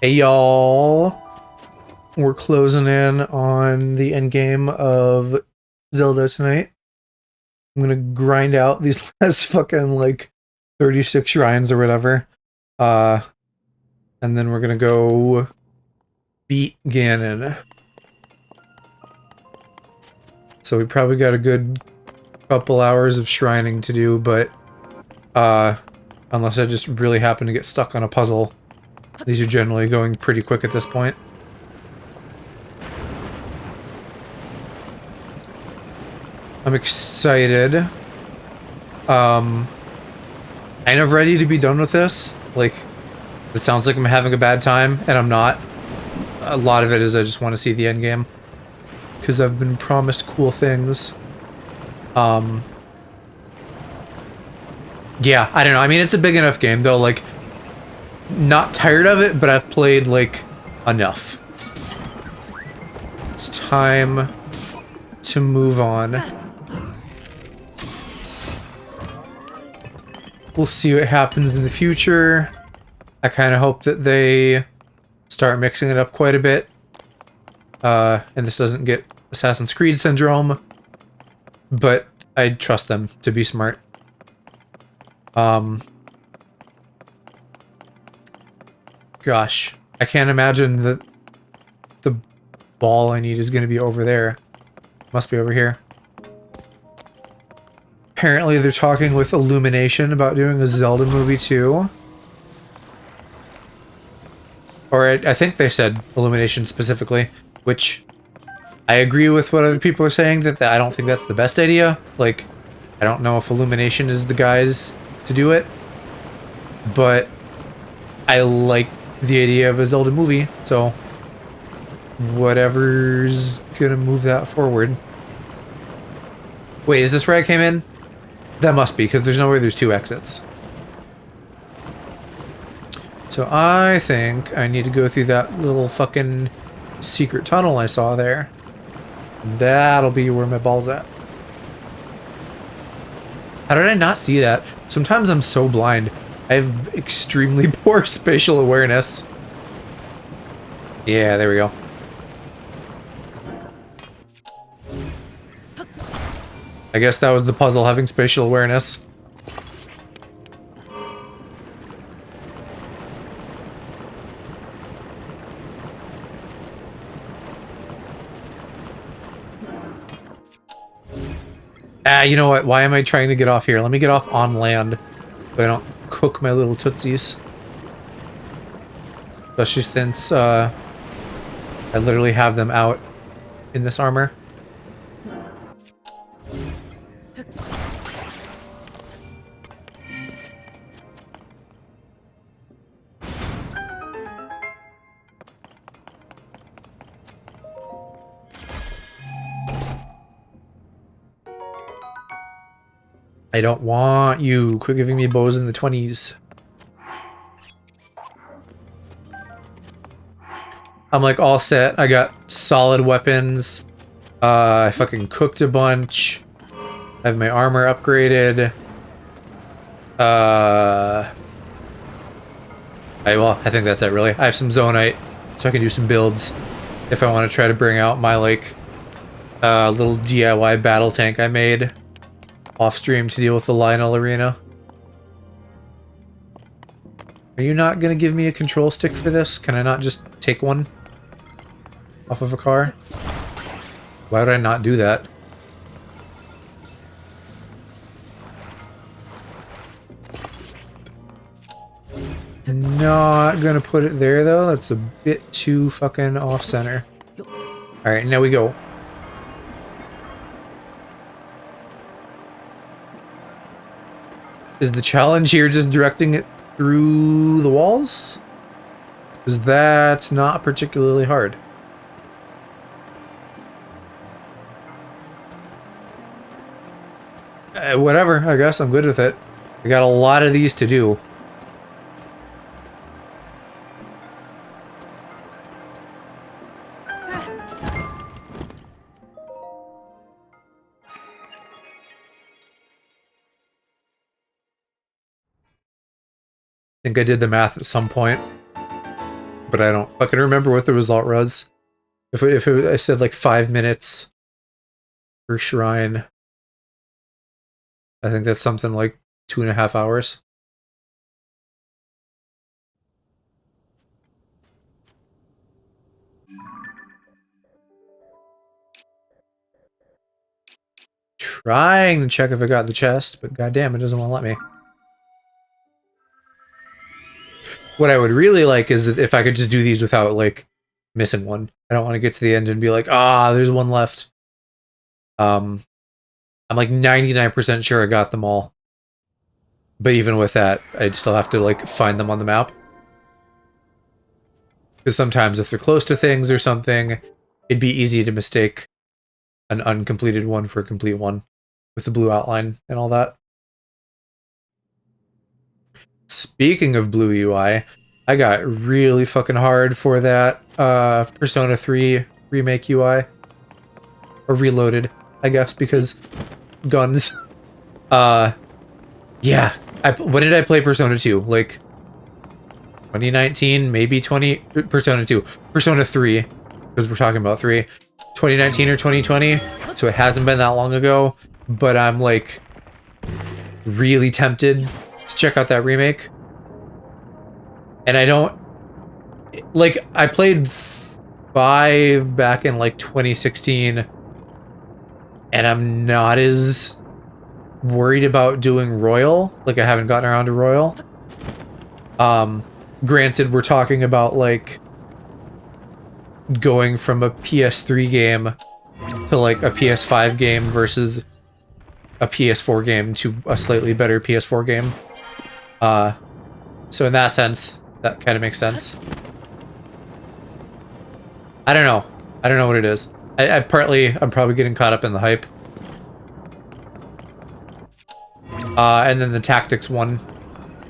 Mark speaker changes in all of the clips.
Speaker 1: Hey y'all, we're closing in on the end game of Zelda tonight. I'm gonna grind out these last fucking like 36 shrines or whatever. Uh, and then we're gonna go beat Ganon. So we probably got a good couple hours of shrining to do, but unless I just really happen to get stuck on a puzzle, these are generally going pretty quick at this point. I'm excited. I'm ready to be done with this. Like, it sounds like I'm having a bad time, and I'm not. A lot of it is I just want to see the end game. Because I've been promised cool things. Yeah, I don't know. I mean, it's a big enough game, though. Like, not tired of it, but I've played, like, enough. It's time to move on. We'll see what happens in the future. I kind of hope that they start mixing it up quite a bit. And this doesn't get Assassin's Creed syndrome. But I trust them to be smart. Gosh. I can't imagine that the ball I need is going to be over there. Must be over here. Apparently they're talking with Illumination about doing a Zelda movie too. Or I think they said Illumination specifically, which I agree with what other people are saying, that I don't think that's the best idea. Like, I don't know if Illumination is the guys to do it, but I like the idea of a Zelda movie, so whatever's gonna move that forward. Wait, is this where I came in? That must be, because there's no way there's two exits. So I think I need to go through that little fucking secret tunnel I saw there. That'll be where my ball's at. How did I not see that? Sometimes I'm so blind. I have extremely poor spatial awareness. Yeah, there we go. I guess that was the puzzle, having spatial awareness. You know what? Why am I trying to get off here? Let me get off on land so I don't cook my little tootsies. Especially since, I literally have them out in this armor. I don't want you. Quit giving me bows in the 20s. I'm like all set. I got solid weapons. I fucking cooked a bunch. I have my armor upgraded. I think that's it really. I have some Zonite, so I can do some builds if I want to try to bring out my like little DIY battle tank I made off stream to deal with the Lionel Arena. Are you not gonna give me a control stick for this? Can I not just take one off of a car? Why would I not do that? Not gonna put it there though. That's a bit too fucking off center. Alright, now we go. Is the challenge here just directing it through the walls? Because that's not particularly hard. Whatever, I guess I'm good with it. I got a lot of these to do. I think I did the math at some point. but I don't fucking remember what the result was. I said like 5 minutes per shrine, I think that's something like 2.5 hours. Trying to check if I got the chest, but goddamn, it doesn't want to let me. What I would really like is that if I could just do these without, like, missing one. I don't want to get to the end and be like, there's one left. I'm like 99% sure I got them all. But even with that, I'd still have to, like, find them on the map. Because sometimes if they're close to things or something, it'd be easy to mistake an uncompleted one for a complete one. With the blue outline and all that. Speaking of blue UI, I got really fucking hard for that Persona 3 remake UI. Or reloaded, I guess, because guns. Yeah. When did I play Persona 2? Like 2019, maybe Persona 2. Persona 3, because we're talking about 3. 2019 or 2020, so it hasn't been that long ago, but I'm like really tempted to check out that remake. And I don't like, I played 5 back in like 2016, and I'm not as worried about doing Royal. Like, I haven't gotten around to Royal. Granted, we're talking about like going from a PS3 game to like a PS5 game versus a PS4 game to a slightly better PS4 game. So in that sense, that kind of makes sense. I don't know. I don't know what it is. I'm probably getting caught up in the hype. And then the tactics one,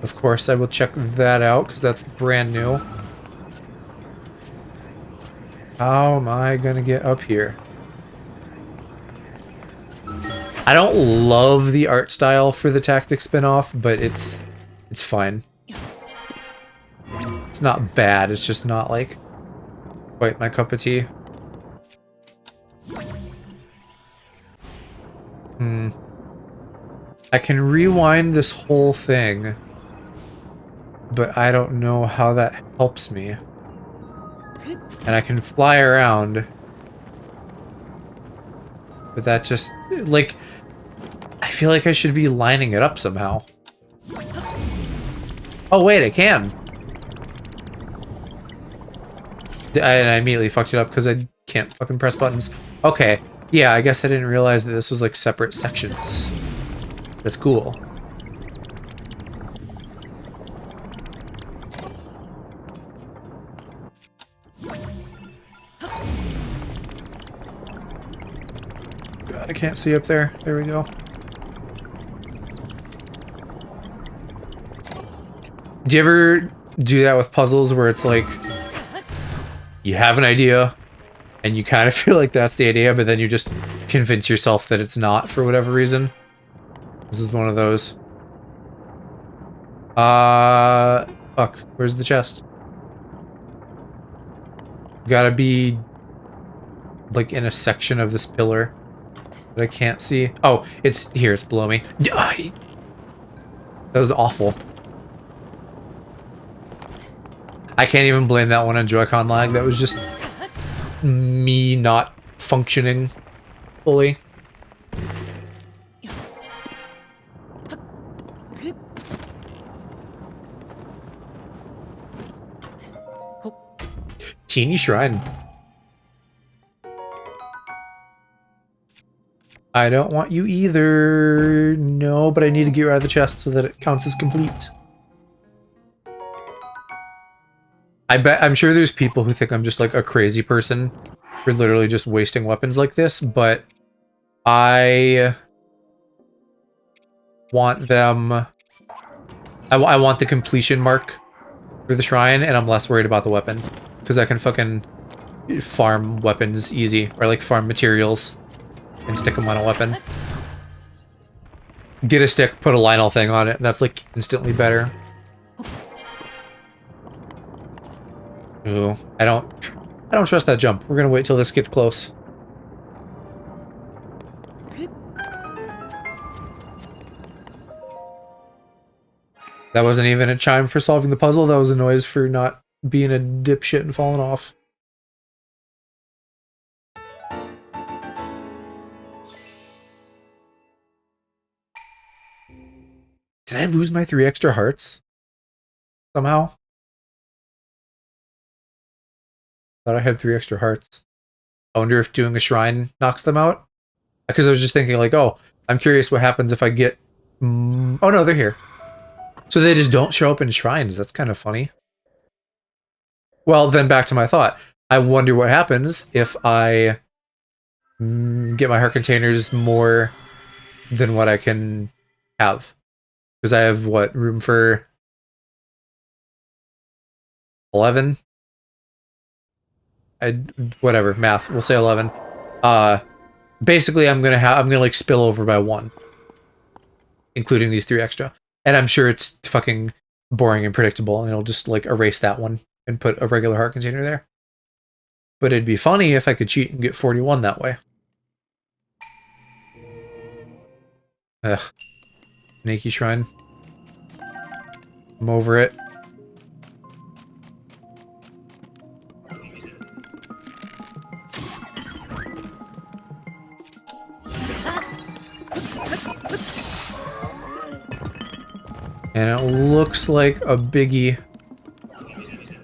Speaker 1: of course, I will check that out because that's brand new. How am I gonna get up here? I don't love the art style for the tactics spin-off, but it's fine. It's not bad, it's just not like quite my cup of tea. I can rewind this whole thing, but I don't know how that helps me. And I can fly around, but that just, like, I feel like I should be lining it up somehow. Oh wait, I can! I immediately fucked it up because I can't fucking press buttons. Okay, yeah, I guess I didn't realize that this was like separate sections. That's cool. God, I can't see up there. There we go. Do you ever do that with puzzles where it's like you have an idea and you kind of feel like that's the idea, but then you just convince yourself that it's not for whatever reason? This is one of those. Fuck. Where's the chest? Gotta be like in a section of this pillar that I can't see. Oh, it's here. It's below me. That was awful. I can't even blame that one on Joy-Con lag. That was just me not functioning fully. Teeny shrine. I don't want you either. No, but I need to get out of the chest so that it counts as complete. I'm sure there's people who think I'm just like a crazy person for literally just wasting weapons like this, but I want them. I want the completion mark for the shrine, and I'm less worried about the weapon because I can fucking farm weapons easy, or like farm materials and stick them on a weapon. Get a stick, put a Lionel thing on it, and that's like instantly better. Ooh, I don't trust that jump. We're gonna wait till this gets close. That wasn't even a chime for solving the puzzle. That was a noise for not being a dipshit and falling off. Did I lose my 3 extra hearts? Somehow? Thought I had 3 extra hearts. I wonder if doing a shrine knocks them out? Because I was just thinking like, oh, I'm curious what happens if I get... oh no, they're here. So they just don't show up in shrines. That's kind of funny. Well, then back to my thought. I wonder what happens if I get my heart containers more than what I can have. Because I have, what, room for 11? Whatever, math. We'll say 11. Basically, I'm gonna like spill over by 1, including these 3 extra. And I'm sure it's fucking boring and predictable, and it'll just like erase that one and put a regular heart container there. But it'd be funny if I could cheat and get 41 that way. Ugh. Nakey Shrine. I'm over it. And it looks like a biggie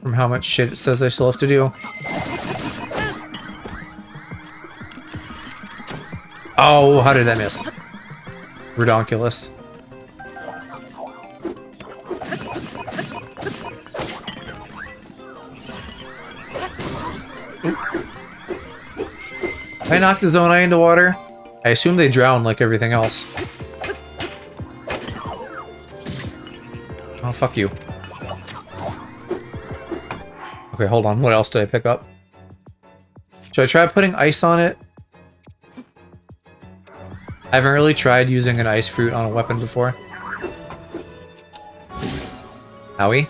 Speaker 1: from how much shit it says I still have to do. Oh, how did I miss? Redonkulous. I knocked his own eye into water. I assume they drown like everything else. Oh, fuck you. Okay, hold on. What else did I pick up? Should I try putting ice on it? I haven't really tried using an ice fruit on a weapon before. Owie.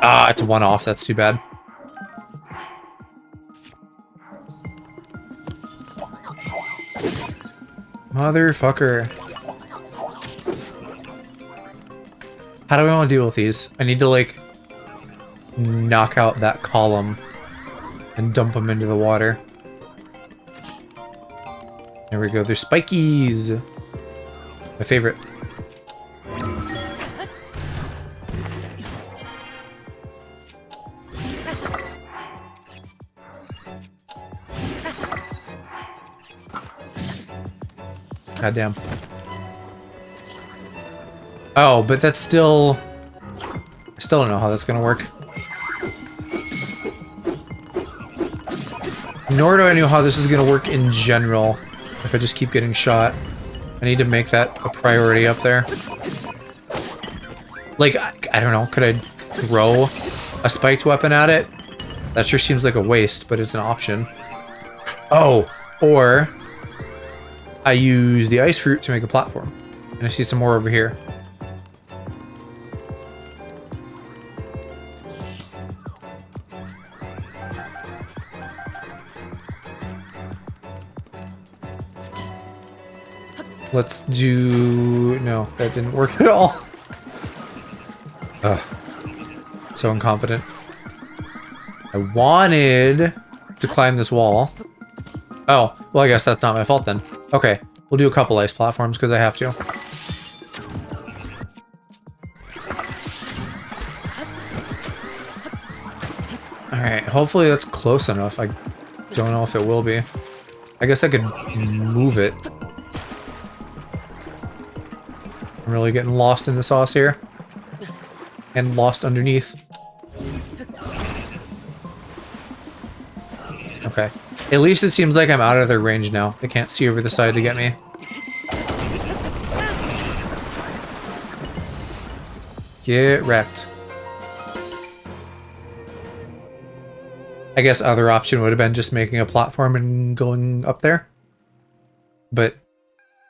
Speaker 1: Ah, it's 1 off. That's too bad. Motherfucker. How do I want to deal with these? I need to, like, knock out that column and dump them into the water. There we go. They're spikies. My favorite. Goddamn. Oh, but that's still... I still don't know how that's gonna work. Nor do I know how this is gonna work in general if I just keep getting shot. I need to make that a priority up there. Like, I don't know, could I throw a spiked weapon at it? That sure seems like a waste, but it's an option. Oh, or I use the ice fruit to make a platform. And I see some more over here. Let's do... No, that didn't work at all. Ugh. So incompetent. I wanted to climb this wall. Oh, well I guess that's not my fault then. Okay, we'll do a couple ice platforms because I have to. Alright, hopefully that's close enough. I don't know if it will be. I guess I could move it. I'm really getting lost in the sauce here. And lost underneath. Okay. At least it seems like I'm out of their range now. They can't see over the side to get me. Get wrecked. I guess other option would have been just making a platform and going up there. But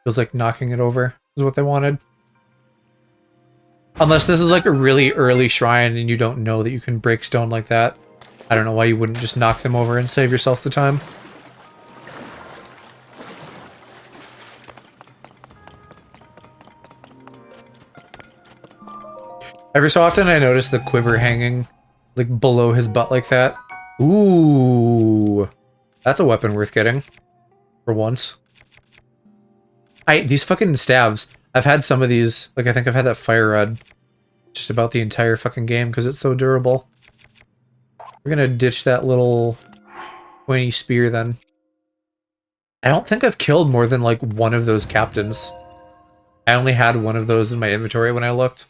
Speaker 1: feels like knocking it over is what they wanted. Unless this is like a really early shrine and you don't know that you can break stone like that. I don't know why you wouldn't just knock them over and save yourself the time. Every so often I notice the quiver hanging like below his butt like that. Ooh. That's a weapon worth getting. For once. These fucking staves. I've had some of these. Like, I think I've had that fire rod just about the entire fucking game because it's so durable. We're gonna ditch that little pointy spear then. I don't think I've killed more than like one of those captains. I only had one of those in my inventory when I looked.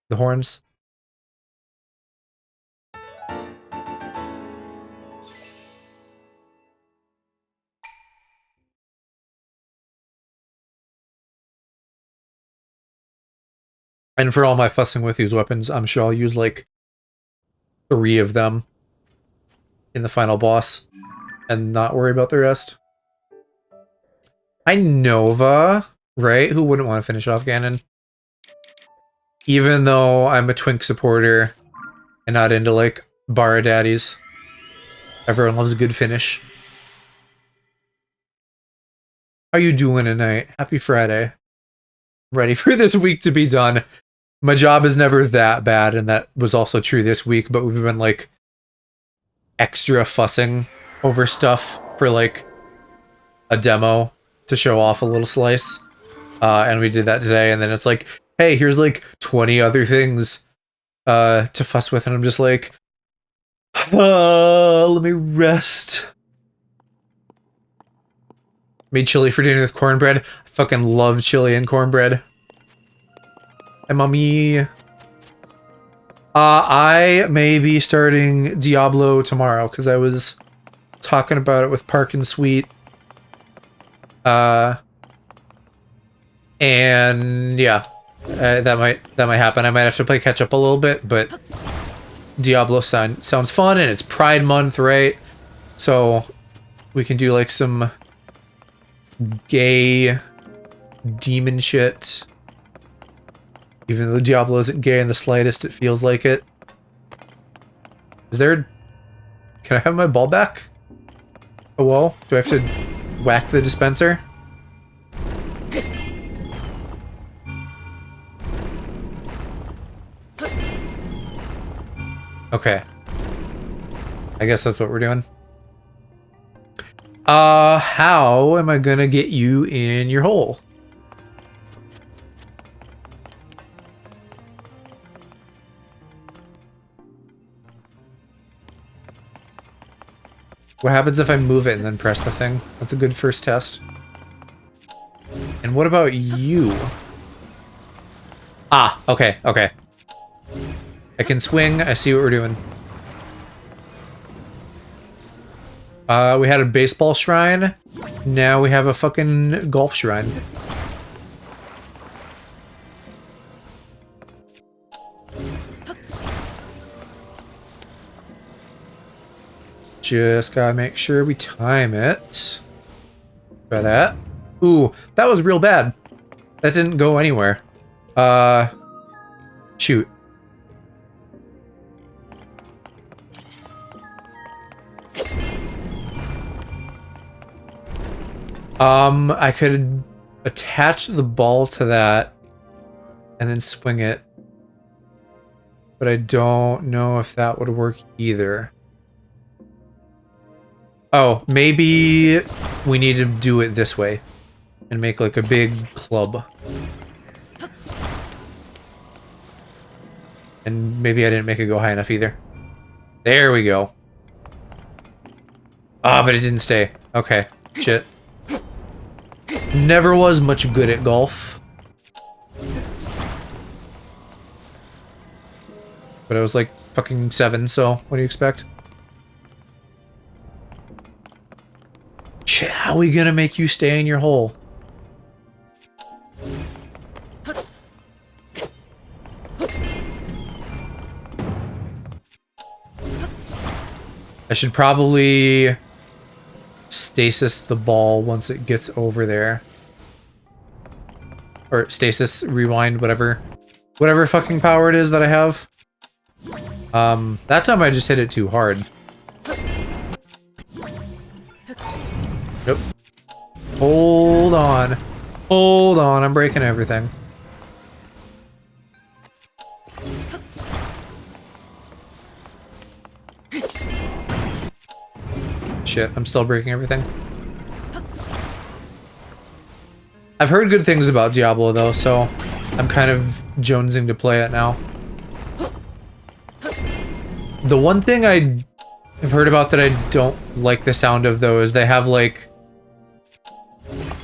Speaker 1: The horns. And for all my fussing with these weapons, I'm sure I'll use like 3 of them in the final boss and not worry about the rest. Hi Nova, right? Who wouldn't want to finish off Ganon? Even though I'm a Twink supporter and not into like Bara Daddies. Everyone loves a good finish. How you doing tonight? Happy Friday. Ready for this week to be done. My job is never that bad, and that was also true this week, but we've been, like, extra fussing over stuff for, like, a demo to show off a little slice. And we did that today, and then it's like, hey, here's, like, 20 other things to fuss with, and I'm just like, let me rest. Made chili for dinner with cornbread. I fucking love chili and cornbread. Hi, mommy. I may be starting Diablo tomorrow because I was talking about it with Park and Sweet. And yeah, that might happen. I might have to play catch up a little bit, but Diablo sounds fun, and it's Pride Month, right? So we can do like some gay demon shit. Even though Diablo isn't gay in the slightest, it feels like it. Is there... Can I have my ball back? Oh, whoa. Do I have to whack the dispenser? Okay. I guess that's what we're doing. How am I gonna get you in your hole? What happens if I move it and then press the thing? That's a good first test. And what about you? Ah, okay, okay. I can swing. I see what we're doing. We had a baseball shrine. Now we have a fucking golf shrine. Just gotta make sure we time it. Try that. Ooh, that was real bad. That didn't go anywhere. Shoot. I could attach the ball to that and then swing it. But I don't know if that would work either. Oh, maybe we need to do it this way and make like a big club. And maybe I didn't make it go high enough either. There we go. Ah, but it didn't stay. Okay, shit. Never was much good at golf. But I was like fucking 7, so what do you expect? Shit, how are we gonna make you stay in your hole? I should probably stasis the ball once it gets over there. or stasis, rewind, whatever fucking power it is that I have. That time I just hit it too hard. Nope. Hold on. Hold on, I'm breaking everything. Shit, I'm still breaking everything. I've heard good things about Diablo though, so I'm kind of jonesing to play it now. The one thing I've heard about that I don't like the sound of though is they have like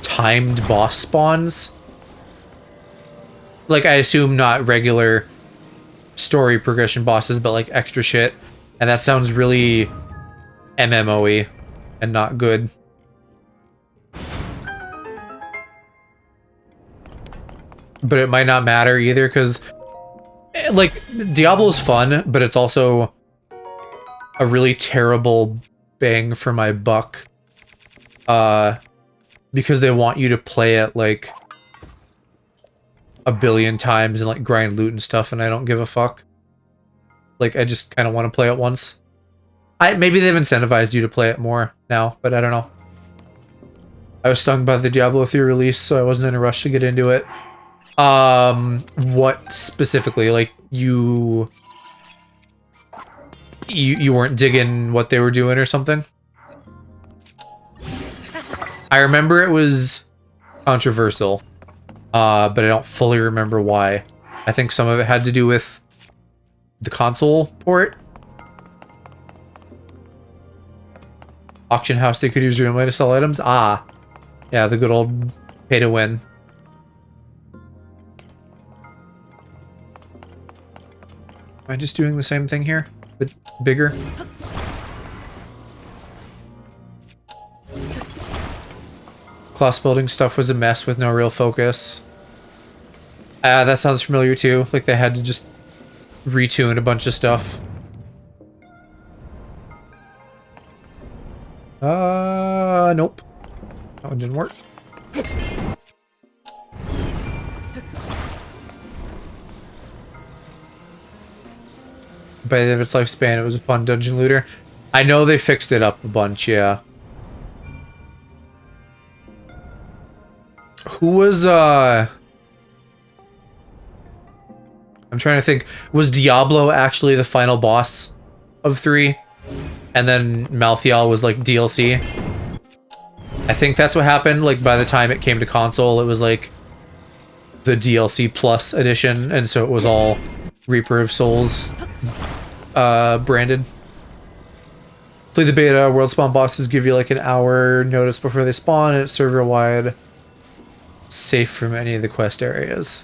Speaker 1: timed boss spawns. Like I assume not regular story progression bosses, but like extra shit. And that sounds really MMO-y and not good. But it might not matter either, because like Diablo's fun, but it's also a really terrible bang for my buck. Because they want you to play it like a billion times and like grind loot and stuff, and I don't give a fuck. Like I just kind of want to play it once. Maybe they've incentivized you to play it more now, but I don't know. I was stung by the Diablo 3 release, so I wasn't in a rush to get into it. What specifically? Like you weren't digging what they were doing or something? I remember it was controversial, but I don't fully remember why. I think some of it had to do with the console port. Auction house, they could use your own way to sell items. Ah, yeah, the good old pay to win. Am I just doing the same thing here, but bigger? Class building stuff was a mess with no real focus. That sounds familiar too. Like they had to just retune a bunch of stuff. Nope. That one didn't work. By the end of its lifespan, it was a fun dungeon looter. I know they fixed it up a bunch, yeah. Who was, I'm trying to think. Was Diablo actually the final boss of 3? And then Malthael was like DLC? I think that's what happened. Like by the time it came to console, it was like the DLC Plus edition, and so it was all Reaper of Souls branded. Play the beta. World spawn bosses give you like an hour notice before they spawn, and it's server wide. Safe from any of the quest areas.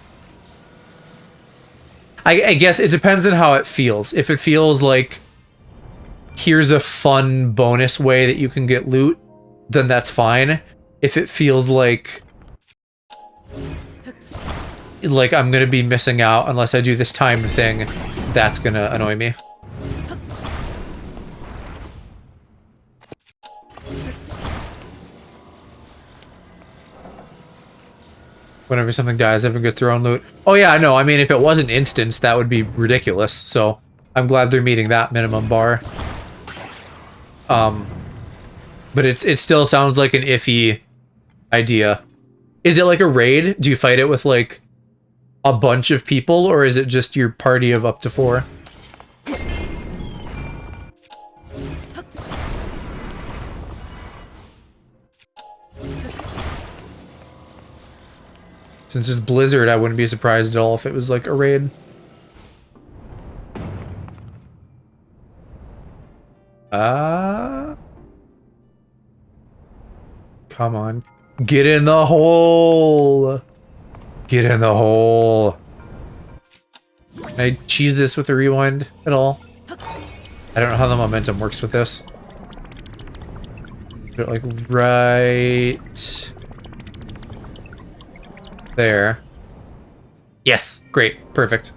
Speaker 1: I guess it depends on how it feels. If it feels like here's a fun bonus way that you can get loot, then that's fine. If it feels like I'm gonna be missing out unless I do this timed thing, that's gonna annoy me. Whenever something dies, everyone gets their own loot. Oh yeah, I know. I mean, if it wasn't instance, that would be ridiculous. So I'm glad they're meeting that minimum bar. But it still sounds like an iffy idea. Is it like a raid? Do you fight it with like a bunch of people, or is it just your party of up to 4? Since it's Blizzard, I wouldn't be surprised at all if it was like a raid. Come on. Get in the hole! Get in the hole! Can I cheese this with a rewind at all? I don't know how the momentum works with this. Put it like right there. Yes, great, perfect.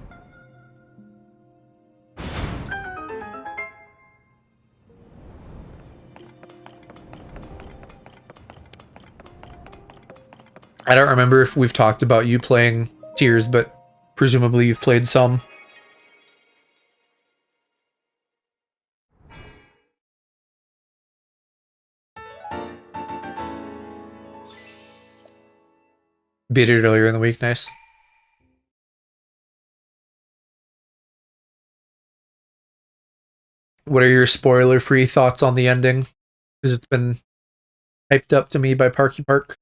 Speaker 1: I don't remember if we've talked about you playing Tears, but presumably you've played some. Beat it earlier in the week, nice. What are your spoiler-free thoughts on the ending? Because it's been hyped up to me by Parky Park.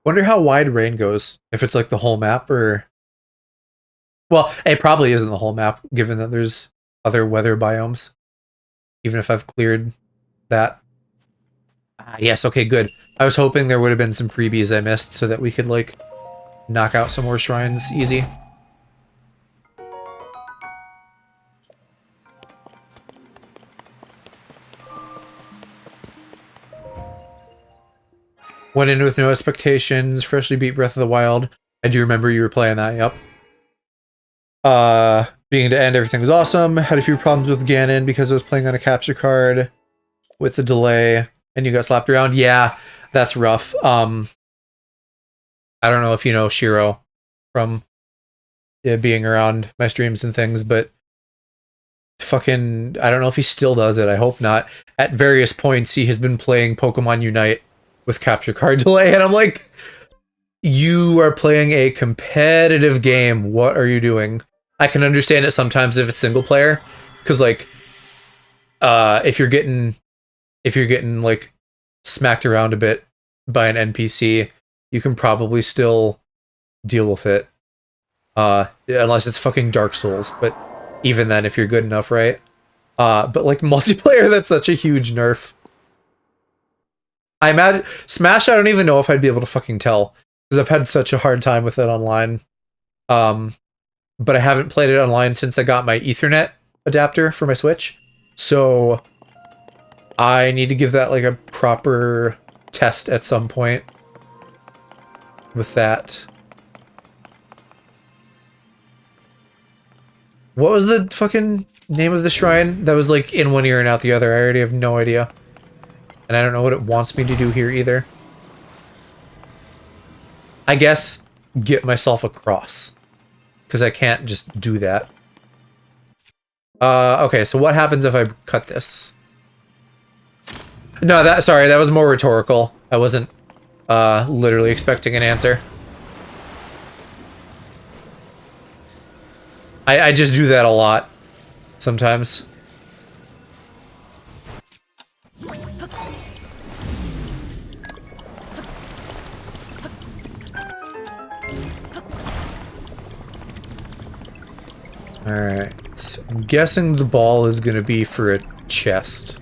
Speaker 1: Wonder how wide rain goes. If it's like the whole map or... Well, it probably isn't the whole map, given that there's other weather biomes. Even if I've cleared that. Ah, yes, okay, good. I was hoping there would have been some freebies I missed so that we could, like, knock out some more shrines easy. Went in with no expectations, freshly beat Breath of the Wild. I do remember you were playing that, yep. Being to end, everything was awesome. Had a few problems with Ganon because I was playing on a capture card with the delay, and you got slapped around. Yeah, that's rough. I don't know if you know Shiro from being around my streams and things, but fucking, I don't know if he still does it. I hope not. At various points, he has been playing Pokemon Unite with capture card delay, and I'm like, you are playing a competitive game. What are you doing? I can understand it sometimes if it's single player, because like, if you're getting like smacked around a bit by an NPC, you can probably still deal with it, unless it's fucking Dark Souls. But even then, if you're good enough, right? But like multiplayer, that's such a huge nerf. I imagine Smash, I don't even know if I'd be able to fucking tell, because I've had such a hard time with it online. But I haven't played it online since I got my Ethernet adapter for my Switch. So I need to give that like a proper test at some point with that. What was the fucking name of the shrine that was like in one ear and out the other? I already have no idea. And I don't know what it wants me to do here either. I guess get myself across, because I can't just do that. Okay, so what happens if I cut this? No, sorry, that was more rhetorical. I wasn't literally expecting an answer. I just do that a lot sometimes. Alright, I'm guessing the ball is gonna be for a chest.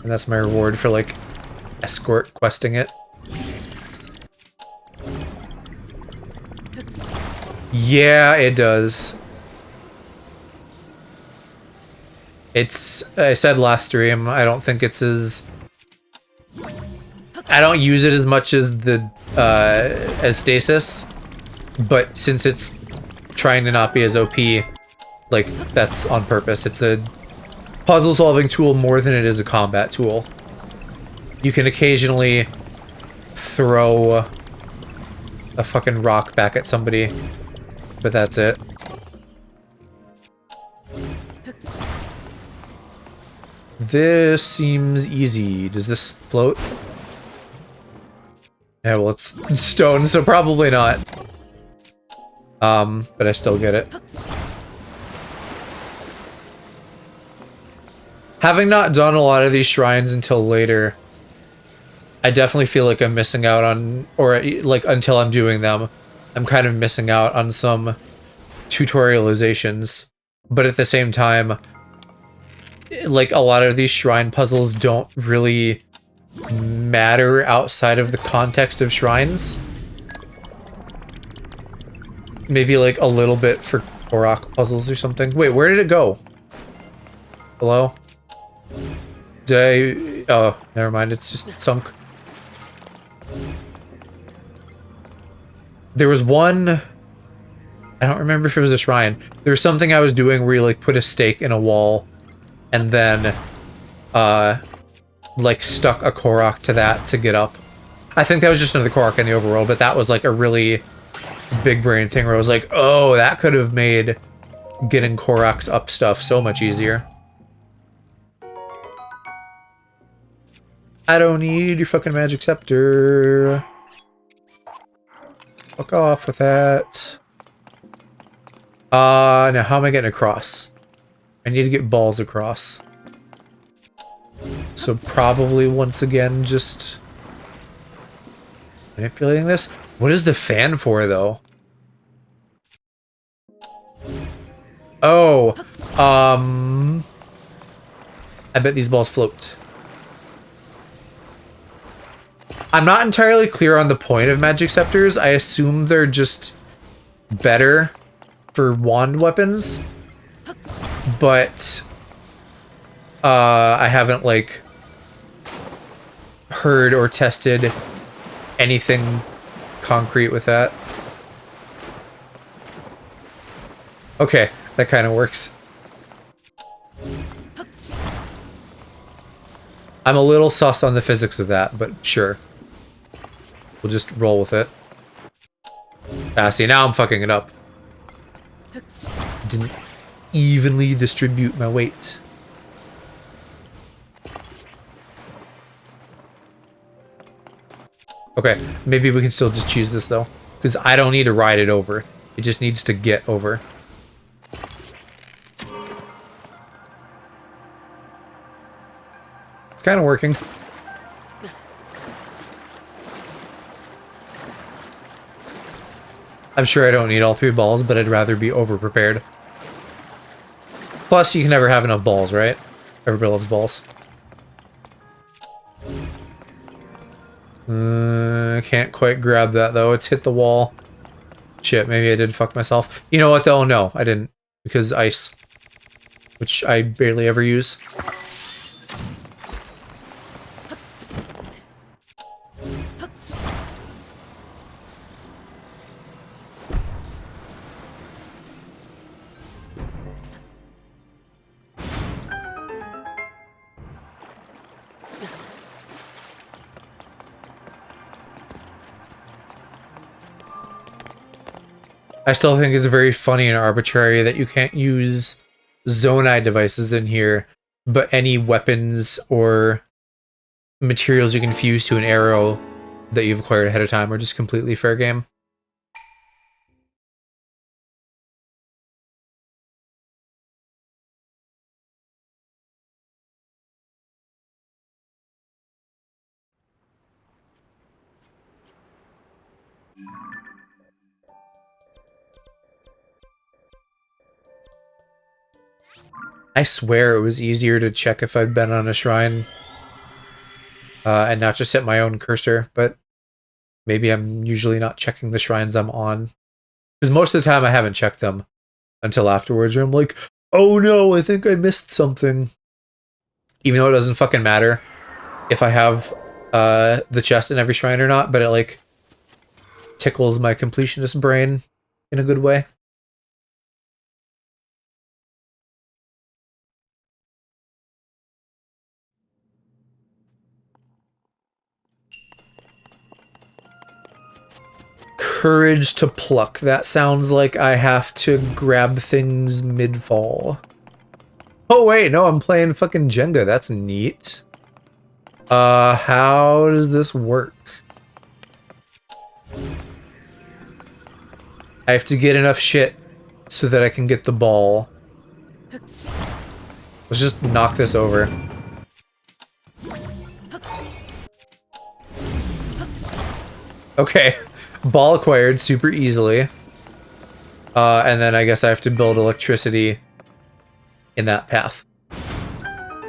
Speaker 1: And that's my reward for, like, escort questing it. Yeah, it does. It's, I said last stream, I don't think it's as... I don't use it as much as the, as Stasis. But since it's trying to not be as OP, like, that's on purpose. It's a puzzle-solving tool more than it is a combat tool. You can occasionally throw a fucking rock back at somebody, but that's it. This seems easy. Does this float? Yeah, well, it's stone, so probably not. But I still get it. Having not done a lot of these shrines until later, I definitely feel like I'm missing out on, or like until I'm doing them, I'm kind of missing out on some tutorializations. But at the same time, like a lot of these shrine puzzles don't really matter outside of the context of shrines. Maybe like a little bit for Korok puzzles or something. Wait, where did it go? Hello? Did I... Oh, never mind. It's just sunk. There was one... I don't remember if it was a shrine. There was something I was doing where you like put a stake in a wall and then like stuck a Korok to that to get up. I think that was just another Korok in the overworld, but that was like a really big brain thing where I was like, oh, that could have made getting Koroks up stuff so much easier. I don't need your fucking magic scepter. Fuck off with that. Now how am I getting across? I need to get balls across. So probably once again just manipulating this. What is the fan for though? Oh, I bet these balls float. I'm not entirely clear on the point of magic scepters. I assume they're just better for wand weapons, but I haven't like heard or tested anything concrete with that. Okay, that kind of works. I'm a little sus on the physics of that, but sure. We'll just roll with it. Ah, see, now I'm fucking it up. Didn't evenly distribute my weight. Okay, maybe we can still just choose this though, because I don't need to ride it over. It just needs to get over. It's kind of working. I'm sure I don't need all 3 balls, but I'd rather be over-prepared. Plus, you can never have enough balls, right? Everybody loves balls. Can't quite grab that, though. It's hit the wall. Shit, maybe I did fuck myself. You know what, though? No, I didn't. Because ice. Which I barely ever use. I still think it's very funny and arbitrary that you can't use Zonai devices in here, but any weapons or materials you can fuse to an arrow that you've acquired ahead of time are just completely fair game. I swear it was easier to check if I'd been on a shrine and not just hit my own cursor, but maybe I'm usually not checking the shrines I'm on. Because most of the time I haven't checked them until afterwards, where I'm like, oh no, I think I missed something. Even though it doesn't fucking matter if I have the chest in every shrine or not, but it like tickles my completionist brain in a good way. Courage to pluck. That sounds like I have to grab things mid-fall. Oh wait, no, I'm playing fucking Jenga. That's neat. How does this work? I have to get enough shit so that I can get the ball. Let's just knock this over. Okay. Ball acquired super easily. And then I guess I have to build electricity in that path.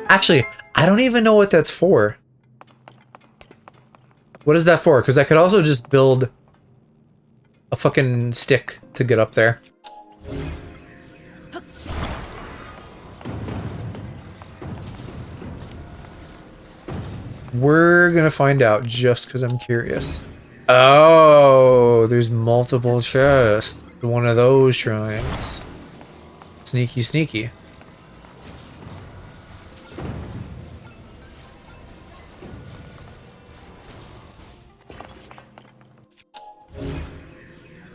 Speaker 1: Actually, I don't even know what that's for. What is that for? Because I could also just build a fucking stick to get up there. We're gonna find out just because I'm curious. Oh, there's multiple chests. One of those shrines. Sneaky, sneaky.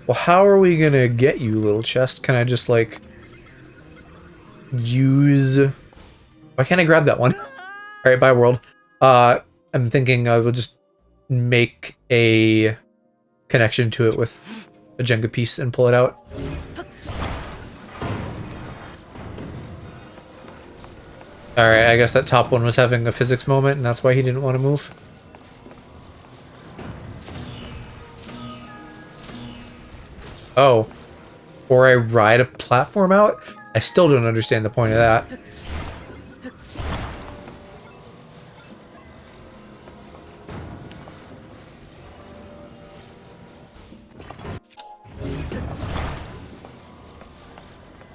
Speaker 1: Well, how are we gonna get you, little chest? Can I just, like, use... Why can't I grab that one? Alright, bye, world. I'm thinking I will just make a connection to it with a Jenga piece and pull it out. Alright, I guess that top one was having a physics moment, and that's why he didn't want to move. Oh. Or I ride a platform out? I still don't understand the point of that.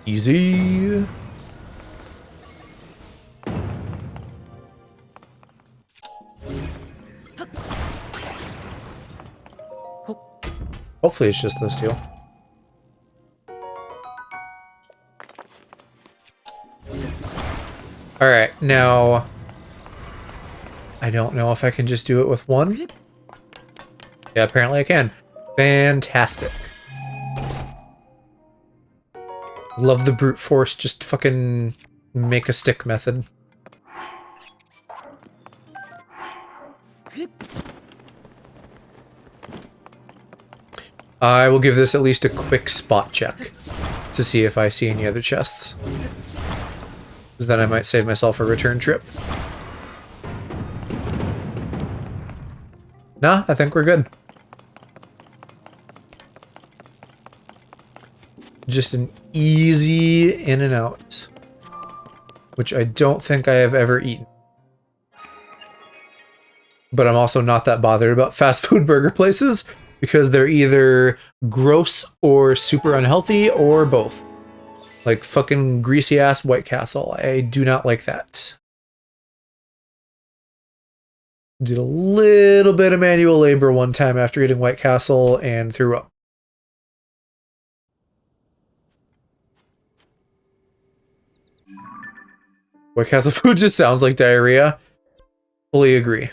Speaker 1: Easy. Hopefully it's just those two. Alright, now... I don't know if I can just do it with one. Yeah, apparently I can. Fantastic. Love the brute force, just fucking make a stick method. I will give this at least a quick spot check to see if I see any other chests. Then I might save myself a return trip. Nah, I think we're good. Just an easy in and out, which I don't think I have ever eaten. But I'm also not that bothered about fast food burger places because they're either gross or super unhealthy or both. Like fucking greasy ass White Castle. I do not like that. Did a little bit of manual labor one time after eating White Castle and threw up. White Castle food just sounds like diarrhea. Fully agree.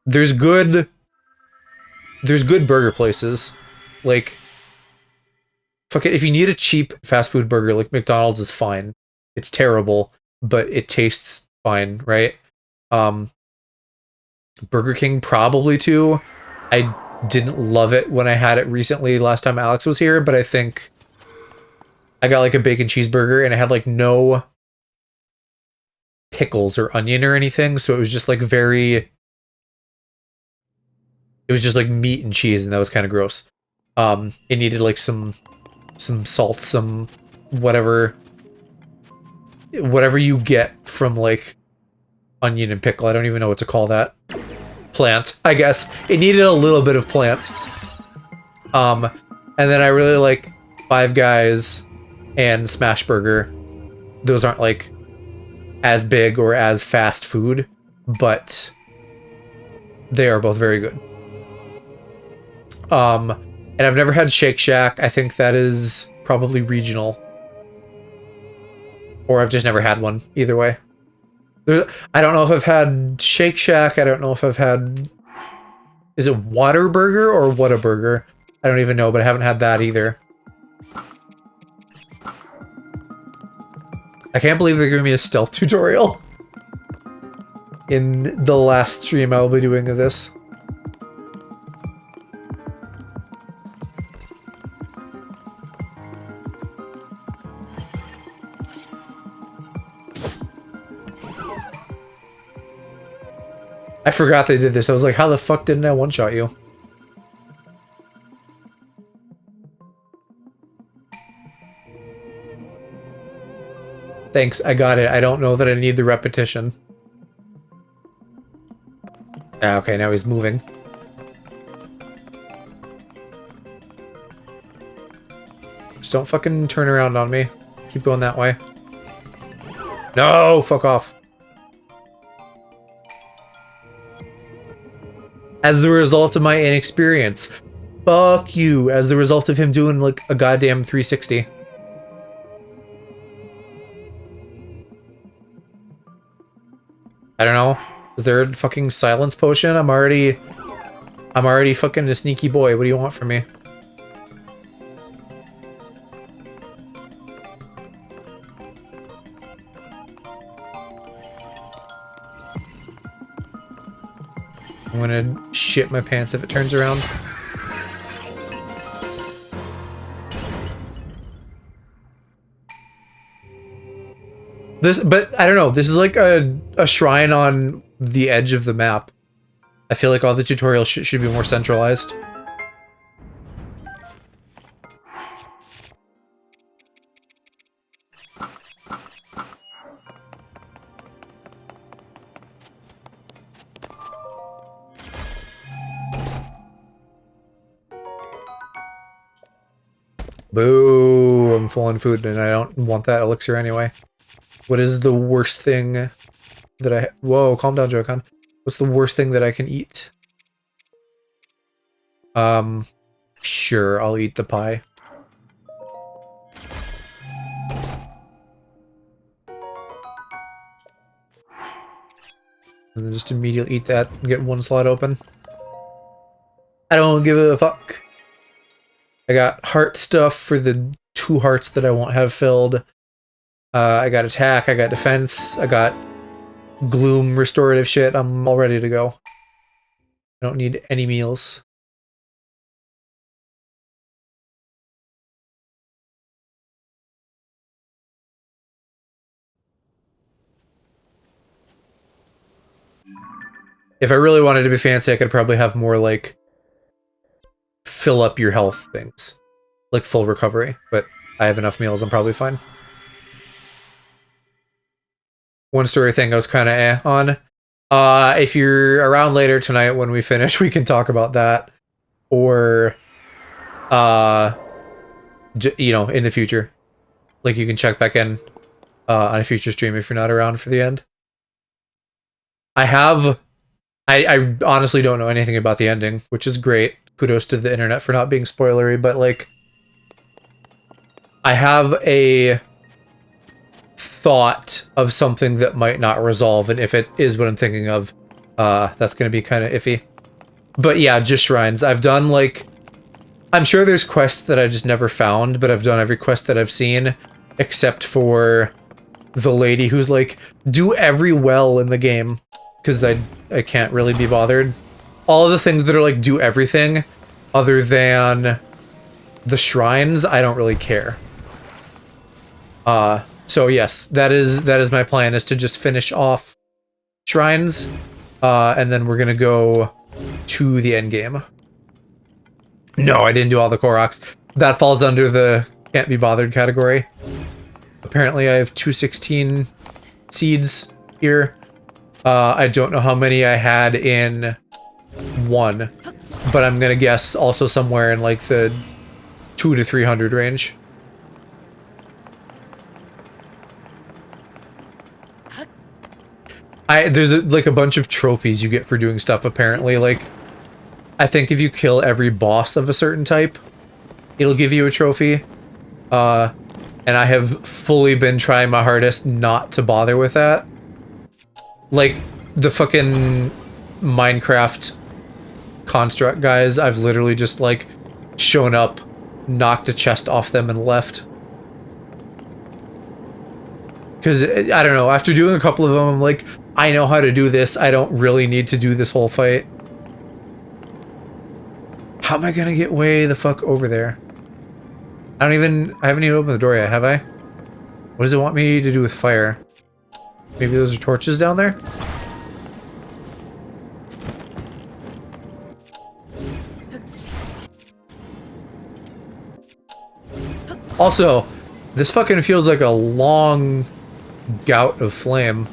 Speaker 1: There's good burger places. Like, fuck it, if you need a cheap fast food burger, like McDonald's is fine. It's terrible, but it tastes fine, right? Burger King probably too. I didn't love it when I had it recently last time Alex was here, but I think I got like a bacon cheeseburger and it had like no pickles or onion or anything, so it was just like it was just like meat and cheese, and that was kind of gross. It needed like some salt, some whatever you get from like onion and pickle. I don't even know what to call that. Plant, I guess. It needed a little bit of plant. And then I really like Five Guys and Smash Burger. Those aren't like as big or as fast food, but they are both very good. And I've never had Shake Shack. I think that is probably regional. Or I've just never had one. Either way. I don't know if I've had Shake Shack. I don't know if I've had... Is it Whataburger or Whataburger? I don't even know, but I haven't had that either. I can't believe they're giving me a stealth tutorial in the last stream I will be doing of this. I forgot they did this. I was like, how the fuck didn't I one-shot you? Thanks, I got it. I don't know that I need the repetition. Ah, okay, now he's moving. Just don't fucking turn around on me. Keep going that way. No, fuck off. As the result of my inexperience. Fuck you. As the result of him doing like a goddamn 360. I don't know. Is there a fucking silence potion? I'm already fucking a sneaky boy. What do you want from me? I'm gonna shit my pants if it turns around. But I don't know, this is like a shrine on the edge of the map. I feel like all the tutorial shit should be more centralized. Boo! I'm full on food and I don't want that elixir anyway. What is the worst thing that I... Whoa, calm down, Jokan. What's the worst thing that I can eat? Sure, I'll eat the pie. And then just immediately eat that and get one slot open. I don't give a fuck. I got heart stuff for the 2 hearts that I won't have filled. I got attack, I got defense, I got gloom restorative shit. I'm all ready to go. I don't need any meals. If I really wanted to be fancy, I could probably have more, like, fill up your health things. Like full recovery, but I have enough meals, I'm probably fine. One story thing I was kind of on. If you're around later tonight when we finish, we can talk about that. Or, you know, in the future. Like, you can check back in on a future stream if you're not around for the end. I honestly don't know anything about the ending, which is great. Kudos to the internet for not being spoilery, but, like, I have a thought of something that might not resolve, and if it is what I'm thinking of, that's gonna be kind of iffy. But yeah, just shrines. I've done, like... I'm sure there's quests that I just never found, but I've done every quest that I've seen, except for the lady who's like, do every well in the game, because I can't really be bothered. All of the things that are like, do everything, other than the shrines, I don't really care. So yes, that is my plan, is to just finish off shrines, and then we're gonna go to the end game. No, I didn't do all the Koroks. That falls under the can't be bothered category. Apparently I have 216 seeds here. I don't know how many I had in 1, but I'm gonna guess also somewhere in like the 200 to 300 range. There's like a bunch of trophies you get for doing stuff, apparently. Like, I think if you kill every boss of a certain type, it'll give you a trophy. And I have fully been trying my hardest not to bother with that. Like, the fucking Minecraft construct guys, I've literally just, like, shown up, knocked a chest off them, and left. Because, I don't know, after doing a couple of them, I'm like, I know how to do this, I don't really need to do this whole fight. How am I gonna get way the fuck over there? I haven't even opened the door yet, have I? What does it want me to do with fire? Maybe those are torches down there? Also, this fucking feels like a long gout of flame.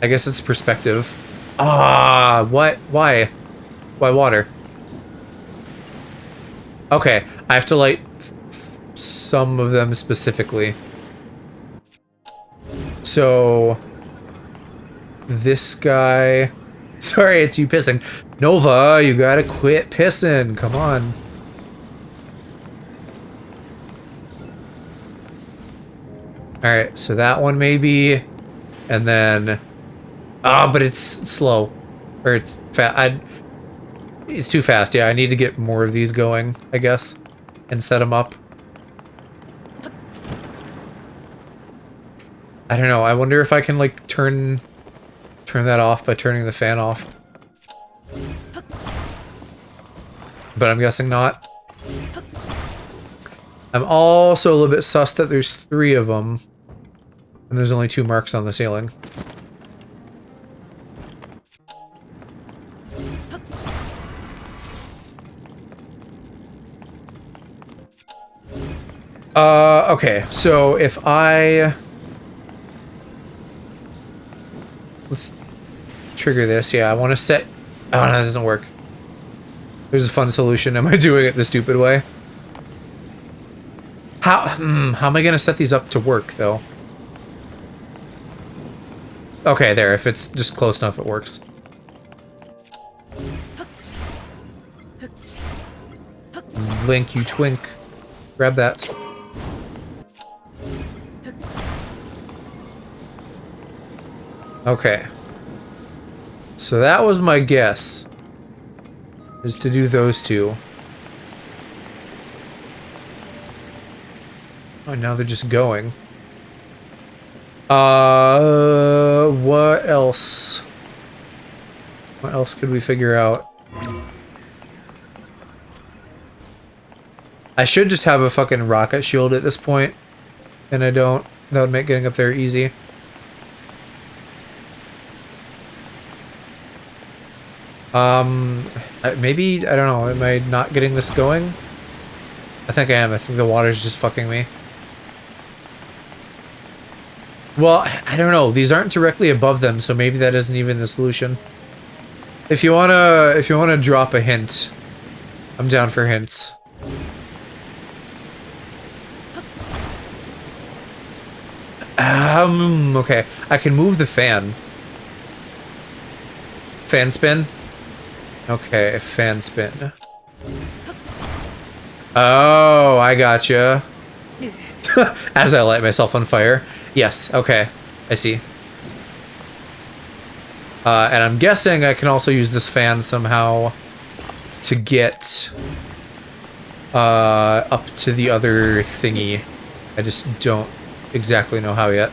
Speaker 1: I guess it's perspective. Ah, what? Why? Why water? Okay, I have to light some of them specifically. So this guy, sorry, it's you pissing. Nova, you gotta quit pissing. Come on. All right, so that one maybe, and then, but it's slow, or it's fast. It's too fast. Yeah, I need to get more of these going, I guess, and set them up. I don't know. I wonder if I can like turn that off by turning the fan off. But I'm guessing not. I'm also a little bit sus that there's 3 of them, and there's only 2 marks on the ceiling. Okay, so if I... Let's trigger this, yeah, I want to set... Oh, no, that doesn't work. There's a fun solution. Am I doing it the stupid way? How am I gonna set these up to work, though? Okay, there, if it's just close enough, it works. Link, you twink. Grab that. Okay. So that was my guess. Is to do those 2. Oh, now they're just going. What else? What else could we figure out? I should just have a fucking rocket shield at this point. And I don't. That would make getting up there easy. Maybe, I don't know, am I not getting this going? I think I am. I think the water's just fucking me. Well, I don't know. These aren't directly above them, so maybe that isn't even the solution. If you wanna drop a hint, I'm down for hints. Okay. I can move the fan. Fan spin? Okay, fan spin. Oh, I gotcha. As I light myself on fire. Yes, okay. I see. And I'm guessing I can also use this fan somehow to get up to the other thingy. I just don't exactly know how yet.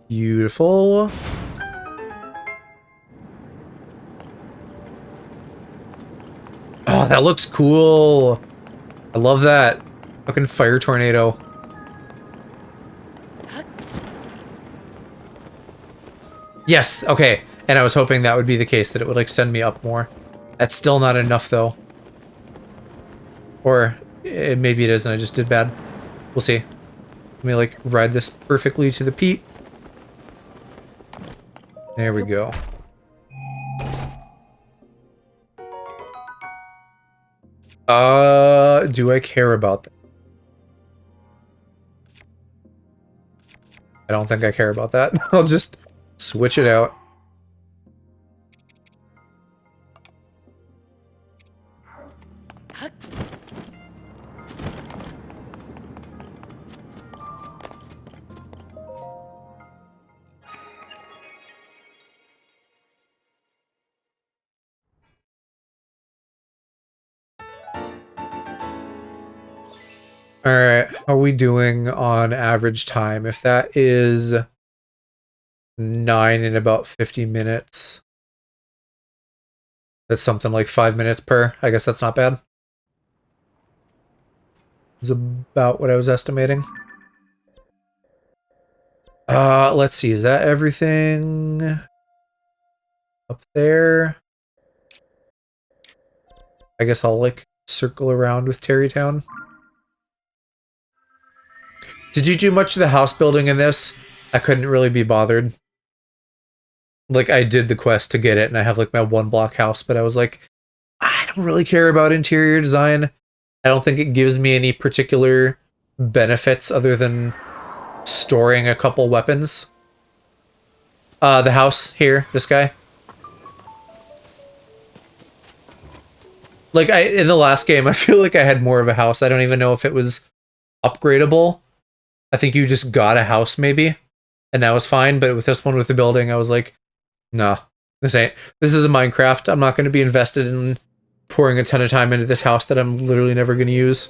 Speaker 1: Beautiful. Oh, that looks cool. I love that. Fucking fire tornado. Yes, okay. And I was hoping that would be the case, that it would like send me up more. That's still not enough though. Or maybe it is and I just did bad. We'll see. Let me like ride this perfectly to the peak. There we go. Do I care about that? I don't think I care about that. I'll just switch it out. Alright, how are we doing on average time? If that is 9 in about 50 minutes, that's something like 5 minutes per. I guess that's not bad. Is about what I was estimating. Let's see. Is that everything up there? I guess I'll like circle around with Terrytown. Did you do much of the house building in this? I couldn't really be bothered. Like, I did the quest to get it, and I have like my 1-block house, but I was like, I don't really care about interior design. I don't think it gives me any particular benefits other than storing a couple weapons. The house here, this guy. Like, in the last game, I feel like I had more of a house. I don't even know if it was upgradable. I think you just got a house, maybe, and that was fine. But with this one, with the building, I was like, no, this is a Minecraft. I'm not going to be invested in pouring a ton of time into this house that I'm literally never going to use.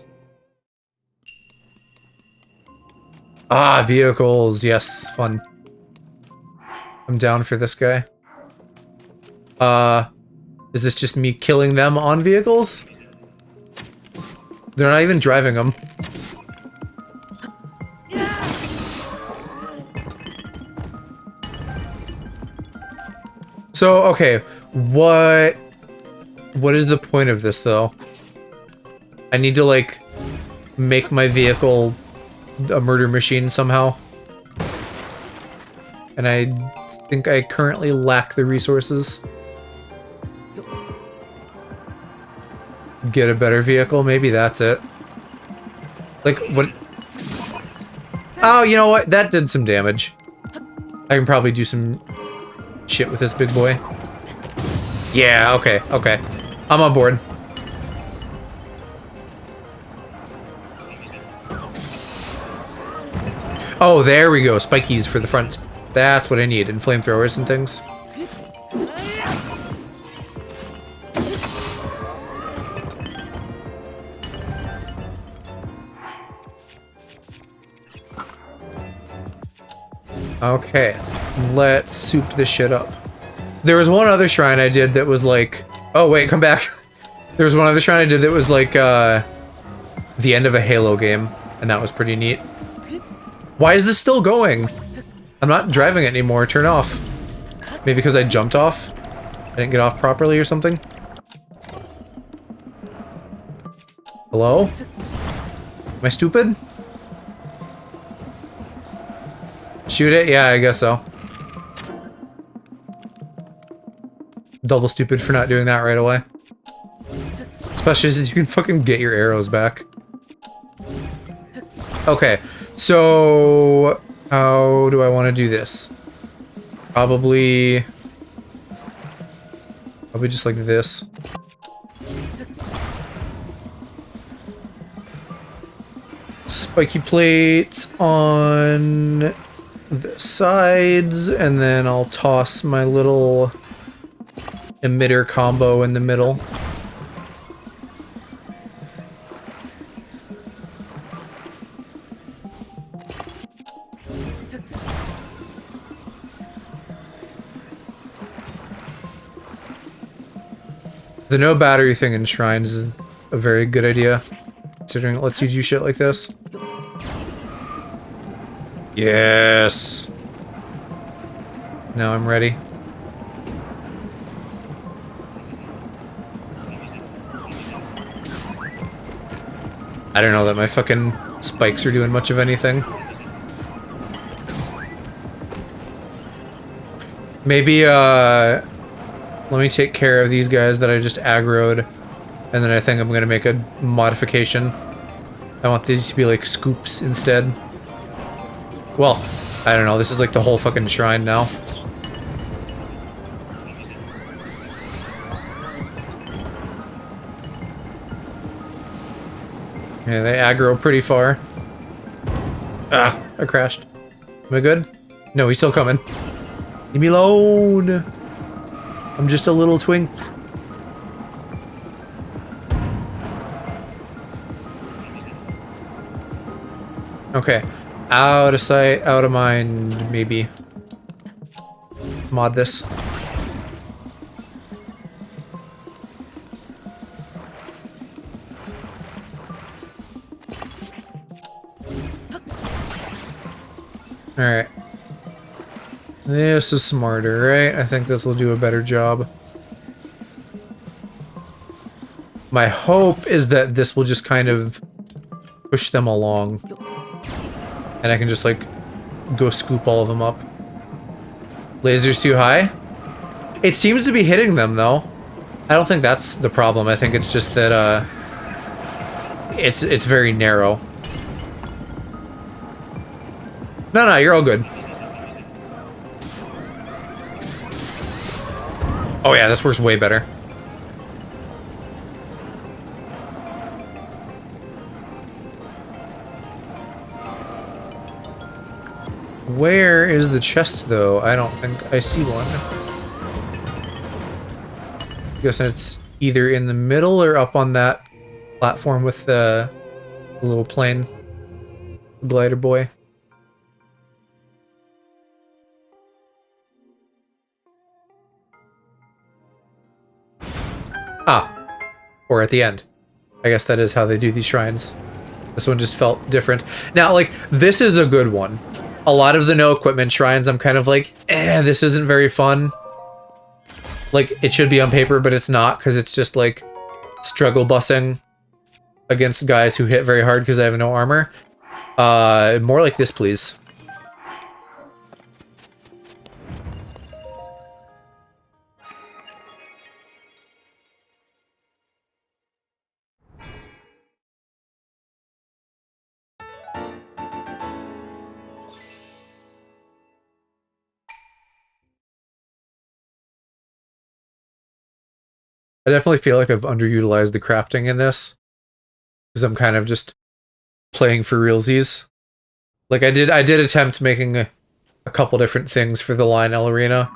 Speaker 1: Ah, vehicles. Yes, fun. I'm down for this guy. Is this just me killing them on vehicles? They're not even driving them. So, okay, what is the point of this, though? I need to, like, make my vehicle a murder machine somehow. And I think I currently lack the resources. Get a better vehicle, maybe that's it. Like, what? Oh, you know what? That did some damage. I can probably do some shit with this big boy. Yeah, okay, okay. I'm on board. Oh, there we go. Spikies for the front. That's what I need. And flamethrowers and things. Okay, let's soup this shit up. There was one other shrine I did that was like... Oh, wait, come back. There was one other shrine I did that was like, the end of a Halo game, and that was pretty neat. Why is this still going? I'm not driving it anymore. Turn off. Maybe because I jumped off? I didn't get off properly or something? Hello? Am I stupid? Shoot it? Yeah, I guess so. Double stupid for not doing that right away. Especially since you can fucking get your arrows back. Okay, so... how do I want to do this? Probably just like this. Spiky plates on the sides, and then I'll toss my little emitter combo in the middle. The no battery thing in shrines is a very good idea, considering it lets you do shit like this. Yes! Now I'm ready. I don't know that my fucking spikes are doing much of anything. Maybe, let me take care of these guys that I just aggroed, and then I think I'm gonna make a modification. I want these to be like scoops instead. Well, I don't know, this is like the whole fucking shrine now. Yeah, they aggro pretty far. Ah, I crashed. Am I good? No, he's still coming. Leave me alone! I'm just a little twink. Okay. Out of sight, out of mind, maybe. Mod this. Alright. This is smarter, right? I think this will do a better job. My hope is that this will just kind of push them along. And I can just, like, go scoop all of them up. Laser's too high? It seems to be hitting them, though. I don't think that's the problem. I think it's just that, it's very narrow. No, you're all good. Oh yeah, this works way better. Where is the chest, though? I don't think I see one. Guessing it's either in the middle or up on that platform with the little plane glider boy. Ah, or at the end. I guess that is how they do these shrines. This one just felt different. Now, like, this is a good one. A lot of the no equipment shrines, I'm kind of like, this isn't very fun. Like, it should be on paper, but it's not, because it's just, like, struggle bussing against guys who hit very hard because I have no armor. More like this, please. I definitely feel like I've underutilized the crafting in this, because I'm kind of just playing for realsies. Like, I did attempt making a couple different things for the Lionel Arena,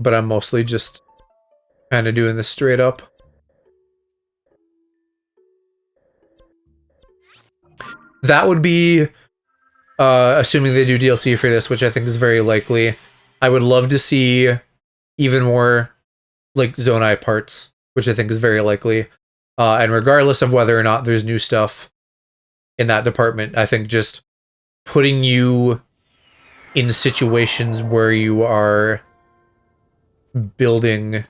Speaker 1: but I'm mostly just kind of doing this straight up. That would be, assuming they do DLC for this, which I think is very likely. I would love to see even more, like, Zonai parts, which I think is very likely. And regardless of whether or not there's new stuff in that department, I think just putting you in situations where you are building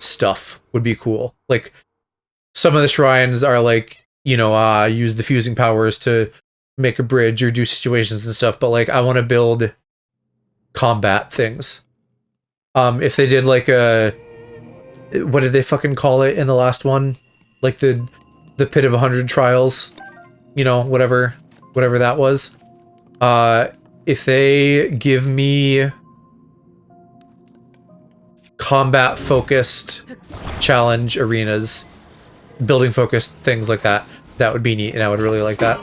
Speaker 1: stuff would be cool. Like, some of the shrines are like, you know, use the fusing powers to make a bridge or do situations and stuff, but like, I want to build combat things. If they did like a, what did they fucking call it in the last one? Like the pit of 100 trials, you know, whatever that was. If they give me combat focused challenge arenas, building focused things like that, that would be neat, and I would really like that.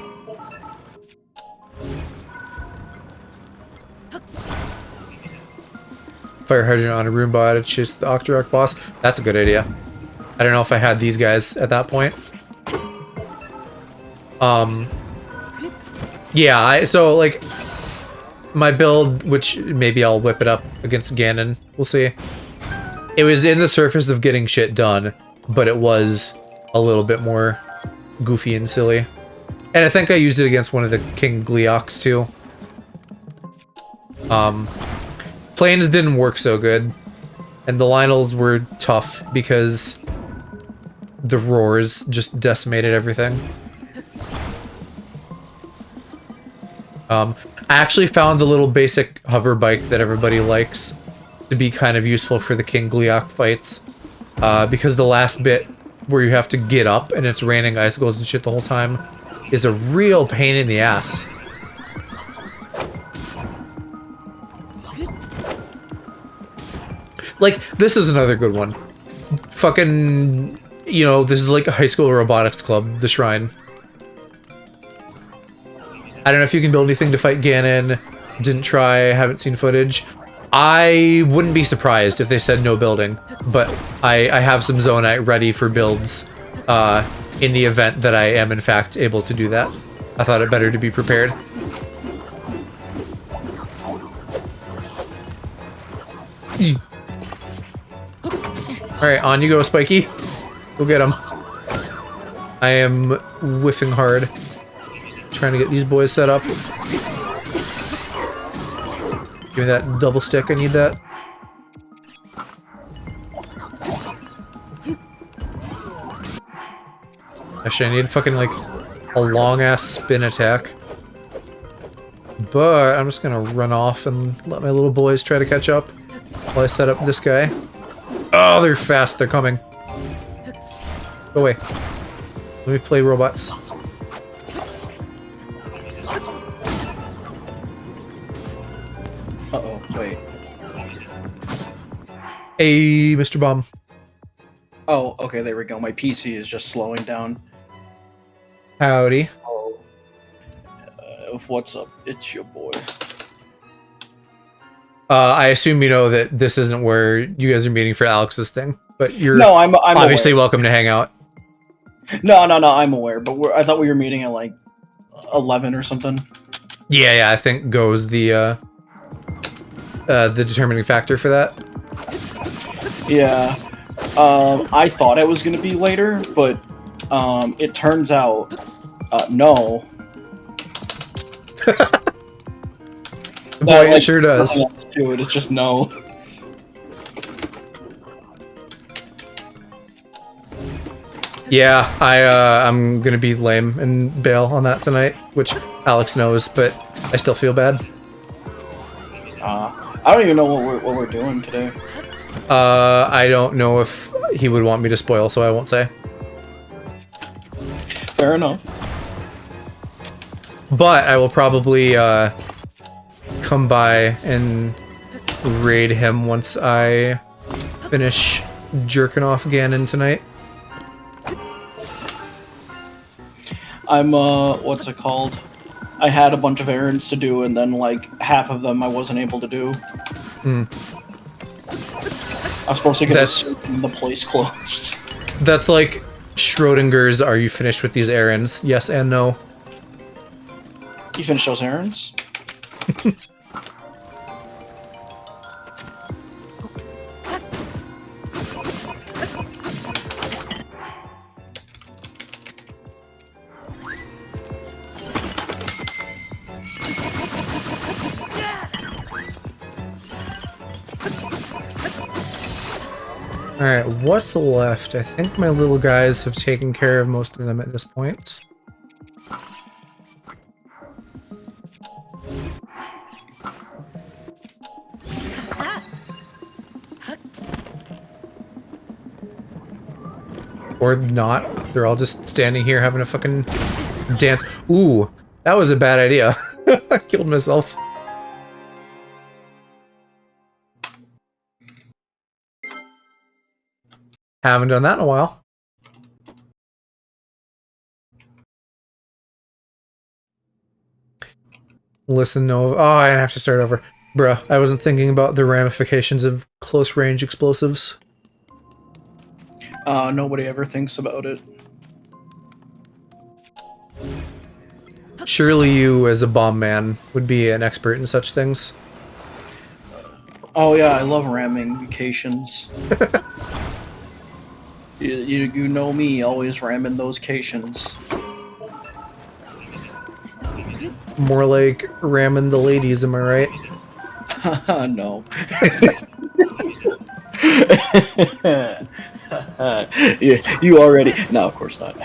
Speaker 1: Fire hydrant on a Roomba to chase the Octorok boss. That's a good idea. I don't know if I had these guys at that point. Yeah, so like my build, which maybe I'll whip it up against Ganon. We'll see. It was in the surface of getting shit done, but it was a little bit more goofy and silly. And I think I used it against one of the King Gleoks too. Planes didn't work so good, and the Lionels were tough because the roars just decimated everything. I actually found the little basic hover bike that everybody likes to be kind of useful for the King Gleok fights, because the last bit where you have to get up and it's raining icicles and shit the whole time is a real pain in the ass. Like, this is another good one. Fucking, you know, this is like a high school robotics club, the shrine. I don't know if you can build anything to fight Ganon. Didn't try, haven't seen footage. I wouldn't be surprised if they said no building, but I have some Zonite ready for builds in the event that I am in fact able to do that. I thought it better to be prepared. Alright, on you go, Spiky. Go get him. I am whiffing hard. Trying to get these boys set up. Give me that double stick, I need that. Actually, I need fucking, like, a long-ass spin attack. But I'm just gonna run off and let my little boys try to catch up while I set up this guy. Oh, they're fast, they're coming. Go away. Let me play robots.
Speaker 2: Uh-oh, wait.
Speaker 1: Hey, Mr. Bomb.
Speaker 2: Oh, okay, there we go. My PC is just slowing down.
Speaker 1: Howdy.
Speaker 2: Oh. What's up? It's your boy.
Speaker 1: I assume you know that this isn't where you guys are meeting for Alex's thing, but you're
Speaker 2: I'm
Speaker 1: obviously
Speaker 2: aware.
Speaker 1: welcome to hang out.
Speaker 2: No, I'm aware, but I thought we were meeting at like 11 or something.
Speaker 1: Yeah, I think goes the determining factor for that.
Speaker 2: Yeah. I thought it was gonna be later, but it turns out no.
Speaker 1: Boy, it sure does.
Speaker 2: It's just no.
Speaker 1: Yeah, I'm gonna be lame and bail on that tonight, which Alex knows, but I still feel bad.
Speaker 2: I don't even know what we're doing today.
Speaker 1: I don't know if he would want me to spoil, so I won't say.
Speaker 2: Fair enough.
Speaker 1: But I will probably come by and raid him once I finish jerking off Ganon tonight.
Speaker 2: I'm what's it called? I had a bunch of errands to do, and then like half of them I wasn't able to do. I was supposed to get the place closed.
Speaker 1: That's like Schrodinger's "Are you finished with these errands?" Yes and no.
Speaker 2: You finished those errands?
Speaker 1: Alright, what's left? I think my little guys have taken care of most of them at this point. Or not. They're all just standing here having a fucking dance. Ooh, that was a bad idea. I killed myself. Haven't done that in a while. Listen, no. Oh, I have to start over. Bruh, I wasn't thinking about the ramifications of close-range explosives.
Speaker 2: Nobody ever thinks about it.
Speaker 1: Surely you, as a bomb man, would be an expert in such things.
Speaker 2: Oh yeah, I love ramming vacations. you know me, always ramming those cations.
Speaker 1: More like ramming the ladies, am I right?
Speaker 2: No. Yeah, you already. No, of course not.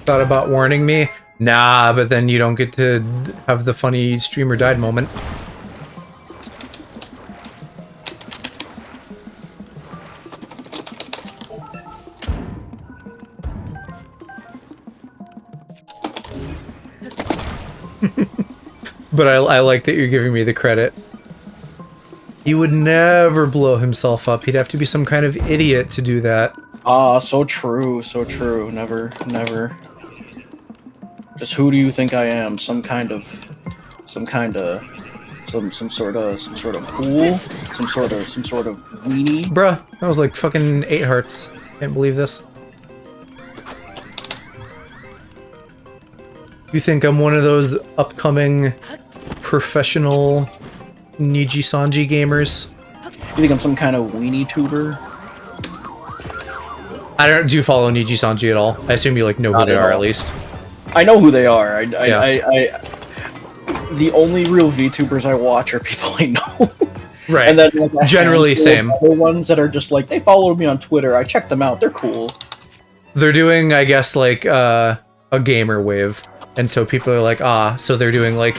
Speaker 1: Thought about warning me? Nah, but then you don't get to have the funny streamer died moment. But I like that you're giving me the credit. He would never blow himself up. He'd have to be some kind of idiot to do that.
Speaker 2: Ah, so true, so true. Never, never. Just who do you think I am? Some sort of fool? Some sort of weenie?
Speaker 1: Bruh, that was like fucking 8 hearts. Can't believe this. You think I'm one of those upcoming professional Niji-sanji gamers?
Speaker 2: You think I'm some kind of weenie tuber?
Speaker 1: I don't do you follow Niji-sanji at all. I assume you like know who
Speaker 2: Not
Speaker 1: they
Speaker 2: at
Speaker 1: are
Speaker 2: all.
Speaker 1: at least.
Speaker 2: I know who they are. The only real VTubers I watch are people I know.
Speaker 1: Right.
Speaker 2: And then like,
Speaker 1: generally same.
Speaker 2: Other ones that are just like they followed me on Twitter. I checked them out. They're cool.
Speaker 1: They're doing, I guess, like a gamer wave, and so people are like, so they're doing like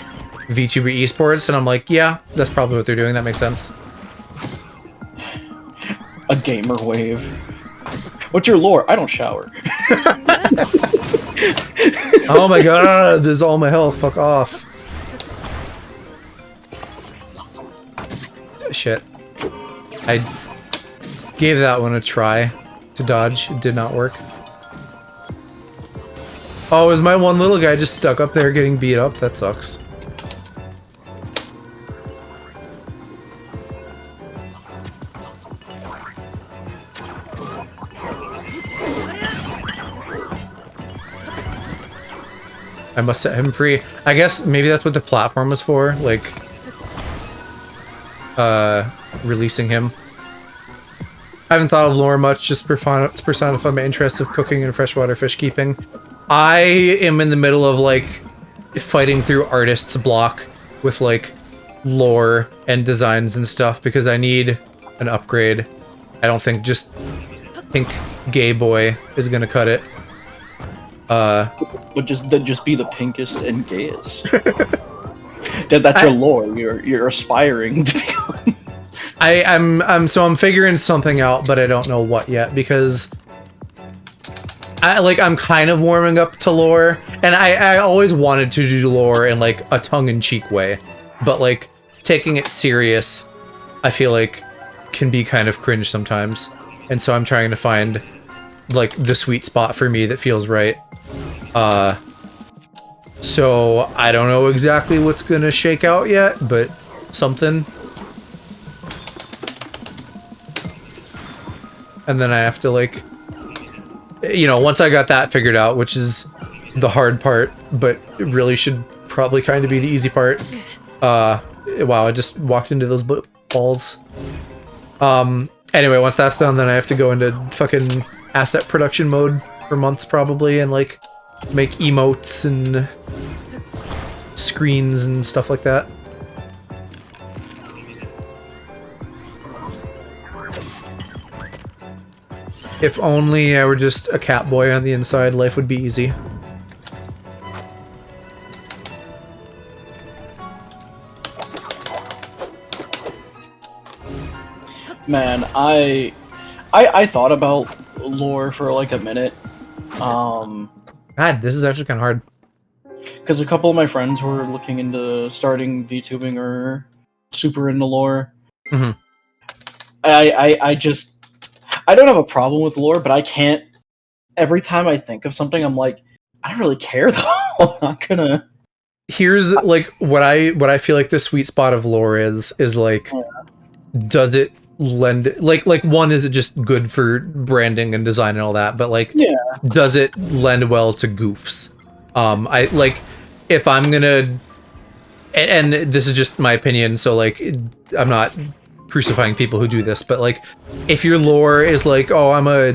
Speaker 1: VTuber esports, and I'm like, yeah, that's probably what they're doing. That makes sense.
Speaker 2: A gamer wave. What's your lore? I don't shower.
Speaker 1: Oh my god, this is all my health. Fuck off. Shit. I gave that one a try to dodge. It did not work. Oh, is my one little guy just stuck up there getting beat up? That sucks. I must set him free. I guess maybe that's what the platform was for, like, releasing him. I haven't thought of lore much, just personify my interests of cooking and freshwater fish keeping. I am in the middle of, like, fighting through artist's block with, like, lore and designs and stuff because I need an upgrade. I don't think just pink gay boy is gonna cut it.
Speaker 2: But just be the pinkest and gayest. That's your lore. You're aspiring to become.
Speaker 1: I'm figuring something out, but I don't know what yet because I'm kind of warming up to lore, and I always wanted to do lore in like a tongue-in-cheek way, but like taking it serious, I feel like can be kind of cringe sometimes, and so I'm trying to find like the sweet spot for me that feels right. So I don't know exactly what's gonna shake out yet, but something. And then I have to, like, you know, once I got that figured out, which is the hard part, but it really should probably kind of be the easy part. Wow, I just walked into those balls. Anyway, once that's done, then I have to go into fucking asset production mode for months probably, and, like, make emotes and screens and stuff like that. If only I were just a cat boy on the inside, life would be easy.
Speaker 2: Man, I thought about lore for like a minute.
Speaker 1: God, this is actually kind of hard.
Speaker 2: Because a couple of my friends were looking into starting VTubing or super into lore.
Speaker 1: Mm-hmm.
Speaker 2: I don't have a problem with lore, but I can't. Every time I think of something, I'm like, I don't really care though. I'm not gonna.
Speaker 1: Here's like what I feel like the sweet spot of lore is like, does it lend like one, is it just good for branding and design and all that, but like, does it lend well to goofs? I like if I'm gonna, and this is just my opinion, so like I'm not crucifying people who do this, but like if your lore is like, oh, I'm a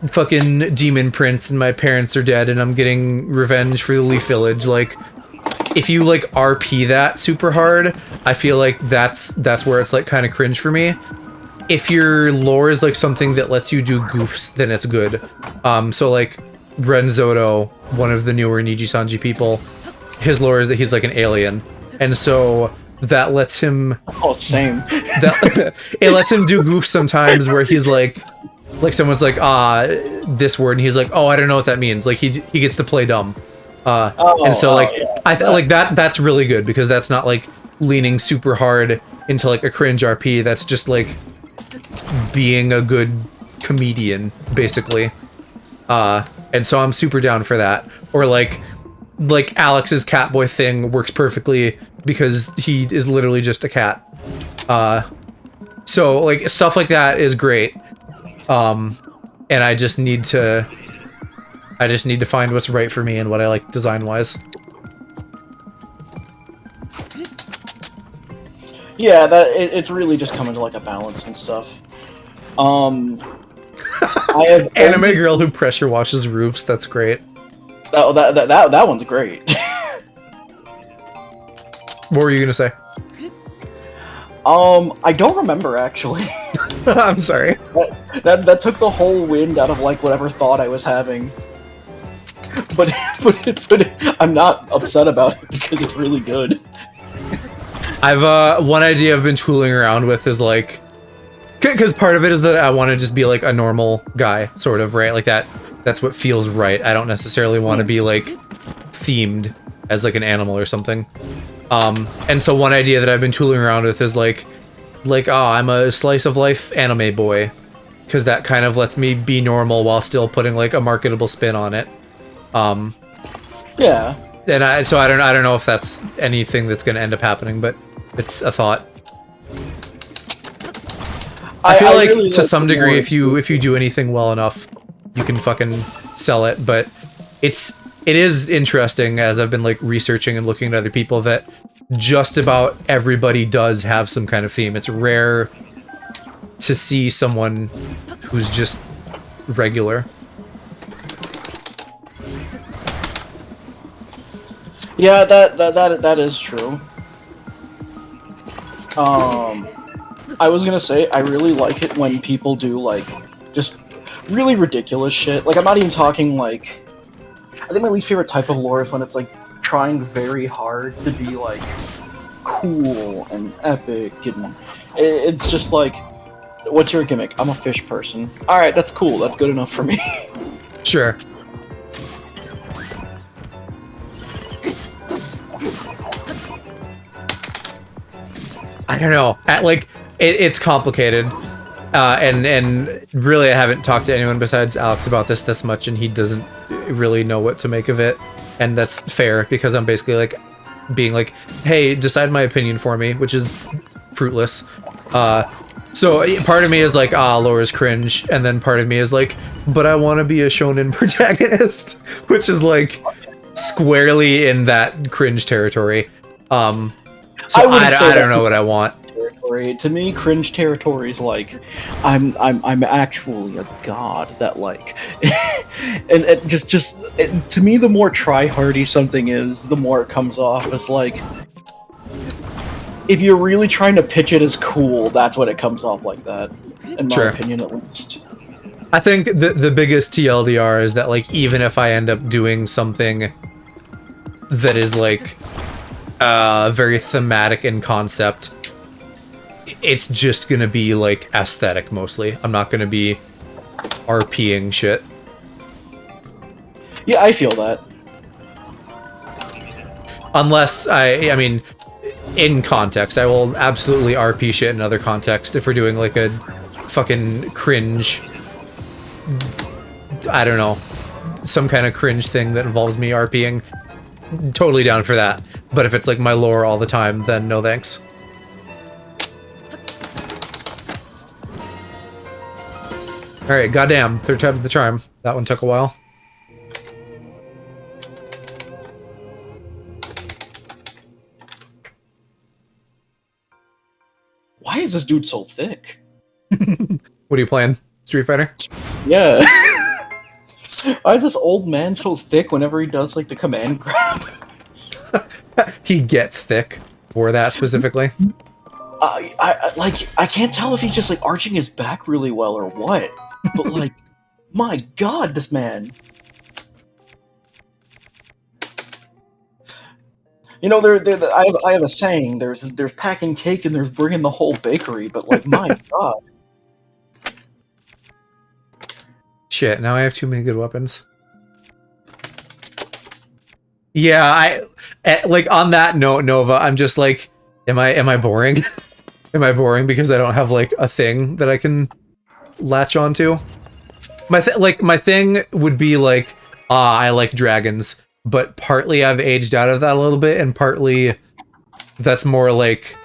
Speaker 1: fucking demon prince and my parents are dead and I'm getting revenge for the Leaf Village, like if you like RP that super hard, I feel like that's where it's like kind of cringe for me. If your lore is like something that lets you do goofs, then it's good. So like Renzoto, one of the newer Niji Sanji people, his lore is that he's like an alien, and so that lets him.
Speaker 2: Oh, same.
Speaker 1: It lets him do goofs sometimes where he's like someone's like, this word, and he's like, oh, I don't know what that means. Like he gets to play dumb. And so like like that's really good because that's not like leaning super hard into like a cringe RP. That's just like being a good comedian, basically. And so I'm super down for that. Or like Alex's Catboy thing works perfectly because he is literally just a cat. So like stuff like that is great. And I just need to find what's right for me and what I like design-wise.
Speaker 2: Yeah, it's really just coming to like a balance and stuff. I have
Speaker 1: Anime girl who pressure washes roofs, that's great.
Speaker 2: That one's great.
Speaker 1: What were you gonna say?
Speaker 2: I don't remember actually.
Speaker 1: I'm sorry.
Speaker 2: That took the whole wind out of like whatever thought I was having. But I'm not upset about it because it's really good.
Speaker 1: I've one idea I've been tooling around with is like, because part of it is that I want to just be like a normal guy, sort of, right? Like that's what feels right. I don't necessarily want to be like themed as like an animal or something. And so one idea that I've been tooling around with is like, oh, I'm a slice of life anime boy, because that kind of lets me be normal while still putting like a marketable spin on it.
Speaker 2: Yeah.
Speaker 1: And I don't know if that's anything that's going to end up happening, but it's a thought. I feel like
Speaker 2: really
Speaker 1: to some degree, if you
Speaker 2: more-
Speaker 1: do anything well enough, you can fucking sell it. But it is interesting, as I've been like researching and looking at other people, that just about everybody does have some kind of theme. It's rare to see someone who's just regular.
Speaker 2: Yeah, that is true. I was gonna say I really like it when people do like just really ridiculous shit. Like I'm not even talking like. I think my least favorite type of lore is when it's like trying very hard to be like cool and epic, and it's just like, what's your gimmick? I'm a fish person. All right, that's cool. That's good enough for me.
Speaker 1: Sure. I don't know. It's complicated, and really, I haven't talked to anyone besides Alex about this much, and he doesn't really know what to make of it, and that's fair because I'm basically like being like, "Hey, decide my opinion for me," which is fruitless. So part of me is like, Laura's cringe, and then part of me is like, but I want to be a shonen protagonist, which is like squarely in that cringe territory. So I don't know what I want.
Speaker 2: Territory. To me, cringe territory is like, I'm actually a god that like, and it just to me, the more try-hardy something is, the more it comes off as like, if you're really trying to pitch it as cool, that's what it comes off like that, in my opinion at least.
Speaker 1: I think the biggest TLDR is that like, even if I end up doing something that is like very thematic in concept, it's just gonna be like aesthetic mostly. I'm not gonna be RPing shit.
Speaker 2: Yeah, I feel that.
Speaker 1: Unless I mean, in context, I will absolutely RP shit in other context if we're doing like a fucking cringe, I don't know, some kind of cringe thing that involves me RPing. Totally down for that. But if it's like my lore all the time, then no thanks. Alright, goddamn, third time's the charm. That one took a while.
Speaker 2: Why is this dude so thick?
Speaker 1: What are you playing? Street Fighter?
Speaker 2: Yeah. Why is this old man so thick whenever he does like the command grab?
Speaker 1: He gets thick for that specifically.
Speaker 2: I can't tell if he's just like arching his back really well or what. But like, my god, this man. You know, I have a saying. There's packing cake and there's bringing the whole bakery. But like, my god.
Speaker 1: Shit, now I have too many good weapons. Yeah, like on that note, Nova, I'm just like, am I boring? Am I boring because I don't have like a thing that I can latch onto? My thing would be like, I like dragons, but partly I've aged out of that a little bit, and partly that's more like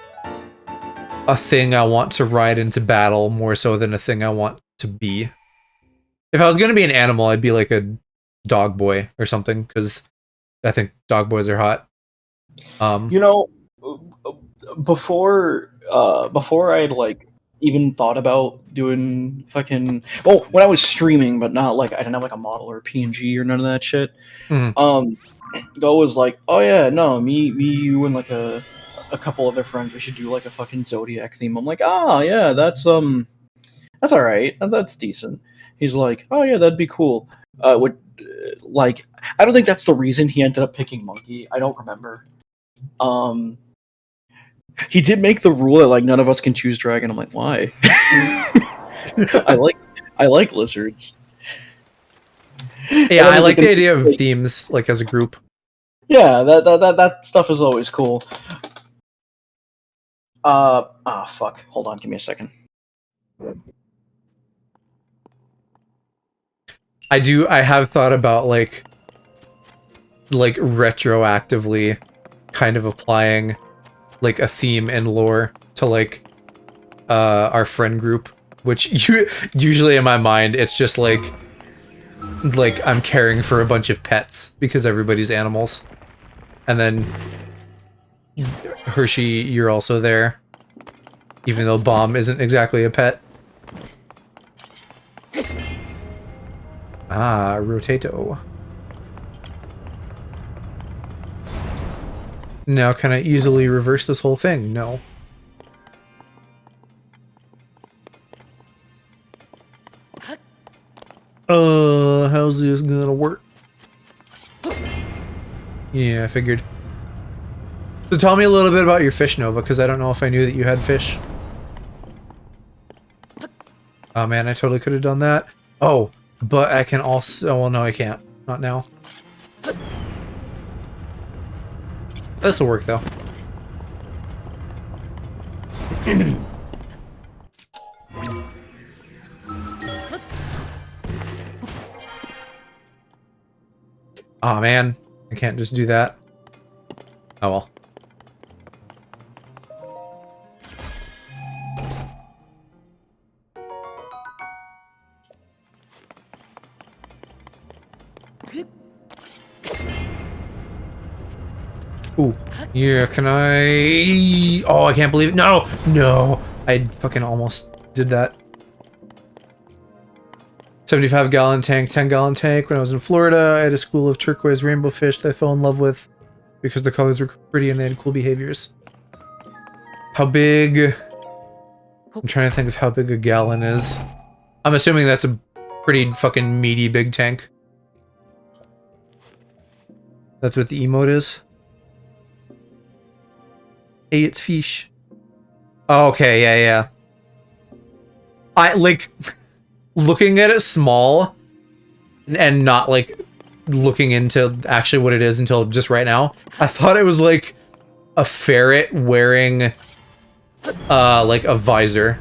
Speaker 1: a thing I want to ride into battle more so than a thing I want to be. If I was gonna be an animal, I'd be like a dog boy or something, because I think dog boys are hot.
Speaker 2: You know, before I'd like even thought about doing fucking. Well, when I was streaming, but not like I didn't have like a model or a PNG or none of that shit.
Speaker 1: Mhm.
Speaker 2: Go was like, oh yeah, no, me, you, and like a couple other friends. We should do like a fucking Zodiac theme. I'm like, ah, yeah, that's all right. That's decent. He's like, oh yeah, that'd be cool. Would like, I don't think that's the reason he ended up picking Monkey. I don't remember. Um, he did make the rule that like none of us can choose dragon. I'm like, why? I like I like lizards.
Speaker 1: Yeah, I like the idea of themes, like, as a group.
Speaker 2: Yeah, that stuff is always cool. Fuck. Hold on, give me a second.
Speaker 1: I have thought about, like retroactively kind of applying, like, a theme and lore to, like, our friend group, which usually in my mind, it's just, like, I'm caring for a bunch of pets, because everybody's animals. And then, Hershey, you're also there. Even though Bomb isn't exactly a pet. Ah, Rotato. Now, can I easily reverse this whole thing? No. How's this gonna work? Yeah, I figured. So tell me a little bit about your fish, Nova, because I don't know if I knew that you had fish. Oh man, I totally could have done that. Oh, but I can also... well, no, I can't. Not now. This'll work, though. Aw, man. I can't just do that. Oh, well. Ooh. Yeah, can I... oh, I can't believe it. No! No! I fucking almost did that. 75-gallon tank, 10-gallon tank. When I was in Florida, I had a school of turquoise rainbow fish that I fell in love with because the colors were pretty and they had cool behaviors. How big... I'm trying to think of how big a gallon is. I'm assuming that's a pretty fucking meaty big tank. That's what the emote is. Hey, it's fish. Oh, okay, yeah, yeah. I, like, looking at it small, and not, like, looking into actually what it is until just right now, I thought it was, like, a ferret wearing, like, a visor.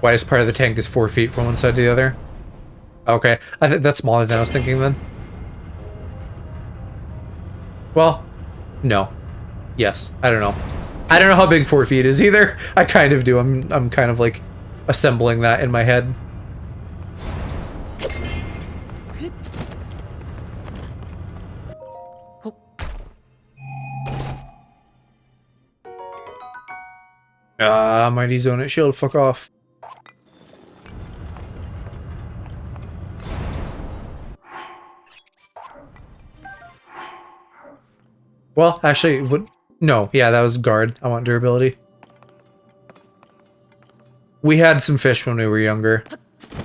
Speaker 1: Widest part of the tank is 4 feet from one side to the other. Okay, I think that's smaller than I was thinking then. Well, no. Yes, I don't know. I don't know how big 4 feet is either. I kind of do. I'm kind of like assembling that in my head. Mighty Zone it. Shield, fuck off. Well, actually, what? No, yeah, that was guard. I want durability. We had some fish when we were younger,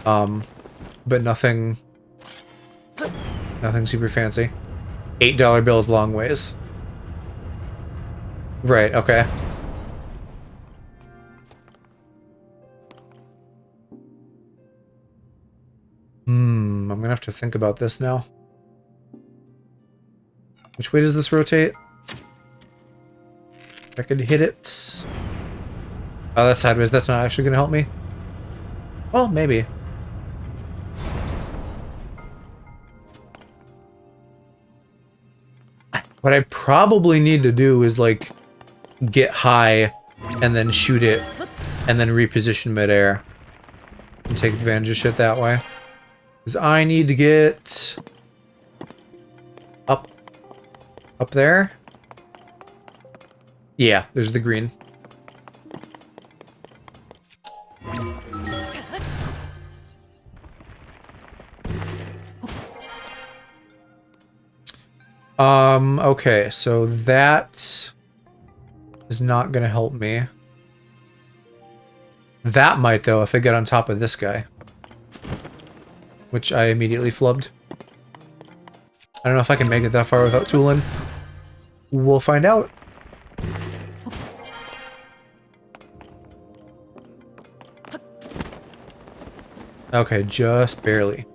Speaker 1: but nothing super fancy. $8 bills long ways. Right. Okay. I'm gonna have to think about this now. Which way does this rotate? I could hit it. Oh, that's sideways. That's not actually gonna help me. Well, maybe. What I probably need to do is, like, get high and then shoot it and then reposition midair and take advantage of shit that way. Because I need to get up there. Yeah, there's the green. Okay, so that is not gonna help me. That might, though, if I get on top of this guy. Which I immediately flubbed. I don't know if I can make it that far without tooling. We'll find out. Okay, just barely.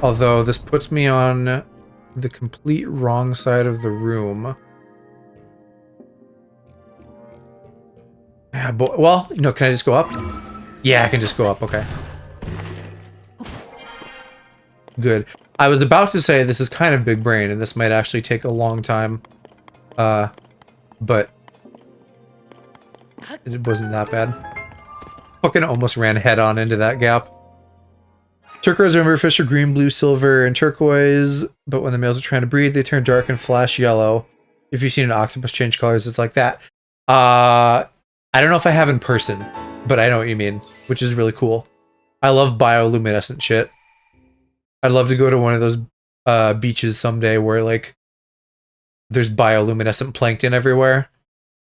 Speaker 1: Although this puts me on the complete wrong side of the room. Yeah, but, well, no, can I just go up? Yeah, I can just go up, okay. Good. I was about to say this is kind of big brain, and this might actually take a long time. But it wasn't that bad. Fucking almost ran head on into that gap. Turquoise river fish are green, blue, silver, and turquoise, but when the males are trying to breed, they turn dark and flash yellow. If you've seen an octopus change colors, it's like that. I don't know if I have in person, but I know what you mean, which is really cool. I love bioluminescent shit. I'd love to go to one of those beaches someday where, like, there's bioluminescent plankton everywhere.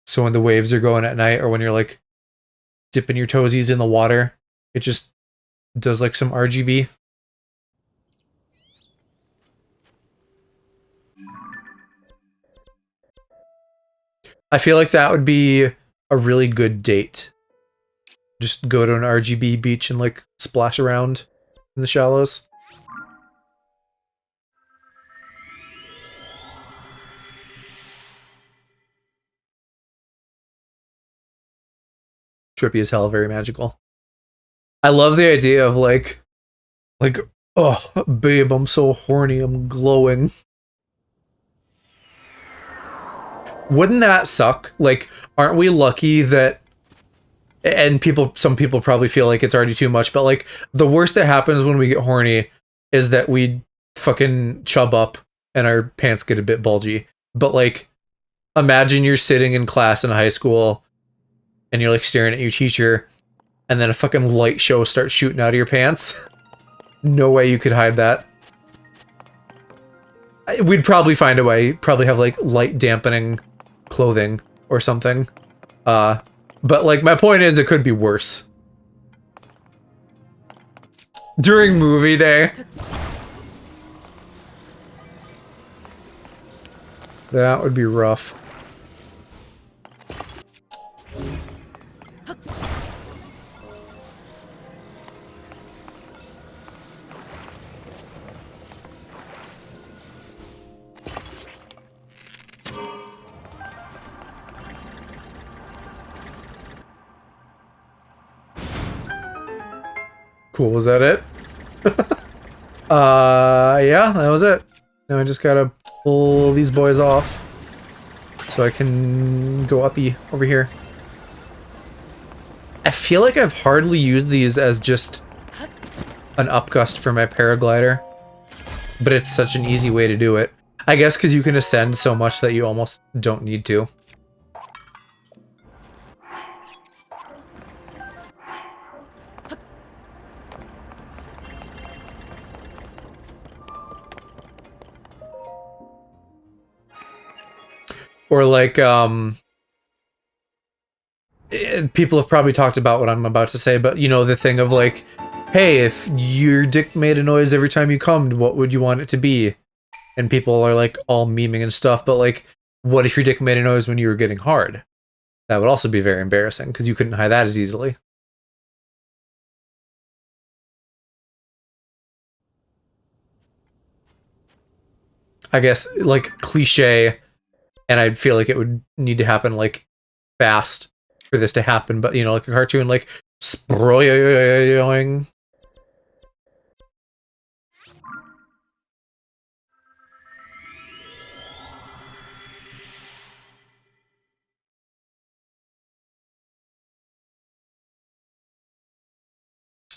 Speaker 1: So when the waves are going at night, or when you're, like, dipping your toesies in the water, it just does, like, some RGB. I feel like that would be a really good date. Just go to an RGB beach and, like, splash around in the shallows. Trippy as hell, very magical. I love the idea of, like, oh, babe, I'm so horny, I'm glowing. Wouldn't that suck? Like, aren't we lucky that, and some people probably feel like it's already too much, but, like, the worst that happens when we get horny is that we fucking chub up and our pants get a bit bulgy. But, like, imagine you're sitting in class in high school and you're, like, staring at your teacher, and then a fucking light show starts shooting out of your pants. No way you could hide that. We'd probably find a way. Probably have, like, light dampening clothing or something. But, like, my point is, it could be worse. During movie day. That would be rough. Cool, was that it? Yeah, that was it. Now I just gotta pull these boys off so I can go uppy over here. I feel like I've hardly used these as just an upgust for my paraglider, but it's such an easy way to do it. I guess because you can ascend so much that you almost don't need to. Or like, people have probably talked about what I'm about to say, but you know, the thing of like, hey, if your dick made a noise every time you cummed, what would you want it to be? And people are like all memeing and stuff, but like, what if your dick made a noise when you were getting hard? That would also be very embarrassing because you couldn't hide that as easily. I guess like cliche, and I feel like it would need to happen like fast for this to happen, but you know, like a cartoon, like sproyoing.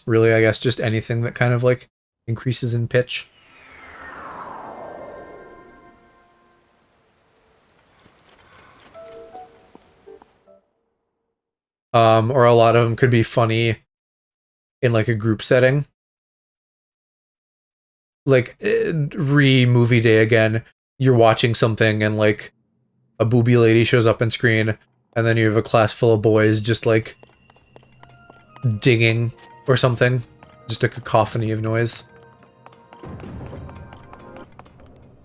Speaker 1: Really, I guess just anything that kind of like increases in pitch. Or a lot of them could be funny in like a group setting. Like movie day again, you're watching something and like a booby lady shows up on screen, and then you have a class full of boys just like digging or something. Just a cacophony of noise.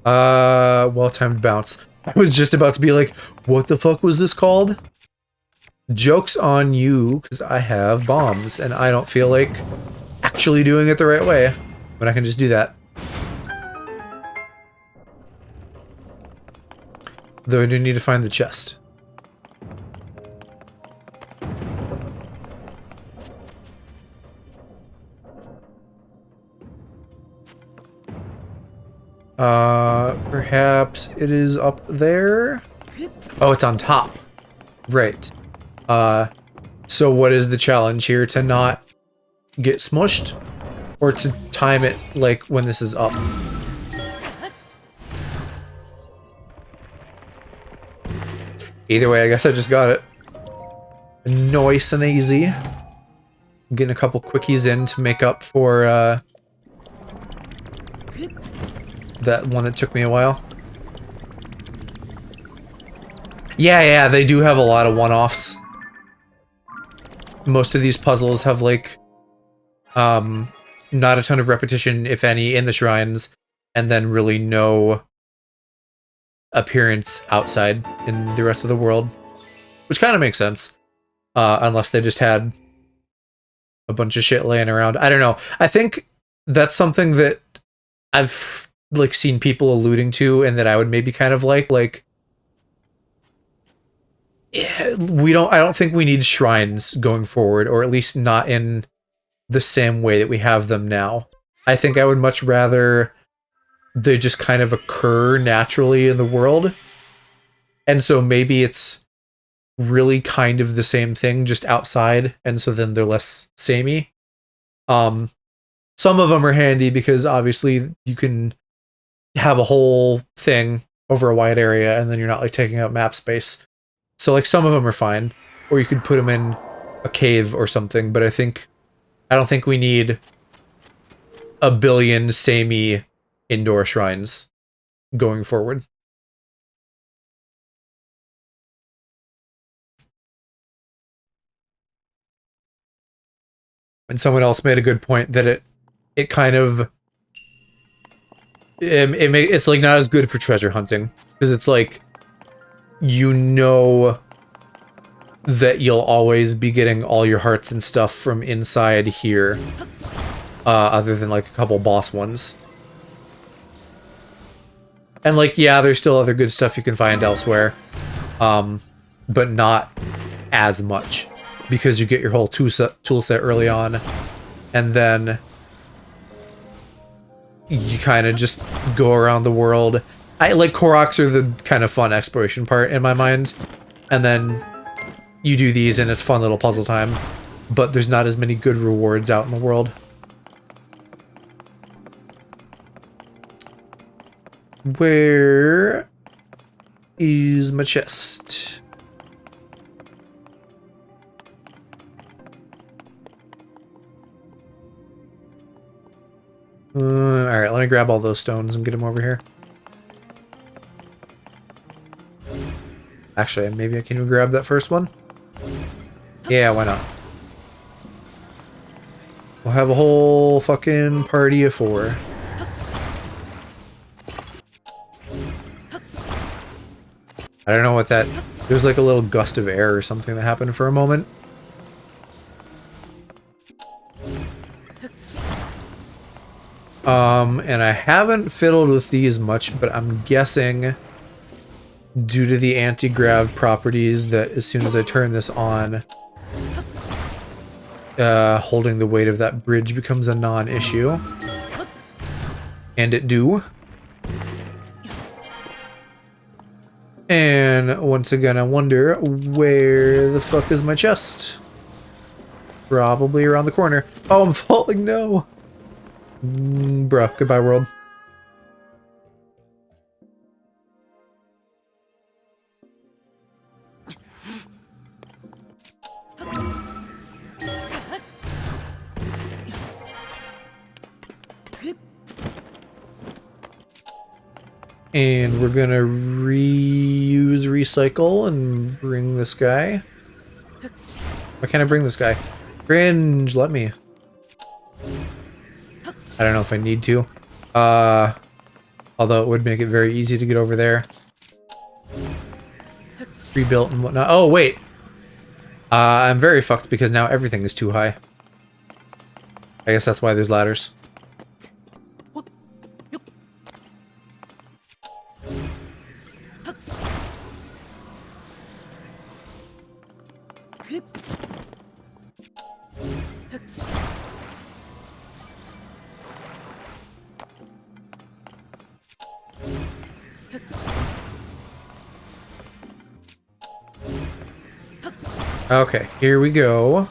Speaker 1: Well-timed bounce. I was just about to be like, what the fuck was this called? Joke's on you, because I have bombs, and I don't feel like actually doing it the right way. But I can just do that. Though I do need to find the chest. Perhaps it is up there? Oh, it's on top. Right. So what is the challenge here? To not get smushed? Or to time it, like, when this is up? Either way, I guess I just got it. Nice and easy. I'm getting a couple quickies in to make up for, that one that took me a while. Yeah, they do have a lot of one-offs. Most of these puzzles have, like, not a ton of repetition, if any, in the shrines, and then really no appearance outside in the rest of the world. Which kind of makes sense. Unless they just had a bunch of shit laying around. I don't know. I think that's something that I've, like, seen people alluding to, and that I would maybe kind of like, I don't think we need shrines going forward, or at least not in the same way that we have them now. I think I would much rather they just kind of occur naturally in the world. And so maybe it's really kind of the same thing, just outside, and so then they're less samey. Some of them are handy because obviously you can have a whole thing over a wide area and then you're not like taking up map space. So like some of them are fine, or you could put them in a cave or something, but I don't think we need a billion samey indoor shrines going forward. And someone else made a good point that it kind of it's like not as good for treasure hunting, because it's like, you know that you'll always be getting all your hearts and stuff from inside here, other than like a couple boss ones. And like, yeah, there's still other good stuff you can find elsewhere, but not as much, because you get your whole tool set early on, and then you kind of just go around the world. I like Koroks are the kind of fun exploration part in my mind, and then you do these and it's fun little puzzle time, but there's not as many good rewards out in the world. Where is my chest? Alright, let me grab all those stones and get them over here. Actually, maybe I can even grab that first one. Yeah, why not? We'll have a whole fucking party of 4. I don't know what that... There's like a little gust of air or something that happened for a moment. And I haven't fiddled with these much, but I'm guessing due to the anti-grav properties that as soon as I turn this on, holding the weight of that bridge becomes a non-issue. And it do. And once again, I wonder, where the fuck is my chest? Probably around the corner. Oh, I'm falling, no! Bruh, goodbye world. And we're gonna reuse recycle and bring this guy. Why can't I bring this guy? Cringe, let me. I don't know if I need to. Although it would make it very easy to get over there. Rebuilt and whatnot. Oh, wait. I'm very fucked because now everything is too high. I guess that's why there's ladders. Okay, here we go.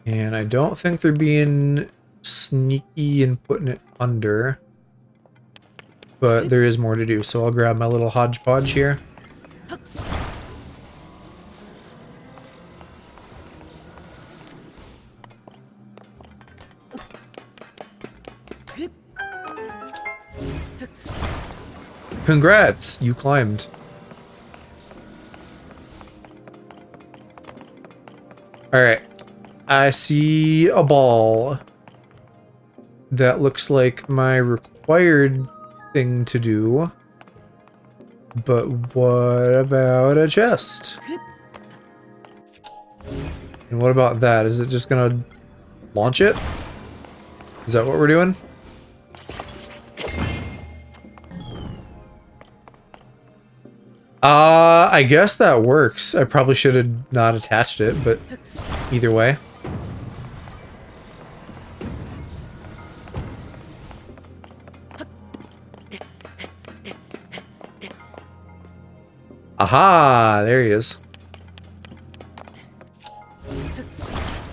Speaker 1: And I don't think they're being sneaky and putting it under. But there is more to do, so I'll grab my little hodgepodge here. Congrats! You climbed. Alright. I see a ball. That looks like my required thing to do. But what about a chest? And what about that? Is it just gonna launch it? Is that what we're doing? I guess that works. I probably should have not attached it, but either way. Aha! There he is.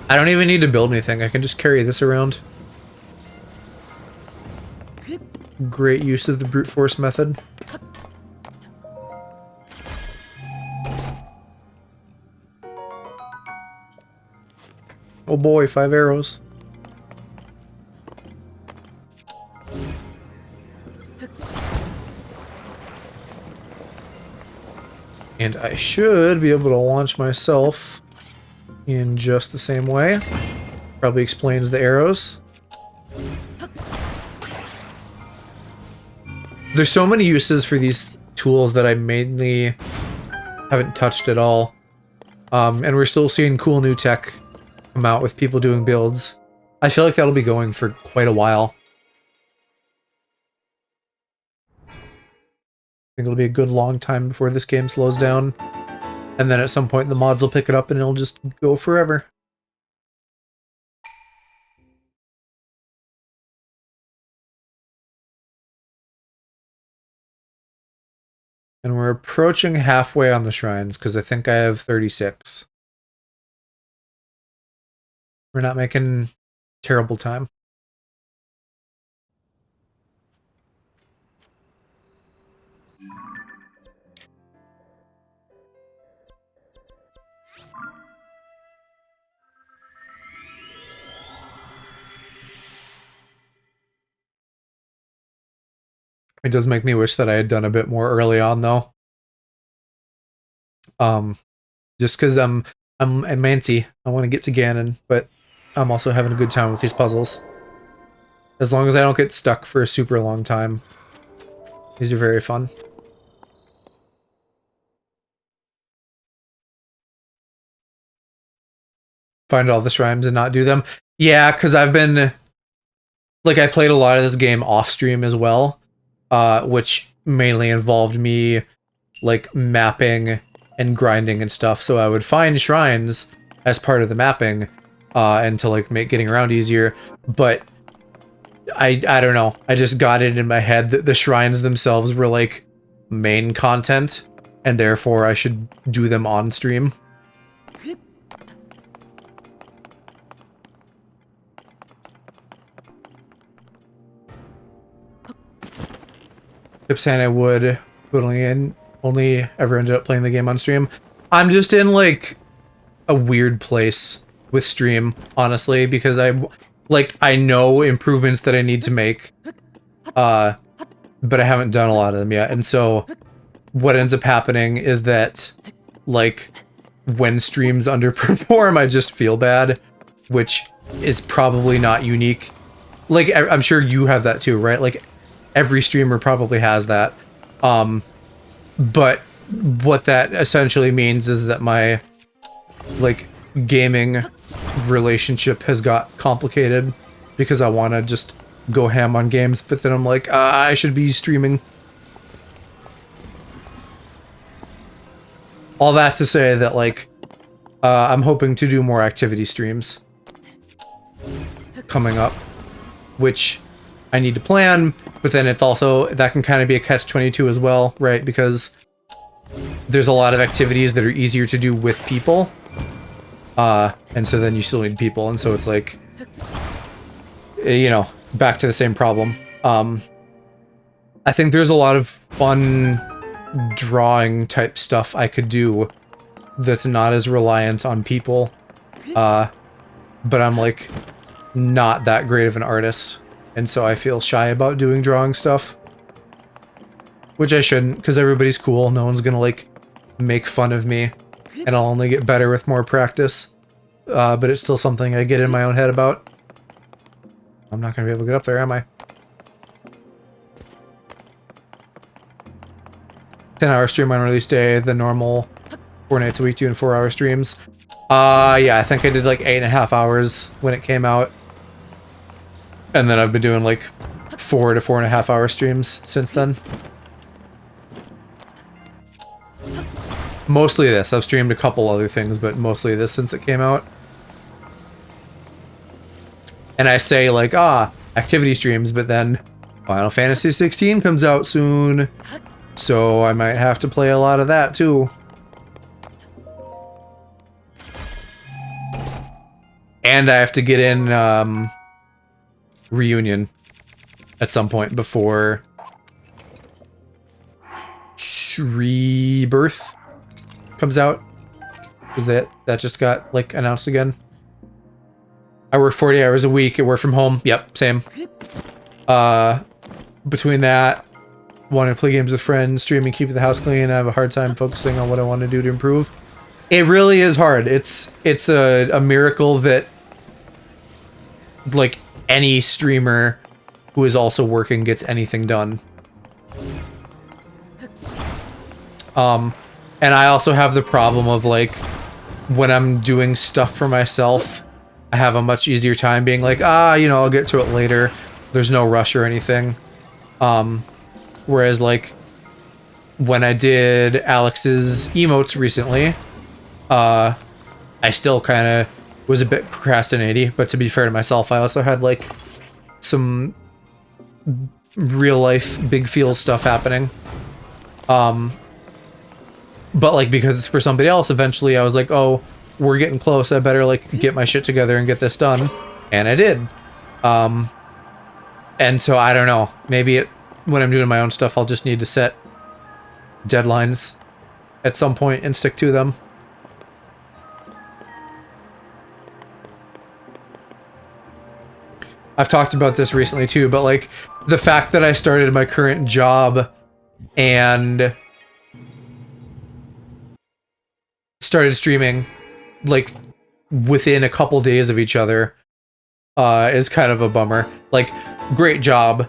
Speaker 1: I don't even need to build anything. I can just carry this around. Great use of the brute force method. Oh boy, 5 arrows. And I should be able to launch myself in just the same way. Probably explains the arrows. There's so many uses for these tools that I mainly haven't touched at all. And we're still seeing cool new tech come out with people doing builds. I feel like that'll be going for quite a while. I think it'll be a good long time before this game slows down. And then at some point the mods will pick it up and it'll just go forever. And we're approaching halfway on the shrines because I think I have 36. We're not making terrible time. It does make me wish that I had done a bit more early on, though. Just because I'm antsy. I want to get to Ganon, but I'm also having a good time with these puzzles. As long as I don't get stuck for a super long time. These are very fun. Find all the shrines and not do them. Yeah, because I've been... Like, I played a lot of this game off-stream as well. Which mainly involved me, like, mapping and grinding and stuff. So I would find shrines as part of the mapping, and to, like, make getting around easier. But I don't know. I just got it in my head that the shrines themselves were, like, main content, and therefore I should do them on stream. Kept saying I would, but only ever ended up playing the game on stream. I'm just in, like, a weird place with stream, honestly, because I know improvements that I need to make, but I haven't done a lot of them yet. And so what ends up happening is that, like, when streams underperform, I just feel bad, which is probably not unique. Like, I'm sure you have that too, right? Like, every streamer probably has that. But what that essentially means is that my, like, gaming relationship has got complicated because I want to just go ham on games, but then I'm like, I should be streaming. All that to say that, like, I'm hoping to do more activity streams coming up, which I need to plan, but then it's also, that can kind of be a catch-22 as well, right? Because there's a lot of activities that are easier to do with people, and so then you still need people, and so it's like, you know, back to the same problem. I think there's a lot of fun drawing type stuff I could do that's not as reliant on people, but I'm like not that great of an artist, and so I feel shy about doing drawing stuff, which I shouldn't, because everybody's cool. No one's gonna like make fun of me, and I'll only get better with more practice, but it's still something I get in my own head about. I'm not gonna be able to get up there, am I? 10-hour stream on release day, the normal 4 nights a week doing 4-hour streams. Yeah, I think I did like 8.5 hours when it came out. And then I've been doing like 4 to 4.5 hour streams since then. Mostly this. I've streamed a couple other things, but mostly this since it came out. And I say like, activity streams, but then Final Fantasy 16 comes out soon. So I might have to play a lot of that too. And I have to get in Reunion at some point before Rebirth comes out. Because that just got like announced again. I work 40 hours a week. I work from home. Yep, same. Between that, wanting to play games with friends, streaming, keeping the house clean, I have a hard time focusing on what I want to do to improve. It really is hard. It's a miracle that like any streamer who is also working gets anything done. And I also have the problem of like when I'm doing stuff for myself, I have a much easier time being like, you know, I'll get to it later. There's no rush or anything. Whereas like when I did Alex's emotes recently, I still kind of was a bit procrastinating, but to be fair to myself, I also had like some real life big feel stuff happening. But like because it's for somebody else, eventually I was like, oh, we're getting close. I better like get my shit together and get this done. And I did. And so I don't know, maybe when I'm doing my own stuff, I'll just need to set deadlines at some point and stick to them. I've talked about this recently too, but like the fact that I started my current job and started streaming like within a couple days of each other is kind of a bummer. Like, great job,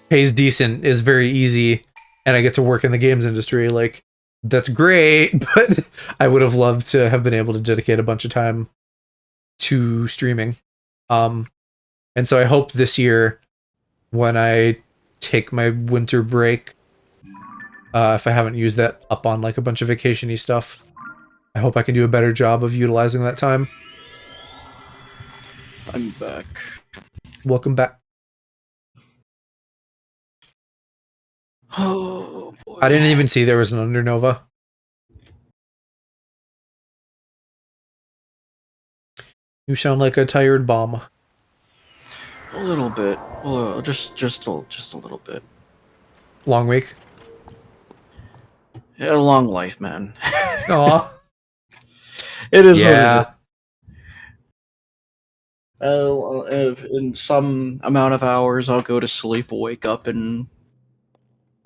Speaker 1: pays decent, is very easy, and I get to work in the games industry. Like, that's great, but I would have loved to have been able to dedicate a bunch of time to streaming. And so I hope this year, when I take my winter break, if I haven't used that up on like a bunch of vacation-y stuff, I hope I can do a better job of utilizing that time.
Speaker 2: I'm back.
Speaker 1: Welcome back.
Speaker 2: Oh boy.
Speaker 1: I didn't even see there was an Undernova. You sound like a tired bomb.
Speaker 2: A little bit. Just a little bit.
Speaker 1: Long week.
Speaker 2: Had a long life, man.
Speaker 1: Aw.
Speaker 2: It is
Speaker 1: Yeah.
Speaker 2: what it is. If in some amount of hours, I'll go to sleep, wake up, and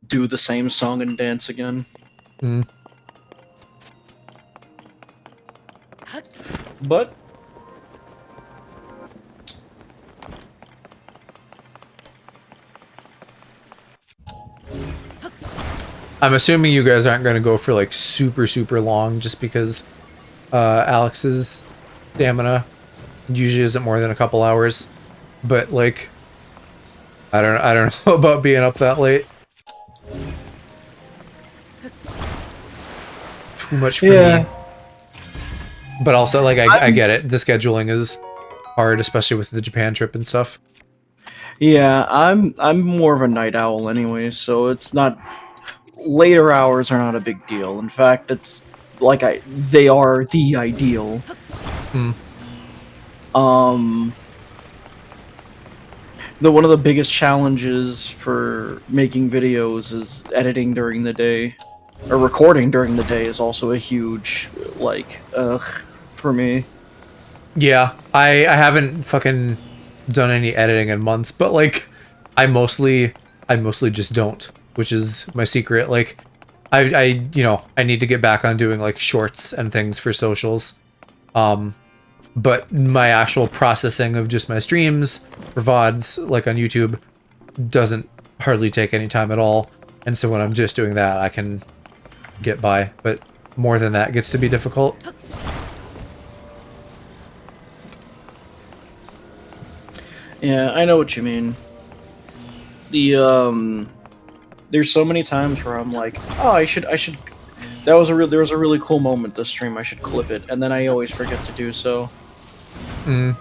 Speaker 2: do the same song and dance again.
Speaker 1: Mm.
Speaker 2: But
Speaker 1: I'm assuming you guys aren't going to go for like super long, just because Alex's stamina usually isn't more than a couple hours. But like, I don't know about being up that late. Too much for me. But also, like, I get it. The scheduling is hard, especially with the Japan trip and stuff.
Speaker 2: yeah, I'm more of a night owl anyway, so it's not later hours are not a big deal. In fact, it's like they are the ideal.
Speaker 1: Hmm.
Speaker 2: One of the biggest challenges for making videos is editing during the day, or recording during the day is also a huge like for me.
Speaker 1: Yeah, I haven't fucking done any editing in months, but like, I mostly just don't, which is my secret. Like, I I need to get back on doing like shorts and things for socials. But my actual processing of just my streams for VODs, like on YouTube, doesn't hardly take any time at all. And so when I'm just doing that, I can get by. But more than that gets to be difficult.
Speaker 2: Yeah, I know what you mean. There's so many times where I'm like, oh, I should. There was a really cool moment this stream. I should clip it, and then I always forget to do so.
Speaker 1: Mm.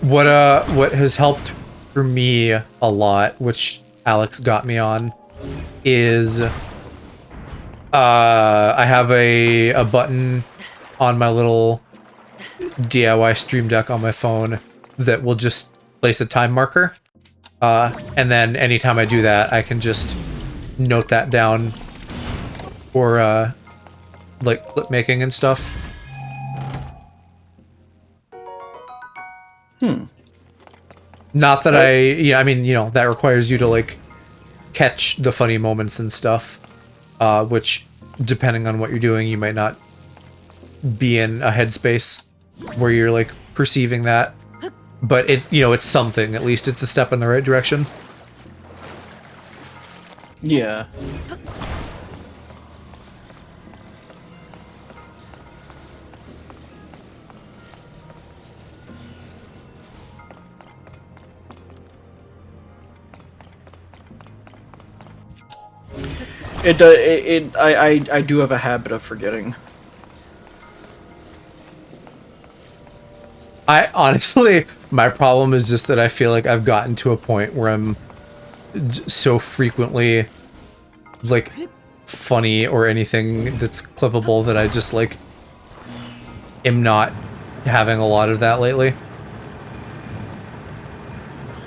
Speaker 1: What has helped for me a lot, which Alex got me on, is I have a button on my little DIY stream deck on my phone that will just place a time marker. And then anytime I do that, I can just note that down for like clip making and stuff. Not that I mean, that requires you to like catch the funny moments and stuff, which depending on what you're doing, you might not be in a headspace where you're like perceiving that. But it's something. At least it's a step in the right direction.
Speaker 2: Yeah. I do have a habit of forgetting.
Speaker 1: I honestly, my problem is just that I feel like I've gotten to a point where I'm so frequently like funny or anything that's clippable that I just like am not having a lot of that lately.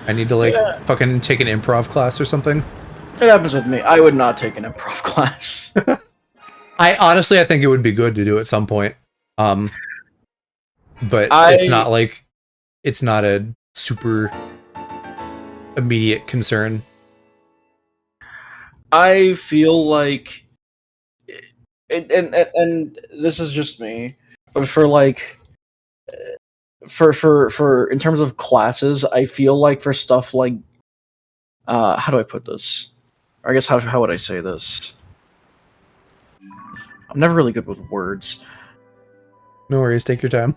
Speaker 1: I need to like fucking take an improv class or something.
Speaker 2: It happens with me. I would not take an improv class.
Speaker 1: I honestly think it would be good to do at some point. But it's not a super immediate concern.
Speaker 2: I feel like and this is just me, but for like for in terms of classes, I feel like for stuff like how do I put this? Or I guess how would I say this? I'm never really good with words.
Speaker 1: No worries, take your time.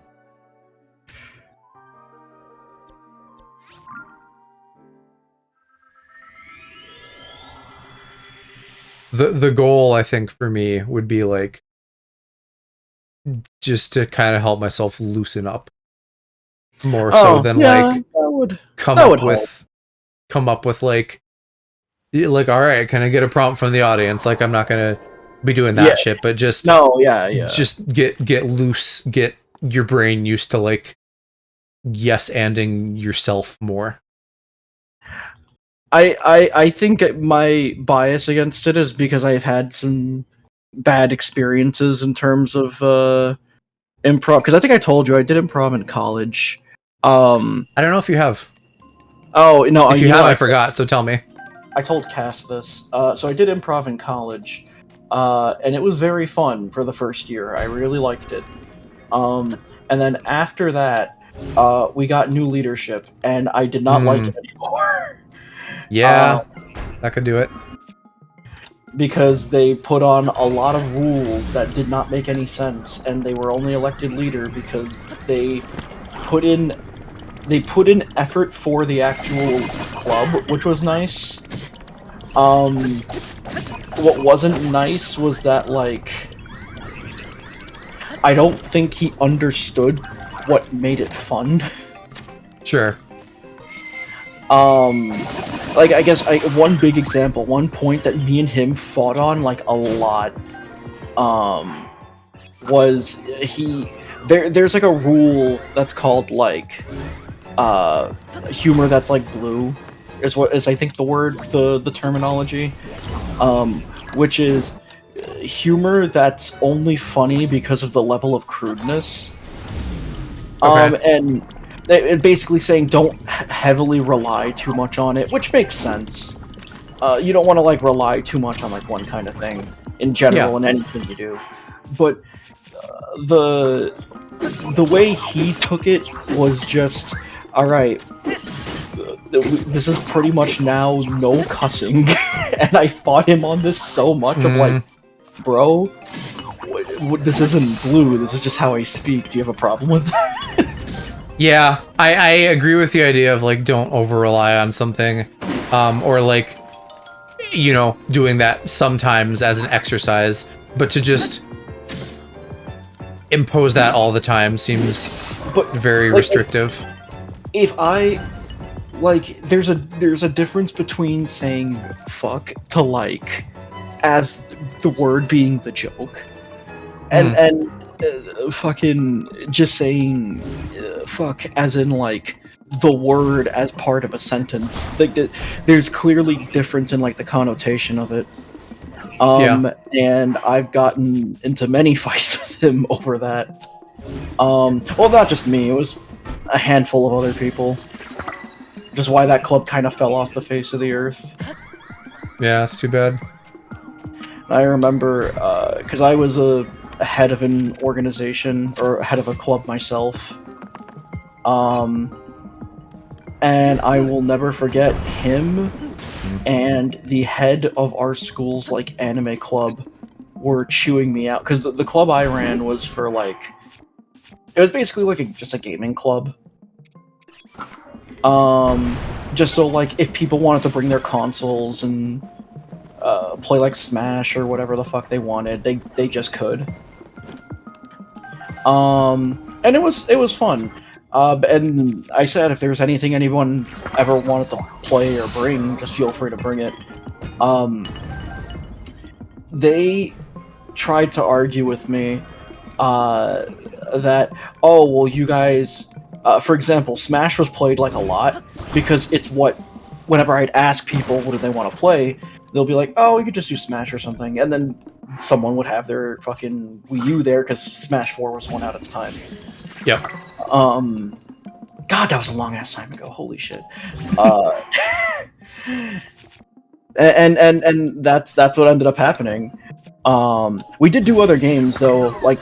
Speaker 1: The goal, I think, for me would be like just to kind of help myself loosen up more so than like come up with like all right, can I get a prompt from the audience? Like, I'm not gonna be doing that shit, but just just get loose, get your brain used to like yes-anding yourself more.
Speaker 2: I think my bias against it is because I've had some bad experiences in terms of improv, because I think I told you I did improv in college.
Speaker 1: I don't know if you have.
Speaker 2: Oh no,
Speaker 1: If you have, I forgot. So tell me.
Speaker 2: I told Cass this. So I did improv in college, and it was very fun for the first year. I really liked it. And then after that, we got new leadership, and I did not like it anymore.
Speaker 1: Yeah, that could do it.
Speaker 2: Because they put on a lot of rules that did not make any sense, and they were only elected leader because they put in effort for the actual club, which was nice. What wasn't nice was that, like, I don't think he understood what made it fun.
Speaker 1: Sure.
Speaker 2: Like, I guess one big example, one point that me and him fought on, like, a lot, was there's like a rule that's called, like, humor that's like blue, is I think the terminology, which is humor that's only funny because of the level of crudeness.
Speaker 1: Okay.
Speaker 2: And it basically saying don't heavily rely too much on it, which makes sense. You don't want to like rely too much on like one kind of thing in general in anything you do. But the way he took it was just, all right, this is pretty much now no cussing, and I fought him on this so much. I'm like, bro, this isn't blue. This is just how I speak. Do you have a problem with that?
Speaker 1: Yeah, I agree with the idea of like don't over rely on something, or like, you know, doing that sometimes as an exercise, but to just impose that all the time seems very
Speaker 2: like,
Speaker 1: restrictive.
Speaker 2: If I like, there's a difference between saying fuck to like as the word being the joke, and fucking just saying fuck as in like the word as part of a sentence. Like there's clearly difference in like the connotation of it. And I've gotten into many fights with him over that. Well, not just me, it was a handful of other people. Which is why that club kind of fell off the face of the earth.
Speaker 1: Yeah, that's too bad.
Speaker 2: I remember, because I was a head of an organization, or head of a club myself. And I will never forget him and the head of our school's like anime club were chewing me out, because the club I ran was for like, it was basically like just a gaming club. Just so like if people wanted to bring their consoles and play like Smash or whatever the fuck they wanted, they just could. And it was fun. And I said if there's anything anyone ever wanted to play or bring, just feel free to bring it. They tried to argue with me that, oh, well, you guys... for example, Smash was played like a lot, because it's what... Whenever I'd ask people what do they want to play, they'll be like, oh, we could just do Smash or something, and then someone would have their fucking Wii U there, because Smash 4 was one out at the time.
Speaker 1: Yep.
Speaker 2: God, that was a long-ass time ago, holy shit. And that's what ended up happening. We did do other games, though, like,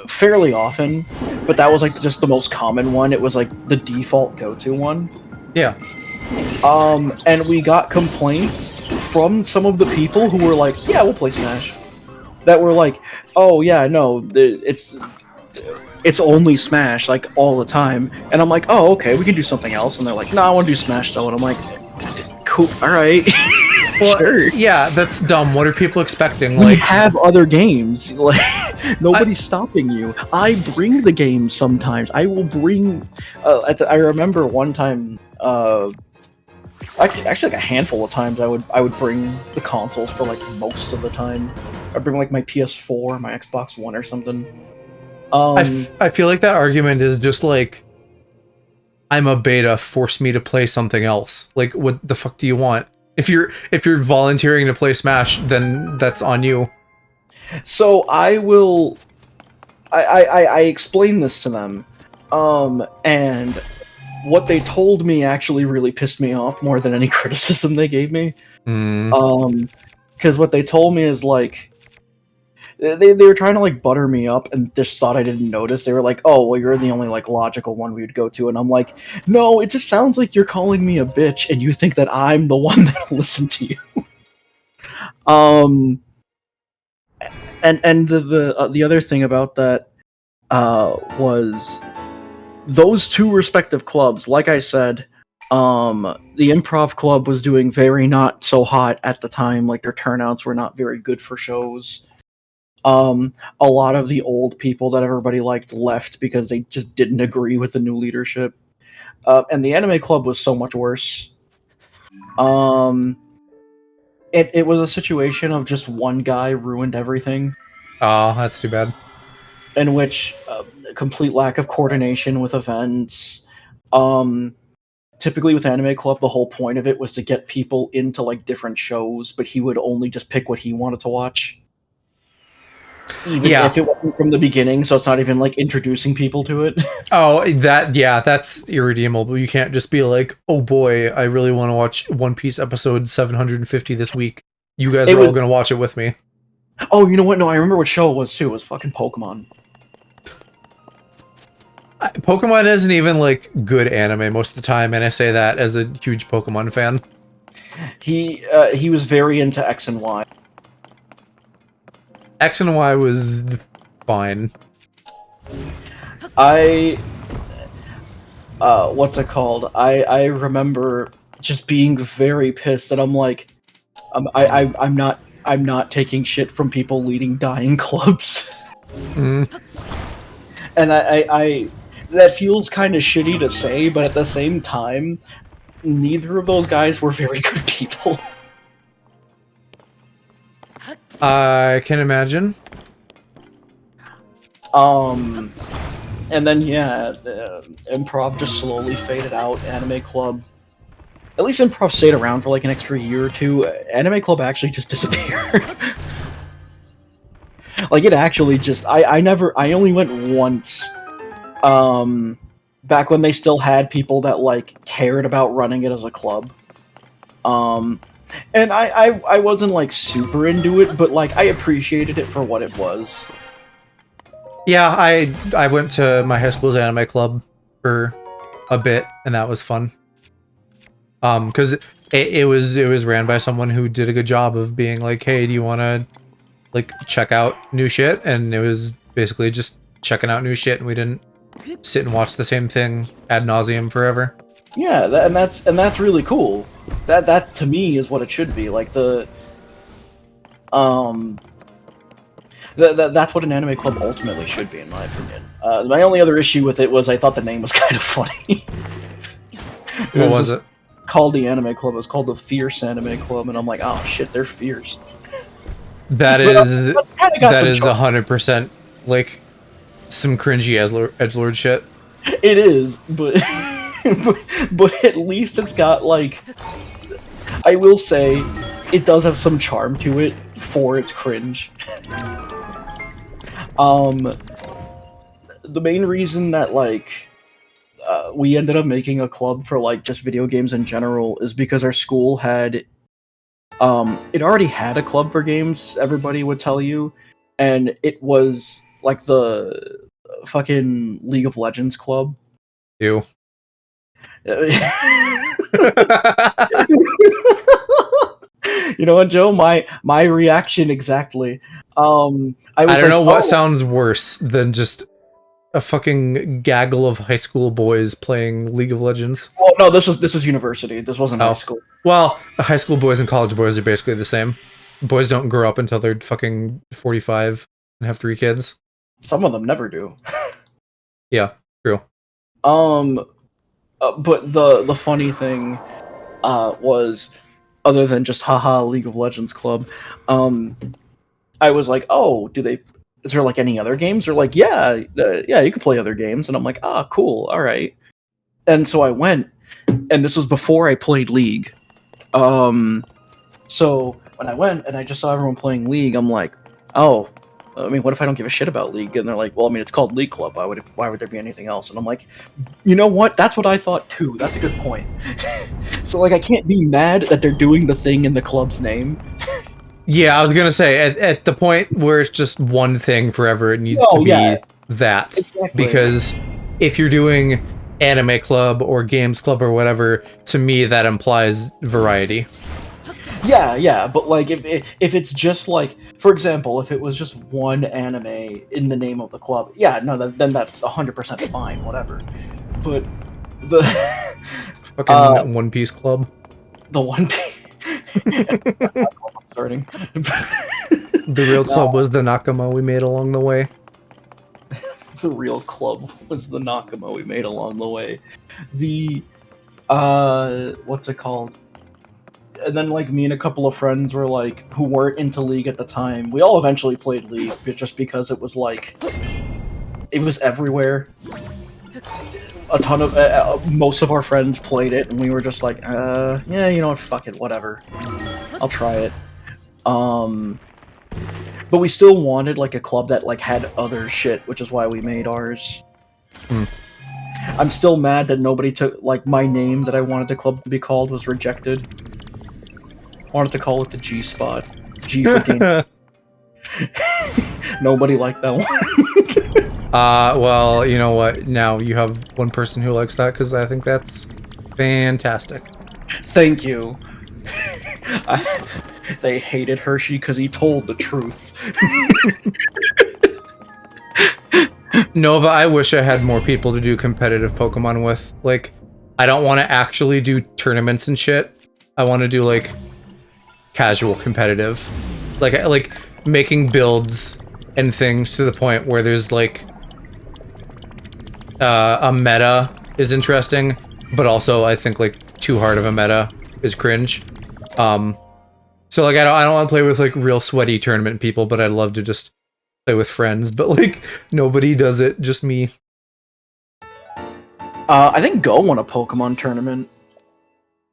Speaker 2: fairly often, but that was, like, just the most common one. It was, like, the default go-to one.
Speaker 1: Yeah.
Speaker 2: And we got complaints from some of the people who were like, yeah, we'll play Smash. That were like, oh, yeah, no, it's only Smash, like, all the time. And I'm like, oh, okay, we can do something else. And they're like, no, I want to do Smash, though. And I'm like, cool, alright.
Speaker 1: Well,
Speaker 2: sure.
Speaker 1: Yeah, that's dumb. What are people expecting?
Speaker 2: We
Speaker 1: Like,
Speaker 2: have other games. Like, nobody's stopping you. I bring the games sometimes. I will bring... I remember one time... actually, like a handful of times, I would bring the consoles for like most of the time. I'd bring like my PS4, my Xbox One, or something.
Speaker 1: I feel like that argument is just like, I'm a beta, force me to play something else. Like, what the fuck do you want? If you're volunteering to play Smash, then that's on you.
Speaker 2: So I will I explained this to them, and what they told me actually really pissed me off more than any criticism they gave me. Because what they told me is like they were trying to like butter me up and just thought I didn't notice. They were like, "Oh, well, you're the only like logical one we would go to," and I'm like, "No, it just sounds like you're calling me a bitch, and you think that I'm the one that'll listen to you." um, and the other thing about that was those two respective clubs. Like I said, the improv club was doing very not so hot at the time. Like their turnouts were not very good for shows. A lot of the old people that everybody liked left because they just didn't agree with the new leadership. And the anime club was so much worse. It was a situation of just one guy ruined everything,
Speaker 1: Oh, that's too bad.
Speaker 2: in which complete lack of coordination with events. Um, Typically with anime club, the whole point of it was to get people into like different shows, but he would only just pick what he wanted to watch. Even
Speaker 1: Yeah.
Speaker 2: if it wasn't from the beginning, so it's not even like introducing people to it.
Speaker 1: Oh, that's irredeemable. You can't just be like, "Oh boy, I really want to watch One Piece episode 750 this week. You guys are all going to watch it with me."
Speaker 2: Oh, you know what? No, I remember what show it was too. It was fucking Pokemon.
Speaker 1: Pokemon isn't even like good anime most of the time, and I say that as a huge Pokemon fan.
Speaker 2: He was very into X and Y.
Speaker 1: X and Y was fine.
Speaker 2: What's it called? I remember just being very pissed, and I'm like, I'm not taking shit from people leading dying clubs.
Speaker 1: Mm.
Speaker 2: And I that feels kind of shitty to say, but at the same time, neither of those guys were very good people.
Speaker 1: I can imagine.
Speaker 2: And then improv just slowly faded out. Anime club, at least improv stayed around for like an extra year or two. Anime club actually just disappeared. Like it actually just I only went once. Back when they still had people that like cared about running it as a club. And I wasn't like super into it, but like I appreciated it for what it was.
Speaker 1: Yeah, I went to my high school's anime club for a bit, and that was fun. Because it was ran by someone who did a good job of being like, "Hey, do you want to like check out new shit?" And it was basically just checking out new shit, and we didn't sit and watch the same thing ad nauseum forever.
Speaker 2: Yeah, and that's really cool. That to me is what it should be. Like that's what an anime club ultimately should be, in my opinion. My only other issue with it was I thought the name was kind of funny.
Speaker 1: What was it?
Speaker 2: Called the anime club. It was called the Fierce Anime Club, and I'm like, oh shit, they're fierce.
Speaker 1: That is 100% like some cringy edgelord shit.
Speaker 2: It is, but but at least it's got like, I will say, it does have some charm to it for its cringe. The main reason that like we ended up making a club for like just video games in general is because our school had it already had a club for games, everybody would tell you, and it was like the fucking League of Legends club.
Speaker 1: Ew.
Speaker 2: You know what, Joe? My reaction exactly. I
Speaker 1: don't know what sounds worse than just a fucking gaggle of high school boys playing League of Legends.
Speaker 2: Oh no, this was university. This wasn't high school.
Speaker 1: Well, high school boys and college boys are basically the same. Boys don't grow up until they're fucking 45 and have 3 kids.
Speaker 2: Some of them never do.
Speaker 1: Yeah, true.
Speaker 2: But the funny thing was, other than just haha League of Legends club, I was like, oh, is there like any other games? They're like, yeah, you can play other games, and I'm like, ah, cool, all right. And so I went, and this was before I played League. So when I went and I just saw everyone playing League, I'm like, oh, I mean, what if I don't give a shit about League? And they're like, well, I mean, it's called League Club. Why would there be anything else? And I'm like, you know what? That's what I thought too. That's a good point. So like, I can't be mad that they're doing the thing in the club's name.
Speaker 1: Yeah, I was gonna say at the point where it's just one thing forever, it needs to be that.
Speaker 2: Exactly.
Speaker 1: Because if you're doing anime club or games club or whatever, to me that implies variety.
Speaker 2: Yeah, but like if it's just like, for example, if it was just one anime in the name of the club, yeah, no, then that's 100% fine, whatever. But the
Speaker 1: fucking One Piece club,
Speaker 2: the One Piece starting.
Speaker 1: The real club was the Nakama we made along the way.
Speaker 2: The real club was the Nakama we made along the way. The what's it called? And then like me and a couple of friends were like, who weren't into League at the time. We all eventually played League, just because it was like, it was everywhere. A ton of most of our friends played it, and we were just like, yeah, you know what, fuck it, whatever. I'll try it. But we still wanted like a club that like had other shit, which is why we made ours. I'm still mad that nobody took like my name that I wanted the club to be called was rejected. I wanted to call it the G Spot. G for game. Nobody liked that one.
Speaker 1: Well, you know what? Now you have one person who likes that, because I think that's fantastic.
Speaker 2: Thank you. They hated Hershey because he told the truth.
Speaker 1: Nova, I wish I had more people to do competitive Pokemon with. Like, I don't want to actually do tournaments and shit. I want to do, like, casual competitive. Like making builds and things to the point where there's, like, a meta is interesting, but also I think, like, too hard of a meta is cringe. So, like, I don't want to play with, like, real sweaty tournament people, but I'd love to just play with friends, but, like, nobody does it, just me.
Speaker 2: I think Go won a Pokemon tournament.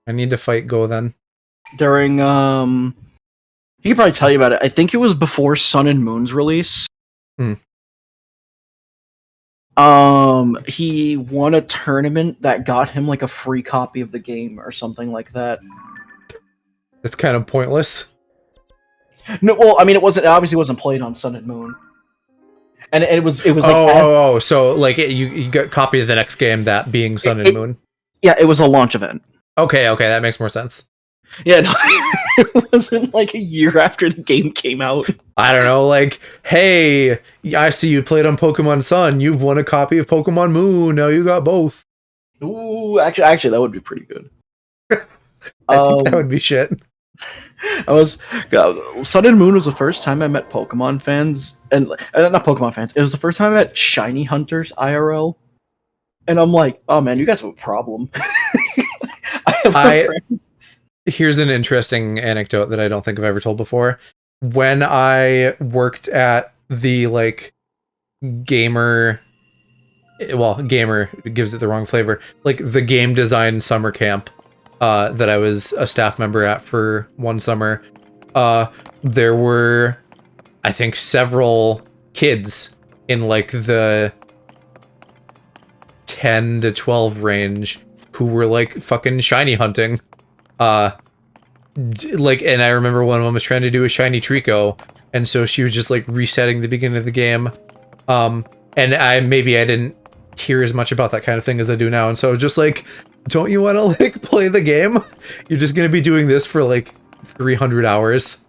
Speaker 1: I need to fight Go then.
Speaker 2: During, he could probably tell you about it. I think it was before Sun and Moon's release. He won a tournament that got him, like, a free copy of the game or something like that.
Speaker 1: It's kind of pointless.
Speaker 2: No, well, I mean, it obviously wasn't played on Sun and Moon. And it was like...
Speaker 1: so, like, you got a copy of the next game, that being Sun and Moon?
Speaker 2: Yeah, it was a launch event.
Speaker 1: Okay, that makes more sense.
Speaker 2: Yeah, no, it wasn't like a year after the game came out.
Speaker 1: I don't know, like, hey, I see you played on Pokemon Sun, you've won a copy of Pokemon Moon, now you got both.
Speaker 2: Ooh, actually, that would be pretty good.
Speaker 1: I think that would be shit.
Speaker 2: Sun and Moon was the first time I met Pokemon fans, and not Pokemon fans, it was the first time I met shiny hunters IRL, and I'm like, oh man, you guys have a problem.
Speaker 1: Here's an interesting anecdote that I don't think I've ever told before. When I worked at the, like, gamer gives it the wrong flavor, like the game design summer camp that I was a staff member at for one summer, there were, I think, several kids in, like, the 10 to 12 range who were, like, fucking shiny hunting. Like, and I remember one of them was trying to do a shiny Trico, and so she was just, like, resetting the beginning of the game. And I didn't hear as much about that kind of thing as I do now, and so just like, don't you want to, like, play the game? You're just gonna be doing this for, like, 300 hours.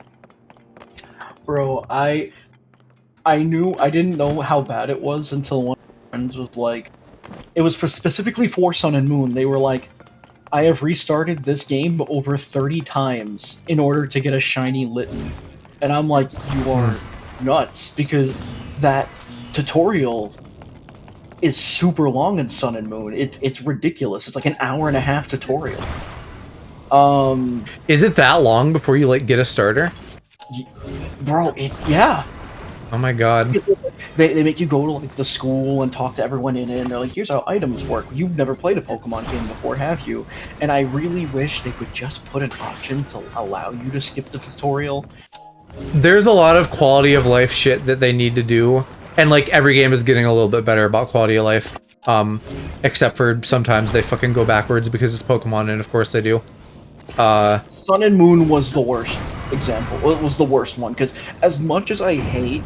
Speaker 2: Bro, I didn't know how bad it was until one of my friends was like, it was specifically for Sun and Moon. They were like, I have restarted this game over 30 times in order to get a shiny Litten. And I'm like, you are nuts, because that tutorial is super long in Sun and Moon. It's ridiculous. It's like an hour-and-a-half tutorial.
Speaker 1: Is it that long before you, like, get a starter?
Speaker 2: Bro, yeah.
Speaker 1: Oh my god.
Speaker 2: They make you go to, like, the school and talk to everyone in it, and they're like, here's how items work. You've never played a Pokemon game before, have you? And I really wish they would just put an option to allow you to skip the tutorial.
Speaker 1: there's a lot of quality of life shit that they need to do, and like every game is getting a little bit better about quality of life. Except for sometimes they fucking go backwards because it's Pokemon, and of course they do.
Speaker 2: Sun and Moon was the worst example. Well, it was the worst one because as much as I hate,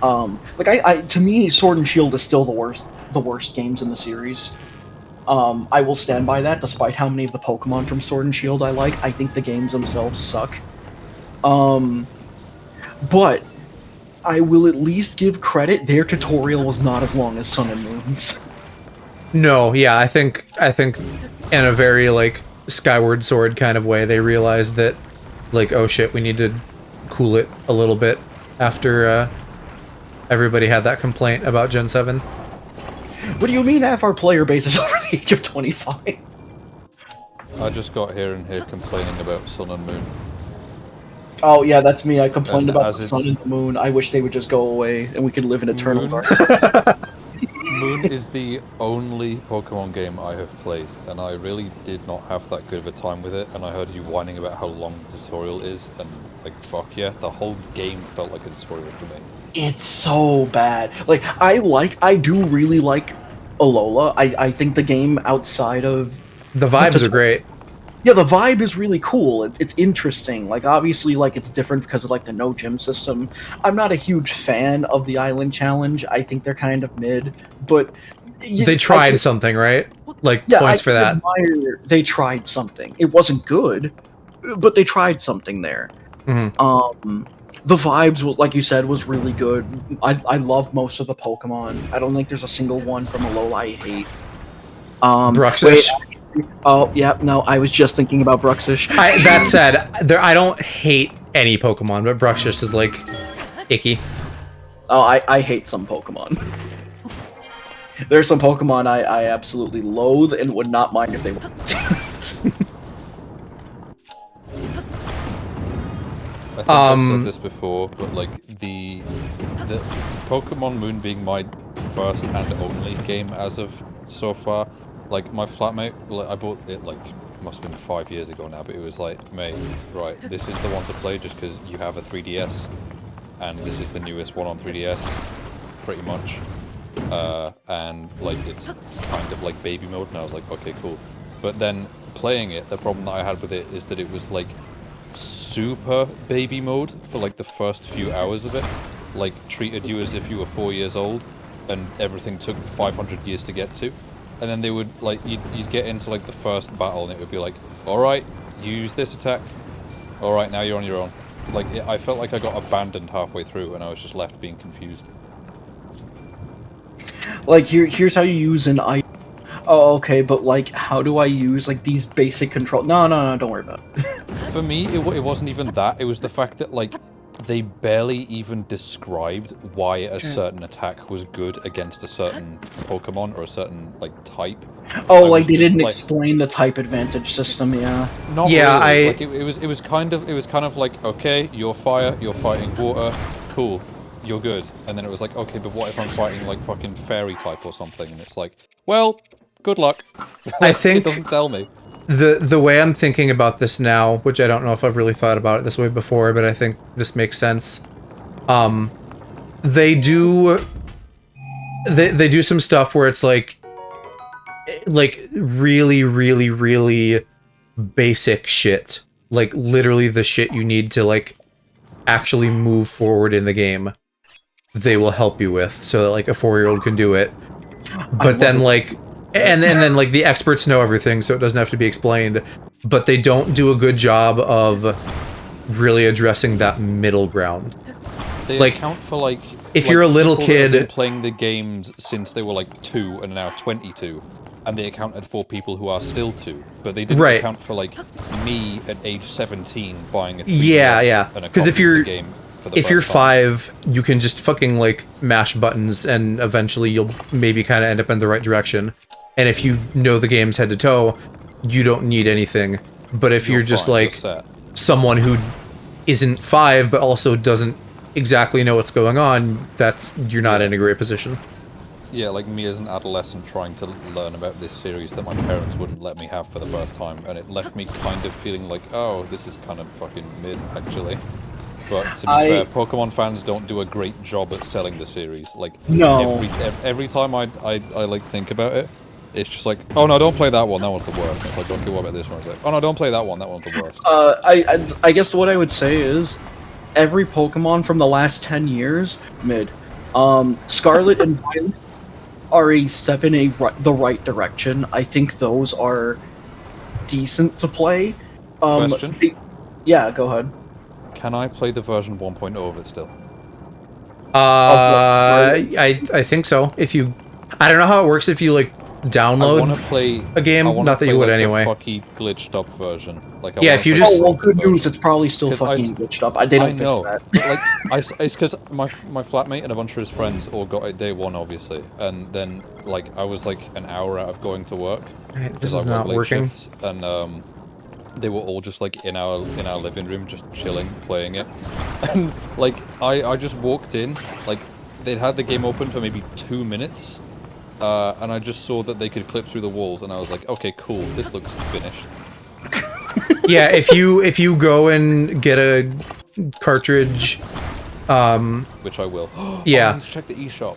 Speaker 2: like I to me, Sword and Shield is still the worst games in the series. I will stand by that, despite how many of the Pokemon from Sword and Shield I like. I think the games themselves suck. But I will at least give credit. Their tutorial was not as long as Sun and Moon's.
Speaker 1: No, yeah, I think in a very like Skyward Sword kind of way, they realized that like, oh shit, we need to cool it a little bit after everybody had that complaint about Gen 7.
Speaker 2: What do you mean half our player base is over the age of 25?
Speaker 3: I just got here and here complaining about Sun and Moon.
Speaker 2: Oh yeah, that's me. I complained
Speaker 3: And
Speaker 2: about
Speaker 3: as
Speaker 2: the Sun and the Moon. I wish they would just go away and we could live in eternal
Speaker 3: Moon?
Speaker 2: darkness.
Speaker 3: Moon is the only Pokemon game I have played, and I really did not have that good of a time with it, and I heard you whining about how long the tutorial is, and like, fuck yeah, the whole game felt like a tutorial for me.
Speaker 2: It's so bad. Like, I do really like Alola. I think the game outside of...
Speaker 1: The vibes are great.
Speaker 2: Yeah, the vibe is really cool. It's interesting. Like, obviously, like, it's different because of, like, the no gym system. I'm not a huge fan of the Island Challenge. I think they're kind of mid, but...
Speaker 1: They tried something, right? Like,
Speaker 2: yeah,
Speaker 1: points for that.
Speaker 2: Admire they tried something. It wasn't good, but they tried something there.
Speaker 1: Mm-hmm.
Speaker 2: The vibes, like you said, was really good. I love most of the Pokemon. I don't think there's a single one from Alola I hate.
Speaker 1: Bruxish.
Speaker 2: Oh, yeah, no, I was just thinking about Bruxish.
Speaker 1: That said, I don't hate any Pokemon, but Bruxish is like icky.
Speaker 2: Oh, I hate some Pokemon. There's some Pokemon I absolutely loathe and would not mind if they were.
Speaker 3: I think I've said this before, but like the Pokemon Moon being my first and only game as of so far. Like my flatmate, like, I bought it like must have been 5 years ago now, but it was like, mate, right, this is the one to play just because you have a 3DS, and this is the newest one on 3DS, pretty much. And like it's kind of like baby mode, and I was like, okay, cool. But then playing it, the problem that I had with it is that it was like super baby mode for like the first few hours of it. Like treated you as if you were 4 years old, and everything took 500 years to get to. And then they would, like, you'd get into, like, the first battle, and it would be like, alright, use this attack. Alright, now you're on your own. Like, I felt like I got abandoned halfway through, and I was just left being confused.
Speaker 2: Like, here's how you use an item. Oh, okay, but, like, how do I use, like, these basic control... No, don't worry about it.
Speaker 3: For me, it wasn't even that. It was the fact that, like, they barely even described why a certain attack was good against a certain Pokemon or a certain like type.
Speaker 2: Oh, like they didn't explain the type advantage system, yeah.
Speaker 3: Not really. Like, it was kind of like, okay, you're fire, you're fighting water, cool, you're good. And then it was like, okay, but what if I'm fighting like fucking fairy type or something? And it's like, well, good luck.
Speaker 1: I think
Speaker 3: it doesn't tell me.
Speaker 1: The way I'm thinking about this now, which I don't know if I've really thought about it this way before, but I think this makes sense. They do some stuff where it's like really, really, really basic shit. Like literally the shit you need to like actually move forward in the game. They will help you with, so that like a 4-year-old can do it. But then like and then like the experts know everything, so it doesn't have to be explained, but they don't do a good job of really addressing that middle ground.
Speaker 3: They
Speaker 1: like
Speaker 3: account for like
Speaker 1: if you're a little kid
Speaker 3: playing the games since they were like 2 and now 22, and they accounted for people who are still 2, but they didn't account for like me at age 17 buying a 3DS
Speaker 1: yeah because if you're
Speaker 3: game
Speaker 1: if you're 5, you can just fucking like mash buttons and eventually you'll maybe kind of end up in the right direction. And if you know the game's head to toe, you don't need anything. But if you're just like someone who isn't 5 but also doesn't exactly know what's going on, you're not in a great position.
Speaker 3: Yeah, like me as an adolescent trying to learn about this series that my parents wouldn't let me have for the first time, and it left me kind of feeling like, oh, this is kind of fucking mid, actually. But to be fair, Pokemon fans don't do a great job at selling the series. Like,
Speaker 2: no.
Speaker 3: every time I like think about it, it's just like, oh no, don't play that one. That one's the worst. It's like, okay, what about this one? It's like, oh no, don't play that one. That one's the worst.
Speaker 2: I guess what I would say is, every Pokemon from the last 10 years, mid. Scarlet and Violet are a step in the right direction. I think those are decent to play.
Speaker 3: Question?
Speaker 2: Yeah, go ahead.
Speaker 3: Can I play the version 1.0 of it still?
Speaker 1: I think so. If you, I don't know how it works if you like download a game. Not that you would anyway.
Speaker 3: The fucky glitched up version. Like,
Speaker 1: yeah, if you just.
Speaker 2: Oh well, good news. It's probably still fucking glitched up. They don't fix that.
Speaker 3: Like, it's because my flatmate and a bunch of his friends all got it day one, obviously, and then like I was like an hour out of going to work.
Speaker 1: This is not working.
Speaker 3: Shifts, and they were all just like in our living room, just chilling, playing it. And like I just walked in, like they'd had the game open for maybe 2 minutes. And I just saw that they could clip through the walls, and I was like, okay, cool, this looks finished.
Speaker 1: Yeah, if you go and get a cartridge,
Speaker 3: which I will.
Speaker 1: Yeah.
Speaker 3: I need to check the eShop.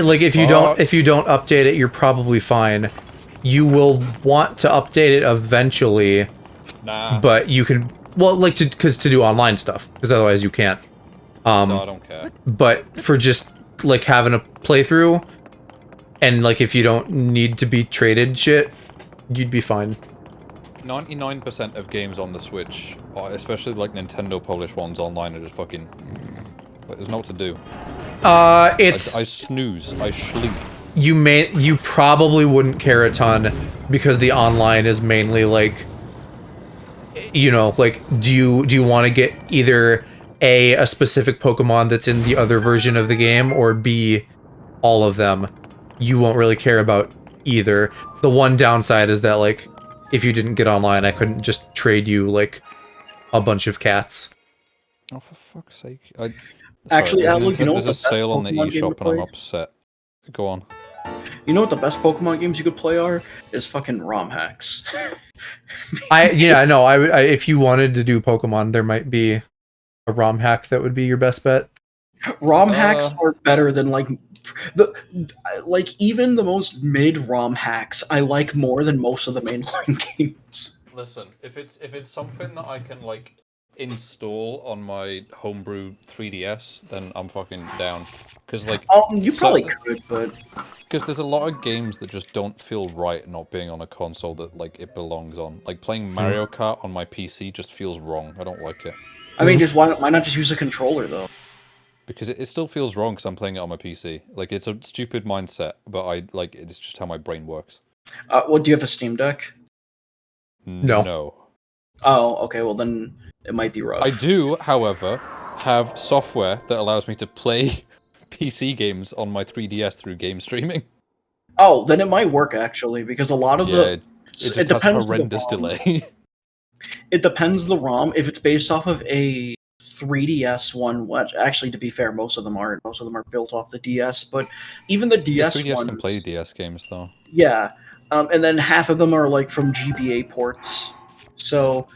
Speaker 1: Like if you don't update it, you're probably fine. You will want to update it eventually.
Speaker 3: Nah.
Speaker 1: But you can, well, like to do online stuff, because otherwise you can't.
Speaker 3: No, I don't care.
Speaker 1: But for just like having a playthrough. And, like, if you don't need to be traded shit, you'd be fine.
Speaker 3: 99% of games on the Switch, especially, like, Nintendo-published ones online, are just fucking... Like, there's no what to do.
Speaker 1: It's...
Speaker 3: I snooze. I sleep.
Speaker 1: You probably wouldn't care a ton, because the online is mainly, like... You know, like, do you want to get either A, specific Pokemon that's in the other version of the game, or B, all of them? You won't really care about either. The one downside is that, like, if you didn't get online, I couldn't just trade you, like, a bunch of cats.
Speaker 3: Oh, for fuck's sake.
Speaker 2: Actually, Outlook, you know what
Speaker 3: there's
Speaker 2: the
Speaker 3: a sale on the
Speaker 2: Pokemon game to
Speaker 3: eShop and I'm
Speaker 2: play?
Speaker 3: upset. Go on.
Speaker 2: You know what the best Pokemon games you could play are? Is fucking ROM hacks.
Speaker 1: Yeah, I know. I if you wanted to do Pokemon, there might be a ROM hack that would be your best bet.
Speaker 2: ROM hacks are better than even the most mid ROM hacks I like more than most of the mainline games.
Speaker 3: Listen, if it's something that I can like install on my homebrew 3DS, then I'm fucking down. Because like
Speaker 2: you probably could, but
Speaker 3: because there's a lot of games that just don't feel right not being on a console that like it belongs on. Like playing Mario Kart on my PC just feels wrong. I don't like it.
Speaker 2: I mean, just why not just use a controller though?
Speaker 3: Because it still feels wrong because I'm playing it on my PC. Like, it's a stupid mindset, but it's just how my brain works.
Speaker 2: Well, do you have a Steam Deck?
Speaker 3: No.
Speaker 2: Oh, okay, well then it might be rough.
Speaker 3: I do, however, have software that allows me to play PC games on my 3DS through game streaming.
Speaker 2: Oh, then it might work actually, because a lot of
Speaker 3: it depends has horrendous delay.
Speaker 2: It depends the ROM. If it's based off of a 3DS one, which actually, to be fair, most of them aren't. Most of them are built off the DS, but even the DS
Speaker 3: the 3DS
Speaker 2: ones
Speaker 3: can play DS games though.
Speaker 2: Yeah, and then half of them are like from GBA ports, so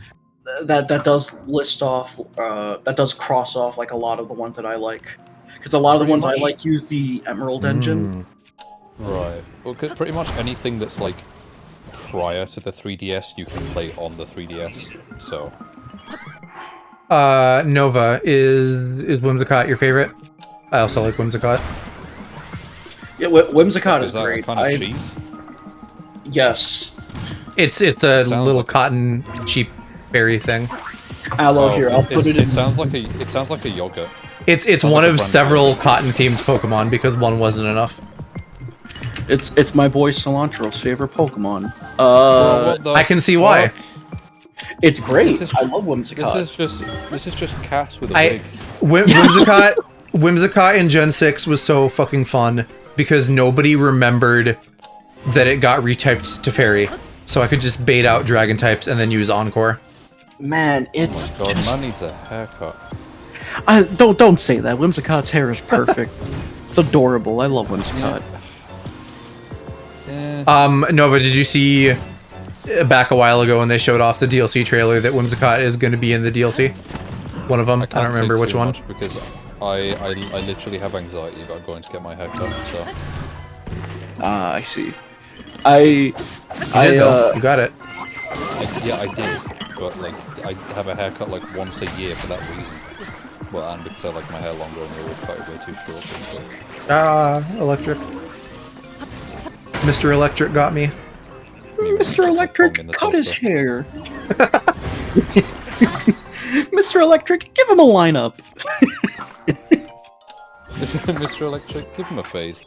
Speaker 2: that does list off, that does cross off like a lot of the ones that I like, because a lot of the ones I like use the Emerald engine.
Speaker 3: Right. Well, cause pretty much anything that's like prior to the 3DS, you can play on the 3DS. So.
Speaker 1: Nova, is Whimsicott your favorite? I also like Whimsicott.
Speaker 2: Yeah, Whimsicott is
Speaker 3: that
Speaker 2: great.
Speaker 3: Kind of cheese?
Speaker 2: Yes.
Speaker 1: It's a little like cotton cheap berry thing.
Speaker 2: Aloe here. I'll put it in.
Speaker 3: It sounds like a yogurt.
Speaker 1: It's one of several cotton themed Pokemon because one wasn't enough.
Speaker 2: It's my boy Cilantro's favorite Pokemon.
Speaker 1: I can see why.
Speaker 2: It's great. I love Whimsicott.
Speaker 3: This is just Cass with a wig.
Speaker 1: Whimsicott in Gen 6 was so fucking fun because nobody remembered that it got retyped to Fairy. So I could just bait out Dragon types and then use Encore.
Speaker 2: Man, it's
Speaker 3: oh my God, man needs a haircut.
Speaker 2: Don't say that. Whimsicott's hair is perfect. It's adorable. I love Whimsicott.
Speaker 3: Yeah.
Speaker 1: Nova, did you see back a while ago when they showed off the DLC trailer that Whimsicott is going to be in the DLC? One of them. I
Speaker 3: can't
Speaker 1: don't remember
Speaker 3: say
Speaker 1: which
Speaker 3: too
Speaker 1: one.
Speaker 3: much because I literally have anxiety about going to get my hair cut. So.
Speaker 2: I see.
Speaker 1: You got it.
Speaker 3: Yeah, I did, but like I have a haircut like once a year for that reason. Well, and because I like my hair longer and they always cut it way too short. So.
Speaker 1: Electric. Mr. Electric got me.
Speaker 2: Mr. Electric cut his hair. Mr. Electric, give him a lineup.
Speaker 3: Mr. Electric, give him a face.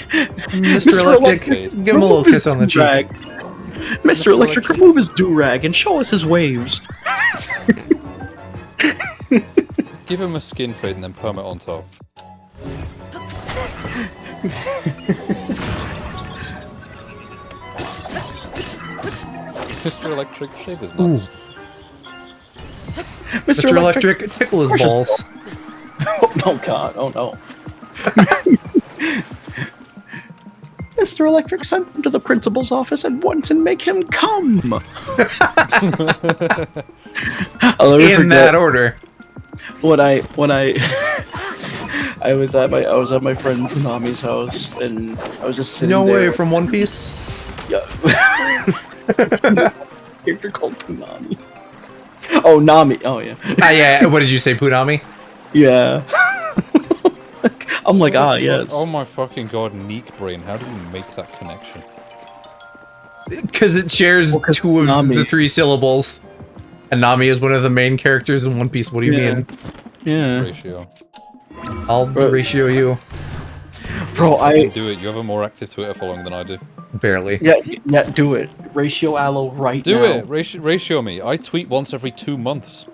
Speaker 1: Mr. Electric, give him a little kiss on the cheek.
Speaker 2: Mr. Electric, remove his do-rag and show us his waves.
Speaker 3: Give him a skin fade and then perm it on top. Mr. Electric, shave his nuts.
Speaker 1: Mr. Electric, tickle his balls.
Speaker 2: Oh god, oh no. Mr. Electric, send him to the principal's office at once and make him come!
Speaker 1: In that order.
Speaker 2: When I I was at my friend Nami's house and I was just sitting there.
Speaker 1: No way, from One Piece?
Speaker 2: Yeah. Character called Punami. Oh, Nami. Oh yeah.
Speaker 1: Yeah. What did you say, Punami?
Speaker 2: Yeah. I'm like, yes.
Speaker 3: Oh my fucking god, Neek Brain, how did you make that connection?
Speaker 1: Because it shares two of the three syllables. And Nami is one of the main characters in One Piece. What do you mean?
Speaker 2: Yeah.
Speaker 3: Ratio.
Speaker 1: I'll ratio you.
Speaker 2: Bro,
Speaker 3: You do it. You have a more active Twitter following than I do.
Speaker 1: Barely.
Speaker 2: Yeah, do it. Ratio Aloe right now.
Speaker 3: Do it. Ratio me. I tweet once every 2 months.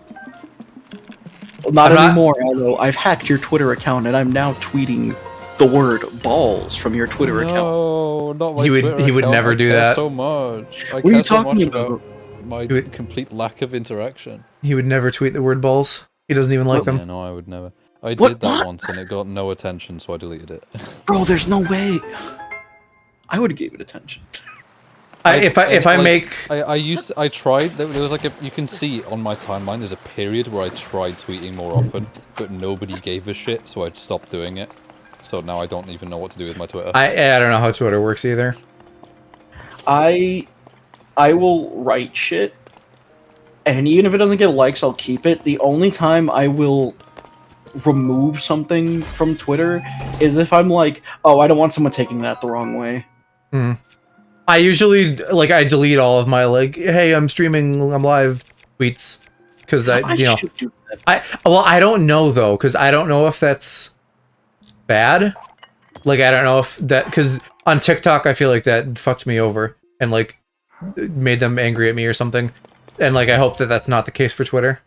Speaker 2: Well, not anymore, Aloe. I've hacked your Twitter account and I'm now tweeting the word balls from your Twitter account.
Speaker 3: No, not my
Speaker 1: He would
Speaker 3: Twitter account.
Speaker 1: never do
Speaker 3: I care
Speaker 1: that.
Speaker 3: so much. I
Speaker 2: What are you
Speaker 3: care so
Speaker 2: talking
Speaker 3: much
Speaker 2: about?
Speaker 3: My complete lack of interaction.
Speaker 1: He would never tweet the word balls. He doesn't even like them.
Speaker 3: Yeah, no, I would never. I did that once and it got no attention, so I deleted it.
Speaker 2: Bro, there's no way. I would have gave it attention.
Speaker 1: I
Speaker 3: tried. There was like you can see on my timeline. There's a period where I tried tweeting more often, but nobody gave a shit, so I stopped doing it. So now I don't even know what to do with my Twitter.
Speaker 1: I don't know how Twitter works either.
Speaker 2: I will write shit, and even if it doesn't get likes, I'll keep it. The only time I will remove something from Twitter is if I'm like, oh, I don't want someone taking that the wrong way.
Speaker 1: I usually I delete all of my hey, I'm streaming, I'm live tweets because
Speaker 2: should do that.
Speaker 1: I don't know though, because I don't know if that's bad. I don't know if that, because on TikTok I feel like that fucked me over and made them angry at me or something, and I hope that that's not the case for Twitter.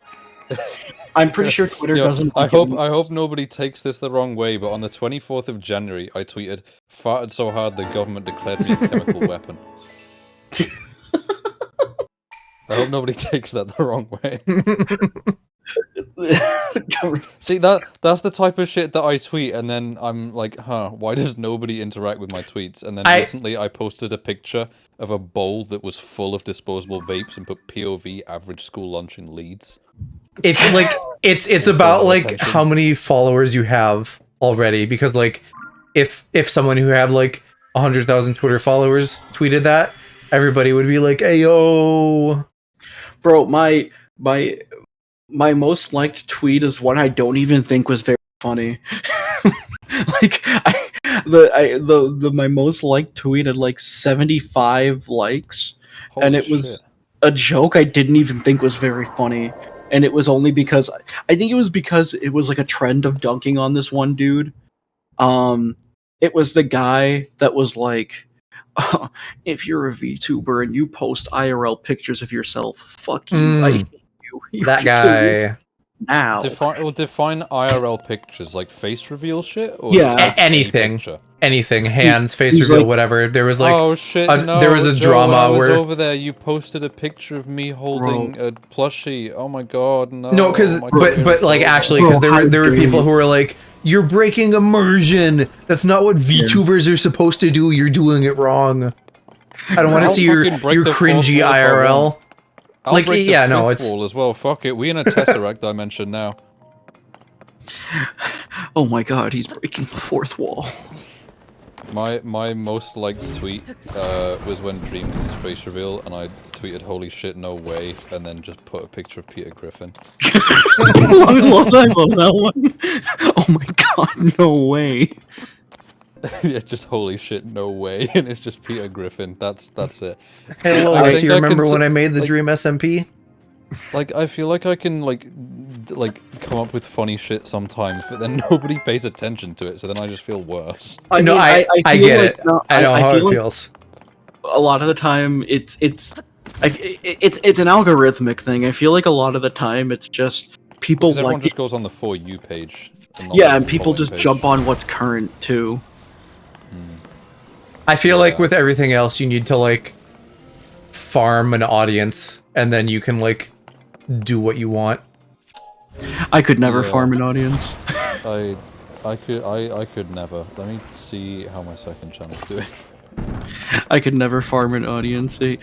Speaker 2: I'm pretty sure Twitter doesn't.
Speaker 3: I hope nobody takes this the wrong way, but on the 24th of January, I tweeted, "Farted so hard the government declared me a chemical weapon." I hope nobody takes that the wrong way. See, that's the type of shit that I tweet, and then I'm like, why does nobody interact with my tweets? And then recently I posted a picture of a bowl that was full of disposable vapes and put POV average school lunch in Leeds.
Speaker 1: If it's about how many followers you have already, because if someone who had 100,000 Twitter followers tweeted that, everybody would be like, "Hey yo,
Speaker 2: bro, my most liked tweet is one I don't even think was very funny." My most liked tweet had 75 likes.
Speaker 3: Holy
Speaker 2: and it was
Speaker 3: shit.
Speaker 2: A joke I didn't even think was very funny. And it was only because I think it was because it was a trend of dunking on this one dude. It was the guy that was if you're a VTuber and you post IRL pictures of yourself, fuck you. I hate you.
Speaker 1: That guy.
Speaker 2: Now.
Speaker 3: Define IRL pictures, face reveal shit? Or
Speaker 1: anything.
Speaker 3: picture?
Speaker 1: Anything. Hands, face reveal, whatever. There was
Speaker 3: oh shit, no,
Speaker 1: there was a
Speaker 3: Joe,
Speaker 1: drama
Speaker 3: I was
Speaker 1: where
Speaker 3: over there you posted a picture of me holding a plushie. Oh my god, no.
Speaker 1: No, because but actually, because there were people who were "You're breaking immersion. That's not what VTubers are supposed to do. You're doing it wrong. I don't want to see your cringy IRL."
Speaker 3: I'll
Speaker 1: Like,
Speaker 3: break
Speaker 1: yeah,
Speaker 3: the
Speaker 1: no,
Speaker 3: fifth
Speaker 1: it's-
Speaker 3: wall as well. Fuck it, we in a tesseract dimension now.
Speaker 2: Oh my god, he's breaking the fourth wall.
Speaker 3: My most liked tweet was when Dream did his face reveal, and I tweeted "Holy shit, no way," and then just put a picture of Peter Griffin.
Speaker 2: I love that one. Oh my god, no way.
Speaker 3: Yeah, just holy shit, no way, and it's just Peter Griffin. That's it.
Speaker 1: Hey,
Speaker 3: I
Speaker 1: Lois,
Speaker 3: think
Speaker 1: you
Speaker 3: I
Speaker 1: remember
Speaker 3: can
Speaker 1: when I made the
Speaker 3: like-
Speaker 1: Dream SMP?
Speaker 3: Like, I feel like I can like come up with funny shit sometimes, but then nobody pays attention to it, so then I just feel worse.
Speaker 1: I
Speaker 2: feel
Speaker 1: get
Speaker 2: like,
Speaker 1: it. I know how
Speaker 2: feel
Speaker 1: it
Speaker 2: like
Speaker 1: feels.
Speaker 2: a lot of the time it's an algorithmic thing. I feel like a lot of the time it's just people
Speaker 3: Because everyone
Speaker 2: like
Speaker 3: just goes on the For You page. And not
Speaker 2: yeah,
Speaker 3: the
Speaker 2: and people
Speaker 3: following
Speaker 2: just
Speaker 3: page.
Speaker 2: jump on what's current too.
Speaker 1: I feel like
Speaker 3: Yeah.
Speaker 1: with everything else, you need to like farm an audience, and then you can like do what you want.
Speaker 2: I could never
Speaker 3: Yeah.
Speaker 2: farm an audience.
Speaker 3: I could never. Let me how my second channel's doing.
Speaker 2: I could never farm an audience. The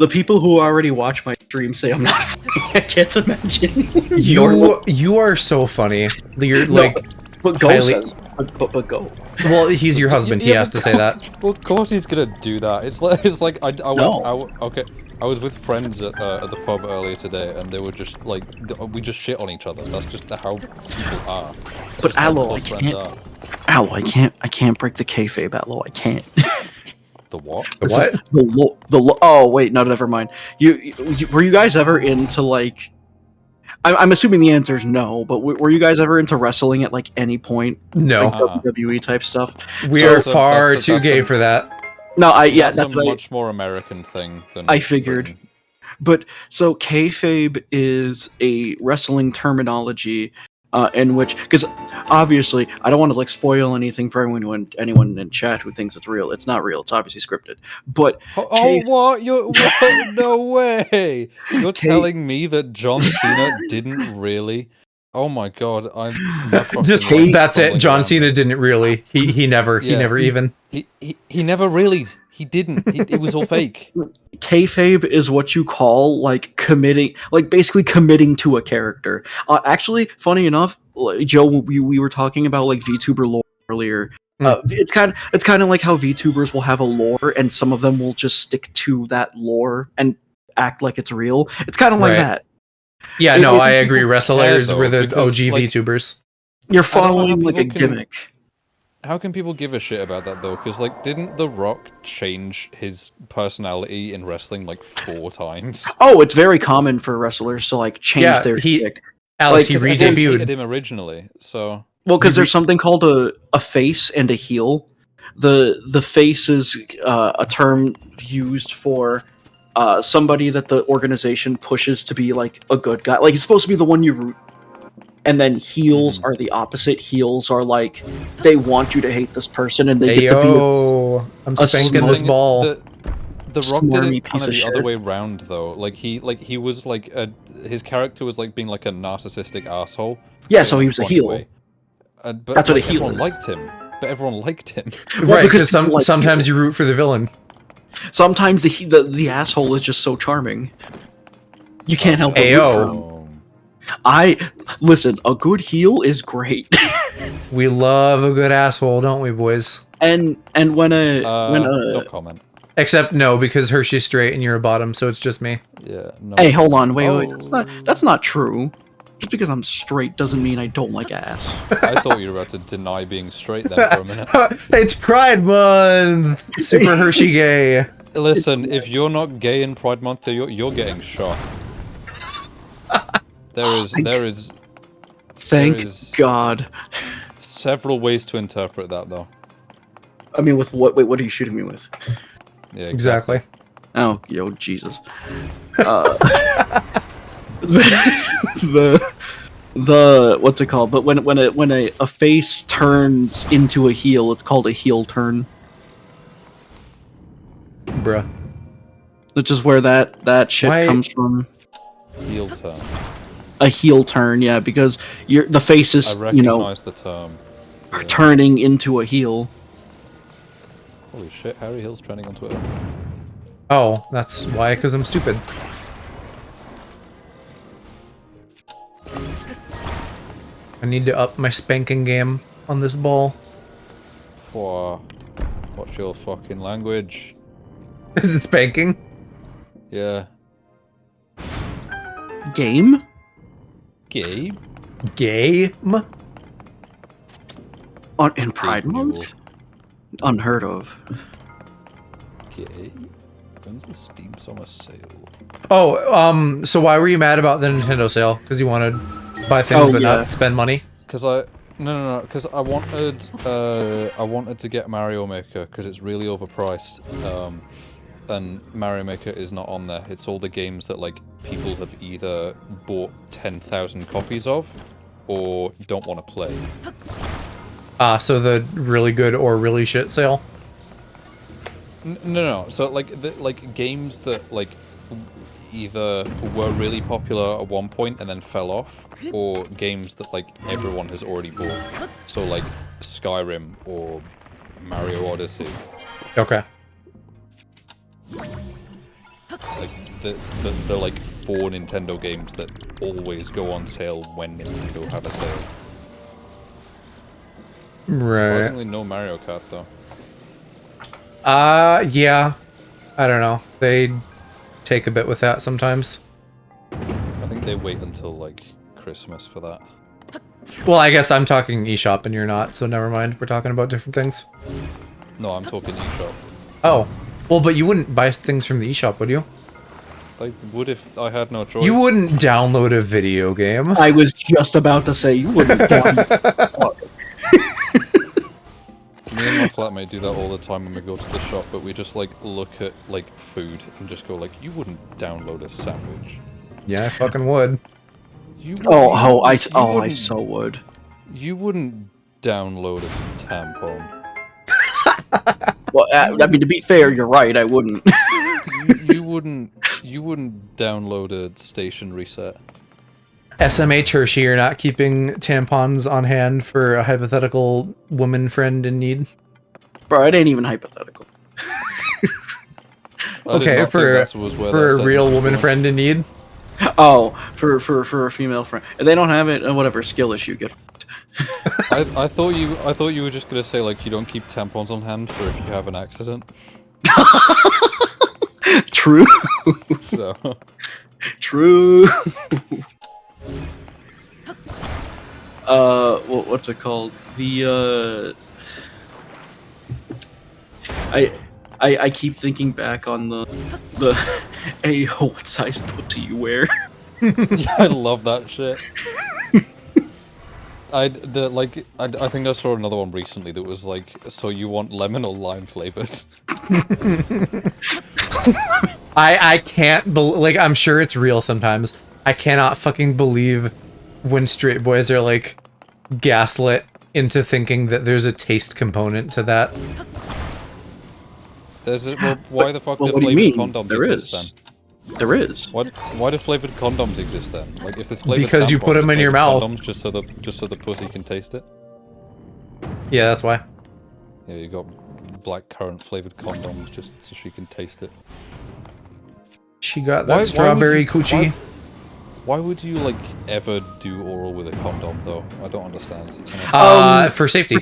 Speaker 2: people who already watch my stream say I'm not funny. I can't imagine.
Speaker 1: You are so funny. You're
Speaker 2: No,
Speaker 1: like,
Speaker 2: but Go
Speaker 1: highly-
Speaker 2: says, but Go.
Speaker 1: well, he's your husband. He
Speaker 3: Yeah,
Speaker 1: has
Speaker 3: but-
Speaker 1: to say that.
Speaker 3: Well, of course he's gonna do that. It's like I
Speaker 2: No.
Speaker 3: okay. I was with friends at the pub earlier today, and they were just like we just shit on each other. That's just how people are. That's
Speaker 2: But
Speaker 3: just how
Speaker 2: Aloe,
Speaker 3: close
Speaker 2: I
Speaker 3: friends
Speaker 2: can't.
Speaker 3: are.
Speaker 2: Aloe, I can't break the kayfabe, Aloe. I can't.
Speaker 3: The what?
Speaker 1: The what?
Speaker 2: Oh wait, no, never mind. You were you guys ever into like? I'm assuming the answer is no, but were you guys ever into wrestling at like any point?
Speaker 1: No,
Speaker 2: Like WWE type stuff.
Speaker 1: we
Speaker 2: so-
Speaker 1: are far
Speaker 3: that's
Speaker 1: too gay
Speaker 3: a-
Speaker 1: for that.
Speaker 2: No,
Speaker 3: That's
Speaker 2: that's
Speaker 3: a
Speaker 2: what
Speaker 3: much more American thing than
Speaker 2: I figured.
Speaker 3: Britain.
Speaker 2: But so kayfabe is a wrestling terminology in which, because obviously I don't want to like spoil anything for anyone in chat who thinks it's real. It's not real. It's obviously scripted. But
Speaker 3: Oh,
Speaker 2: Kay-
Speaker 3: what? What? No way! You're
Speaker 2: Kay-
Speaker 3: telling me that John Cena didn't really? Oh my god! I'm my fucking
Speaker 1: Just
Speaker 3: life is
Speaker 1: that's it.
Speaker 3: crumbling
Speaker 1: John
Speaker 3: around
Speaker 1: Cena
Speaker 3: me.
Speaker 1: didn't really. He never
Speaker 3: Yeah.
Speaker 1: even.
Speaker 3: He never really. He didn't. It was all fake.
Speaker 2: kayfabe is what you call like committing, like basically committing to a character. Actually, funny enough, like, Joe, we were talking about like VTuber lore earlier. It's kind of like how VTubers will have a lore, and some of them will just stick to that lore and act like it's real. It's kind of like
Speaker 1: Right.
Speaker 2: that.
Speaker 1: Yeah,
Speaker 2: It-
Speaker 1: no,
Speaker 2: it-
Speaker 1: I agree.
Speaker 3: people
Speaker 1: Wrestlers
Speaker 3: care,
Speaker 1: were
Speaker 3: though,
Speaker 1: the
Speaker 3: because,
Speaker 1: OG
Speaker 3: like,
Speaker 1: VTubers.
Speaker 2: You're
Speaker 3: I don't know how
Speaker 2: following like a
Speaker 3: people can-
Speaker 2: gimmick.
Speaker 3: How can people give a shit about that though? Because like, didn't The Rock change his personality in wrestling like 4 times?
Speaker 2: Oh, it's very common for wrestlers to like change
Speaker 1: Yeah,
Speaker 2: their
Speaker 1: he-
Speaker 2: shtick.
Speaker 1: Alex,
Speaker 2: Like,
Speaker 1: he
Speaker 2: 'cause
Speaker 3: Everyone hated
Speaker 1: redebuted.
Speaker 3: him originally, so
Speaker 2: Well, because
Speaker 1: You
Speaker 2: there's something called a face and a heel. The face is a term used for somebody that the organization pushes to be like a good guy. Like he's supposed to be the one you root. And then heels are the opposite. Heels are like they want you to hate this person, and they
Speaker 1: Hey
Speaker 2: get to be.
Speaker 1: yo, I'm
Speaker 2: a
Speaker 1: spanking this
Speaker 3: Thing-
Speaker 1: ball.
Speaker 3: The Rock did
Speaker 2: Smarmy
Speaker 3: it kind
Speaker 2: piece
Speaker 3: of
Speaker 2: of
Speaker 3: the other
Speaker 2: shit.
Speaker 3: way round though. Like he was like his character was like being like a narcissistic asshole.
Speaker 2: Yeah,
Speaker 3: but
Speaker 2: so
Speaker 3: in
Speaker 2: he
Speaker 3: a
Speaker 2: was a
Speaker 3: funny
Speaker 2: heel.
Speaker 3: way. But
Speaker 2: That's what a
Speaker 3: like,
Speaker 2: heel
Speaker 3: everyone
Speaker 2: is.
Speaker 3: liked him. But everyone liked him.
Speaker 1: Right,
Speaker 2: because
Speaker 1: because
Speaker 2: people like
Speaker 1: sometimes you root for the villain.
Speaker 2: Sometimes the asshole is just so charming. You can't help but root
Speaker 1: Ayo.
Speaker 2: for him. Listen. A good heel is great.
Speaker 1: We love a good asshole, don't we, boys?
Speaker 2: and when
Speaker 3: No comment.
Speaker 1: Except no, because Hershey's straight and you're a bottom, so it's just me.
Speaker 3: Yeah. No.
Speaker 2: Hey, hold on, wait.
Speaker 3: Oh.
Speaker 2: That's not true. Just because I'm straight doesn't mean I don't like ass.
Speaker 3: I thought you were about to deny being straight there for a minute.
Speaker 1: It's Pride Month! Super Hershey gay.
Speaker 3: Listen, if you're not gay in Pride Month, you're getting shot. There is
Speaker 2: Thank
Speaker 3: is-
Speaker 2: God.
Speaker 3: several ways to interpret that though.
Speaker 2: I mean, with what? Wait, what are you shooting me with?
Speaker 3: Yeah,
Speaker 1: Exactly.
Speaker 2: Oh, yo, Jesus. The what's it called? But when a face turns into a heel, it's called a heel turn.
Speaker 1: Bruh.
Speaker 2: Which is where that shit
Speaker 1: Why-
Speaker 2: comes from.
Speaker 3: Heel turn.
Speaker 2: A heel turn, yeah, because the face
Speaker 3: I
Speaker 2: is
Speaker 3: recognize the term. Yeah.
Speaker 2: turning into a heel.
Speaker 3: Holy shit, Harry Hill's trending on Twitter.
Speaker 1: Oh, that's why, because I'm stupid. I need to up my spanking game on this ball.
Speaker 3: What's your fucking language?
Speaker 1: Is it spanking?
Speaker 3: Yeah.
Speaker 2: Game?
Speaker 3: Game?
Speaker 1: Game?
Speaker 2: In Pride Month? Unheard of.
Speaker 3: Okay. When's the Steam Summer sale?
Speaker 1: Oh, so why were you mad about the Nintendo sale? Because you wanted to buy things but not spend money?
Speaker 3: Because because I wanted to get Mario Maker because it's really overpriced. And Mario Maker is not on there. It's all the games that like people have either bought 10,000 copies of or don't want to play.
Speaker 1: So the really good or really shit sale?
Speaker 3: No. So like games that like either were really popular at one point and then fell off, or games that like everyone has already bought. So like Skyrim or Mario Odyssey.
Speaker 1: Okay.
Speaker 3: Like the like 4 Nintendo games that always go on sale when Nintendo have a sale.
Speaker 1: Right.
Speaker 3: Surprisingly, no Mario Kart though.
Speaker 1: Yeah. I don't know. They take a bit with that sometimes.
Speaker 3: I think they wait until like Christmas for that.
Speaker 1: Well, I guess I'm talking eShop and you're not, so never mind. We're talking about different things.
Speaker 3: No, I'm talking eShop.
Speaker 1: Oh. Well, but you wouldn't buy things from the eShop, would you?
Speaker 3: I would if I had no choice.
Speaker 1: You wouldn't download a video game.
Speaker 2: I was just about to say you wouldn't.
Speaker 3: Me and my flatmate do that all the time when we go to the shop, but we just like look at like food and just go like, you wouldn't download a sandwich.
Speaker 1: Yeah, I fucking would.
Speaker 2: I so would.
Speaker 3: You wouldn't download a tampon.
Speaker 2: Well, I mean, to be fair, you're right. I wouldn't.
Speaker 3: you wouldn't download a station reset.
Speaker 1: SMH Hershey, you're not keeping tampons on hand for a hypothetical woman friend in need?
Speaker 2: Bro, it ain't even hypothetical.
Speaker 1: Okay, for a real woman friend in need?
Speaker 2: Oh, for a female friend. If they don't have it, whatever, skill issue, get
Speaker 3: I thought you were just gonna say like you don't keep tampons on hand for if you have an accident.
Speaker 2: True.
Speaker 3: So.
Speaker 2: True. What's it called? I keep thinking back on the hey, what size pussy you wear?
Speaker 3: Yeah, I love that shit. I think I saw another one recently that was like, so you want lemon or lime flavored?
Speaker 1: I can't like, I'm sure it's real sometimes. I cannot fucking believe when straight boys are like gaslit into thinking that there's a taste component to that.
Speaker 3: Why the fuck do flavored condoms exist then?
Speaker 2: There is.
Speaker 3: Why do flavored condoms exist then? Like if there's flavored
Speaker 1: because you put them in your mouth,
Speaker 3: condoms just so the pussy can taste it.
Speaker 1: Yeah, that's why.
Speaker 3: Yeah, you got blackcurrant flavored condoms just so she can taste it.
Speaker 1: She got that strawberry coochie.
Speaker 3: Why would you like ever do oral with a condom though? I don't understand.
Speaker 1: For safety.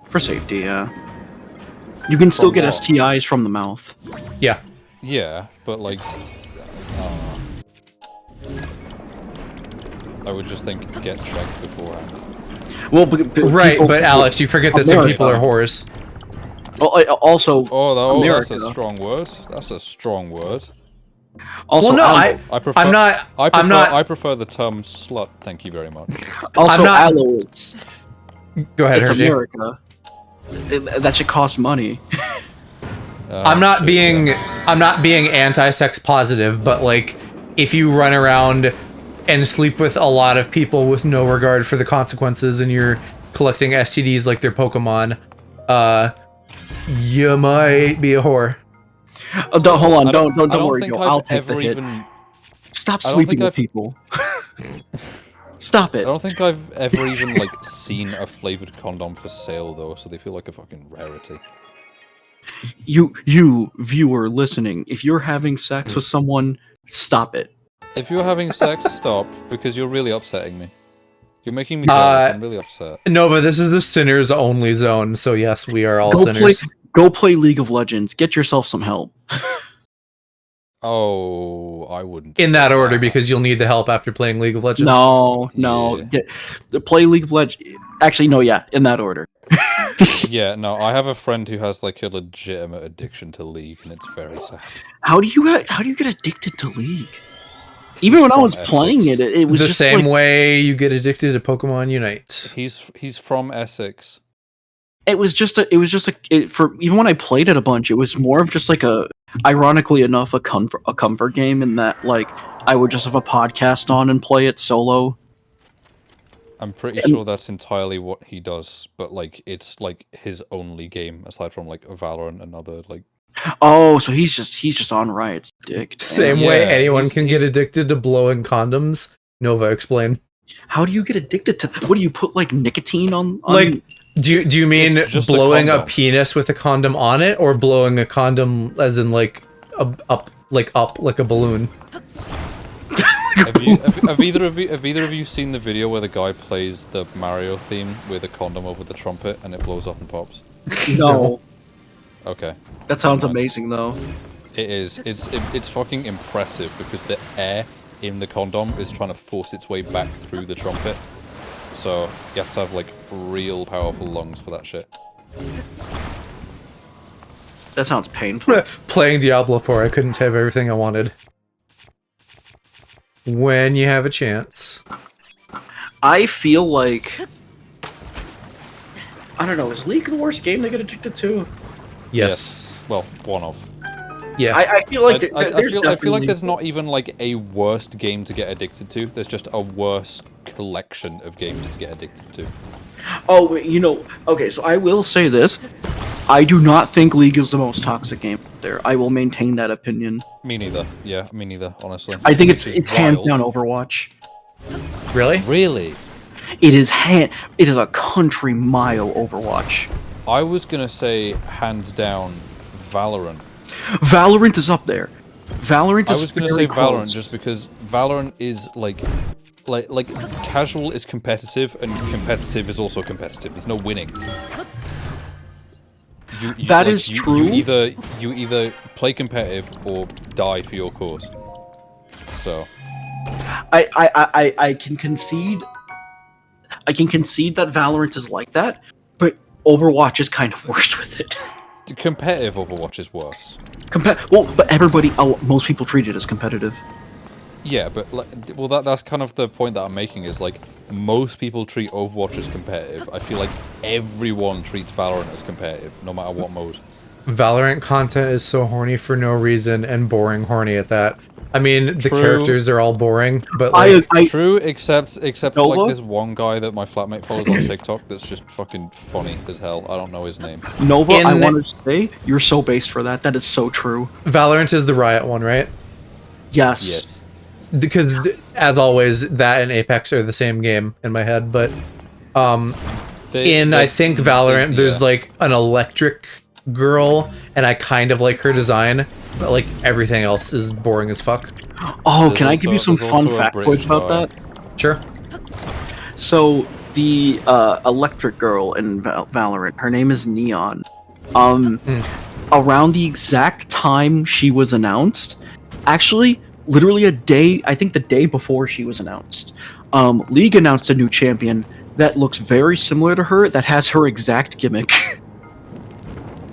Speaker 2: For safety, yeah. You can still get STIs from the mouth.
Speaker 1: Yeah.
Speaker 3: Yeah, but like, I would just think get checked beforehand.
Speaker 2: Well,
Speaker 1: right, but Alex, you forget that some people are whores.
Speaker 2: Well, also,
Speaker 3: that's a strong word. That's a strong word.
Speaker 2: Also,
Speaker 1: well, no,
Speaker 3: I prefer the term slut. Thank you very much.
Speaker 2: Also, alloids.
Speaker 1: Go ahead,
Speaker 2: it's
Speaker 1: Hershey.
Speaker 2: America. That should cost money.
Speaker 1: I'm not being anti-sex positive, but like, if you run around and sleep with a lot of people with no regard for the consequences, and you're collecting STDs like they're Pokemon, you might be a whore.
Speaker 2: Hold on, don't worry, Joe. I'll take the hit. Stop sleeping with people. Stop it.
Speaker 3: I don't think I've ever even like seen a flavored condom for sale though, so they feel like a fucking rarity.
Speaker 2: You viewer listening, if you're having sex with someone, stop it.
Speaker 3: If you're having sex, stop, because you're really upsetting me. You're making me jealous. I'm really upset.
Speaker 1: Nova, this is the sinners only zone, so yes, we are all sinners.
Speaker 2: Go play League of Legends. Get yourself some help.
Speaker 3: Oh, I wouldn't.
Speaker 1: In that order, because you'll need the help after playing League of Legends.
Speaker 2: No.
Speaker 3: Yeah.
Speaker 2: Play League of Legends. Actually, no, yeah, in that order.
Speaker 3: Yeah, no, I have a friend who has like a legitimate addiction to League, and it's very sad.
Speaker 2: How do you get addicted to League? Even when I was playing it was
Speaker 1: the
Speaker 2: just
Speaker 1: same
Speaker 2: like,
Speaker 1: way you get addicted to Pokemon Unite.
Speaker 3: He's from Essex.
Speaker 2: It was just for even when I played it a bunch, it was more of just like ironically enough, a comfort game in that like I would just have a podcast on and play it solo.
Speaker 3: I'm pretty sure that's entirely what he does, but like it's like his only game aside from like Valorant and other like.
Speaker 2: Oh, so he's just on Riot's dick.
Speaker 1: Same way anyone can get addicted to blowing condoms. Nova, explain.
Speaker 2: How do you get addicted to? What do you put like nicotine on?
Speaker 1: Like, do you mean blowing a penis with a condom on it, or blowing a condom as in like up like a balloon?
Speaker 3: Have either of you seen the video where the guy plays the Mario theme with a condom over the trumpet and it blows up and pops?
Speaker 2: No.
Speaker 3: Okay.
Speaker 2: That sounds amazing though.
Speaker 3: It is. It's fucking impressive because the air in the condom is trying to force its way back through the trumpet. So you have to have like real powerful lungs for that shit.
Speaker 2: That sounds painful.
Speaker 1: Playing Diablo 4, I couldn't have everything I wanted. When you have a chance.
Speaker 2: I feel like I don't know, is League the worst game to get addicted to?
Speaker 1: Yes.
Speaker 3: Well, one of.
Speaker 1: Yeah.
Speaker 2: I feel like
Speaker 3: I feel like there's not even like a worst game to get addicted to. There's just a worse collection of games to get addicted to.
Speaker 2: Oh, you know, okay, so I will say this. I do not think League is the most toxic game there. I will maintain that opinion.
Speaker 3: Me neither. Yeah, me neither, honestly.
Speaker 2: I think it's hands down Overwatch.
Speaker 1: Really?
Speaker 3: Really?
Speaker 2: It is a country mile Overwatch.
Speaker 3: I was gonna say hands down Valorant.
Speaker 2: Valorant is up there. Valorant is
Speaker 3: I was gonna say Valorant just because Valorant is like casual is competitive and competitive is also competitive. There's no winning.
Speaker 2: That is true.
Speaker 3: You either play competitive or die for your cause. So
Speaker 2: I can concede. I can concede that Valorant is like that, but Overwatch is kind of worse with it.
Speaker 3: Competitive Overwatch is worse.
Speaker 2: But most people treat it as competitive.
Speaker 3: Yeah, but that's kind of the point that I'm making is like most people treat Overwatch as competitive. I feel like everyone treats Valorant as competitive, no matter what mode.
Speaker 1: Valorant content is so horny for no reason and boring horny at that. I mean, the characters are all boring, but like...
Speaker 3: True, except for like this one guy that my flatmate follows on TikTok that's just fucking funny as hell. I don't know his name.
Speaker 2: Nova, I want to say, you're so based for that. That is so true. Valorant
Speaker 1: is the Riot one, right?
Speaker 2: Yes.
Speaker 1: Because, as always, that and Apex are the same game in my head, but... I think, Valorant, there's like an electric girl, and I kind of like her design. But like everything else is boring as fuck.
Speaker 2: Oh, can I give you some fun factoids about that?
Speaker 1: Sure.
Speaker 2: So the electric girl in Valorant, her name is Neon. Around the exact time she was announced, actually, literally I think the day before she was announced, League announced a new champion that looks very similar to her, that has her exact gimmick.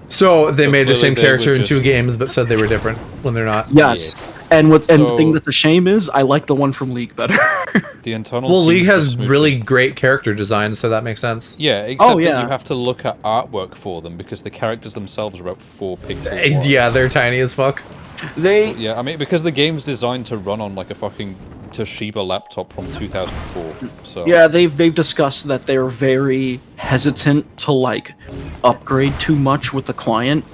Speaker 1: So they made the same character in 2 games, but said they were different when they're not.
Speaker 2: Yes, and the thing that's a shame is I like the one from League better.
Speaker 3: The internal.
Speaker 1: Well, League has really great character design, so that makes sense.
Speaker 3: Yeah, except that you have to look at artwork for them because the characters themselves are about 4 pixels.
Speaker 1: Yeah, they're tiny as fuck.
Speaker 3: Yeah, I mean because the game's designed to run on like a fucking Toshiba laptop from 2004. So
Speaker 2: yeah, they've discussed that they're very hesitant to like upgrade too much with the client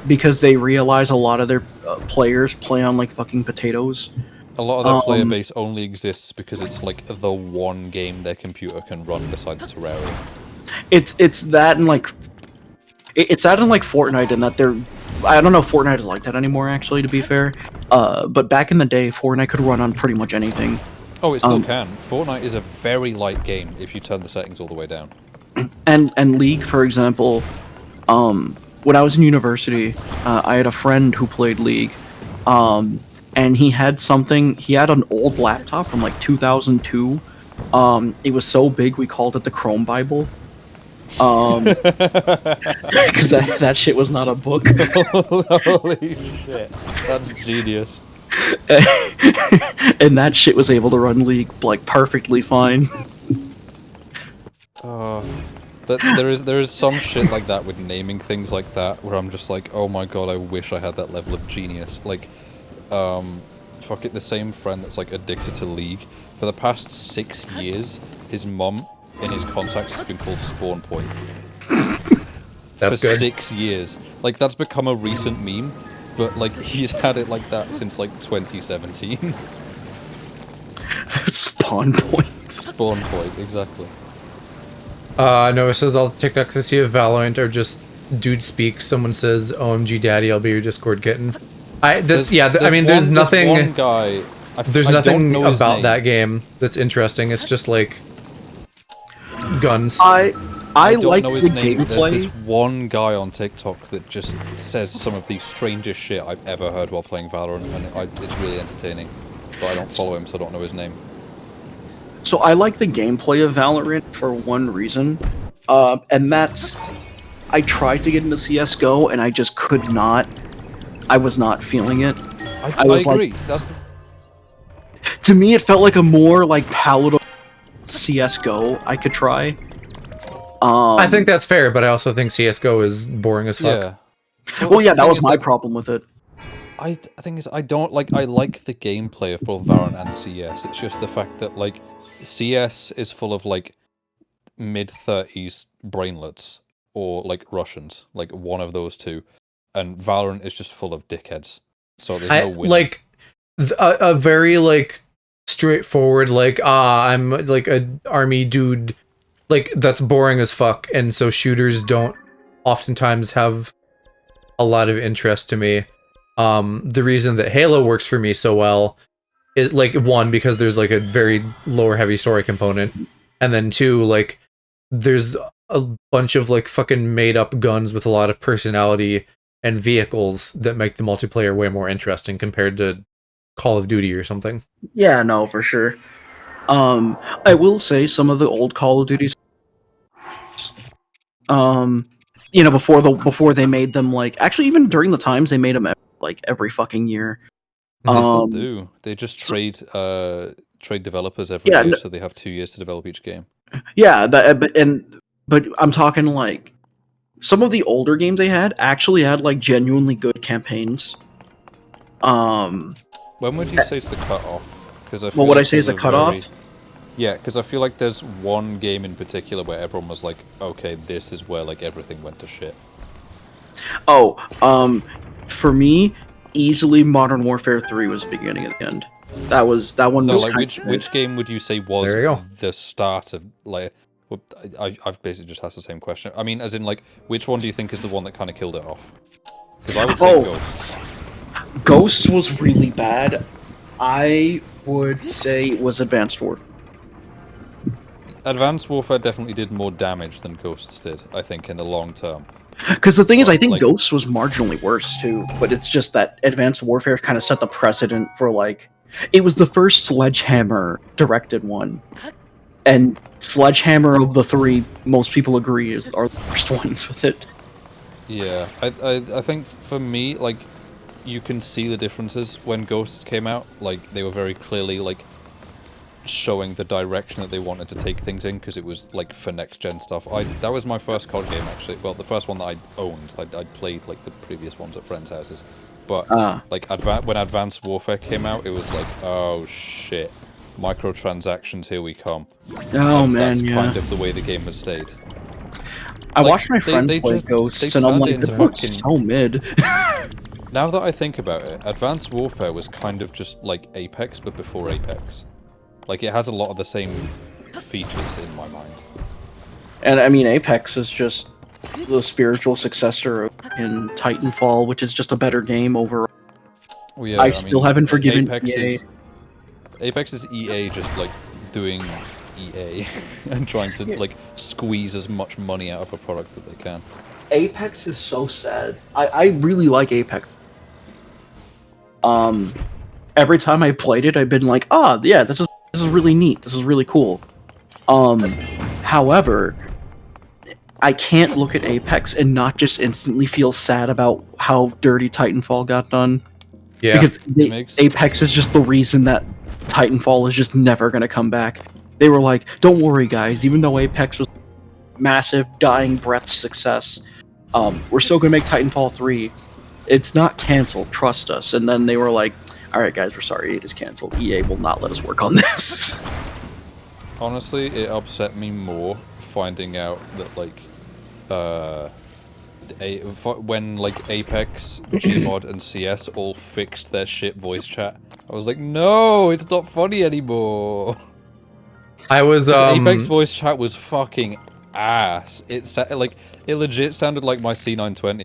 Speaker 2: because they realize a lot of their players play on like fucking potatoes.
Speaker 3: A lot of their player base only exists because it's like the one game their computer can run besides Terraria.
Speaker 2: It's that and like Fortnite in that they're. I don't know if Fortnite is like that anymore, actually, to be fair. But back in the day, Fortnite could run on pretty much anything.
Speaker 3: Oh, it still can. Fortnite is a very light game if you turn the settings all the way down.
Speaker 2: And League, for example, when I was in university, I had a friend who played League, and he had an old laptop from like 2002. It was so big we called it the Chrome Bible. Because that shit was not a book.
Speaker 3: Holy shit, that's genius.
Speaker 2: And that shit was able to run League like perfectly fine.
Speaker 3: But there is some shit like that with naming things like that where I'm just like, oh my god, I wish I had that level of genius. Like, fuck it, the same friend that's like addicted to League. For the past 6 years, his mum in his contacts has been called Spawn Point.
Speaker 1: That's
Speaker 3: for
Speaker 1: good.
Speaker 3: 6 years. Like, that's become a recent meme, but like he's had it like that since like 2017.
Speaker 2: Spawn Point.
Speaker 3: Spawn Point, exactly.
Speaker 1: No, it says all the TikToks I see of Valorant are just dude speaks. Someone says, "OMG, daddy, I'll be your Discord kitten." I mean, there's nothing.
Speaker 3: There's one guy.
Speaker 1: There's
Speaker 3: I
Speaker 1: nothing
Speaker 3: don't know his
Speaker 1: about
Speaker 3: name.
Speaker 1: that game that's interesting. It's just like guns.
Speaker 2: I
Speaker 3: don't
Speaker 2: like
Speaker 3: know
Speaker 2: the
Speaker 3: his name. There's
Speaker 2: gameplay.
Speaker 3: this one guy on TikTok that just says some of the strangest shit I've ever heard while playing Valorant, and it's really entertaining. But I don't follow him, so I don't know his name.
Speaker 2: So I like the gameplay of Valorant for one reason, and that's I tried to get into CS:GO and I just could not. I was not feeling it.
Speaker 3: I
Speaker 2: was
Speaker 3: agree.
Speaker 2: Like, to me, it felt like a more like palatable CS:GO I could try.
Speaker 1: I think that's fair, but I also think CS:GO is boring as fuck.
Speaker 3: Yeah.
Speaker 2: Well, yeah, that was
Speaker 3: is,
Speaker 2: my
Speaker 3: like,
Speaker 2: problem with it.
Speaker 3: I think is I don't like. I like the gameplay of both Valorant and CS. It's just the fact that like CS is full of like mid-30s brainlets or like Russians, like one of those two, and Valorant is just full of dickheads. So there's no winning.
Speaker 1: Like a very like straightforward like I'm like a army dude, like that's boring as fuck, and so shooters don't oftentimes have a lot of interest to me. The reason that Halo works for me so well is like, one, because there's like a very lore heavy story component, and then two, like there's a bunch of like fucking made up guns with a lot of personality and vehicles that make the multiplayer way more interesting compared to Call of Duty or something.
Speaker 2: Yeah, no, for sure. I will say some of the old Call of Duties, before they made them like actually even during the times they made them like every fucking year.
Speaker 3: They still do. They just trade developers every year, so they have 2 years to develop each game.
Speaker 2: Yeah, but I'm talking like some of the older games they had actually had like genuinely good campaigns.
Speaker 3: When would you say is the cutoff? Because
Speaker 2: what would I say is a cutoff?
Speaker 3: Yeah, because I feel like there's one game in particular where everyone was like, okay, this is where like everything went to shit.
Speaker 2: Oh, for me, easily Modern Warfare 3 was the beginning and the end. That one.
Speaker 3: No,
Speaker 2: was
Speaker 3: like which game would you say was the start of like? Well, I've basically just asked the same question. I mean, as in like, which one do you think is the one that kind of killed it off? Because I would say Ghosts.
Speaker 2: Ghosts was really bad. I would say it was Advanced Warfare.
Speaker 3: Advanced Warfare definitely did more damage than Ghosts did, I think, in the long term.
Speaker 2: Because the thing is, I think Ghosts was marginally worse too, but it's just that Advanced Warfare kind of set the precedent for like, it was the first Sledgehammer directed one, and Sledgehammer of the three, most people agree are the first ones with it.
Speaker 3: Yeah, I think for me, like, you can see the differences when Ghosts came out. Like, they were very clearly like showing the direction that they wanted to take things in, because it was like for next gen stuff. That was my first COD game actually. Well, the first one that I owned. I'd played like the previous ones at friends' houses, but like when Advanced Warfare came out, it was like, oh shit, microtransactions, here we come.
Speaker 2: Oh man,
Speaker 3: that's kind of the way the game has stayed.
Speaker 2: I watched my friend play Ghosts, and I'm like, that's so mid.
Speaker 3: Now that I think about it, Advanced Warfare was kind of just like Apex, but before Apex. Like, it has a lot of the same features in my mind.
Speaker 2: And I mean, Apex is just the spiritual successor in Titanfall, which is just a better game overall.
Speaker 3: Well, yeah,
Speaker 2: I still haven't forgiven EA.
Speaker 3: Apex is EA just like doing EA and trying to like squeeze as much money out of a product that they can.
Speaker 2: Apex is so sad. I really like Apex. Every time I played it, I've been like, oh yeah, this is really neat. This is really cool. However, I can't look at Apex and not just instantly feel sad about how dirty Titanfall got done.
Speaker 1: Yeah.
Speaker 2: Because Apex is just the reason that Titanfall is just never gonna come back. They were like, don't worry guys, even though Apex was massive, dying breath success, we're still gonna make Titanfall 3. It's not canceled, trust us. And then they were like, alright guys, we're sorry, it is canceled. EA will not let us work on this.
Speaker 3: Honestly, it upset me more finding out that like when like Apex, Gmod, and CS all fixed their shit voice chat. I was like, no, it's not funny anymore.
Speaker 1: I was
Speaker 3: Apex voice chat was fucking ass. It legit sounded like my C920.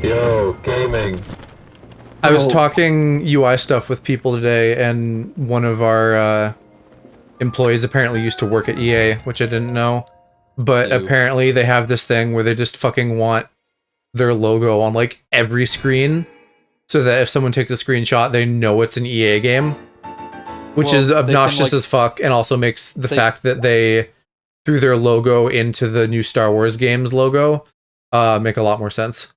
Speaker 4: Yo, gaming.
Speaker 1: I was talking UI stuff with people today, and one of our employees apparently used to work at EA, which I didn't know. But apparently they have this thing where they just fucking want their logo on like every screen, so that if someone takes a screenshot, they know it's an EA game. Which is obnoxious as fuck, and also makes the fact that they threw their logo into the new Star Wars games logo make a lot more sense.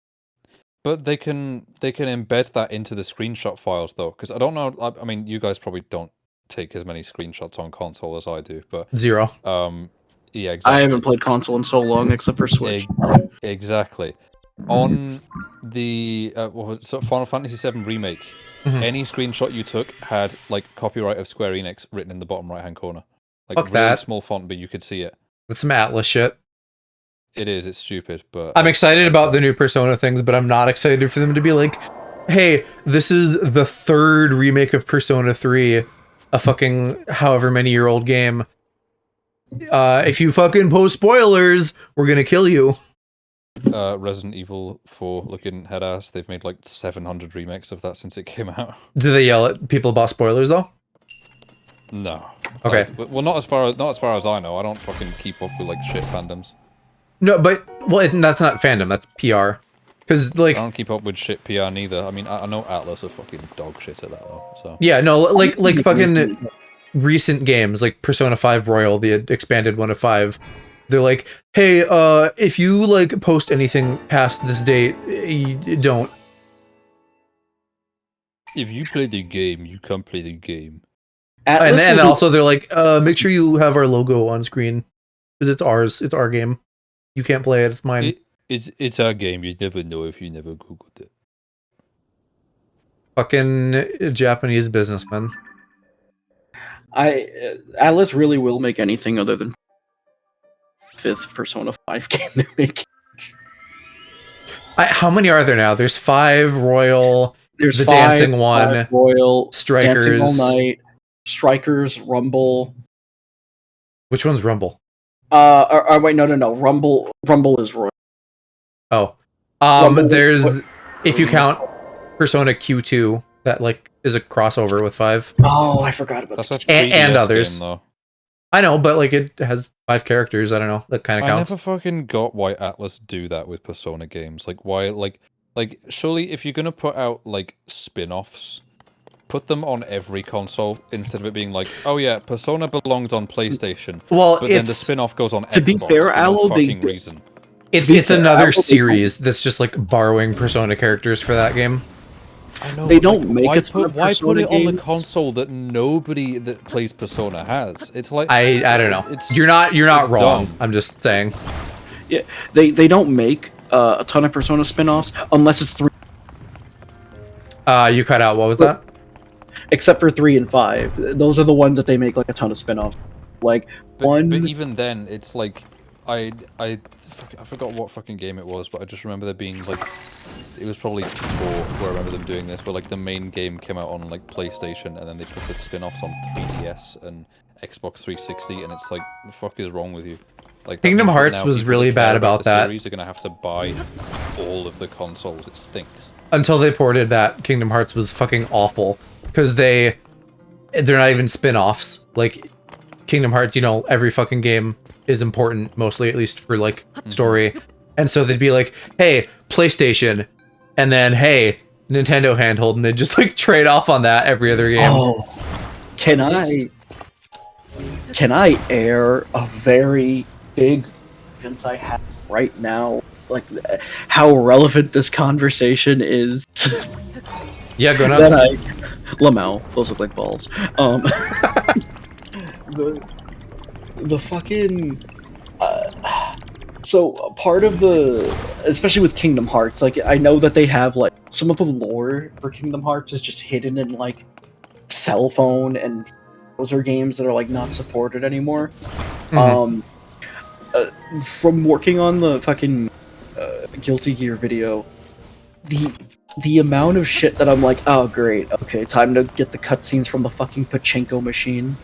Speaker 3: But they can embed that into the screenshot files though, because I don't know. I mean, you guys probably don't take as many screenshots on console as I do, but
Speaker 1: Zero.
Speaker 3: Yeah, exactly.
Speaker 2: I haven't played console in so long, except for Switch.
Speaker 3: Exactly. On the Final Fantasy VII Remake, any screenshot you took had like copyright of Square Enix written in the bottom right-hand corner. Like
Speaker 1: Fuck
Speaker 3: really
Speaker 1: that.
Speaker 3: small font, but you could see it.
Speaker 1: That's some Atlas shit.
Speaker 3: It is. It's stupid, but
Speaker 1: I'm excited about the new Persona things, but I'm not excited for them to be like, hey, this is the third remake of Persona 3, a fucking however many year old game. If you fucking post spoilers, we're gonna kill you.
Speaker 3: Resident Evil 4 looking head ass. They've made like 700 remakes of that since it came out.
Speaker 1: Do they yell at people about spoilers though?
Speaker 3: No.
Speaker 1: Okay.
Speaker 3: Well, not as far as I know. I don't fucking keep up with like shit fandoms.
Speaker 1: No, but that's not fandom. That's PR. Because like
Speaker 3: I don't keep up with shit PR neither. I mean, I know Atlas are fucking dog shit at that though. So
Speaker 1: yeah, no, like fucking recent games like Persona 5 Royal, the expanded one of 5. They're like, hey, if you like post anything past this date, you don't.
Speaker 3: If you play the game, you can't play the game.
Speaker 1: And also they're like, make sure you have our logo on screen because it's ours. It's our game. You can't play it. It's mine.
Speaker 3: It's our game. You never know if you never Googled it.
Speaker 2: Fucking
Speaker 1: Japanese businessman.
Speaker 2: Atlas really will make anything other than 5th Persona 5 game they make.
Speaker 1: How many are there now? There's 5 Royal.
Speaker 2: There's
Speaker 1: the
Speaker 2: 5,
Speaker 1: Dancing one.
Speaker 2: 5 Royal.
Speaker 1: Strikers.
Speaker 2: Dancing All Night. Strikers. Rumble.
Speaker 1: Which one's Rumble?
Speaker 2: Wait, no. Rumble is Royal.
Speaker 1: Oh. There's if you count Persona Q2, that like is a crossover with 5.
Speaker 2: Oh, I forgot about that.
Speaker 1: And others. Game, I know, but like it has 5 characters. I don't know. That kind of counts.
Speaker 3: I never fucking got why Atlas do that with Persona games. Like why like surely if you're gonna put out like spin-offs, put them on every console instead of it being like, oh yeah, Persona belongs on PlayStation.
Speaker 1: Well,
Speaker 3: but then the spin-off goes on Xbox.
Speaker 2: To be fair,
Speaker 3: Aloe, reason.
Speaker 1: It's another series that's just like borrowing Persona characters for that game.
Speaker 3: I know.
Speaker 2: They don't make a ton of
Speaker 3: why put it
Speaker 2: games
Speaker 3: on the console that nobody that plays Persona has? It's like
Speaker 1: I don't know. You're not wrong. Dumb. I'm just saying.
Speaker 2: Yeah, they don't make a ton of Persona spin-offs unless it's 3.
Speaker 1: You cut out. What was that?
Speaker 2: Except for 3 and 5. Those are the ones that they make like a ton of spin-offs. Like
Speaker 3: but even then, it's like I forgot what fucking game it was, but I just remember there being like it was probably 4 where I remember them doing this, but like the main game came out on like PlayStation and then they put the spin-offs on 3DS and Xbox 360, and it's like the fuck is wrong with you? Like
Speaker 1: Kingdom Hearts was really bad about that.
Speaker 3: Series are gonna have to buy all of the consoles. It stinks.
Speaker 1: Until they ported that, Kingdom Hearts was fucking awful because they they're not even spin-offs. Like Kingdom Hearts, you know, every fucking game is important, mostly at least for like story. And so they'd be like, hey, PlayStation, and then hey, Nintendo handheld, and they'd just like trade off on that every other game.
Speaker 2: Oh, can I air a very big grievance I have right now? Like how relevant this conversation is.
Speaker 1: Yeah, go nuts.
Speaker 2: Lamau, those look like balls. The fucking so part of the, especially with Kingdom Hearts, like I know that they have like some of the lore for Kingdom Hearts is just hidden in like cell phone, and those are games that are like not supported anymore. From working on the fucking Guilty Gear video, the amount of shit that I'm like, oh great, okay, time to get the cutscenes from the fucking pachinko machine.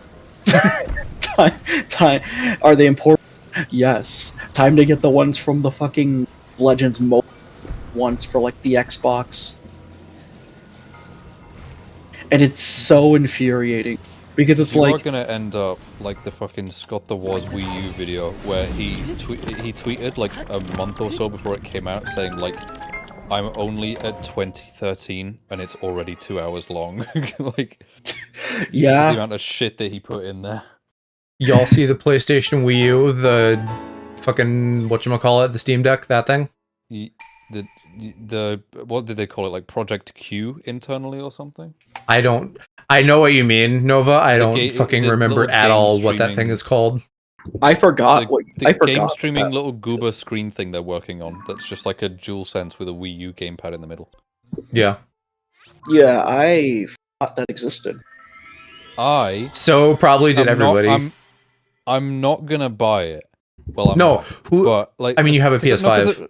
Speaker 2: time, are they important? Yes. Time to get the ones from the fucking Legends mode ones for like the Xbox. And it's so infuriating because it's like
Speaker 3: you're gonna end up like the fucking Scott the Woz Wii U video where he tweeted like a month or so before it came out saying like, I'm only at 2013 and it's already 2 hours long. Like,
Speaker 2: yeah,
Speaker 3: the amount of shit that he put in there.
Speaker 1: Y'all see the PlayStation Wii U, the fucking whatchamacallit, the Steam Deck, that thing?
Speaker 3: The what did they call it? Like Project Q internally or something?
Speaker 1: I know what you mean, Nova. I don't fucking remember at all what that thing is called.
Speaker 2: I forgot
Speaker 3: the game streaming little goober screen thing they're working on. That's just like a DualSense with a Wii U gamepad in the middle.
Speaker 1: Yeah.
Speaker 2: Yeah, I thought that existed.
Speaker 1: So probably did everybody.
Speaker 3: I'm not gonna buy it. Well, I'm
Speaker 1: no.
Speaker 3: not, but like,
Speaker 1: I mean, you have a PS5.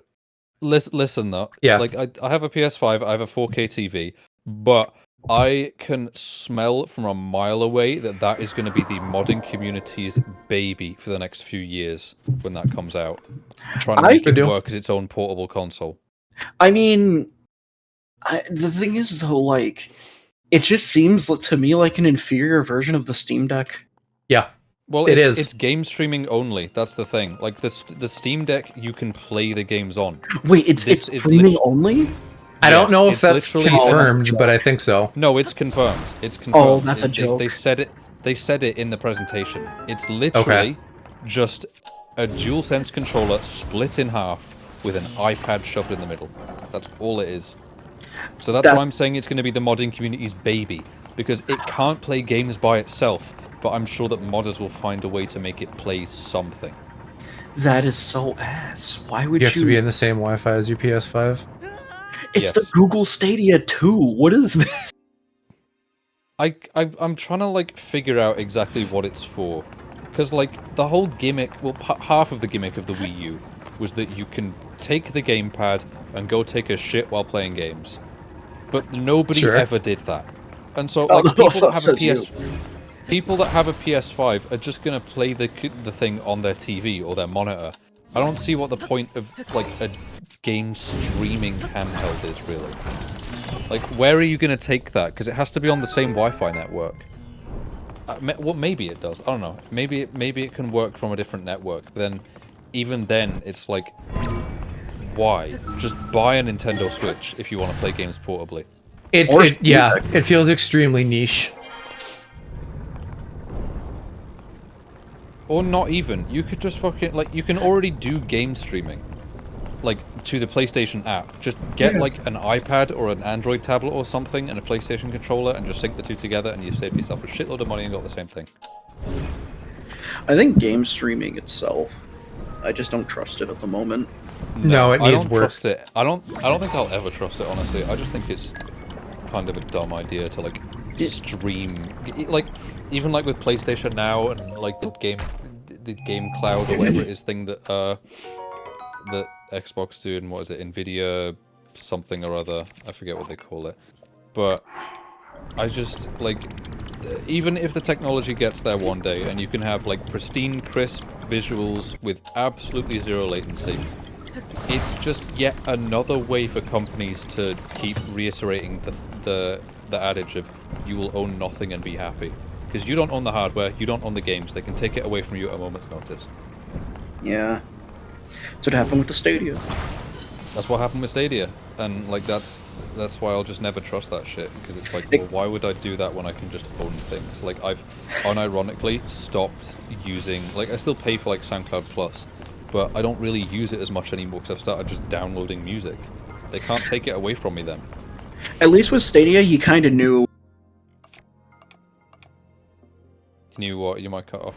Speaker 3: Listen though.
Speaker 1: Yeah.
Speaker 3: Like I have a PS5. I have a 4K TV, but I can smell from a mile away that is going to be the modding community's baby for the next few years when that comes out. Trying to make it work as its own portable console.
Speaker 2: I mean, the thing is though, like, it just seems to me like an inferior version of the Steam Deck.
Speaker 1: Yeah.
Speaker 3: Well, it's game streaming only. That's the thing. Like the Steam Deck, you can play the games on.
Speaker 2: Wait, it's streaming only?
Speaker 1: I don't know if that's confirmed, but I think so.
Speaker 3: No, it's confirmed. It's confirmed.
Speaker 2: Oh, that's a joke.
Speaker 3: They said it in the presentation. It's literally just a DualSense controller split in half with an iPad shoved in the middle. That's all it is. So that's why I'm saying it's going to be the modding community's baby, because it can't play games by itself, but I'm sure that modders will find a way to make it play something.
Speaker 2: That is so ass. Why would
Speaker 1: you have to be in the same Wi-Fi as your PS5?
Speaker 2: It's the Google Stadia 2. What is this?
Speaker 3: I'm trying to like figure out exactly what it's for, because like the whole gimmick, well, half of the gimmick of the Wii U was that you can take the gamepad and go take a shit while playing games, but nobody ever did that. And so like people that have a PS5 are just gonna play the thing on their TV or their monitor. I don't see what the point of like a game streaming handheld is really. Like, where are you gonna take that? Because it has to be on the same Wi-Fi network. Well, maybe it does. I don't know. Maybe it can work from a different network. But then, even then, it's like, why? Just buy a Nintendo Switch if you want to play games portably.
Speaker 1: It feels extremely niche.
Speaker 3: Or not even. You could just fucking, like, you can already do game streaming. Like, to the PlayStation app. Just get, like, an iPad or an Android tablet or something and a PlayStation controller and just sync the two together and you've saved yourself a shitload of money and got the same thing.
Speaker 2: I think game streaming itself, I just don't trust it at the moment.
Speaker 1: No, it needs work.
Speaker 3: Trust it. I don't think I'll ever trust it, honestly. I just think it's kind of a dumb idea to, like, stream. Like, even, like, with PlayStation Now and, like, the game cloud or whatever it is thing that, that Xbox do, and what is it, Nvidia something or other, I forget what they call it. But I just, like, even if the technology gets there one day and you can have, like, pristine, crisp visuals with absolutely zero latency, it's just yet another way for companies to keep reiterating the adage of you will own nothing and be happy. Because you don't own the hardware, you don't own the games. They can take it away from you at a moment's notice.
Speaker 2: Yeah. That's what happened with the Stadia.
Speaker 3: That's what happened with Stadia, and like that's why I'll just never trust that shit, because it's like, well, why would I do that when I can just own things? Like, I've unironically stopped using, like, I still pay for like SoundCloud Plus, but I don't really use it as much anymore because I've started just downloading music. They can't take it away from me then.
Speaker 2: At least with Stadia, you kind of knew.
Speaker 3: Can you what? You might cut off.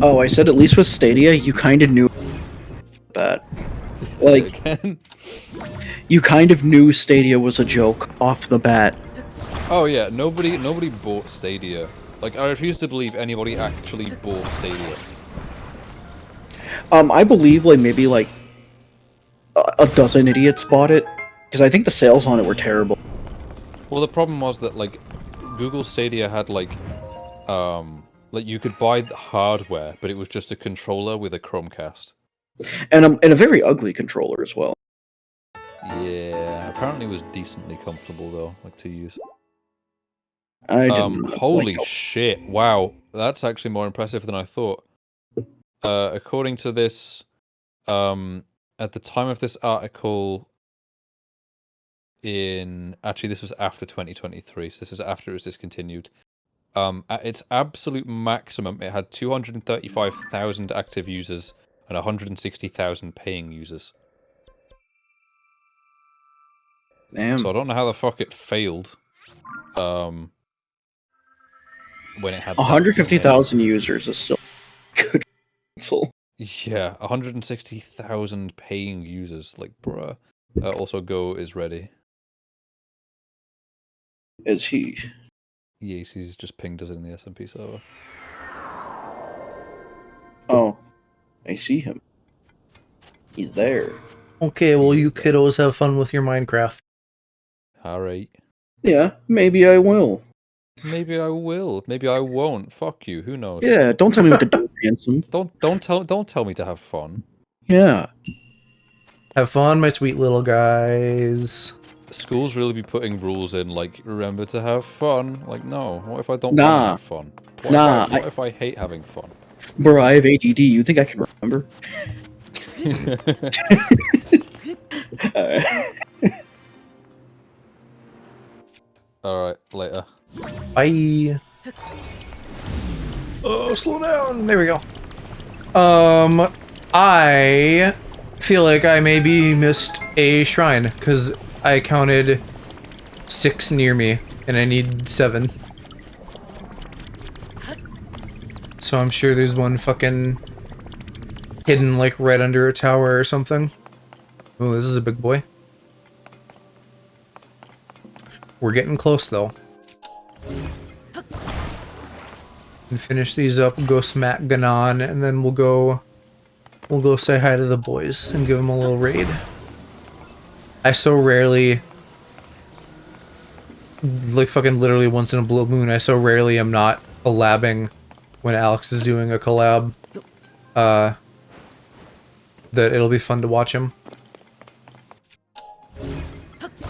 Speaker 2: Oh, I said at least with Stadia, you kind of knew that. Like,
Speaker 3: Again?
Speaker 2: you kind of knew Stadia was a joke off the bat.
Speaker 3: Oh yeah, nobody bought Stadia. Like, I refuse to believe anybody actually bought Stadia.
Speaker 2: I believe like maybe like a dozen idiots bought it because I think the sales on it were terrible.
Speaker 3: Well, the problem was that like Google Stadia had like you could buy the hardware, but it was just a controller with a Chromecast.
Speaker 2: And a very ugly controller as well.
Speaker 3: Yeah, apparently it was decently comfortable though, like to use.
Speaker 2: I didn't.
Speaker 3: Holy shit! Wow, that's actually more impressive than I thought. According to this, at the time of this article, actually this was after 2023, so this is after it was discontinued. At its absolute maximum, it had 235,000 active users and 160,000 paying users.
Speaker 2: Damn.
Speaker 3: So I don't know how the fuck it failed. When it had
Speaker 2: 150,000 users is still good console.
Speaker 3: Yeah, 160,000 paying users. Like, bruh. Also, Go is ready.
Speaker 2: Is he?
Speaker 3: Yes, he's just pinged us in the SMP server.
Speaker 2: Oh, I see him. He's there.
Speaker 1: Okay, well, you kiddos have fun with your Minecraft.
Speaker 3: Alright.
Speaker 2: Yeah, maybe I will.
Speaker 3: Maybe I will. Maybe I won't. Fuck you. Who knows?
Speaker 2: Yeah, don't tell me what to do, handsome.
Speaker 3: Don't tell me to have fun.
Speaker 2: Yeah.
Speaker 1: Have fun, my sweet little guys.
Speaker 3: Schools really be putting rules in, like, remember to have fun. Like, no. What if I don't
Speaker 2: Nah.
Speaker 3: want to have fun? What if I hate having fun?
Speaker 2: Bro, I have ADD. You think I can remember?
Speaker 3: Alright, later.
Speaker 1: Bye. Oh, slow down. There we go. I feel like I maybe missed a shrine because I counted 6 near me and I need 7. So I'm sure there's one fucking hidden like right under a tower or something. Oh, this is a big boy. We're getting close though. And finish these up, go smack Ganon, and then we'll go say hi to the boys and give them a little raid. I so rarely, like fucking literally once in a blue moon, I so rarely am not collabing when Alex is doing a collab, that it'll be fun to watch him.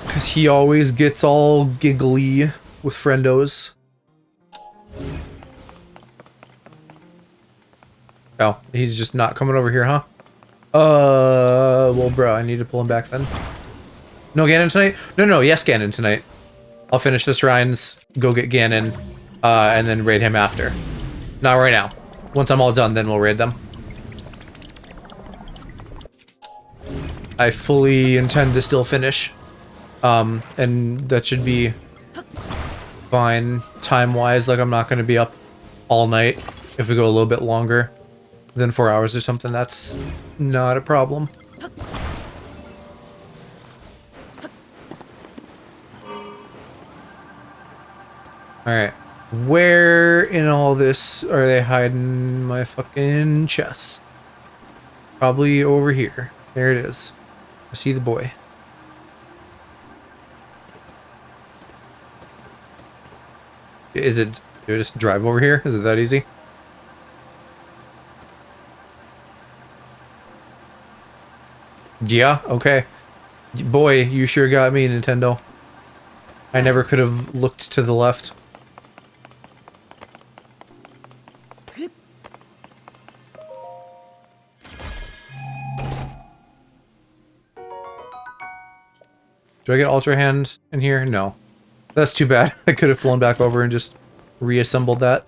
Speaker 1: Cause he always gets all giggly with friendos. Oh, he's just not coming over here, huh? Well, bro, I need to pull him back then. No Ganon tonight? No, yes Ganon tonight. I'll finish the shrines, go get Ganon, and then raid him after. Not right now. Once I'm all done, then we'll raid them. I fully intend to still finish. And that should be fine time-wise. Like, I'm not going to be up all night. If we go a little bit longer than 4 hours or something, that's not a problem. Alright. Where in all this are they hiding my fucking chest? Probably over here. There it is. I see the boy. Is it... do I just drive over here? Is it that easy? Yeah, okay. Boy, you sure got me, Nintendo. I never could have looked to the left. Do I get Ultra Hand in here? No. That's too bad. I could have flown back over and just reassembled that.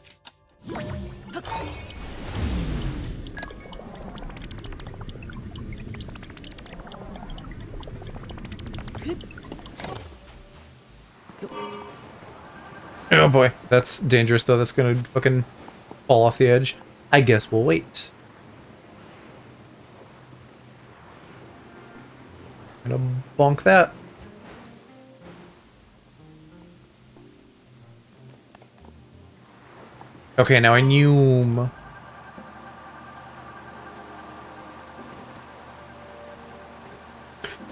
Speaker 1: Oh boy, that's dangerous though. That's gonna fucking fall off the edge. I guess we'll wait. Gonna bonk that. Okay, now I knew.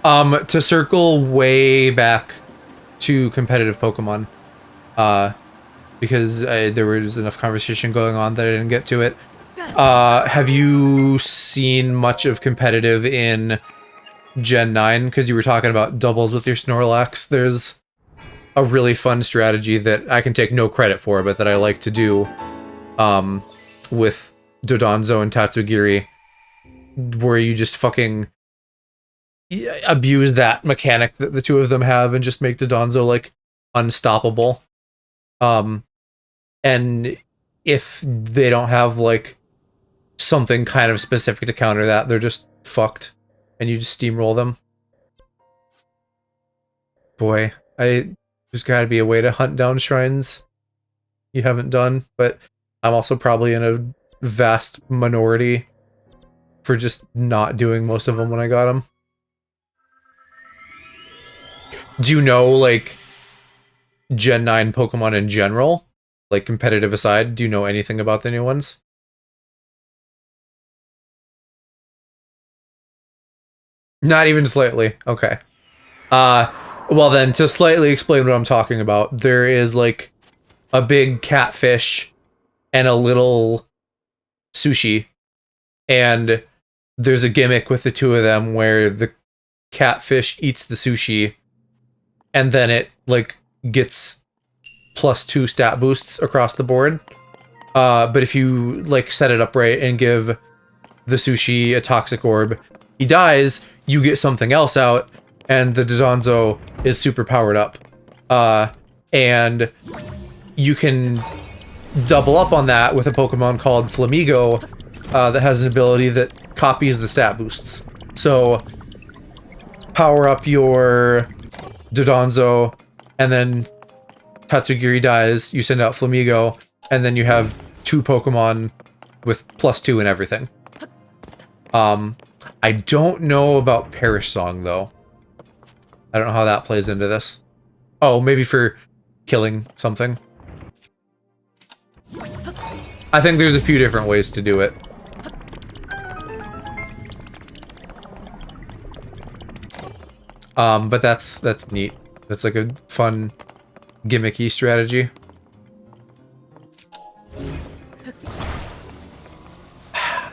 Speaker 1: To circle way back to competitive Pokemon. Because there was enough conversation going on that I didn't get to it. Have you seen much of competitive in Gen 9? Because you were talking about doubles with your Snorlax. There's a really fun strategy that I can take no credit for, but that I like to do with Dodonzo and Tatsugiri, where you just fucking abuse that mechanic that the two of them have and just make Dodonzo, like, unstoppable. And if they don't have, like, something kind of specific to counter that, they're just fucked. And you just steamroll them. Boy, there's gotta be a way to hunt down shrines you haven't done, but I'm also probably in a vast minority for just not doing most of them when I got them. Do you know, like, Gen 9 Pokemon in general? Like, competitive aside, do you know anything about the new ones? Not even slightly. Okay. Well then, to slightly explain what I'm talking about, there is, like, a big catfish and a little sushi, and there's a gimmick with the two of them where the catfish eats the sushi, and then it, like, gets +2 stat boosts across the board. But if you, like, set it up right and give the sushi a toxic orb, he dies, you get something else out, and the Dodonzo is super powered up. And you can double up on that with a Pokemon called Flamigo that has an ability that copies the stat boosts. So, power up your Dodonzo, and then Tatsugiri dies, you send out Flamigo, and then you have 2 Pokemon with +2 and everything. I don't know about Perish Song, though. I don't know how that plays into this. Oh, maybe for killing something. I think there's a few different ways to do it. But that's neat. That's like a fun, gimmicky strategy.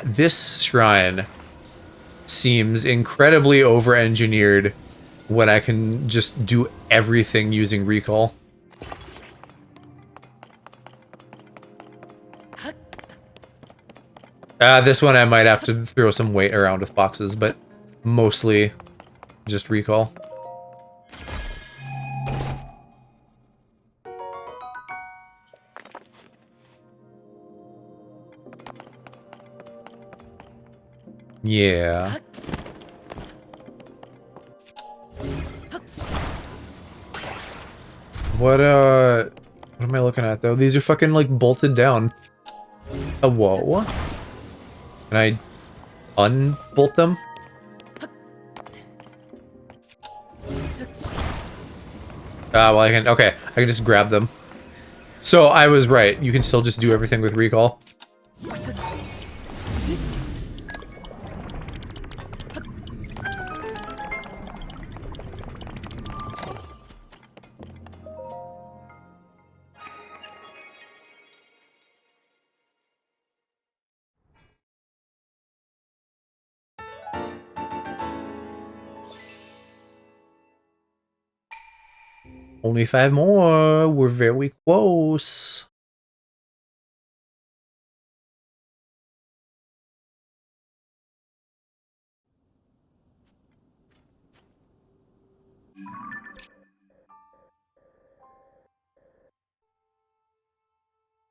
Speaker 1: This shrine seems incredibly over-engineered when I can just do everything using recall. This one I might have to throw some weight around with boxes, but mostly just recall. Yeah. What am I looking at, though? These are fucking, like, bolted down. Whoa. Can I unbolt them? Well, I can, okay. I can just grab them. So, I was right. You can still just do everything with recall. Only 5 more. We're very close.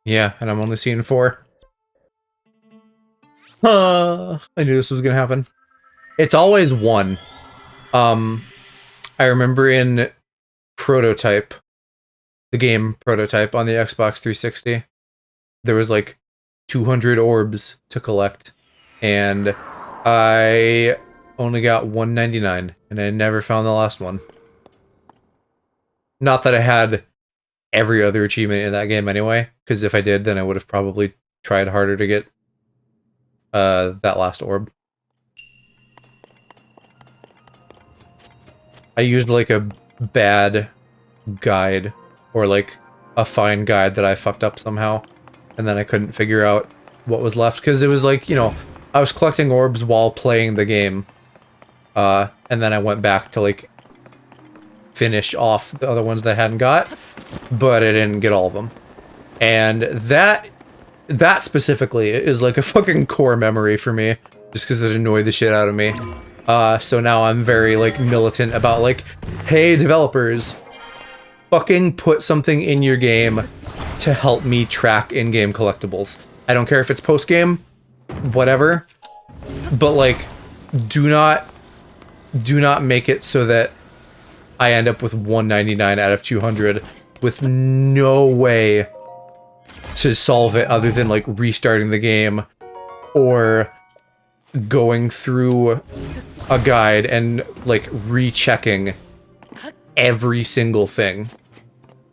Speaker 1: Yeah, and I'm only seeing 4. I knew this was gonna happen. It's always 1. I remember in Prototype, the game Prototype on the Xbox 360, there was like 200 orbs to collect, and I only got 199, and I never found the last one. Not that I had every other achievement in that game anyway, because if I did, then I would have probably tried harder to get that last orb. I used like a bad guide, or like a fine guide that I fucked up somehow, and then I couldn't figure out what was left, because it was like, you know, I was collecting orbs while playing the game, and then I went back to like finish off the other ones that I hadn't got, but I didn't get all of them. And that specifically is like a fucking core memory for me, just because it annoyed the shit out of me. So now I'm very like militant about like, hey developers, fucking put something in your game to help me track in-game collectibles. I don't care if it's post-game, whatever, but like, do not make it so that I end up with 199 out of 200 with no way to solve it other than like restarting the game or going through a guide and like rechecking every single thing,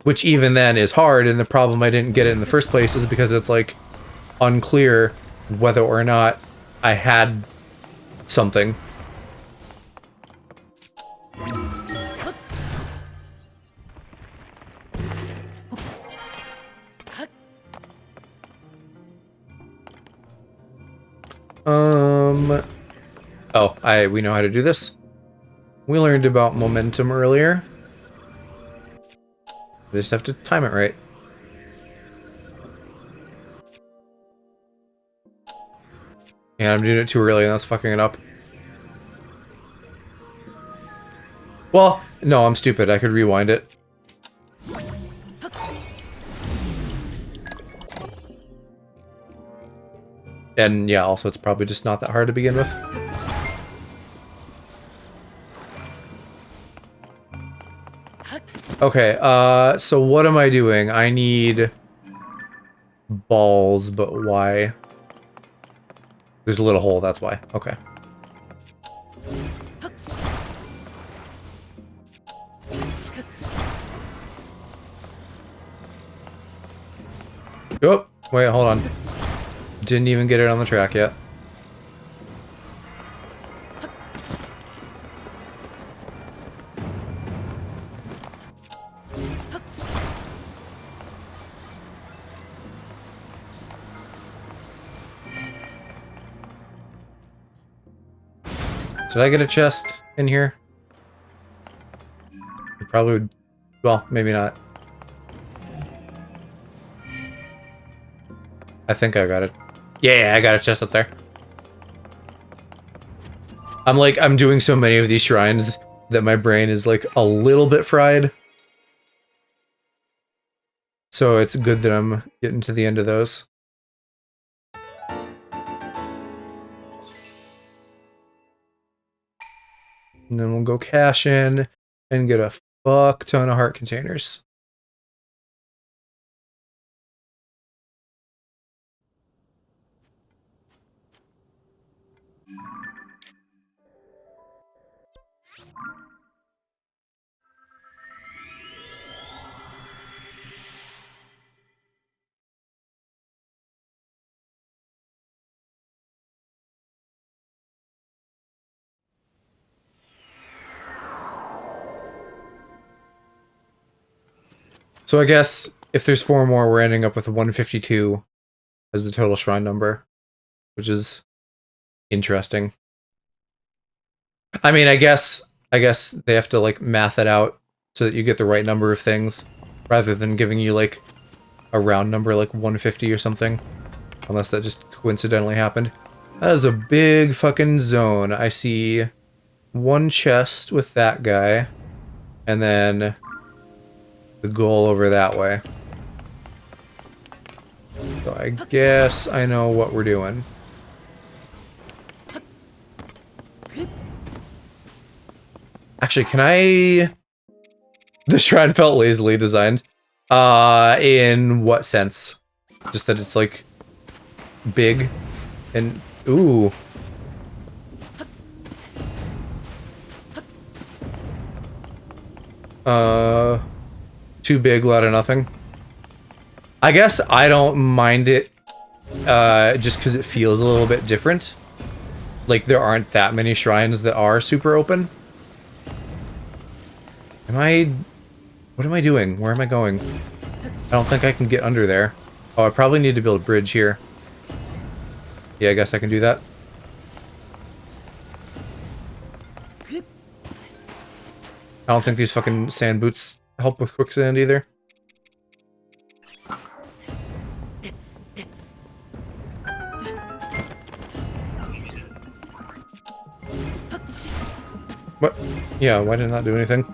Speaker 1: which even then is hard. And the problem I didn't get it in the first place is because it's like unclear whether or not I had something. Oh, we know how to do this. We learned about momentum earlier. We just have to time it right. And I'm doing it too early and that's fucking it up. Well, no, I'm stupid. I could rewind it. And yeah, also it's probably just not that hard to begin with. Okay, so what am I doing? I need balls, but why? There's a little hole, that's why. Okay. Oh, wait, hold on. Didn't even get it on the track yet. Did I get a chest in here? It probably would... Well, maybe not. I think I got it. Yeah, I got a chest up there. I'm doing so many of these shrines that my brain is like a little bit fried. So it's good that I'm getting to the end of those. And then we'll go cash in and get a fuck ton of heart containers. So I guess if there's 4 more, we're ending up with 152 as the total shrine number, which is interesting. I mean, I guess they have to like math it out so that you get the right number of things, rather than giving you like a round number like 150 or something, unless that just coincidentally happened. That is a big fucking zone. I see one chest with that guy, and then the goal over that way. So I guess I know what we're doing. Actually, can I... The shrine felt lazily designed. In what sense? Just that it's, like, big and... Ooh. Too big, lot of nothing. I guess I don't mind it, just because it feels a little bit different. Like, there aren't that many shrines that are super open. What am I doing? Where am I going? I don't think I can get under there. Oh, I probably need to build a bridge here. Yeah, I guess I can do that. I don't think these fucking sand boots help with quicksand either. What? Yeah, why did it not do anything?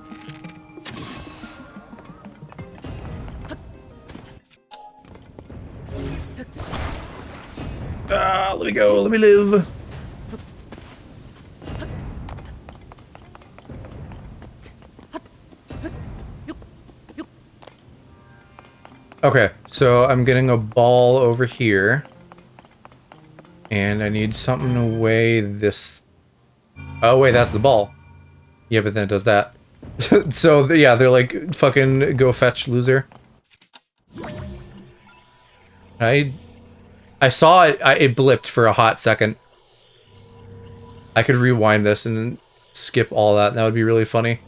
Speaker 1: Ah, let me go, let me live. Okay, so I'm getting a ball over here. And I need something to weigh this... Oh wait, that's the ball. Yeah, but then it does that. So, yeah, they're like, fucking go fetch, loser. I saw it, it blipped for a hot second. I could rewind this and skip all that, and that would be really funny.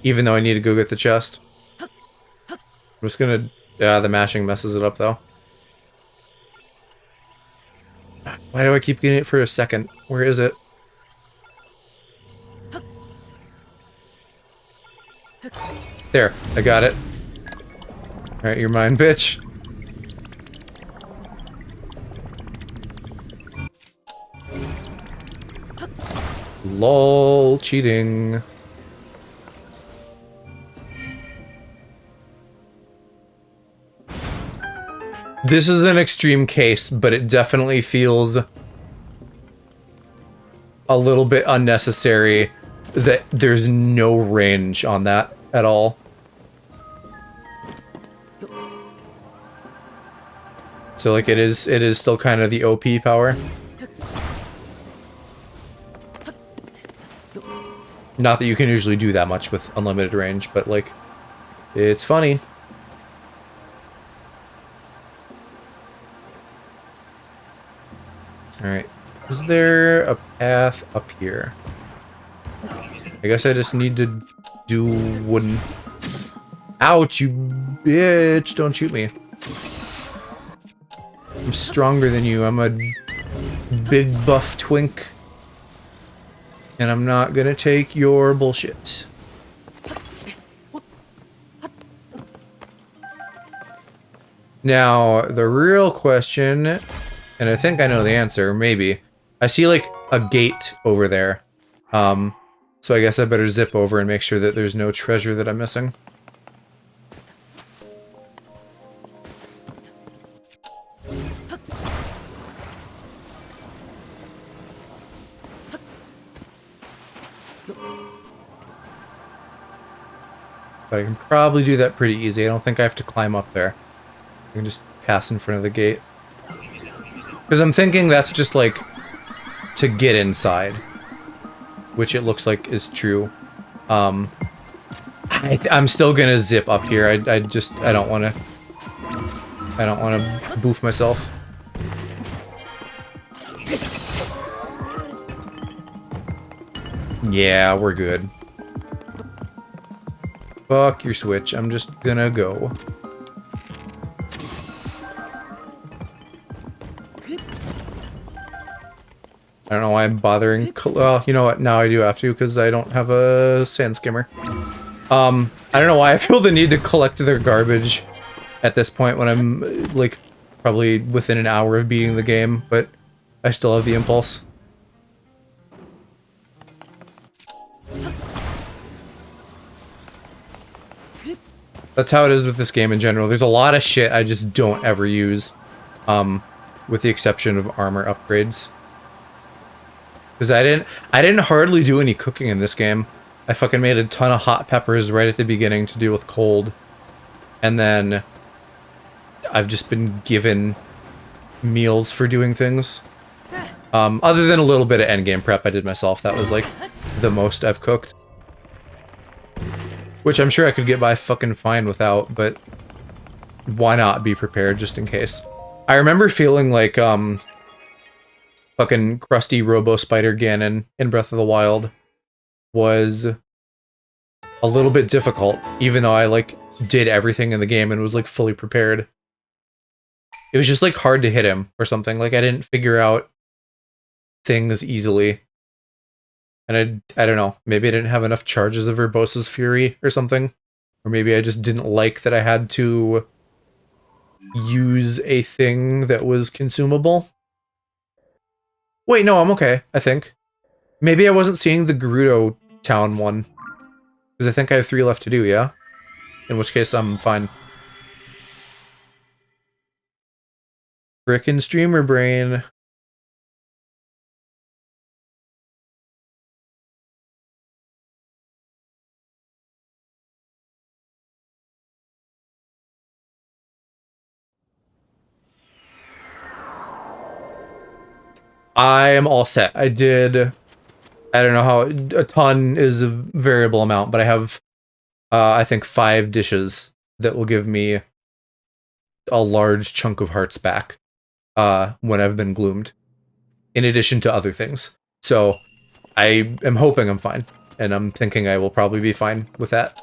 Speaker 1: Even though I need to go get the chest. I'm just gonna... Yeah, the mashing messes it up, though. Why do I keep getting it for a second? Where is it? There, I got it. Alright, you're mine, bitch. LOL, cheating. This is an extreme case, but it definitely feels a little bit unnecessary that there's no range on that at all. So like it is still kind of the OP power. Not that you can usually do that much with unlimited range, but like it's funny. Alright. Is there a path up here? I guess I just need to do wooden... Ouch, you bitch! Don't shoot me. I'm stronger than you. I'm a big buff twink. And I'm not gonna take your bullshit. Now, the real question, and I think I know the answer, maybe. I see, like, a gate over there. So I guess I better zip over and make sure that there's no treasure that I'm missing. But I can probably do that pretty easy. I don't think I have to climb up there. I can just pass in front of the gate. Because I'm thinking that's just, like, to get inside. Which it looks like is true. I'm still gonna zip up here. I don't wanna... I don't wanna boof myself. Yeah, we're good. Fuck your switch. I'm just gonna go. I don't know why I'm bothering. Well, you know what? Now I do have to because I don't have a sand skimmer. I don't know why I feel the need to collect their garbage at this point when I'm, like, probably within an hour of beating the game, but I still have the impulse. That's how it is with this game in general. There's a lot of shit I just don't ever use. with the exception of armor upgrades. Because I didn't hardly do any cooking in this game. I fucking made a ton of hot peppers right at the beginning to deal with cold. And then I've just been given meals for doing things. Other than a little bit of endgame prep I did myself. That was like the most I've cooked. Which I'm sure I could get by fucking fine without, but why not be prepared just in case? I remember feeling like fucking crusty Robo Spider Ganon in Breath of the Wild was a little bit difficult, even though I like did everything in the game and was like fully prepared. It was just like hard to hit him or something. Like I didn't figure out things easily. And I don't know, maybe I didn't have enough charges of Urbosa's Fury or something. Or maybe I just didn't like that I had to use a thing that was consumable. Wait, no, I'm okay, I think. Maybe I wasn't seeing the Gerudo Town one. Because I think I have 3 left to do, yeah? In which case, I'm fine. Frickin' streamer brain. I am all set. I did... I don't know how... A ton is a variable amount, but I have, I think 5 dishes that will give me a large chunk of hearts back when I've been gloomed. In addition to other things. So, I am hoping I'm fine. And I'm thinking I will probably be fine with that.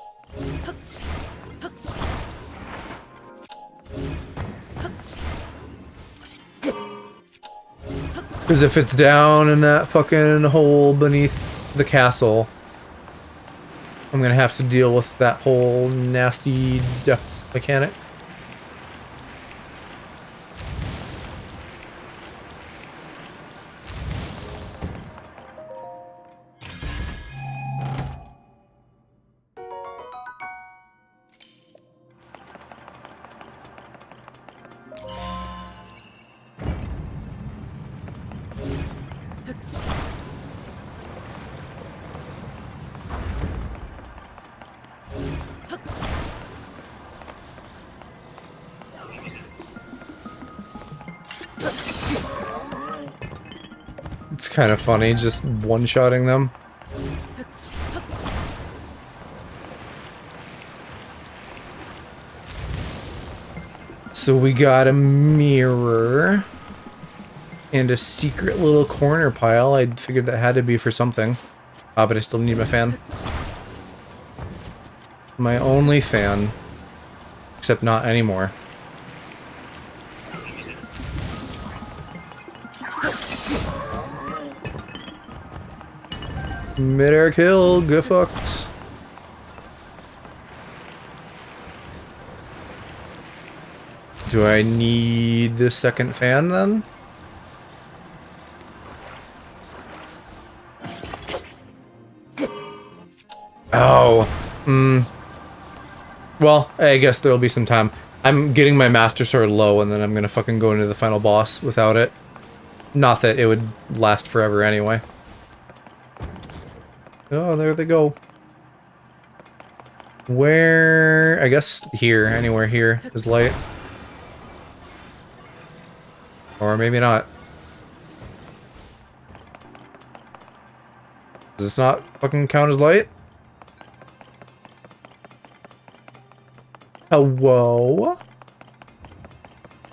Speaker 1: Because if it's down in that fucking hole beneath the castle, I'm gonna have to deal with that whole nasty depth mechanic. It's kind of funny, just one-shotting them. So we got a mirror and a secret little corner pile. I figured that had to be for something. But I still need my fan. My only fan. Except not anymore. Mid-air kill, get fucked. Do I need the second fan then? Oh, well, I guess there'll be some time. I'm getting my Master Sword low, and then I'm gonna fucking go into the final boss without it. Not that it would last forever anyway. Oh, there they go. Where... I guess here, anywhere here is light. Or maybe not. Does this not fucking count as light? Hello?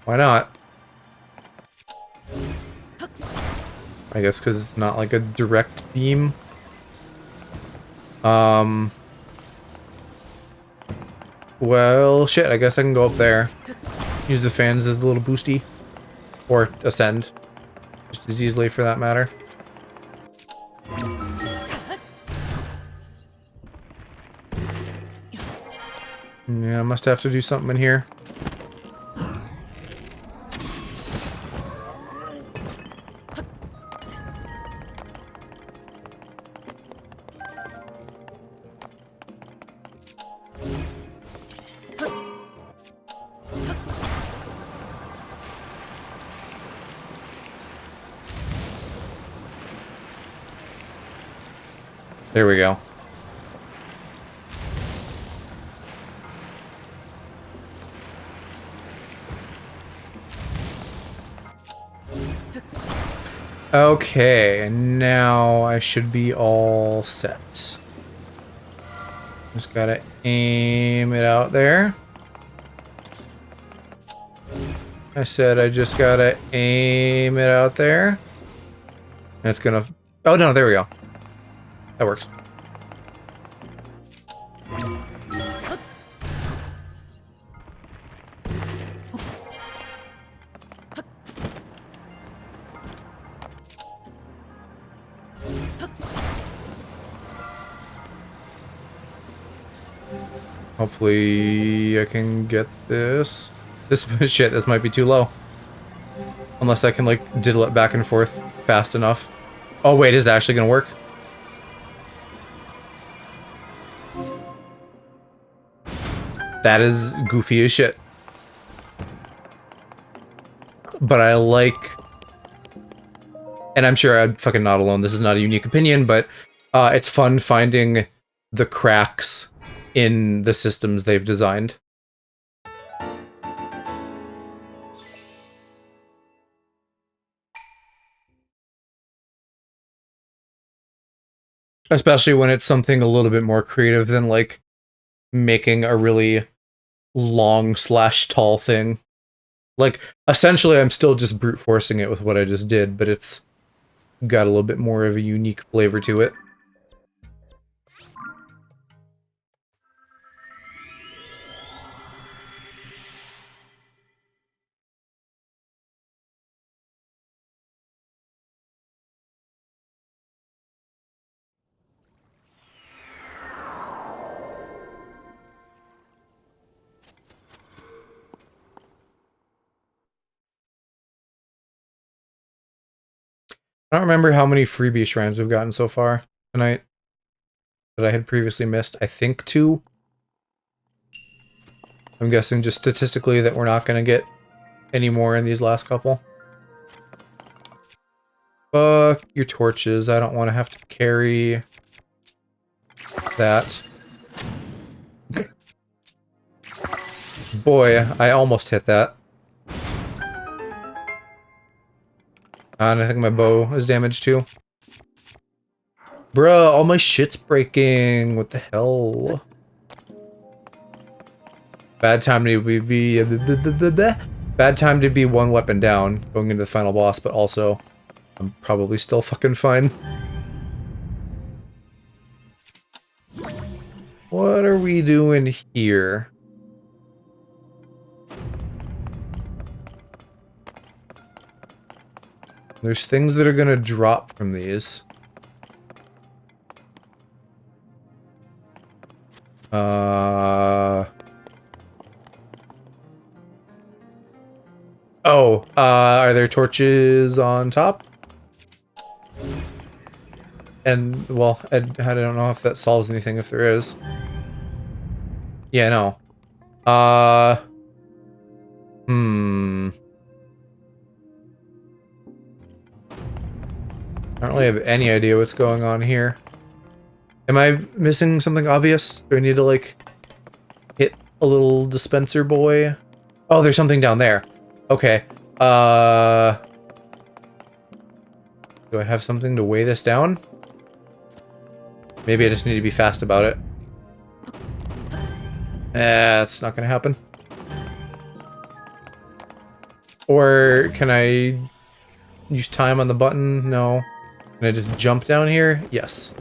Speaker 1: Why not? I guess because it's not like a direct beam. Well, shit, I guess I can go up there. Use the fans as a little boosty. Or ascend. Just as easily for that matter. Yeah, I must have to do something in here. There we go. Okay, now I should be all set. Just gotta aim it out there. I said I just gotta aim it out there. And it's gonna... Oh no, there we go. That works. Hopefully I can get this. This shit, this might be too low. Unless I can like diddle it back and forth fast enough. Oh wait, is that actually gonna work? That is goofy as shit. But I like... And I'm sure I'm fucking not alone, this is not a unique opinion, but it's fun finding the cracks in the systems they've designed. Especially when it's something a little bit more creative than, like, making a really long/tall thing. Like, essentially, I'm still just brute forcing it with what I just did, but it's got a little bit more of a unique flavor to it. I don't remember how many freebie shrines we've gotten so far tonight that I had previously missed. I think 2. I'm guessing just statistically that we're not going to get any more in these last couple. Fuck your torches. I don't want to have to carry that. Boy, I almost hit that. And I think my bow is damaged too. Bruh, all my shit's breaking. What the hell? Bad time to be bad time to be 1 weapon down going into the final boss, but also I'm probably still fucking fine. What are we doing here? There's things that are gonna drop from these. Are there torches on top? And, well, I don't know if that solves anything if there is. Yeah, no. I don't really have any idea what's going on here. Am I missing something obvious? Do I need to, like, hit a little dispenser boy? Oh, there's something down there. Okay. Do I have something to weigh this down? Maybe I just need to be fast about it. It's not gonna happen. Or can I use time on the button? No. Can I just jump down here? Yes.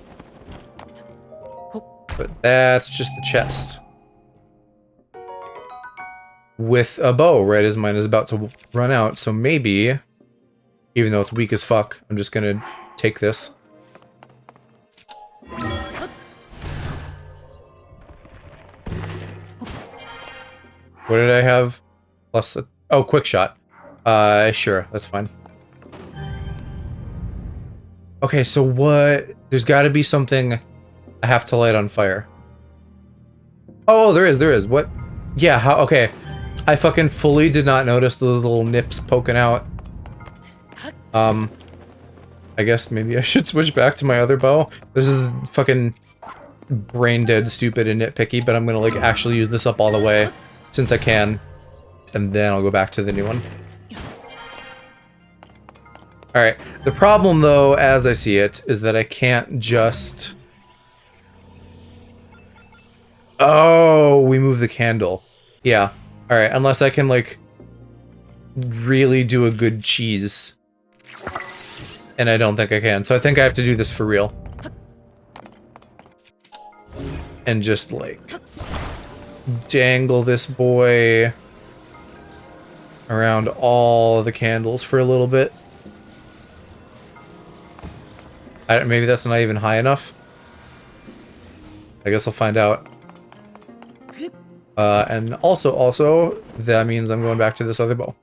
Speaker 1: But that's just the chest. With a bow, right as mine is about to run out, so maybe, even though it's weak as fuck, I'm just gonna take this. What did I have? Plus, oh, quick shot. Sure, that's fine. Okay, so what? There's got to be something I have to light on fire. Oh, there is. What? Yeah, how? Okay. I fucking fully did not notice the little nips poking out. I I guess maybe I should switch back to my other bow. This is fucking brain dead stupid and nitpicky, but I'm gonna like actually use this up all the way since I can. And then I'll go back to the new one. Alright, the problem though, as I see it, is that I can't just... Oh, we move the candle. Yeah. Alright, unless I can like really do a good cheese. And I don't think I can, so I think I have to do this for real. And just like dangle this boy around all the candles for a little bit. Maybe that's not even high enough. I guess I'll find out. And also, that means I'm going back to this other bow.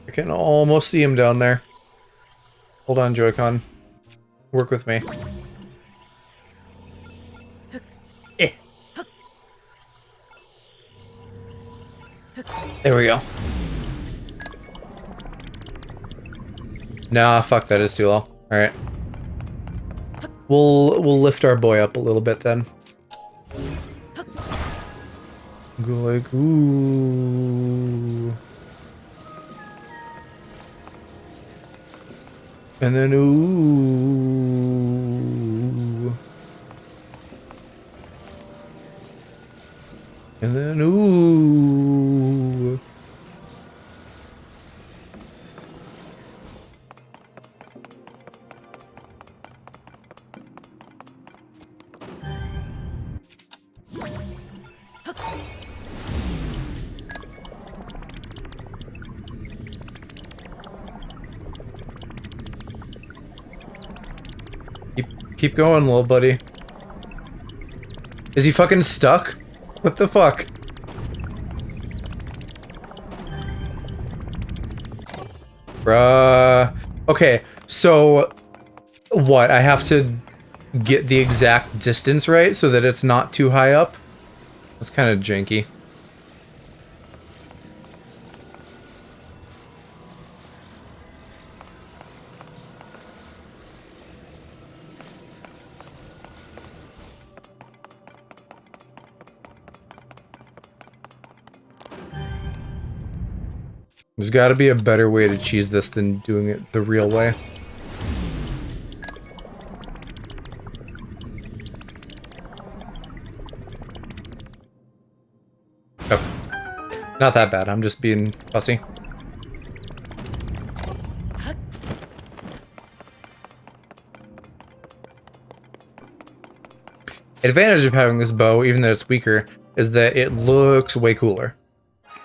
Speaker 1: I can almost see him down there. Hold on, Joy-Con. Work with me. Eh. There we go. Nah, fuck, that is too low. Alright. We'll lift our boy up a little bit then. Go like, ooh. And then, ooh. And then, ooh. Keep going, little buddy. Is he fucking stuck? What the fuck? Bruh. Okay, so... What? I have to get the exact distance right so that it's not too high up? That's kind of janky. There's gotta be a better way to cheese this than doing it the real way. Okay. Not that bad, I'm just being fussy. Advantage of having this bow, even though it's weaker, is that it looks way cooler.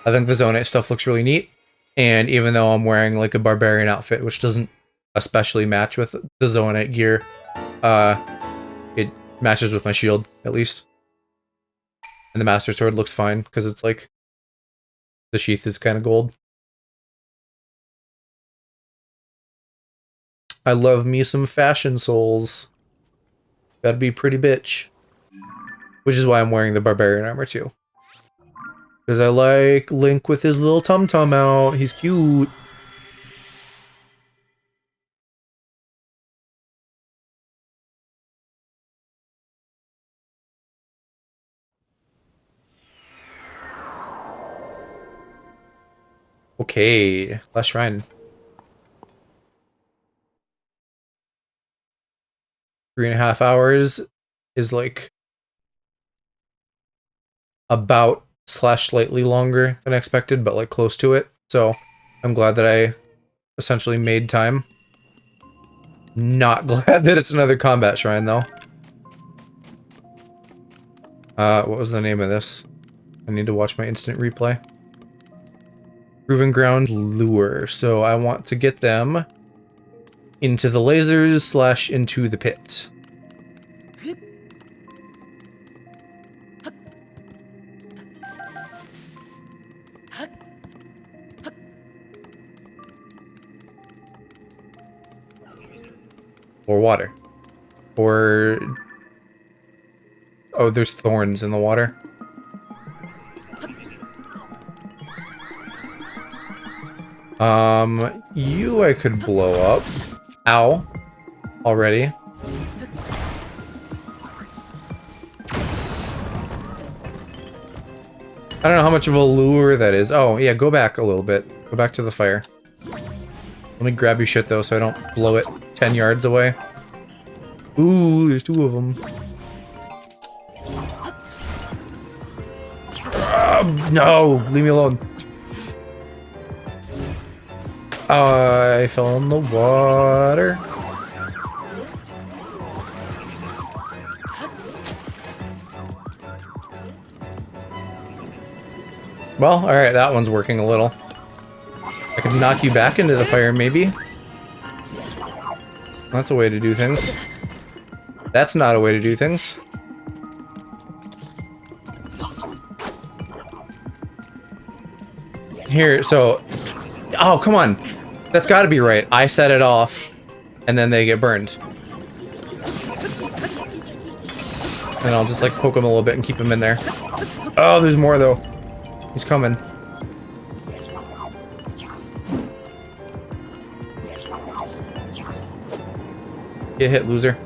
Speaker 1: I think the Zonite stuff looks really neat. And even though I'm wearing like a barbarian outfit, which doesn't especially match with the Zonite gear, it matches with my shield, at least. And the Master Sword looks fine, because it's like, the sheath is kind of gold. I love me some fashion souls. Gotta be pretty bitch. Which is why I'm wearing the barbarian armor too. Because I like Link with his little tum-tum out. He's cute. Okay, last shrine. 3.5 hours is like about / slightly longer than I expected, but like close to it. So I'm glad that I essentially made time. Not glad that it's another combat shrine though. What was the name of this? I need to watch my instant replay. Proven Ground Lure. So I want to get them into the lasers / into the pit. Or water. Or... Oh, there's thorns in the water. You I could blow up. Ow. Already. I don't know how much of a lure that is. Oh, yeah, go back a little bit. Go back to the fire. Let me grab your shit, though, so I don't blow it 10 yards away. Ooh, there's 2 of them. No! Leave me alone. I fell in the water. Well, alright, that one's working a little. I could knock you back into the fire, maybe? That's a way to do things. That's not a way to do things. Here, so... Oh, come on! That's gotta be right. I set it off, and then they get burned. And I'll just, like, poke him a little bit and keep him in there. Oh, there's more, though. He's coming. Get hit, loser.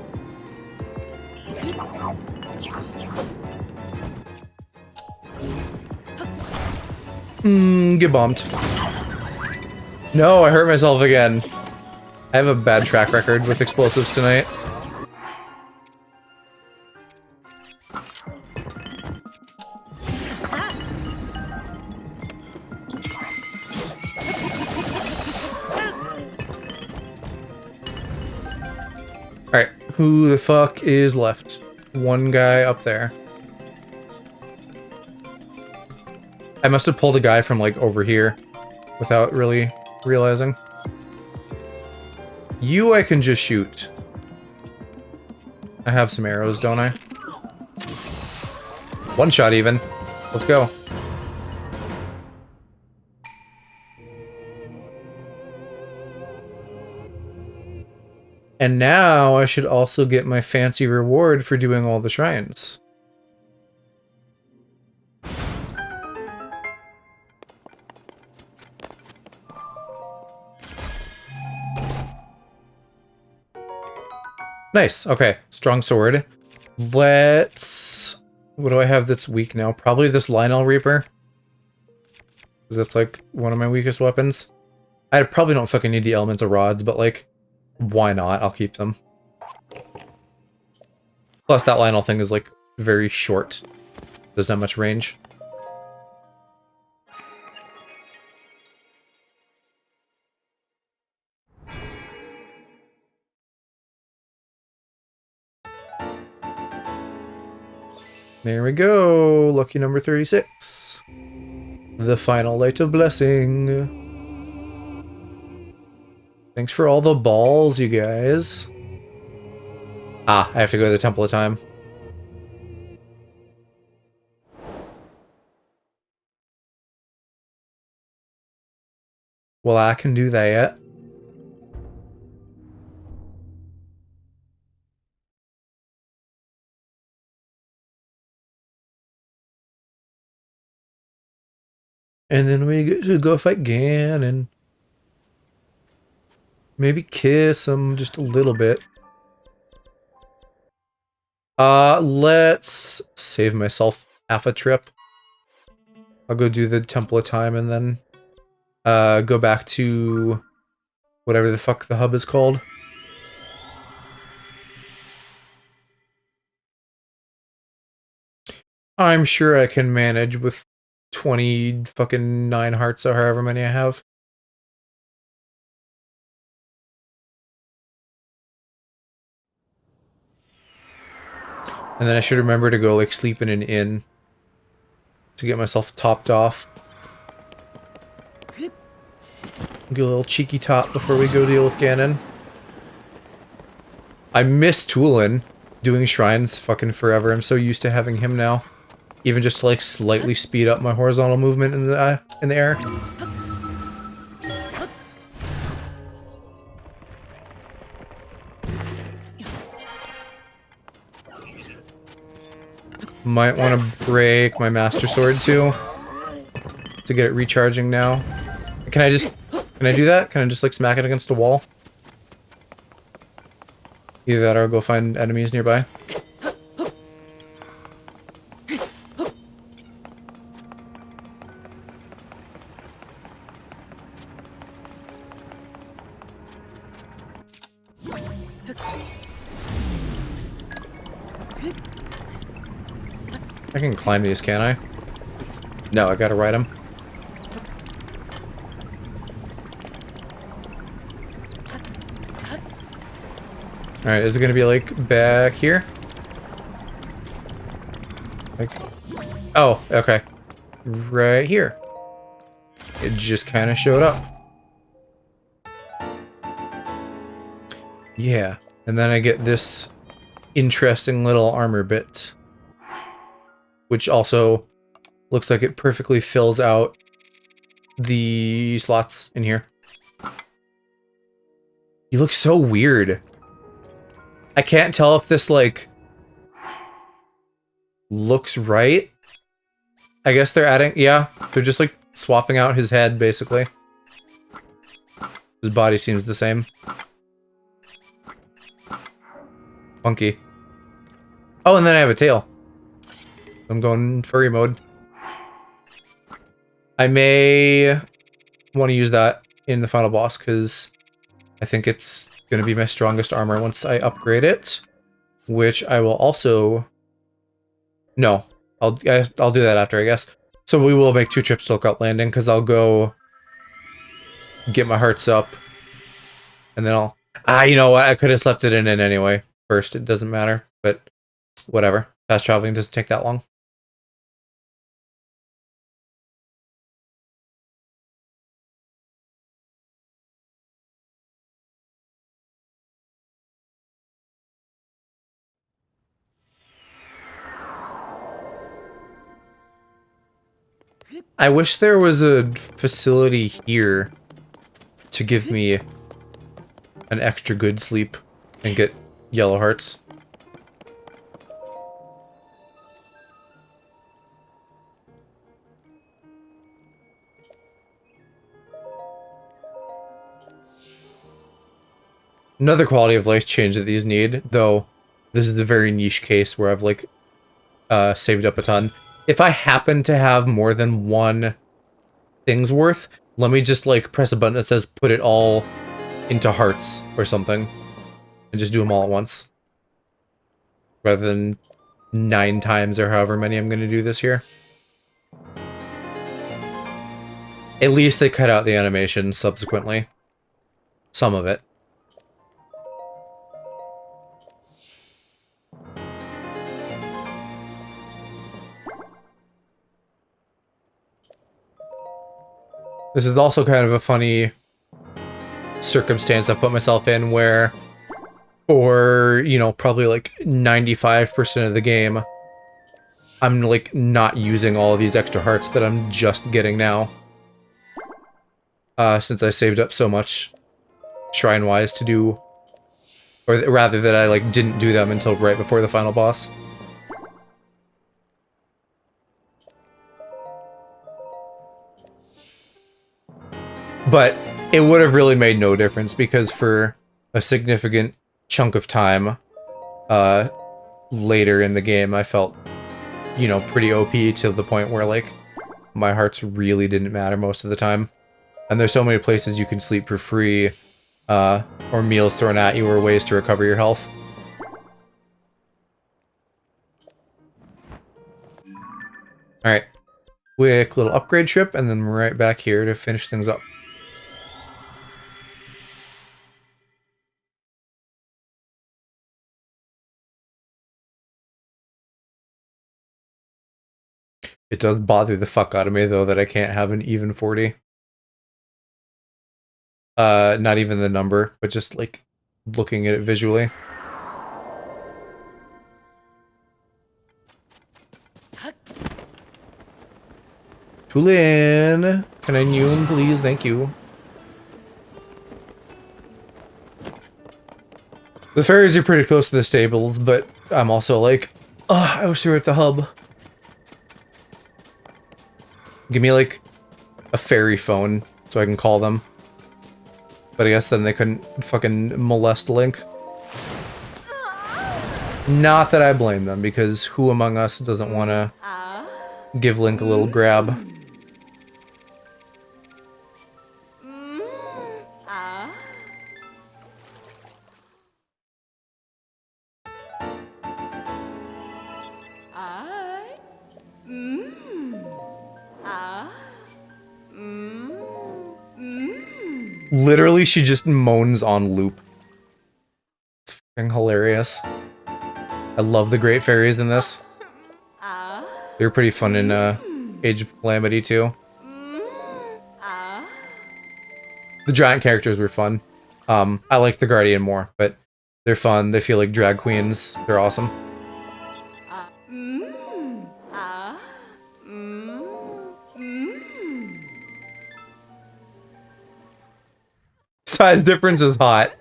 Speaker 1: Get bombed. No, I hurt myself again. I have a bad track record with explosives tonight. Alright, who the fuck is left? One guy up there. I must have pulled a guy from, like, over here without really realizing. You I can just shoot. I have some arrows, don't I? One shot even. Let's go. And now I should also get my fancy reward for doing all the shrines. Nice. Okay. Strong sword. Let's... What do I have that's weak now? Probably this Lionel Reaper. Because that's, like, one of my weakest weapons. I probably don't fucking need the elemental rods, but, like, why not? I'll keep them. Plus, that Lionel thing is, like, very short. Doesn't have much range. There we go. Lucky number 36. The final light of blessing. Thanks for all the balls, you guys. Ah, I have to go to the Temple of Time. Well, I can do that. And then we get to go fight Ganon. Maybe kiss him just a little bit. Let's save myself half a trip. I'll go do the Temple of Time and then go back to whatever the fuck the hub is called. I'm sure I can manage with 20 fucking 9 hearts or however many I have. And then I should remember to go, like, sleep in an inn to get myself topped off. Get a little cheeky top before we go deal with Ganon. I miss Tulin doing shrines fucking forever. I'm so used to having him now. Even just to, like, slightly speed up my horizontal movement in the air. Might want to break my Master Sword too. To get it recharging now. Can I do that? Can I just like smack it against a wall? Either that or I'll go find enemies nearby. I can climb these, can I? No, I gotta ride them. Alright, is it gonna be like back here? Like, oh, okay. Right here. It just kind of showed up. Yeah, and then I get this interesting little armor bit. Which also looks like it perfectly fills out the slots in here. You look so weird. I can't tell if this, like, looks right. I guess they're adding, yeah, they're just, like, swapping out his head, basically. His body seems the same. Funky. Oh, and then I have a tail. I'm going furry mode. I may want to use that in the final boss, because I think it's going to be my strongest armor once I upgrade it. Which I will also... No, I'll do that after, I guess. So we will make 2 trips to Lookout Landing, because I'll go get my hearts up. And then I'll... you know what? I could have slept it in anyway. First, it doesn't matter, but whatever. Fast traveling doesn't take that long. I wish there was a facility here to give me an extra good sleep and get yellow hearts. Another quality of life change that these need, though this is the very niche case where I've like saved up a ton. If I happen to have more than one thing's worth, let me just like press a button that says put it all into hearts or something and just do them all at once. Rather than 9 times or however many I'm going to do this here. At least they cut out the animation subsequently. Some of it. This is also kind of a funny circumstance I've put myself in where, for, you know, probably like 95% of the game, I'm like not using all of these extra hearts that I'm just getting now. Since I saved up so much shrine-wise to do, or rather that I like didn't do them until right before the final boss. But it would have really made no difference because for a significant chunk of time later in the game, I felt, you know, pretty OP to the point where, like, my hearts really didn't matter most of the time. And there's so many places you can sleep for free, or meals thrown at you, or ways to recover your health. Alright. Quick little upgrade trip, and then we're right back here to finish things up. It does bother the fuck out of me, though, that I can't have an even 40. Not even the number, but just, like, looking at it visually. Tulin! Can I Newin, please? Thank you. The ferries are pretty close to the stables, but I'm also, like, I wish they were at the hub. Give me like a fairy phone so I can call them. But I guess then they couldn't fucking molest Link. Not that I blame them, because who among us doesn't want to give Link a little grab? Literally, she just moans on loop. It's fucking hilarious. I love the Great Fairies in this. They were pretty fun in Age of Calamity too. The giant characters were fun. I like the Guardian more, but they're fun. They feel like drag queens. They're awesome. Size difference is hot.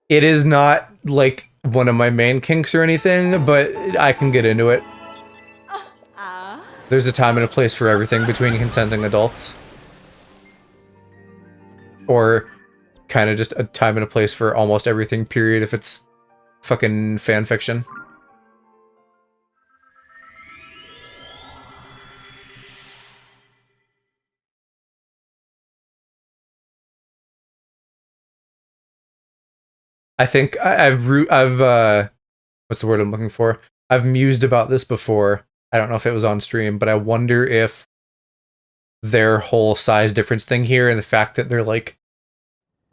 Speaker 1: It is not like one of my main kinks or anything, but I can get into it. There's a time and a place for everything between consenting adults. Or kind of just a time and a place for almost everything, period, if it's fucking fan fiction. I think I've what's the word I'm looking for? I've mused about this before. I don't know if it was on stream, but I wonder if their whole size difference thing here and the fact that they're like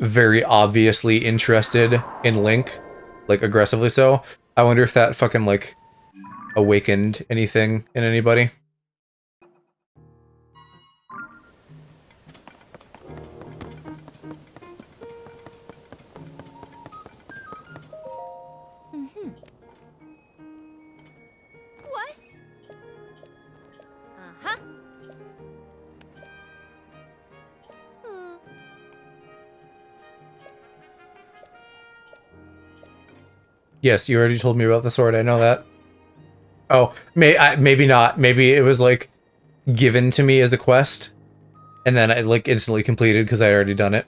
Speaker 1: very obviously interested in Link, like aggressively so, I wonder if that fucking like awakened anything in anybody. Yes, you already told me about the sword, I know that. Oh, maybe not. Maybe it was, like, given to me as a quest, and then I, like, instantly completed because I had already done it.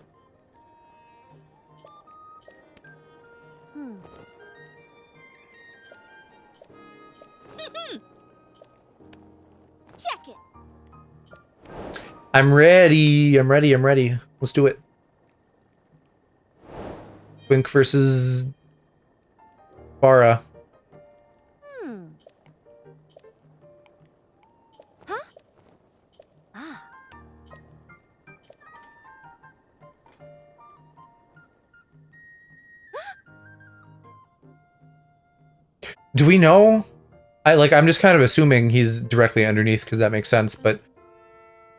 Speaker 5: Check it.
Speaker 1: I'm ready. I'm ready. I'm ready. Let's do it. Twink versus Bara.
Speaker 5: Huh? Ah.
Speaker 1: Do we know? I'm just kind of assuming he's directly underneath because that makes sense, but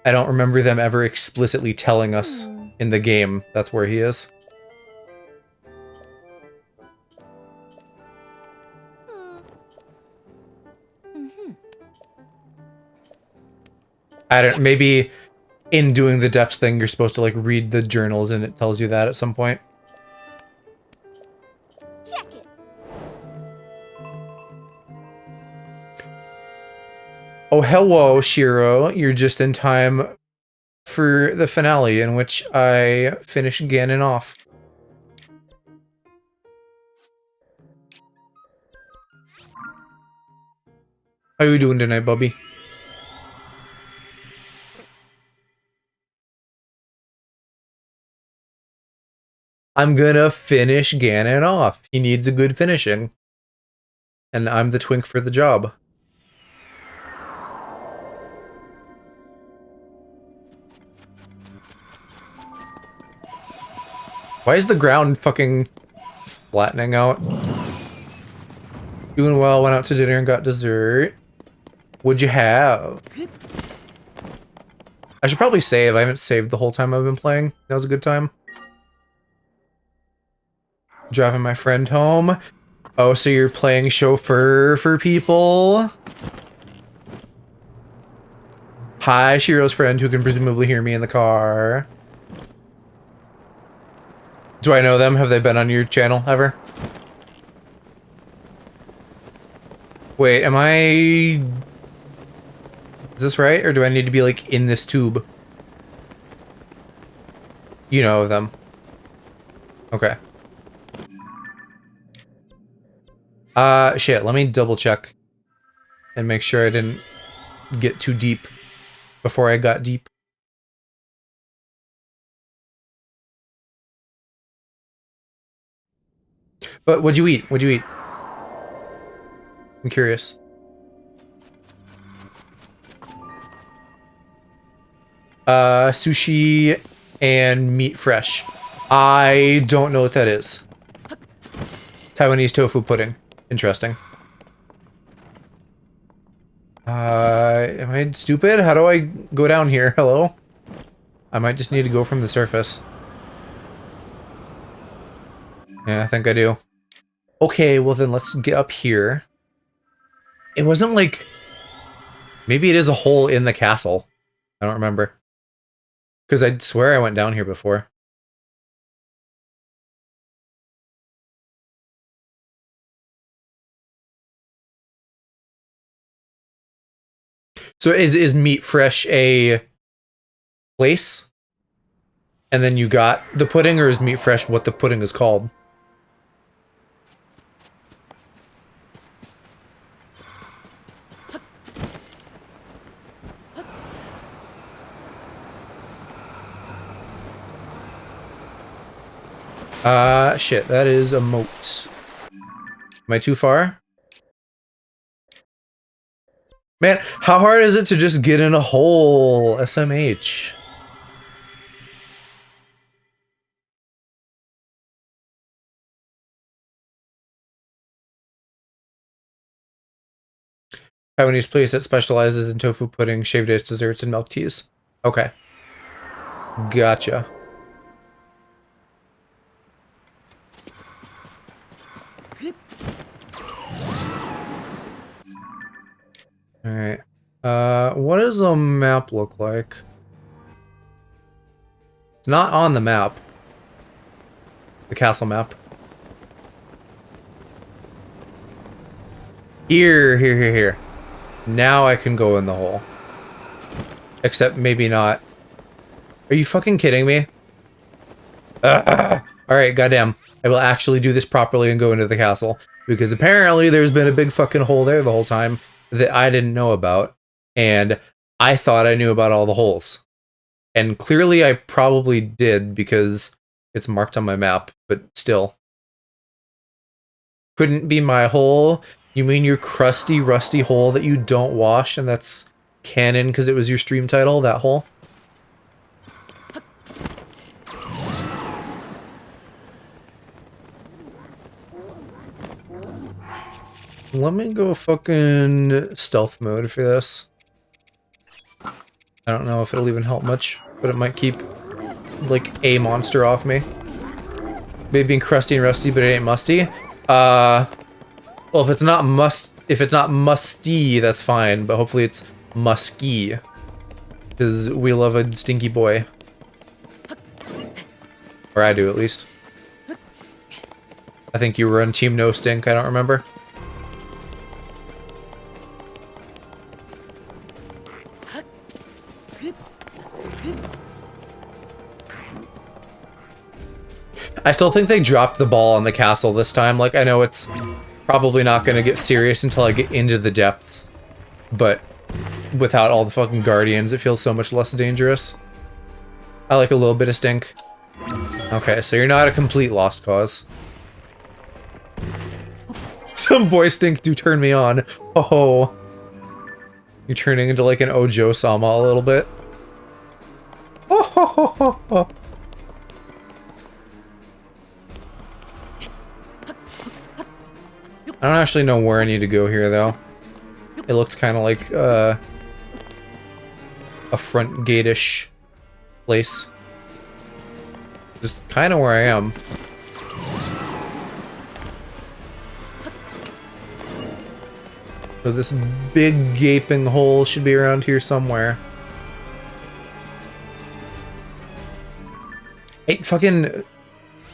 Speaker 1: I don't remember them ever explicitly telling us in the game that's where he is. I don't, maybe in doing the depths thing, you're supposed to like read the journals and it tells you that at some point.
Speaker 5: Check it.
Speaker 1: Oh, hello, Shiro. You're just in time for the finale in which I finish Ganon Off. How you doing tonight, Bubby? I'm gonna finish Ganon Off. He needs a good finishing. And I'm the twink for the job. Why is the ground fucking flattening out? Doing well, went out to dinner and got dessert. What'd you have? I should probably save. I haven't saved the whole time I've been playing. That was a good time. Driving my friend home. Oh, so you're playing chauffeur for people? Hi, Shiro's friend who can presumably hear me in the car. Do I know them? Have they been on your channel ever? Wait, am I... Is this right? Or do I need to be, like, in this tube? You know them. Okay. Shit, let me double check. And make sure I didn't get too deep before I got deep. But what'd you eat? What'd you eat? I'm curious. Sushi and meat fresh. I don't know what that is. Taiwanese tofu pudding. Interesting. Am I stupid? How do I go down here? Hello? I might just need to go from the surface. Yeah, I think I do. Okay, well then let's get up here. It wasn't like... Maybe it is a hole in the castle. I don't remember. Because I swear I went down here before. So is Meat Fresh a place? And then you got the pudding, or is Meat Fresh what the pudding is called? Shit, that is a moat. Am I too far? Man, how hard is it to just get in a hole? SMH. Taiwanese place that specializes in tofu pudding, shaved ice desserts, and milk teas. Okay. Gotcha. Alright. What does the map look like? It's not on the map. The castle map. Here. Now I can go in the hole. Except maybe not. Are you fucking kidding me? Alright, goddamn. I will actually do this properly and go into the castle. Because apparently there's been a big fucking hole there the whole time that I didn't know about. And I thought I knew about all the holes. And clearly I probably did because it's marked on my map, but still. Couldn't be my hole. You mean your crusty, rusty hole that you don't wash and that's canon because it was your stream title, that hole? Let me go fucking stealth mode for this. I don't know if it'll even help much, but it might keep, like, a monster off me. Maybe being crusty and rusty, but it ain't musty. Well, if it's not musty, that's fine, but hopefully it's musky. Because we love a stinky boy. Or I do, at least. I think you were on Team No Stink, I don't remember. I still think they dropped the ball on the castle this time. Like, I know it's probably not going to get serious until I get into the depths. But without all the fucking guardians, it feels so much less dangerous. I like a little bit of stink. Okay, so you're not a complete lost cause. Some boy stink do turn me on. Oh. You're turning into like an Ojo Sama a little bit. Oh. I don't actually know where I need to go here, though. It looked kind of like, a front gate-ish place. Just kind of where I am. So this big gaping hole should be around here somewhere. Hey, fucking...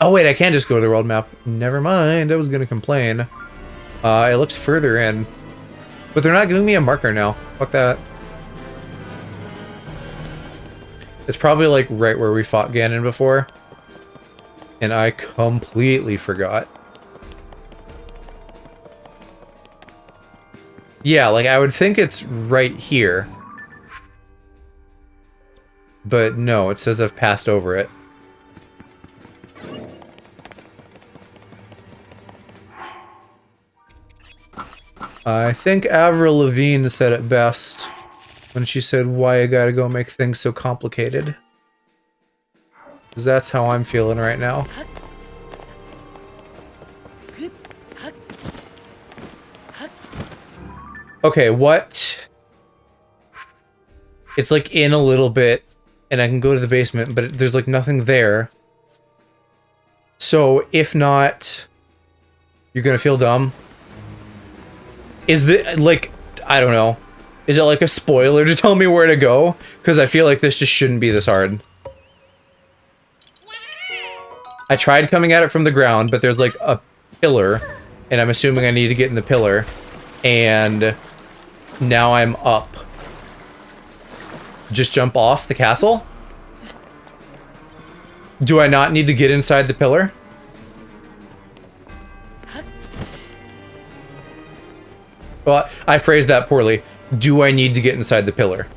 Speaker 1: Oh wait, I can just go to the world map. Never mind, I was gonna complain. It looks further in. But they're not giving me a marker now. Fuck that. It's probably like right where we fought Ganon before. And I completely forgot. Yeah, like I would think it's right here. But no, it says I've passed over it. I think Avril Lavigne said it best when she said, "Why you gotta go make things so complicated?" 'Cause that's how I'm feeling right now. Okay, what? It's like in a little bit, and I can go to the basement, but there's like nothing there. So if not, you're gonna feel dumb. Is the like, I don't know. Is it like a spoiler to tell me where to go? Because I feel like this just shouldn't be this hard. I tried coming at it from the ground, but there's like a pillar, and I'm assuming I need to get in the pillar, and now I'm up. Just jump off the castle? Do I not need to get inside the pillar? Well, I phrased that poorly. Do I need to get inside the pillar?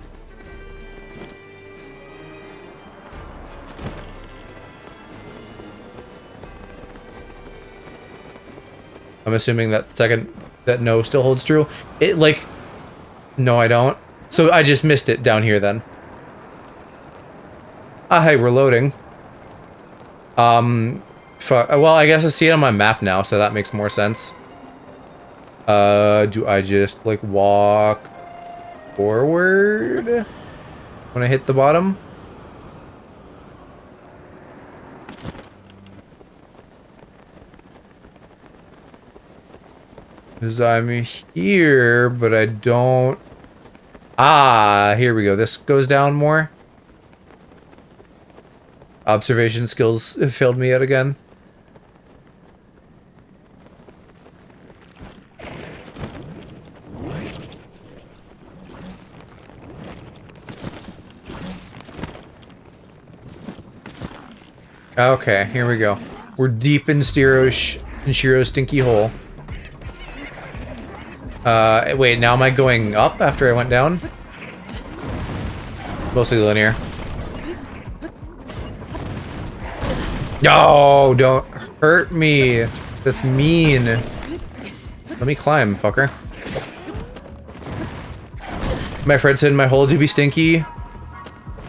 Speaker 1: I'm assuming that that no still holds true. It like, no, I don't. So I just missed it down here then. Ah, hey, we're loading. Fuck. Well, I guess I see it on my map now, so that makes more sense. Do I just like walk forward when I hit the bottom? Because I'm here, but I don't... Ah, here we go. This goes down more. Observation skills have failed me yet again. Okay, here we go. We're deep in Shiro's stinky hole. Wait, now am I going up after I went down? Mostly linear. No, don't hurt me. That's mean. Let me climb, fucker. My friend said my hole to be stinky.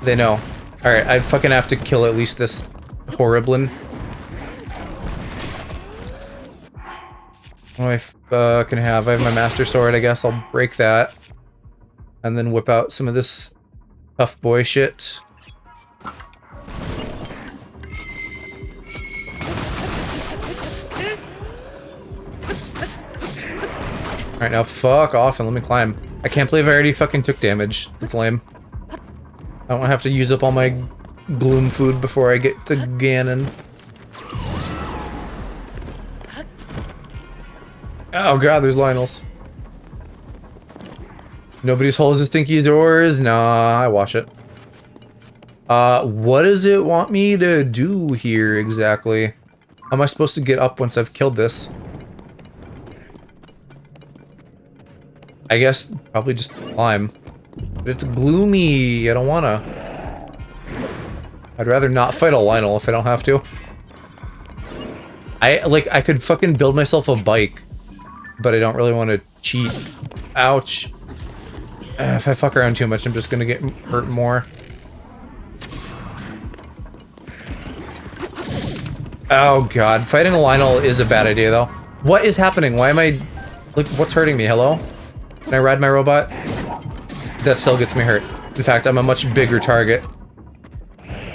Speaker 1: They know. Alright, I fucking have to kill at least this horriblin. What do I fucking have? I have my master sword, I guess I'll break that. And then whip out some of this tough boy shit. Alright, now fuck off and let me climb. I can't believe I already fucking took damage. That's lame. I don't have to use up all my gloom food before I get to Ganon. Oh god, there's Lionel's. Nobody's holes as stinky as yours? Nah, I wash it. What does it want me to do here exactly? How am I supposed to get up once I've killed this? I guess probably just climb. But it's gloomy. I don't wanna. I'd rather not fight a Lionel if I don't have to. I could fucking build myself a bike, but I don't really want to cheat. Ouch. If I fuck around too much, I'm just gonna get hurt more. Oh god, fighting a Lionel is a bad idea though. What is happening? Why am I... Like, what's hurting me? Hello? Can I ride my robot? That still gets me hurt. In fact, I'm a much bigger target.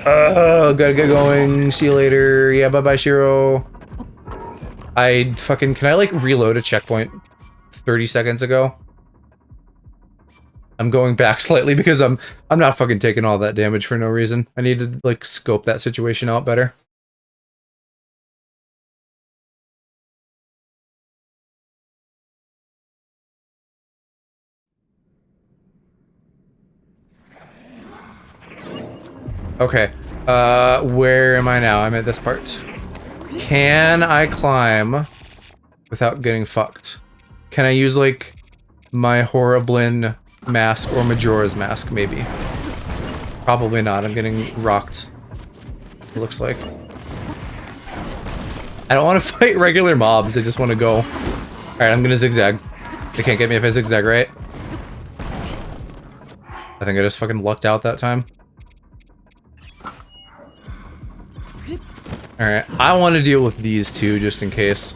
Speaker 1: Gotta get going. See you later. Yeah, bye-bye, Shiro. Can I, like, reload a checkpoint 30 seconds ago? I'm going back slightly because I'm not fucking taking all that damage for no reason. I need to, like, scope that situation out better. Okay. Where am I now? I'm at this part. Can I climb without getting fucked? Can I use, like, my Horriblin mask or Majora's mask, maybe? Probably not. I'm getting rocked. It looks like. I don't want to fight regular mobs. I just want to go. Alright, I'm gonna zigzag. They can't get me if I zigzag, right? I think I just fucking lucked out that time. Alright, I want to deal with these two just in case.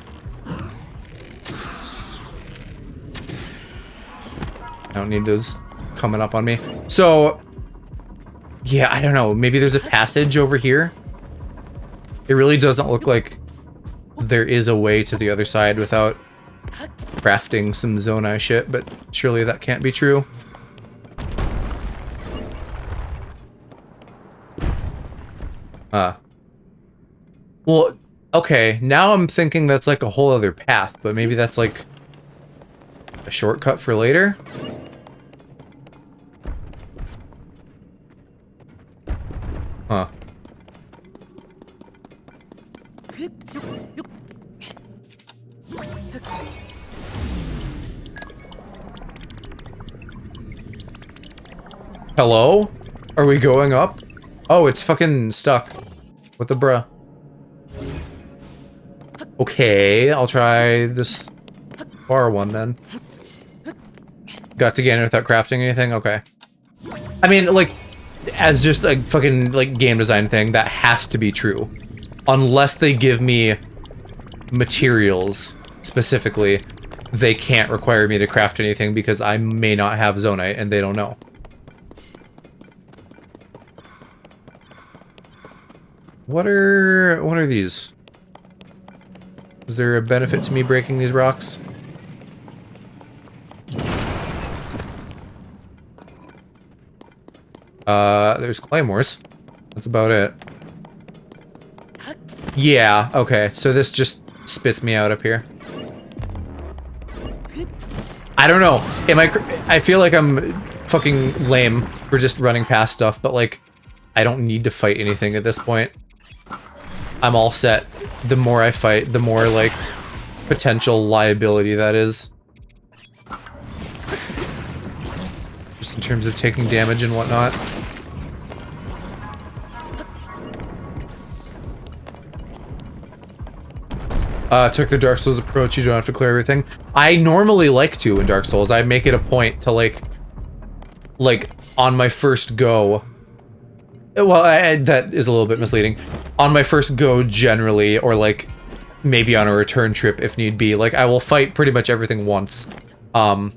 Speaker 1: I don't need those coming up on me. So, yeah, I don't know. Maybe there's a passage over here. It really doesn't look like there is a way to the other side without crafting some Zonai shit, but surely that can't be true. Well, okay, now I'm thinking that's like a whole other path, but maybe that's like a shortcut for later? Huh. Hello? Are we going up? Oh, it's fucking stuck. What the bruh? Okay, I'll try this bar one then. Got to Ganon without crafting anything? Okay. I mean, like, as just a fucking, like, game design thing, that has to be true. Unless they give me materials, specifically, they can't require me to craft anything because I may not have Zonite and they don't know. What are these? Is there a benefit to me breaking these rocks? There's claymores. That's about it. Yeah, okay. So this just spits me out up here. I don't know. I feel like I'm fucking lame for just running past stuff, but like, I don't need to fight anything at this point. I'm all set. The more I fight, the more, like, potential liability that is. Just in terms of taking damage and whatnot. Took the Dark Souls approach, you don't have to clear everything. I normally like to in Dark Souls. I make it a point to, like, on my first go... Well, that is a little bit misleading. On my first go, generally, or like, maybe on a return trip if need be, like, I will fight pretty much everything once. Then,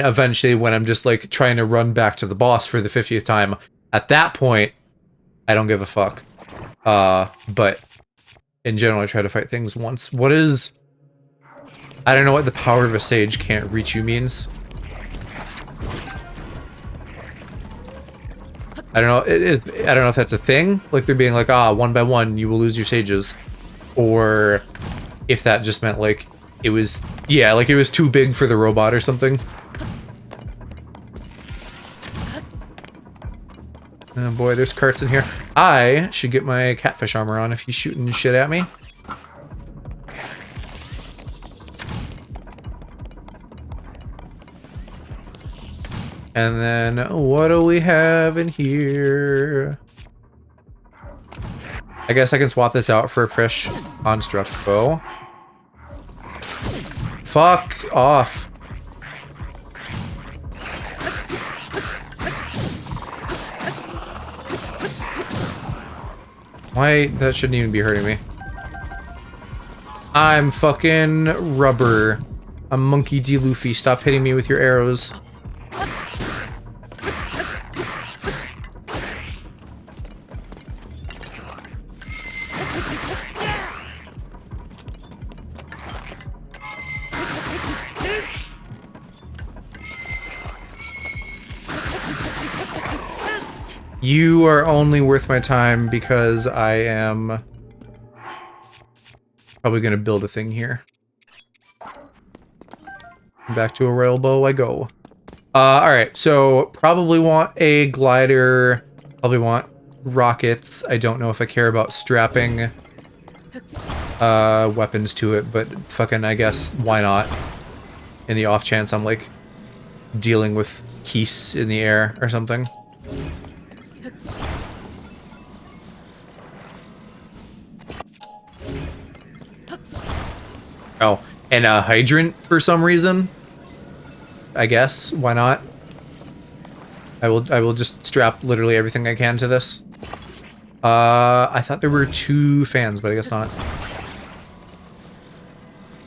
Speaker 1: eventually, when I'm just, like, trying to run back to the boss for the 50th time, at that point, I don't give a fuck. But, in general, I try to fight things once. What is... I don't know what the power of a sage can't reach you means. I don't know. I don't know if that's a thing. Like they're being like, one by one, you will lose your sages, or if that just meant like it was, yeah, like it was too big for the robot or something. Oh boy, there's carts in here. I should get my catfish armor on if he's shooting shit at me. And then, what do we have in here? I guess I can swap this out for a fresh construct bow. Fuck off. Why? That shouldn't even be hurting me. I'm fucking rubber. I'm Monkey D. Luffy. Stop hitting me with your arrows. You are only worth my time because I am probably going to build a thing here. Back to a royal bow I go. Alright, so probably want a glider Probably want rockets. I don't know if I care about strapping weapons to it, but fucking, I guess, why not? In the off chance I'm, like, dealing with geese in the air or something. Oh, and a hydrant for some reason. I guess, why not? I will just strap literally everything I can to this. I thought there were 2 fans, but I guess not.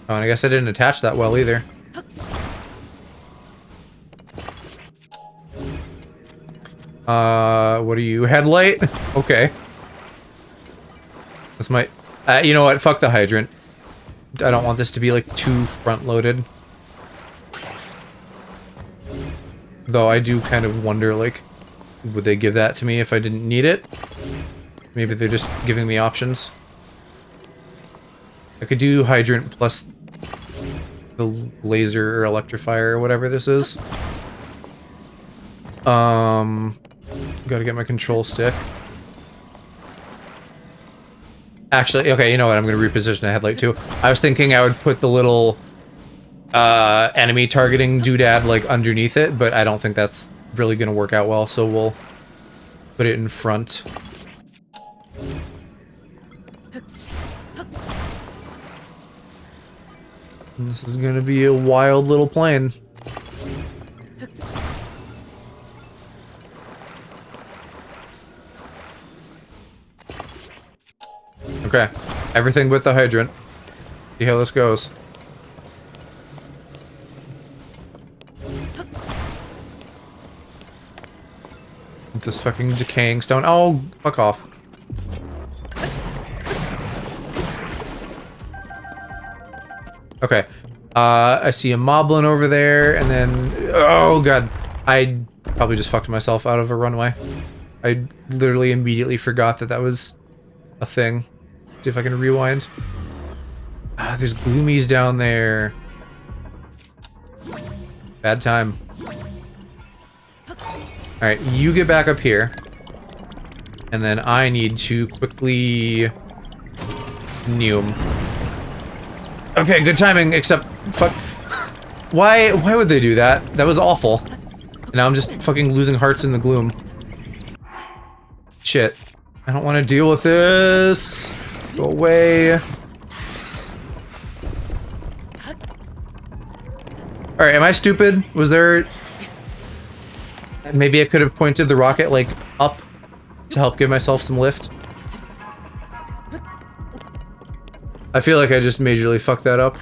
Speaker 1: Oh, and I guess I didn't attach that well either. What are you? Headlight? Okay. This might... you know what? Fuck the hydrant. I don't want this to be, like, too front-loaded. Though I do kind of wonder, like, would they give that to me if I didn't need it? Maybe they're just giving me options. I could do hydrant plus the laser or electrifier or whatever this is. Gotta get my control stick. Actually, okay, you know what? I'm gonna reposition the headlight too. I was thinking I would put the little enemy targeting doodad like underneath it, but I don't think that's really gonna work out well, so we'll put it in front. And this is gonna be a wild little plane. Okay, everything but the hydrant. See how this goes. With this fucking decaying stone. Oh, fuck off. Okay. I see a moblin over there, and then... Oh, God. I probably just fucked myself out of a runway. I literally immediately forgot that that was a thing. See if I can rewind. Ah, there's gloomies down there. Bad time. Alright, you get back up here. And then I need to quickly... Neum. Okay, good timing, except... Fuck. Why would they do that? That was awful. And now I'm just fucking losing hearts in the gloom. Shit. I don't want to deal with this. Go away. Alright, am I stupid? Was there... Maybe I could have pointed the rocket, like, up to help give myself some lift? I feel like I just majorly fucked that up.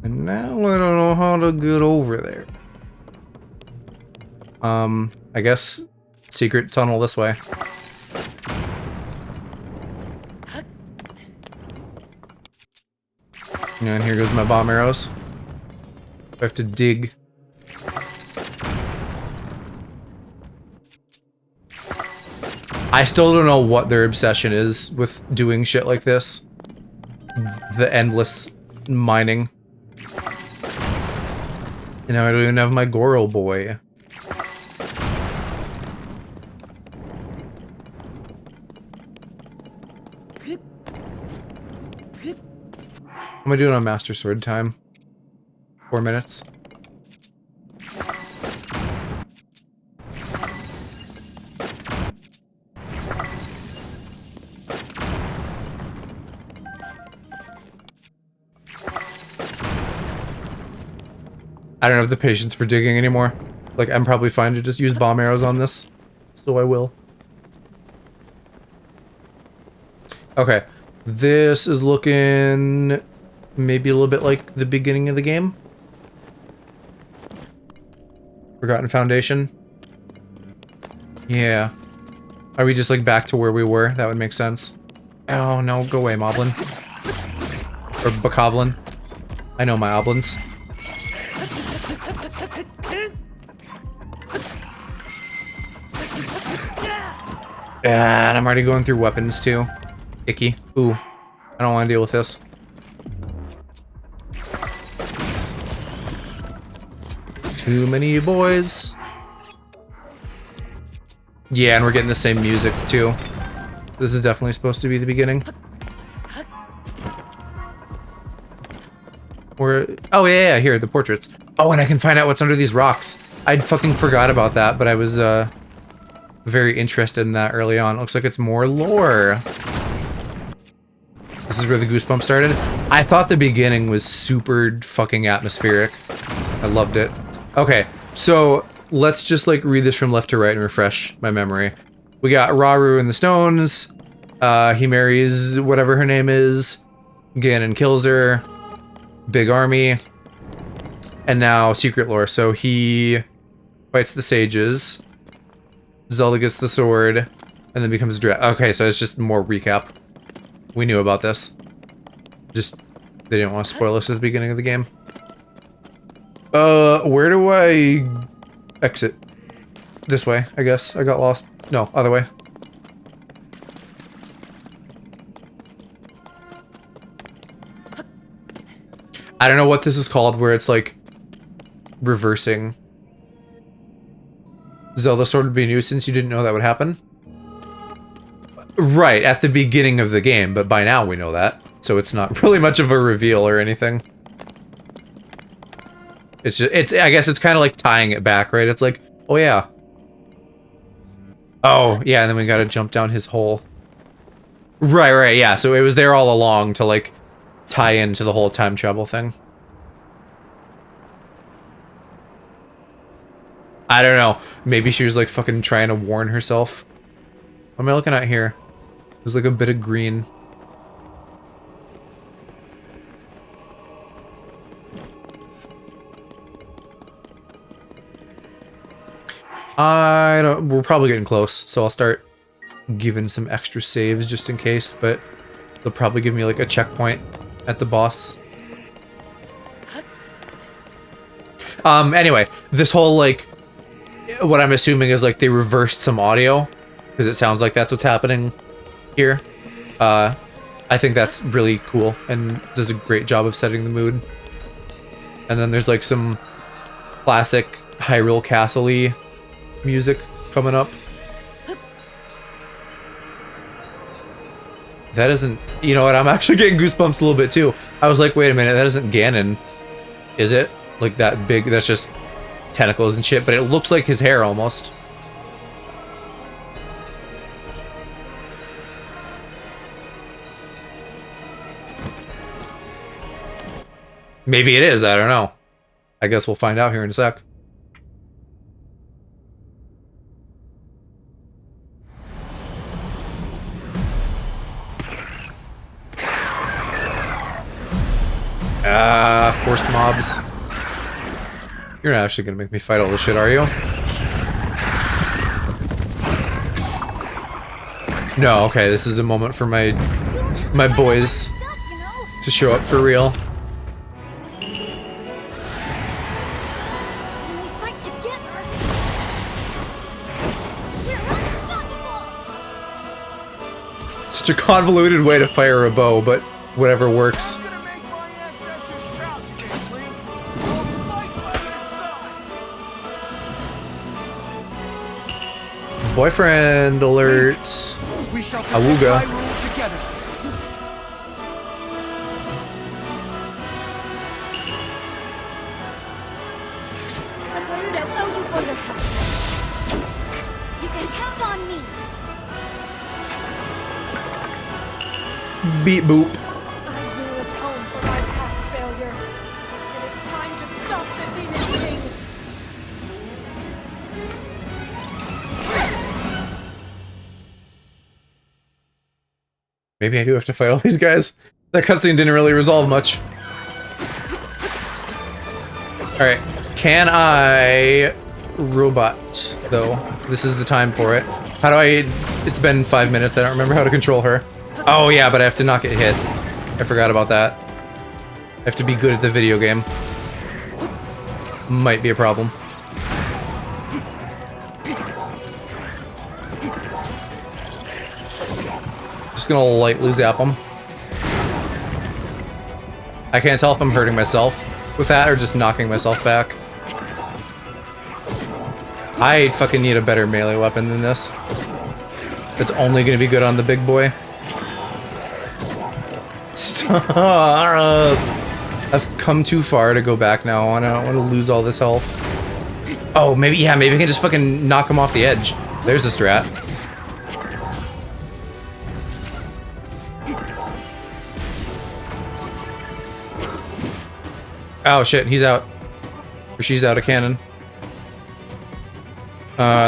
Speaker 1: And now I don't know how to get over there. I guess secret tunnel this way. And here goes my bomb arrows. I have to dig. I still don't know what their obsession is with doing shit like this. The endless mining. And now I don't even have my Goro boy. How am I doing on Master Sword time? 4 minutes. I don't have the patience for digging anymore. Like, I'm probably fine to just use bomb arrows on this. So I will. Okay. This is looking... maybe a little bit like the beginning of the game. Forgotten Foundation. Yeah. Are we just like back to where we were? That would make sense. Oh no, go away, Moblin. Or Bokoblin. I know my Oblins. And I'm already going through weapons too. Icky. Ooh. I don't want to deal with this. Too many boys. Yeah, and we're getting the same music too. This is definitely supposed to be the beginning. Oh yeah, here, the portraits. Oh, and I can find out what's under these rocks. I'd fucking forgot about that, but I was very interested in that early on. Looks like it's more lore. This is where the goosebumps started. I thought the beginning was super fucking atmospheric. I loved it. Okay, so let's just like read this from left to right and refresh my memory. We got Rauru in the stones. He marries whatever her name is. Ganon kills her. Big army. And now secret lore. So he fights the sages. Zelda gets the sword. And then becomes a dragon. Okay, so it's just more recap. We knew about this. Just, they didn't want to spoil us at the beginning of the game. Where do I exit? This way, I guess. I got lost. No, other way. I don't know what this is called, where it's like reversing. Zelda Sword would be a nuisance. You didn't know that would happen? Right, at the beginning of the game, but by now we know that. So it's not really much of a reveal or anything. It's just, I guess it's kind of like tying it back, right? It's like, oh yeah. Oh, yeah, and then we gotta jump down his hole. Right, yeah, so it was there all along to like tie into the whole time travel thing. I don't know. Maybe she was like fucking trying to warn herself. What am I looking at here? There's like a bit of green. We're probably getting close, so I'll start giving some extra saves just in case, but they'll probably give me like a checkpoint at the boss. Anyway, this whole like, what I'm assuming is like they reversed some audio, because it sounds like that's what's happening here. I think that's really cool and does a great job of setting the mood. And then there's like some classic Hyrule Castle-y music coming up. That isn't, you know what, I'm actually getting goosebumps a little bit too. I was like, wait a minute, that isn't Ganon, is it? Like that big, that's just tentacles and shit, but it looks like his hair almost. Maybe it is, I don't know. I guess we'll find out here in a sec. Forced mobs. You're not actually gonna make me fight all this shit, are you? No, okay, this is a moment for my boys to show up for real. Such a convoluted way to fire a bow, but whatever works. Boyfriend alert. Awooga.
Speaker 5: You can count on me.
Speaker 1: Beep boop.
Speaker 5: I will atone for my past failure. It is time to stop the demon king.
Speaker 1: Maybe I do have to fight all these guys. That cutscene didn't really resolve much. Alright, can I robot, though? This is the time for it. How do I... It's been 5 minutes, I don't remember how to control her. Oh yeah, but I have to not get hit. I forgot about that. I have to be good at the video game. Might be a problem. Just gonna lightly zap him. I can't tell if I'm hurting myself with that or just knocking myself back. I fucking need a better melee weapon than this. It's only gonna be good on the big boy. Stop! I've come too far to go back now. I don't want to lose all this health. Oh, maybe, yeah, maybe we can just fucking knock him off the edge. There's a strat. Oh shit, he's out. Or she's out of cannon.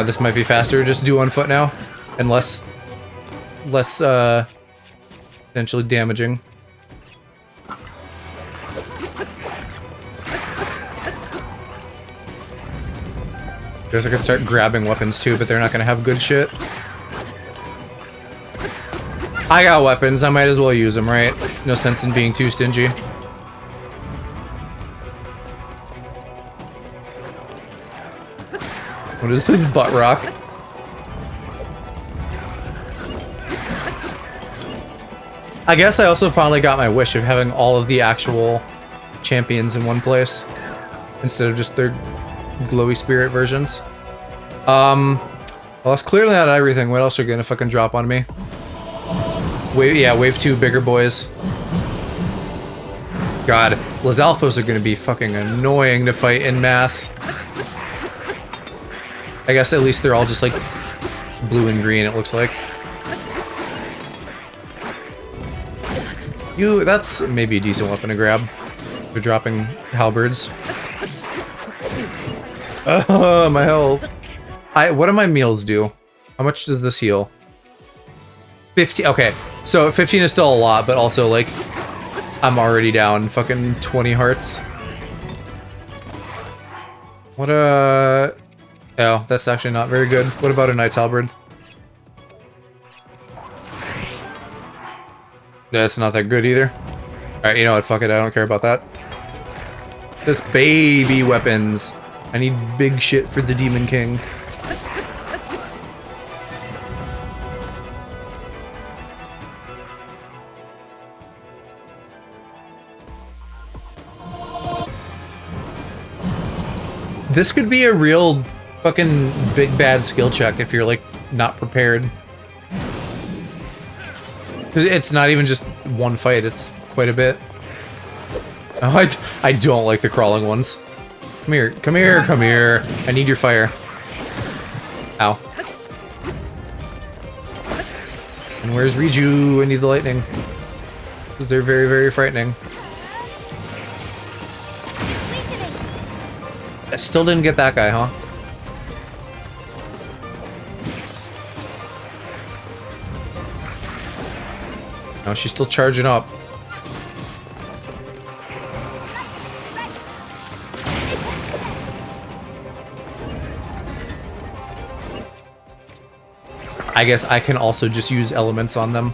Speaker 1: This might be faster. Just do on foot now. And less potentially damaging. Guess I could start grabbing weapons too, but they're not gonna have good shit. I got weapons, I might as well use them, right? No sense in being too stingy. What is this, butt rock? I guess I also finally got my wish of having all of the actual champions in one place instead of just their glowy spirit versions. Well, that's clearly not everything. What else are you gonna fucking drop on me? Wave 2 bigger boys. God, Lizalfos are gonna be fucking annoying to fight in mass. I guess at least they're all just like blue and green, it looks like. That's maybe a decent weapon to grab. They're dropping halberds. My health. What do my meals do? How much does this heal? 15, okay. So 15 is still a lot, but also like, I'm already down fucking 20 hearts. What oh, that's actually not very good. What about a knight's halberd? That's not that good either. Alright, you know what? Fuck it, I don't care about that. That's baby weapons. I need big shit for the Demon King. This could be a real fucking big bad skill check if you're like not prepared. It's not even just one fight, it's quite a bit. Oh, I don't like the crawling ones. Come here, come here, come here. I need your fire. Ow. And where's Riju? I need the lightning. Because they're very, very frightening. I still didn't get that guy, huh? No, she's still charging up. I guess I can also just use elements on them.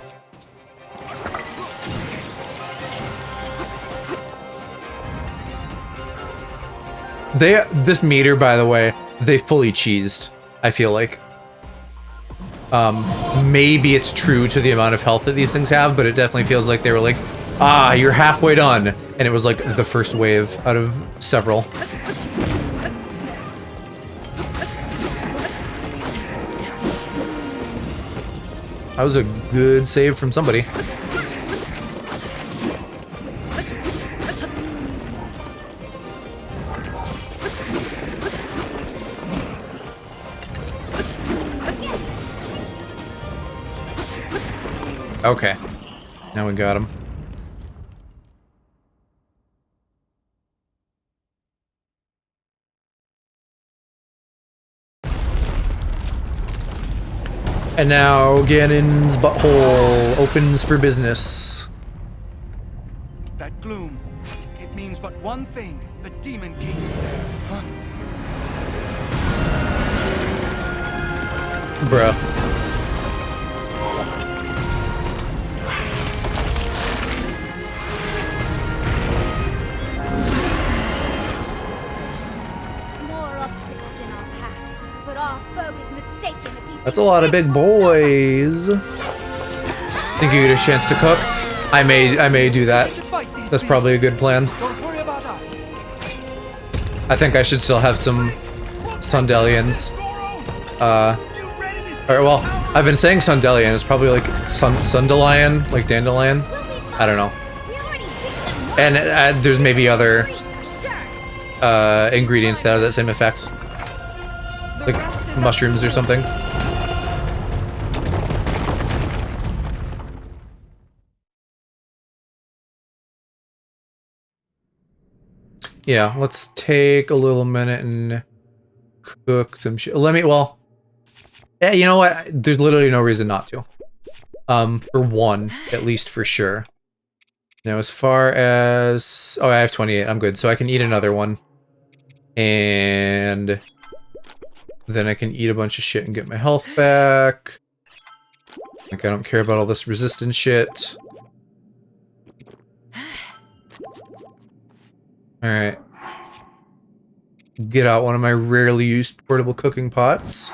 Speaker 1: This meter, by the way, they fully cheesed, I feel like. Maybe it's true to the amount of health that these things have, but it definitely feels like they were like, ah, you're halfway done. And it was like the first wave out of several. That was a good save from somebody. Okay. Now we got him. And now Ganon's butthole opens for business.
Speaker 6: That gloom, it means but one thing. The Demon King is there, huh?
Speaker 1: Bruh. That's a lot of big boys. Think you get a chance to cook? I may do that. That's probably a good plan.
Speaker 6: Don't worry about us.
Speaker 1: I think I should still have some Sundelians. Alright, well, I've been saying Sundelian. It's probably like Sundelion, like dandelion. I don't know. And there's maybe other ingredients that have that same effect. Like mushrooms or something. Yeah, let's take a little minute and cook some shit. Well, yeah, you know what? There's literally no reason not to. For one, at least for sure. Now, as far as... Oh, I have 28. I'm good. So I can eat another one. And then I can eat a bunch of shit and get my health back. Like, I don't care about all this resistance shit. Alright. Get out one of my rarely used portable cooking pots.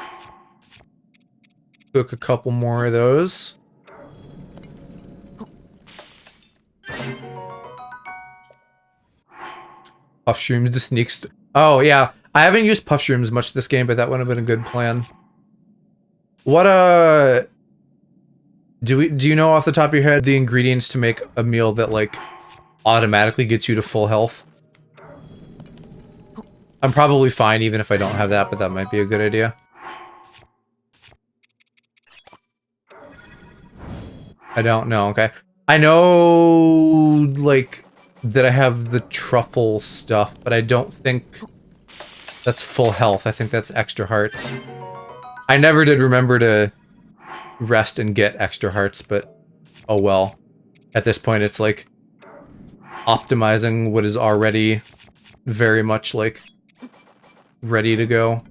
Speaker 1: Cook a couple more of those. Puff shrooms to sneak oh, yeah. I haven't used puff shrooms much this game, but that would have been a good plan. What, do you know off the top of your head the ingredients to make a meal that, like, automatically gets you to full health? I'm probably fine even if I don't have that, but that might be a good idea. I don't know, okay. I know, like, that I have the truffle stuff, but I don't think that's full health. I think that's extra hearts. I never did remember to rest and get extra hearts, but oh well. At this point, it's like optimizing what is already very much, like, ready to go.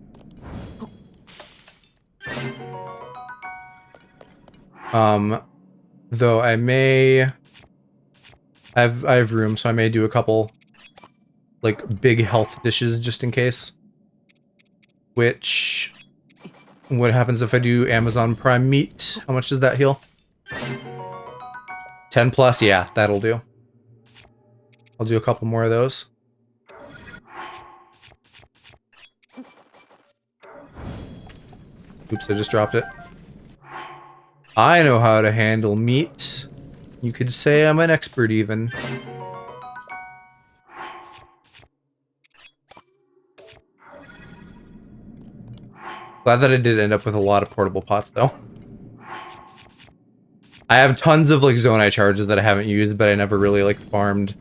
Speaker 1: Though I may... I have room, so I may do a couple, like, big health dishes just in case. Which... What happens if I do Amazon Prime meat? How much does that heal? 10 plus? Yeah, that'll do. I'll do a couple more of those. Oops, I just dropped it. I know how to handle meat. You could say I'm an expert, even. Glad that I did end up with a lot of portable pots, though. I have tons of, like, Zonai charges that I haven't used, but I never really, like, farmed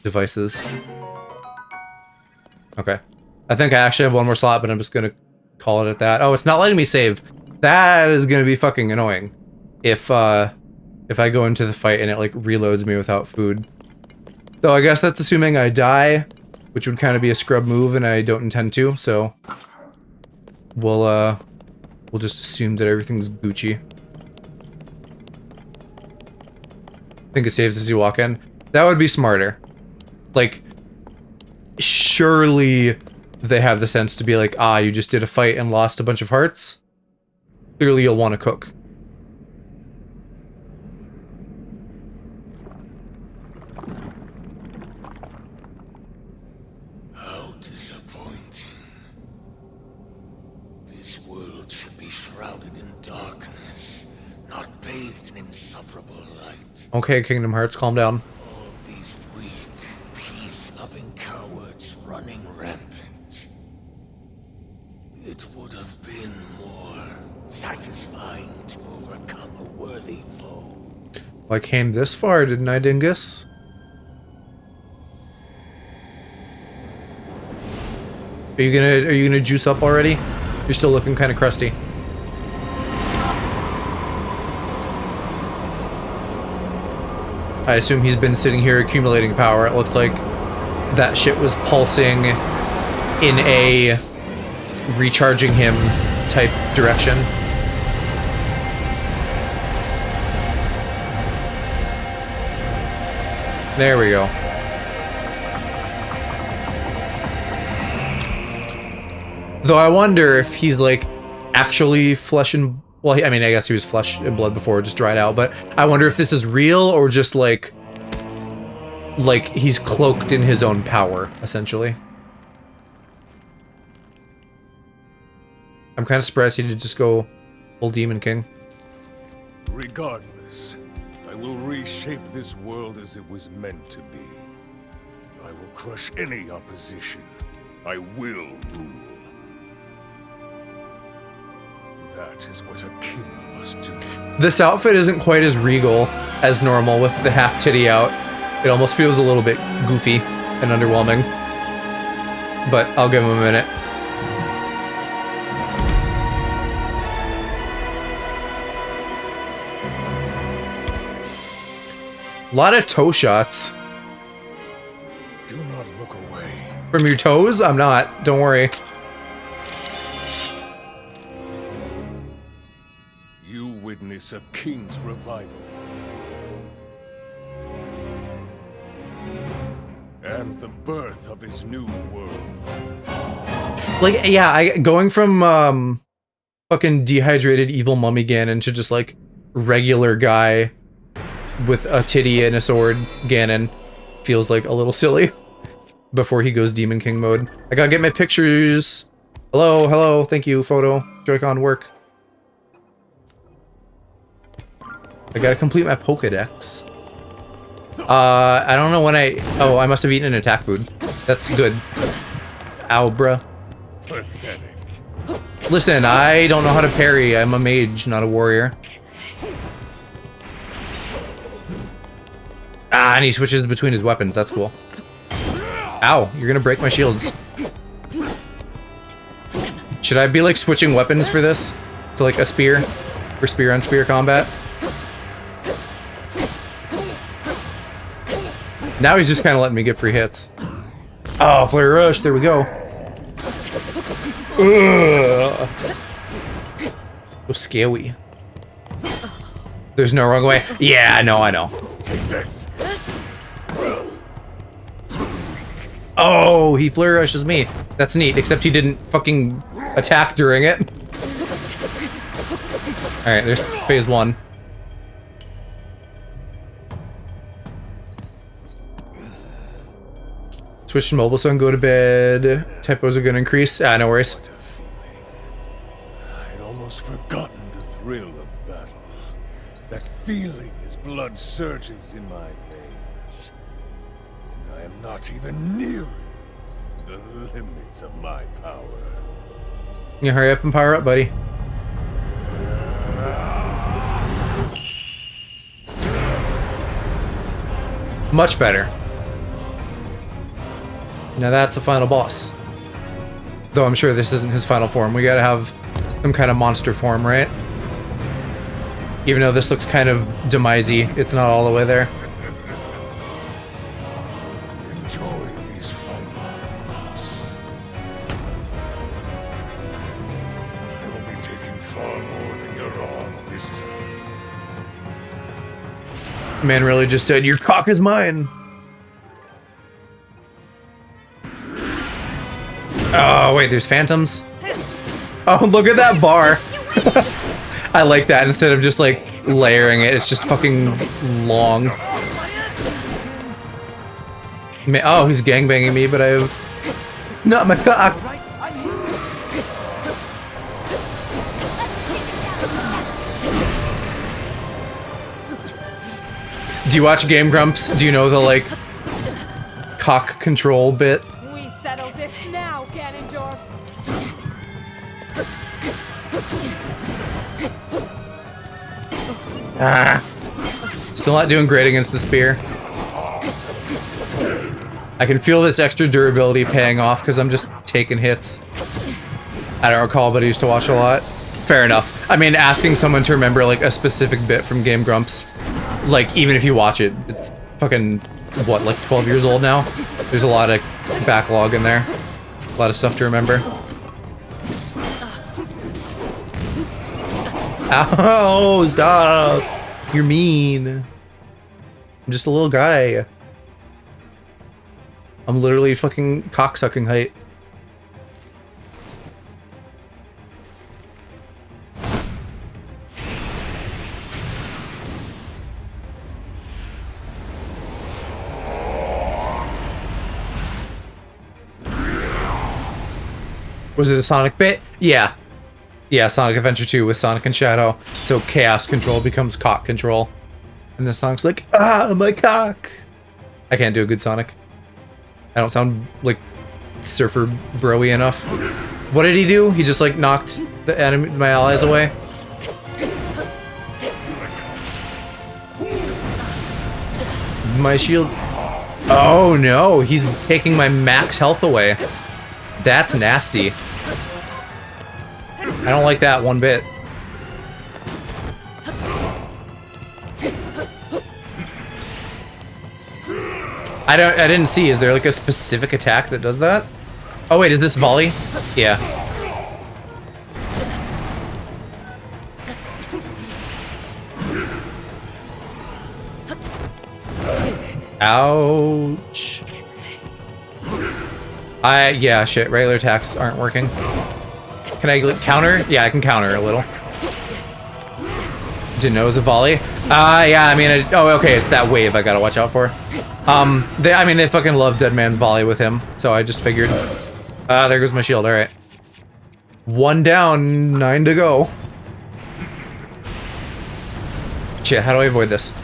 Speaker 1: devices. Okay. I think I actually have one more slot, but I'm just gonna call it at that. Oh, it's not letting me save. That is gonna be fucking annoying. If I go into the fight and it, like, reloads me without food. Though I guess that's assuming I die, which would kind of be a scrub move, and I don't intend to, so... We'll just assume that everything's Gucci. I think it saves as you walk in. That would be smarter. Like, surely they have the sense to be like, ah, you just did a fight and lost a bunch of hearts? Clearly you'll want to cook.
Speaker 7: How disappointing. This world should be shrouded in darkness, not bathed in insufferable light.
Speaker 1: Okay, Kingdom Hearts, calm down.
Speaker 7: All these weak, peace-loving cowards running rampant. It would have been more satisfying to overcome a worthy foe.
Speaker 1: Well, I came this far, didn't I, Dingus? Are you gonna juice up already? You're still looking kind of crusty. I assume he's been sitting here accumulating power. It looked like that shit was pulsing in a recharging him type direction. There we go. Though I wonder if he's, like, actually flesh and... Well, I mean, I guess he was flesh and blood before it just dried out, but I wonder if this is real or just, like, he's cloaked in his own power, essentially. I'm kind of surprised he did just go full Demon King.
Speaker 8: Regardless, I will reshape this world as it was meant to be. I will crush any opposition. I will rule. That is what a king must do.
Speaker 1: This outfit isn't quite as regal as normal with the half titty out. It almost feels a little bit goofy and underwhelming. But I'll give him a minute. A lot of toe shots.
Speaker 8: Do not look away.
Speaker 1: From your toes? I'm not. Don't worry.
Speaker 8: You witness a king's revival. And the birth of his new world.
Speaker 1: Like, yeah, going from fucking dehydrated evil mummy Ganon to just like regular guy with a titty and a sword Ganon feels like a little silly before he goes Demon King mode. I gotta get my pictures. Hello, hello, thank you, photo. Joy-Con work. I gotta complete my Pokedex. I don't know when oh, I must have eaten an attack food. That's good. Ow, bruh.
Speaker 8: Pathetic.
Speaker 1: Listen, I don't know how to parry. I'm a mage, not a warrior. Ah, and he switches between his weapons. That's cool. Ow, you're gonna break my shields. Should I be like switching weapons for this? To like a spear? For spear on spear combat? Now he's just kind of letting me get free hits. Oh, Flare Rush, there we go. Ugh. So scary. There's no wrong way. Yeah, no, I know. Oh, he Flare Rushes me. That's neat, except he didn't fucking attack during it. Alright, there's phase 1. Switch to mobile so I can go to bed. Typos are gonna increase. Ah, no worries.
Speaker 8: I'd almost forgotten the thrill of battle. That feeling as blood surges in my veins. And I am not even nearing the limits of my power.
Speaker 1: You hurry up and power up, buddy. Much better. Now that's a final boss. Though I'm sure this isn't his final form. We gotta have some kind of monster form, right? Even though this looks kind of demisey, it's not all the way there.
Speaker 8: Enjoy these fun moments. I will be taking far more than you're on this time.
Speaker 1: Man really just said, "Your cock is mine." Oh, wait, there's phantoms? Oh, look at that bar. I like that. Instead of just, like, layering it, it's just fucking long. Oh, he's gangbanging me, but I have... Not my cock. Do you watch Game Grumps? Do you know the, like, cock control bit?
Speaker 5: We settle this now, Ganondorf.
Speaker 1: Still not doing great against the spear. I can feel this extra durability paying off because I'm just taking hits. I don't recall, but I used to watch a lot. Fair enough. I mean, asking someone to remember like a specific bit from Game Grumps, like even if you watch it, it's fucking, what, like 12 years old now? There's a lot of backlog in there. A lot of stuff to remember. Ow, stop! You're mean. I'm just a little guy. I'm literally fucking cocksucking height. Was it a Sonic bit? Yeah. Yeah, Sonic Adventure 2 with Sonic and Shadow. So chaos control becomes cock control. And the Sonic's like, ah, my cock. I can't do a good Sonic. I don't sound like surfer bro-y enough. What did he do? He just like knocked the enemy, my allies away. My shield. Oh no, he's taking my max health away. That's nasty. I don't like that one bit. I didn't see. Is there like a specific attack that does that? Oh wait, is this volley? Yeah. Ouch. Yeah, shit, regular attacks aren't working. Can I counter? Yeah, I can counter a little. Didn't know it was a volley. Yeah, I mean, oh, okay, it's that wave I gotta watch out for. I mean, they fucking love Dead Man's Volley with him, so I just figured. There goes my shield, alright. 1 down, 9 to go. Shit, how do I avoid this?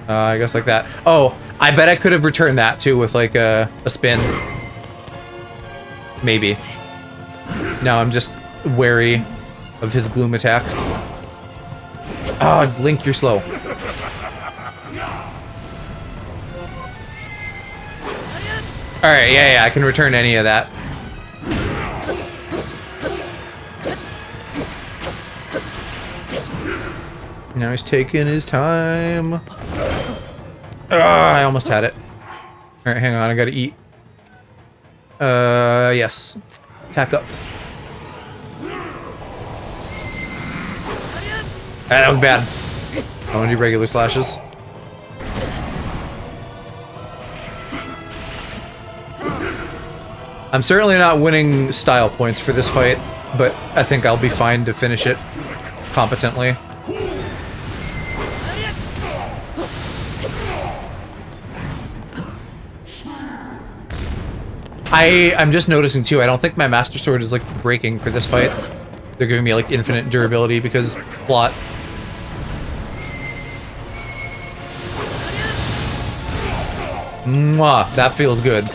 Speaker 1: I guess like that. Oh, I bet I could have returned that too with like a spin. Maybe. Now I'm just wary of his gloom attacks. Ah, Link, you're slow. Alright, yeah, I can return any of that. Now he's taking his time. I almost had it. Alright, hang on, I gotta eat. Yes. Tack up. That was bad. I want to do regular slashes. I'm certainly not winning style points for this fight, but I think I'll be fine to finish it competently. I'm just noticing too, I don't think my Master Sword is like breaking for this fight. They're giving me like infinite durability because plot. Mwah, that feels good.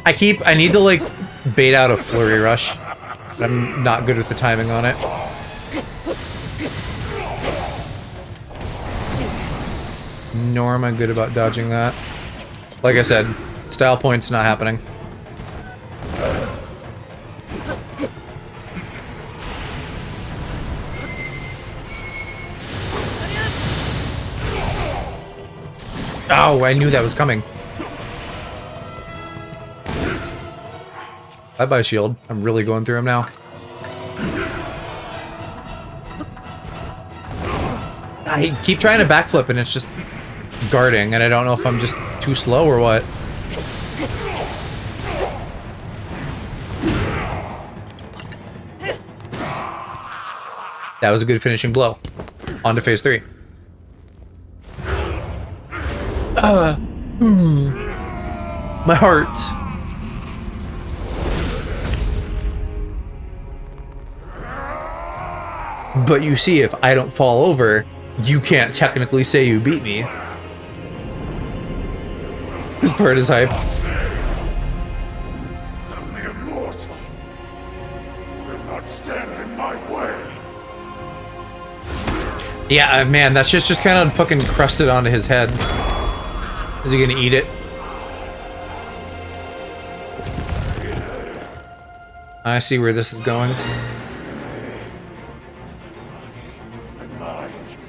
Speaker 1: I need to like bait out a flurry rush. I'm not good with the timing on it. Nor am I good about dodging that. Like I said, style points not happening. Oh, I knew that was coming. Bye-bye, shield. I'm really going through him now. I keep trying to backflip and it's just guarding, and I don't know if I'm just too slow or what. That was a good finishing blow. On to phase 3. My heart. But you see, if I don't fall over, you can't technically say you beat me. This part is hype.
Speaker 8: The immortal will not stand in my way.
Speaker 1: Yeah, man, that shit's just kind of fucking crusted onto his head. Is he gonna eat it? I see where this is going.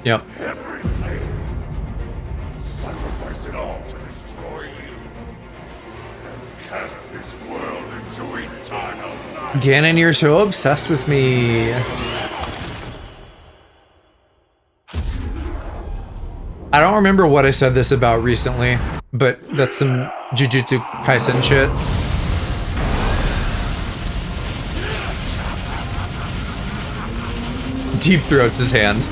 Speaker 1: Yep.
Speaker 8: Everything. Sacrifice it all to destroy you. And cast this world into eternal night.
Speaker 1: Ganon, you're so obsessed with me. I don't remember what I said this about recently, but that's some Jujutsu Kaisen shit. Deep throats his hand.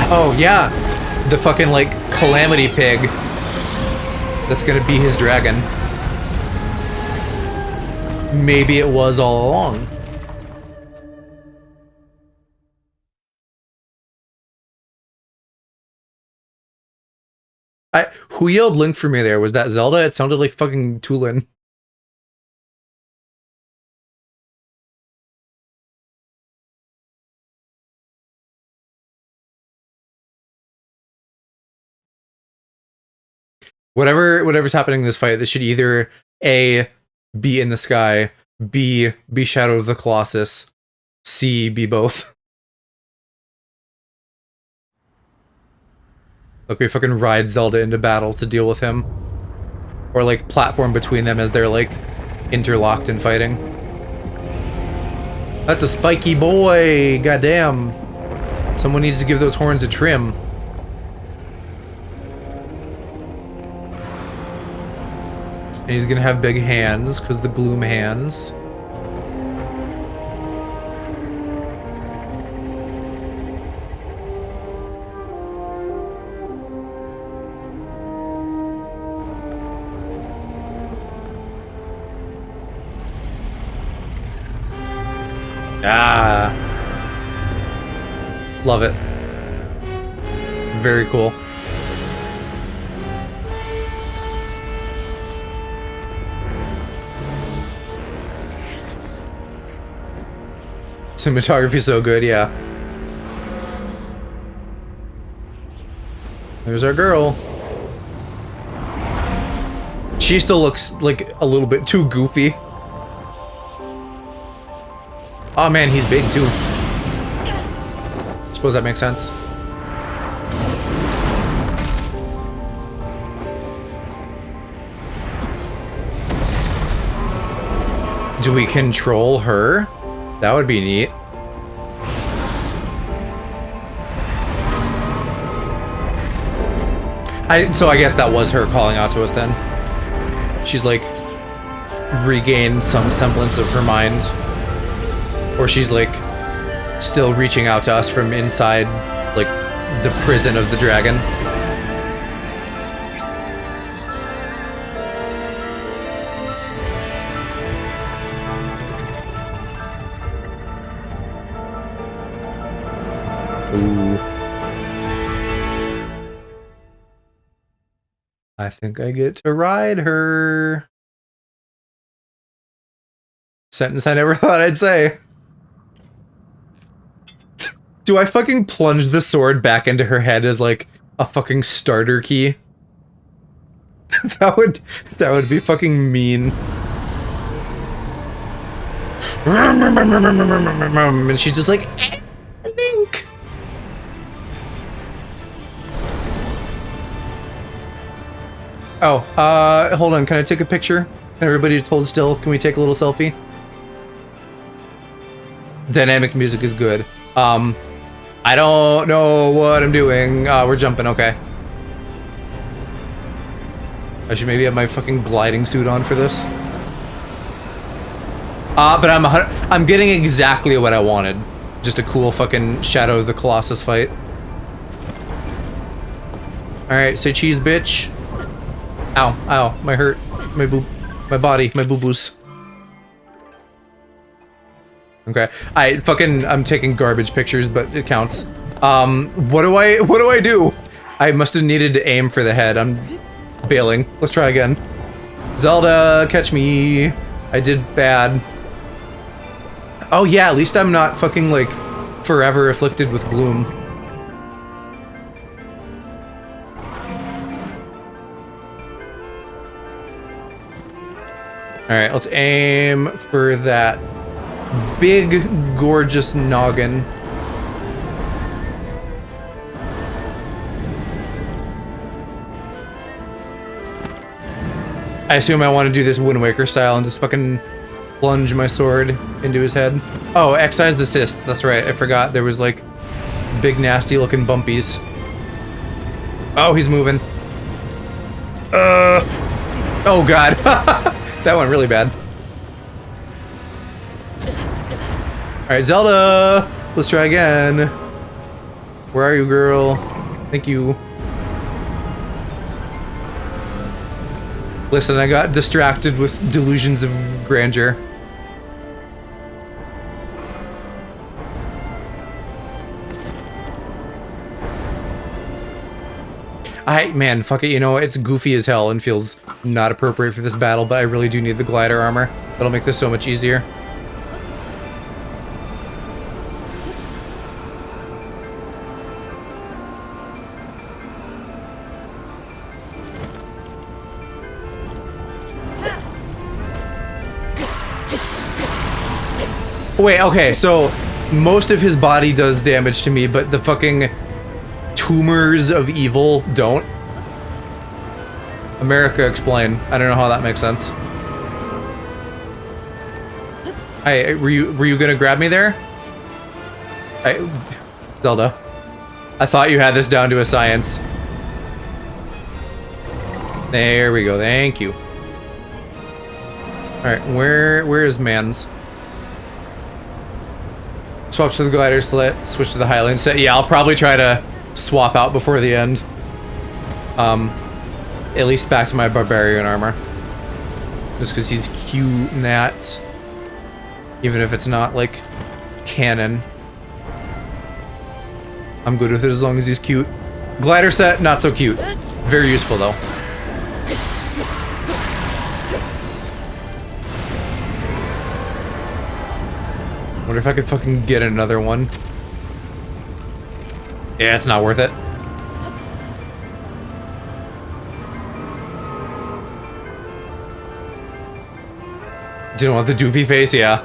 Speaker 1: Oh, yeah. The fucking, like, calamity pig. That's gonna be his dragon. Maybe it was all along. Who yelled Link for me there? Was that Zelda? It sounded like fucking Tulin. Whatever's happening in this fight, this should either A, be in the sky, B, be Shadow of the Colossus, C, be both. Look, we fucking ride Zelda into battle to deal with him. Or like platform between them as they're like interlocked and fighting. That's a spiky boy! Goddamn. Someone needs to give those horns a trim. And he's gonna have big hands, because the gloom hands. Ah. Love it. Very cool. Cinematography so good, yeah. There's our girl. She still looks like a little bit too goofy. Oh man, he's big too. Suppose that makes sense. Do we control her? That would be neat. So I guess that was her calling out to us then. She's like regained some semblance of her mind. Or she's like still reaching out to us from inside like the prison of the dragon. Ooh. I think I get to ride her. Sentence I never thought I'd say. Do I fucking plunge the sword back into her head as like a fucking starter key? that would be fucking mean. And she's just like, Link. Oh, hold on. Can I take a picture? Can everybody hold still? Can we take a little selfie? Dynamic music is good. I don't know what I'm doing. We're jumping, okay. I should maybe have my fucking gliding suit on for this. But I'm getting exactly what I wanted. Just a cool fucking Shadow of the Colossus fight. Alright, say cheese, bitch. Ow, ow, my hurt. My body, my boo-boos. Okay, I'm taking garbage pictures, but it counts. What do I do? I must have needed to aim for the head. I'm bailing. Let's try again. Zelda, catch me. I did bad. Oh yeah, at least I'm not fucking like forever afflicted with gloom. Alright, let's aim for that big, gorgeous noggin. I assume I want to do this Wind Waker style and just fucking plunge my sword into his head. Oh, excise the cysts. That's right. I forgot there was like big, nasty looking bumpies. Oh, he's moving. Oh god. That went really bad. Alright, Zelda! Let's try again. Where are you, girl? Thank you. Listen, I got distracted with delusions of grandeur. Man, fuck it, you know, it's goofy as hell and feels not appropriate for this battle, but I really do need the glider armor. That'll make this so much easier. Wait, okay, so most of his body does damage to me, but the fucking tumors of evil don't. America, explain. I don't know how that makes sense. Hey, were you gonna grab me there? Hey, Zelda. I thought you had this down to a science. There we go, thank you. Alright, where is Mans? Swap to the glider slit, switch to the Highland set. Yeah, I'll probably try to swap out before the end. At least back to my barbarian armor. Just because he's cute in that. Even if it's not, like, canon. I'm good with it as long as he's cute. Glider set, not so cute. Very useful, though. Wonder if I could fucking get another one. Yeah, it's not worth it. Didn't want the doofy face, yeah.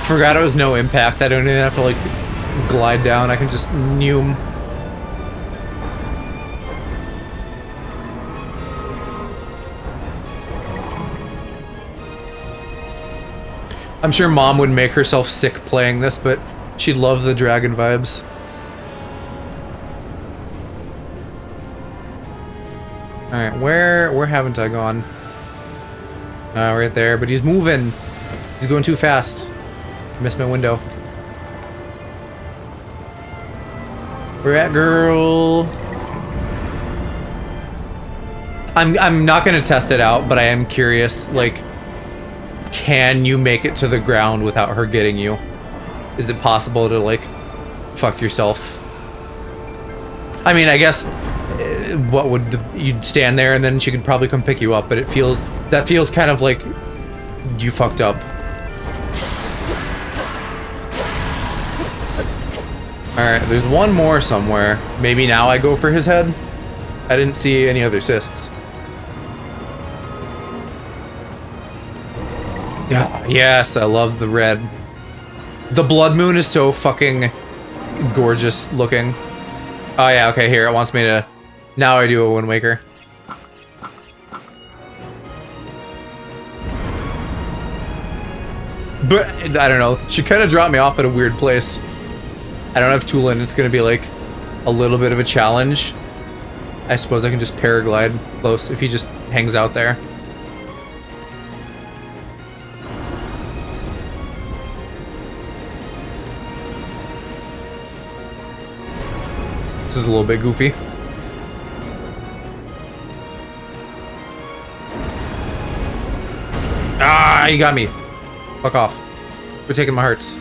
Speaker 1: Forgot it was no impact. I don't even have to, like, glide down. I can just noom. I'm sure Mom would make herself sick playing this, but she'd love the dragon vibes. Alright, where haven't I gone? Right there, but he's moving. He's going too fast. Missed my window. Where at, girl? I'm not gonna test it out, but I am curious, like, can you make it to the ground without her getting you? Is it possible to, like, fuck yourself? I mean, I guess, what would you'd stand there and then she could probably come pick you up, but that feels kind of like you fucked up. Alright, there's one more somewhere. Maybe now I go for his head? I didn't see any other cysts. Yeah, yes, I love the red. The blood moon is so fucking gorgeous looking. Oh yeah, okay, here, it wants me to... Now I do a Wind Waker. But, I don't know, she kind of dropped me off at a weird place. I don't have Tulin, it's gonna be like a little bit of a challenge. I suppose I can just paraglide close if he just hangs out there. This is a little bit goofy. Ah, you got me. Fuck off. We're taking my hearts.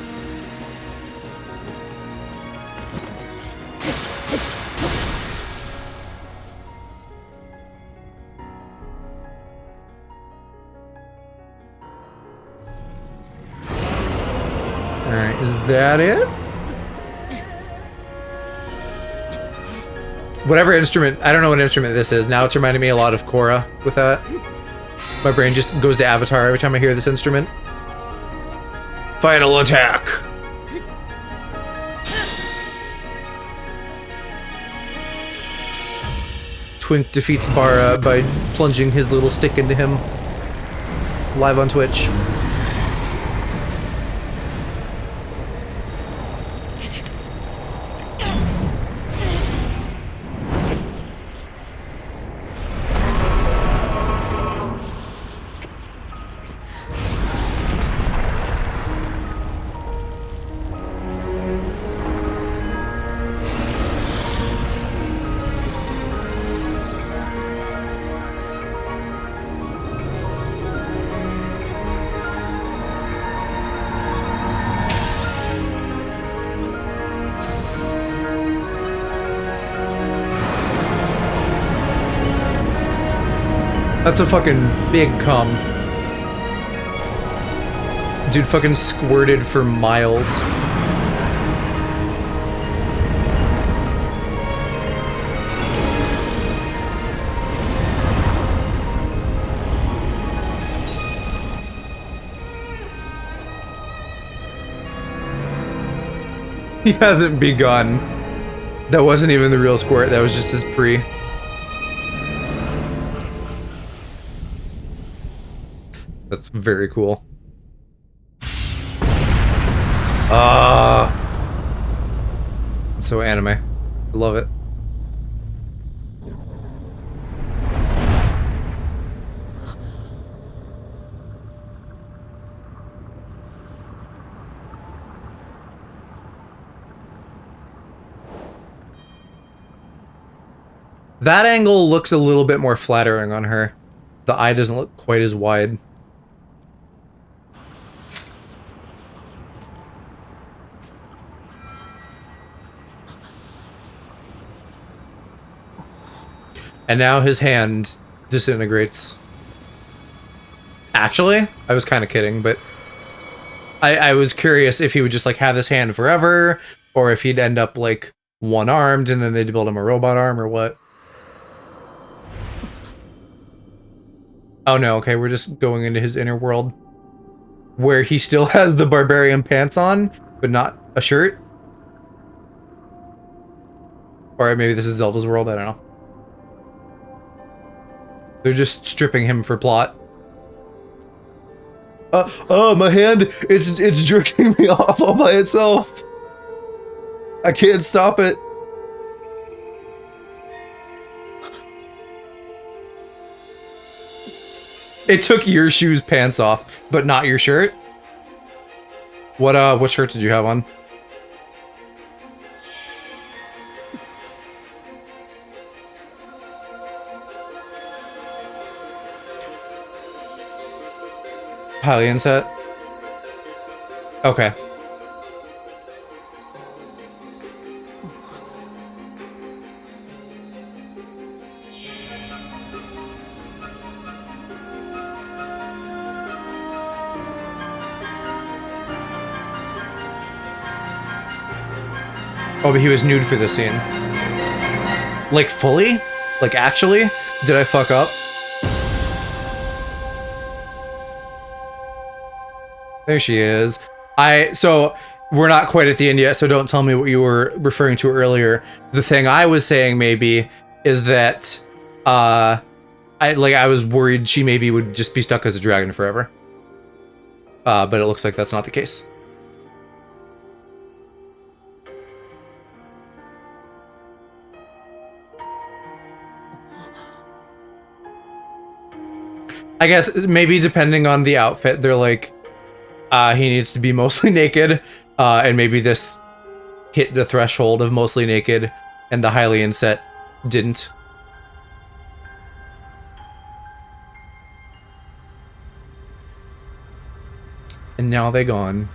Speaker 1: Alright, is that it? Whatever instrument, I don't know what instrument this is. Now it's reminding me a lot of Korra with that. My brain just goes to Avatar every time I hear this instrument. Final attack! Twink defeats Bara by plunging his little stick into him. Live on Twitch. That's a fucking big cum. Dude fucking squirted for miles. He hasn't begun. That wasn't even the real squirt, that was just his pre. That's very cool. It's so anime. I love it. That angle looks a little bit more flattering on her. The eye doesn't look quite as wide. And now his hand disintegrates. Actually, I was kind of kidding, but I was curious if he would just like have his hand forever, or if he'd end up like one-armed and then they'd build him a robot arm or what. Oh no, okay, we're just going into his inner world. Where he still has the barbarian pants on, but not a shirt. Or maybe this is Zelda's world, I don't know. They're just stripping him for plot. Oh, my hand, it's jerking me off all by itself. I can't stop it. It took your shoes pants off, but not your shirt. What shirt did you have on? Hylian set? Okay. Oh, but he was nude for this scene. Like, fully? Like, actually? Did I fuck up? There she is. So, we're not quite at the end yet, so don't tell me what you were referring to earlier. The thing I was saying, maybe, is that, I was worried she maybe would just be stuck as a dragon forever. But it looks like that's not the case. I guess maybe depending on the outfit, they're like, he needs to be mostly naked, and maybe this hit the threshold of mostly naked, and the Hylian set didn't. And now they gone.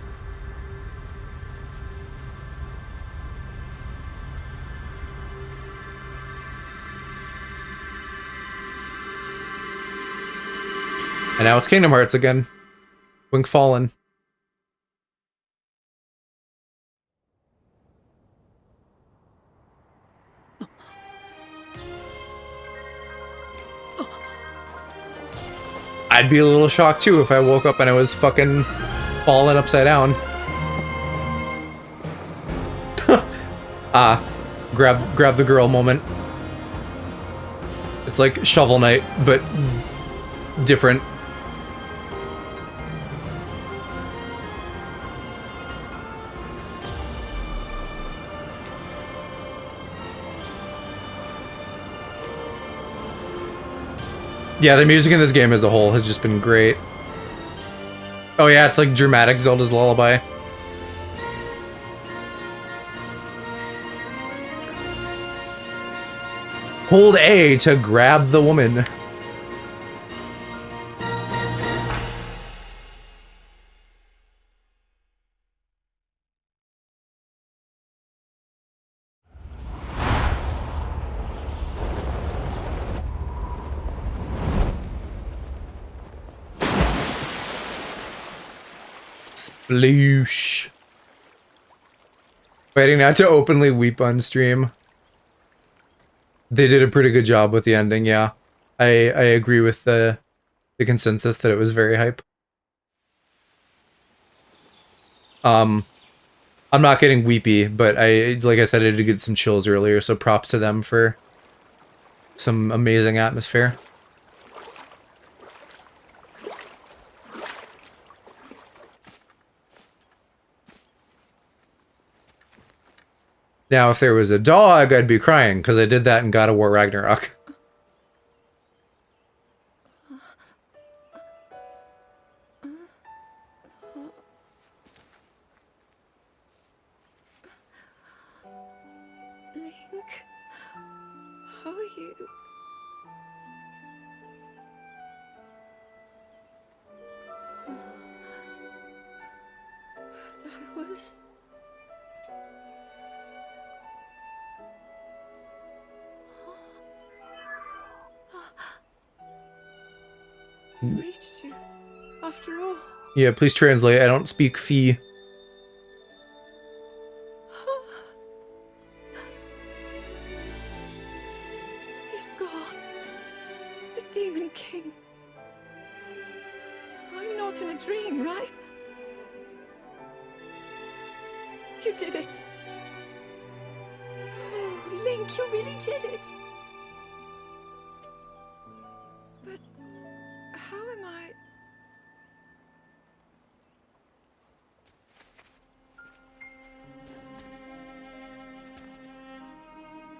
Speaker 1: And now it's Kingdom Hearts again. Wing Fallen. I'd be a little shocked too if I woke up and I was fucking falling upside down. Grab the girl moment. It's like Shovel Knight, but different. Yeah, the music in this game as a whole has just been great. Oh yeah, it's like dramatic Zelda's Lullaby. Hold A to grab the woman. Bloosh. Fighting not to openly weep on stream. They did a pretty good job with the ending, yeah. I agree with the consensus that it was very hype. I'm not getting weepy, but like I said, I did get some chills earlier, so props to them for some amazing atmosphere. Now, if there was a dog, I'd be crying, because I did that in God of War Ragnarok.
Speaker 5: Link, how are you? I was... reached you, after all.
Speaker 1: Yeah, please translate. I don't speak Fee.
Speaker 5: He's gone. The Demon King. I'm not in a dream, right? You did it. Oh, Link, you really did it. But how am I...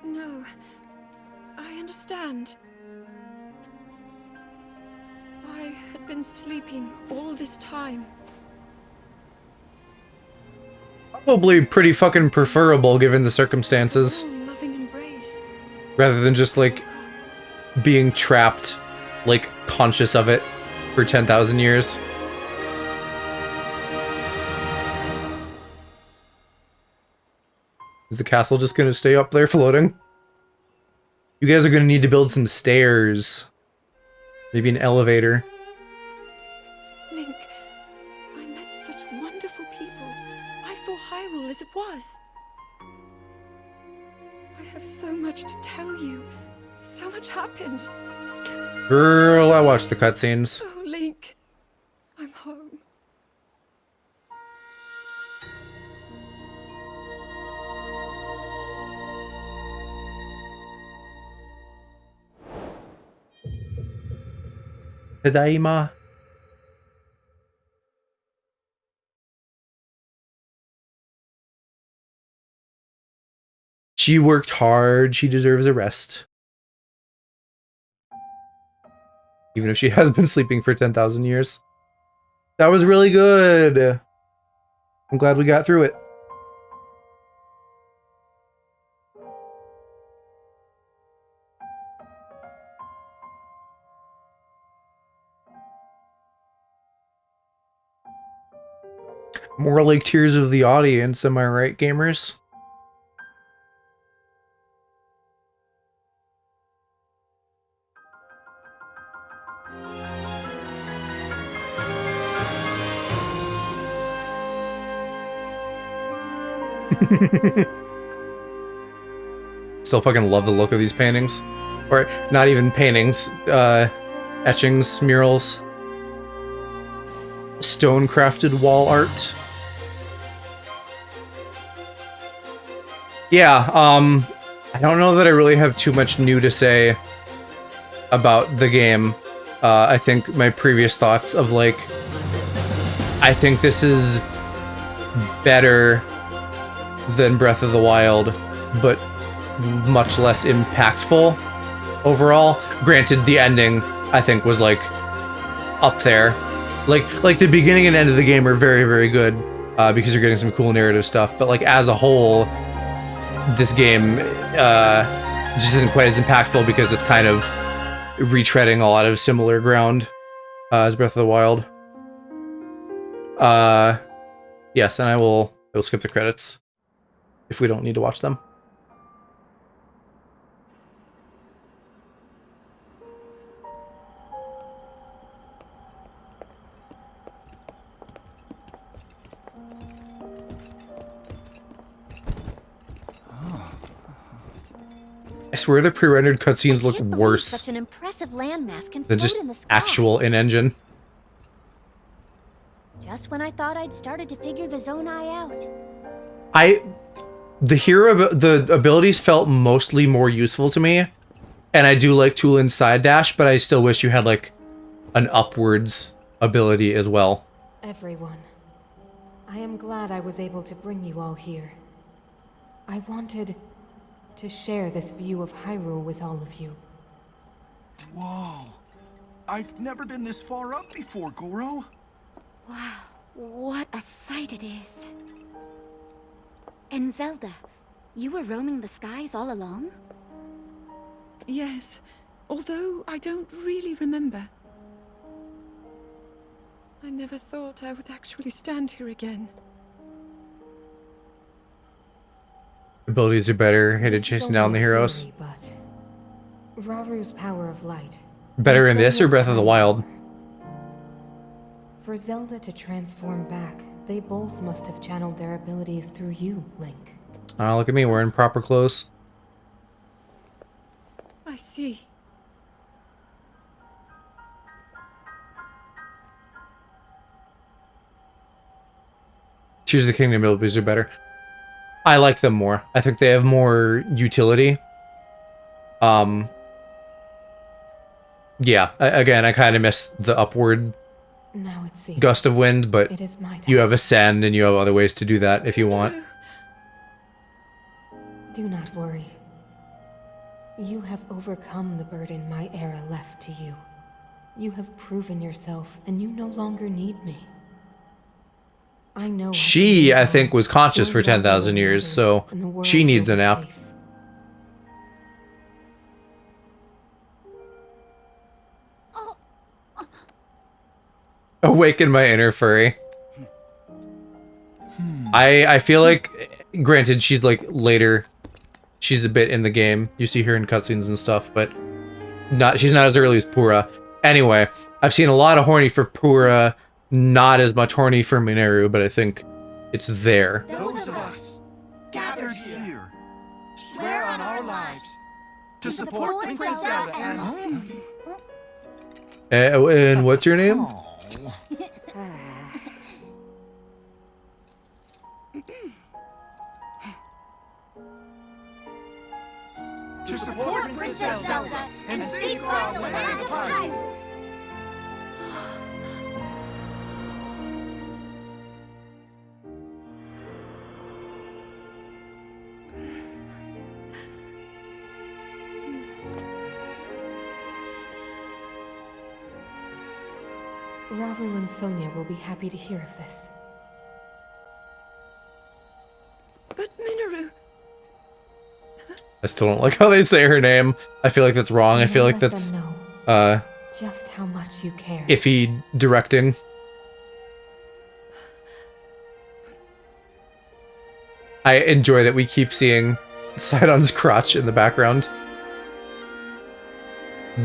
Speaker 5: No, I understand. I had been sleeping all this time.
Speaker 1: Probably pretty fucking preferable given the circumstances.
Speaker 5: Oh, loving embrace.
Speaker 1: Rather than just, like, being trapped, like, conscious of it for 10,000 years. Is the castle just gonna stay up there floating? You guys are gonna need to build some stairs. Maybe an elevator.
Speaker 5: Link, I met such wonderful people. I saw Hyrule as it was. I have so much to tell you. So much happened.
Speaker 1: Girl, I watched the cutscenes.
Speaker 5: Oh, Link, I'm home.
Speaker 1: Tadaima. She worked hard. She deserves a rest. Even if she has been sleeping for 10,000 years. That was really good. I'm glad we got through it. More like tears of the audience, am I right, gamers? Still fucking love the look of these paintings. Or, not even paintings, etchings, murals. Stone-crafted wall art. Yeah, I don't know that I really have too much new to say about the game. I think my previous thoughts of, like, I think this is better than Breath of the Wild, but much less impactful overall. Granted, the ending, I think, was, like, up there. Like the beginning and end of the game are very, very good, because you're getting some cool narrative stuff, but, like, as a whole, this game just isn't quite as impactful because it's kind of retreading a lot of similar ground as Breath of the Wild. Yes, and I will skip the credits if we don't need to watch them. I swear the pre-rendered cutscenes look
Speaker 9: Can't believe
Speaker 1: worse
Speaker 9: Such an impressive landmass can
Speaker 1: than
Speaker 9: float
Speaker 1: just
Speaker 9: in the sky.
Speaker 1: actual in-engine.
Speaker 9: Just when I thought I'd started to figure the zone eye out.
Speaker 1: The abilities felt mostly more useful to me, and I do like Tulin's side dash, but I still wish you had like an upwards ability as well.
Speaker 10: Everyone, I am glad I was able to bring you all here. I wanted to share this view of Hyrule with all of you.
Speaker 6: Whoa. I've never been this far up before, Goro.
Speaker 9: Wow, what a sight it is. And Zelda, you were roaming the skies all along?
Speaker 5: Yes, although I don't really remember. I never thought I would actually stand here again.
Speaker 1: Abilities are better, hated
Speaker 10: This is
Speaker 1: chasing down
Speaker 10: only
Speaker 1: the
Speaker 10: a
Speaker 1: heroes.
Speaker 10: theory, but Raru's power of light.
Speaker 1: Better in
Speaker 10: and
Speaker 1: this or
Speaker 10: Sonya's
Speaker 1: Breath of the
Speaker 10: time
Speaker 1: Wild?
Speaker 10: power. For Zelda to transform back, they both must have channeled their abilities through you, Link.
Speaker 1: Oh, look at me wearing proper clothes.
Speaker 5: I see.
Speaker 1: Tears of the Kingdom abilities are better. I like them more. I think they have more utility. Yeah, again, I kind of miss the upward
Speaker 10: Now it seems
Speaker 1: gust of wind, but
Speaker 10: it is my time.
Speaker 1: you have Ascend and you have other ways to do that if you want.
Speaker 10: Do not worry. You have overcome the burden my era left to you. You have proven yourself, and you no longer need me. I know.
Speaker 1: She, I think, was conscious for 10,000 years, so she needs a nap. Awaken my inner furry. I feel like, granted, she's like later. She's a bit in the game. You see her in cutscenes and stuff, but she's not as early as Pura. Anyway, I've seen a lot of horny for Pura, not as much horny for Minoru, but I think it's there.
Speaker 6: Those of us gathered here swear on our lives to support Princess Zelda
Speaker 1: And what's your name?
Speaker 6: to support Princess Zelda and safeguard the land of Hyrule.
Speaker 10: Raru and Sonia will be happy to hear of this.
Speaker 5: But Minoru...
Speaker 1: I still don't like how they say her name. I feel like that's wrong. I feel like
Speaker 10: Let
Speaker 1: that's
Speaker 10: them know just how much you care.
Speaker 1: iffy directing. I enjoy that we keep seeing Sidon's crotch in the background.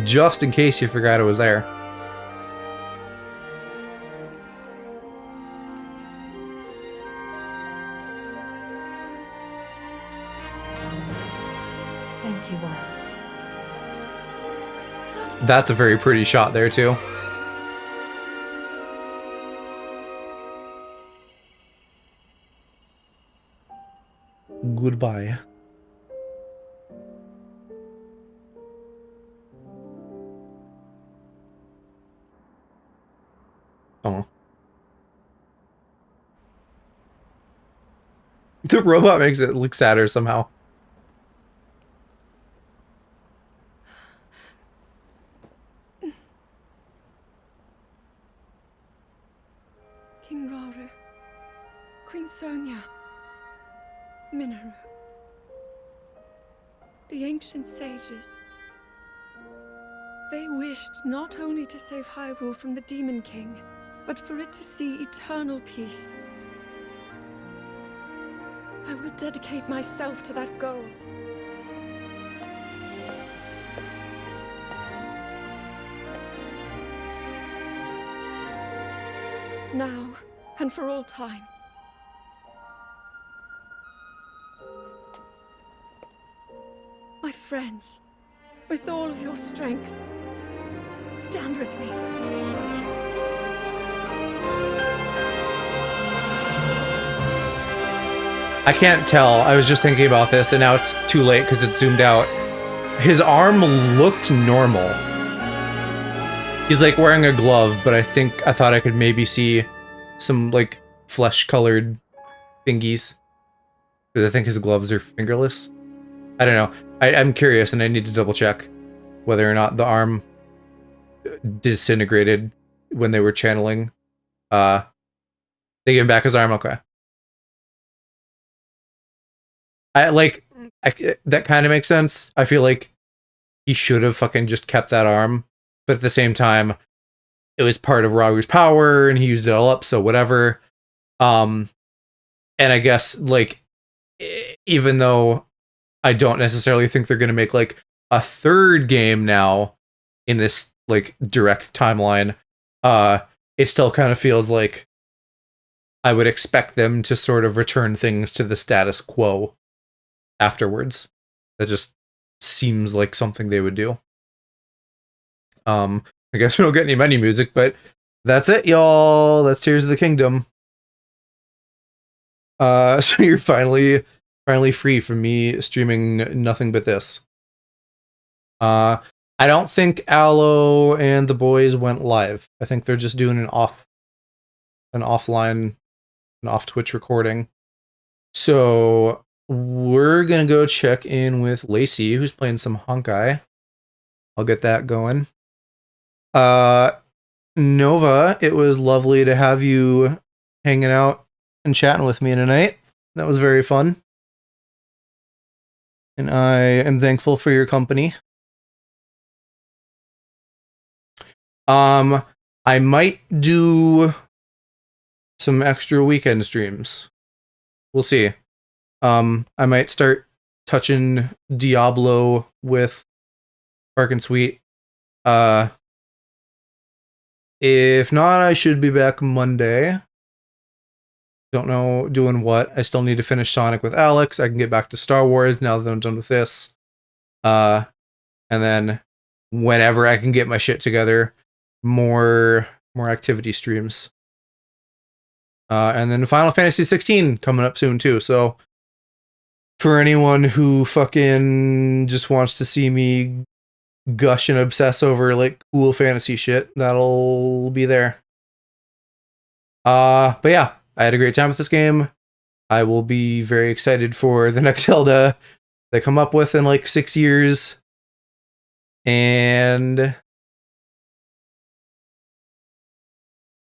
Speaker 1: Just in case you forgot it was there.
Speaker 10: Thank you all.
Speaker 1: That's a very pretty shot there, too. Goodbye. Oh. The robot makes it look sadder somehow.
Speaker 5: King Raru, Queen Sonia, Minoru, the ancient sages. They wished not only to save Hyrule from the Demon King, but for it to see eternal peace. I will dedicate myself to that goal. Now, and for all time. My friends, with all of your strength, stand with me.
Speaker 1: I can't tell. I was just thinking about this, and now it's too late because it's zoomed out. His arm looked normal. He's like wearing a glove, but I thought I could maybe see some like flesh-colored thingies. Because I think his gloves are fingerless. I don't know. I'm curious, and I need to double check whether or not the arm disintegrated when they were channeling. They gave him back his arm. Okay. That kind of makes sense. I feel like he should have fucking just kept that arm, but at the same time, it was part of Ragu's power, and he used it all up. So whatever. And I guess like, even though I don't necessarily think they're gonna make like a third game now in this like direct timeline, it still kind of feels like I would expect them to sort of return things to the status quo afterwards. That just seems like something they would do. I guess we don't get any menu music, but that's it, y'all. That's Tears of the Kingdom. So you're finally free from me streaming nothing but this. I don't think Aloe and the boys went live. I think they're just doing an off Twitch recording. So we're gonna go check in with Lacey, who's playing some Honkai. I'll get that going. Nova, it was lovely to have you hanging out and chatting with me tonight. That was very fun. And I am thankful for your company. I might do some extra weekend streams. We'll see. I might start touching Diablo with Park and Sweet. If not, I should be back Monday. Don't know doing what. I still need to finish Sonic with Alex. I can get back to Star Wars now that I'm done with this. And then whenever I can get my shit together, more activity streams. And then Final Fantasy 16 coming up soon too. So for anyone who fucking just wants to see me gush and obsess over like cool fantasy shit, that'll be there. But yeah, I had a great time with this game. I will be very excited for the next Zelda they come up with in like 6 years. And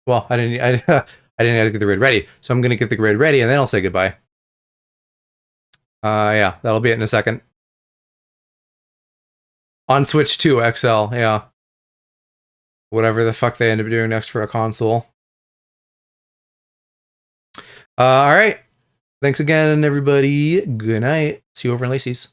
Speaker 1: well, I didn't have to get the grid ready, so I'm gonna get the grid ready and then I'll say goodbye. Yeah, that'll be it in a second. On Switch 2 XL, yeah. Whatever the fuck they end up doing next for a console. Alright. Thanks again, everybody. Good night. See you over in Lacey's.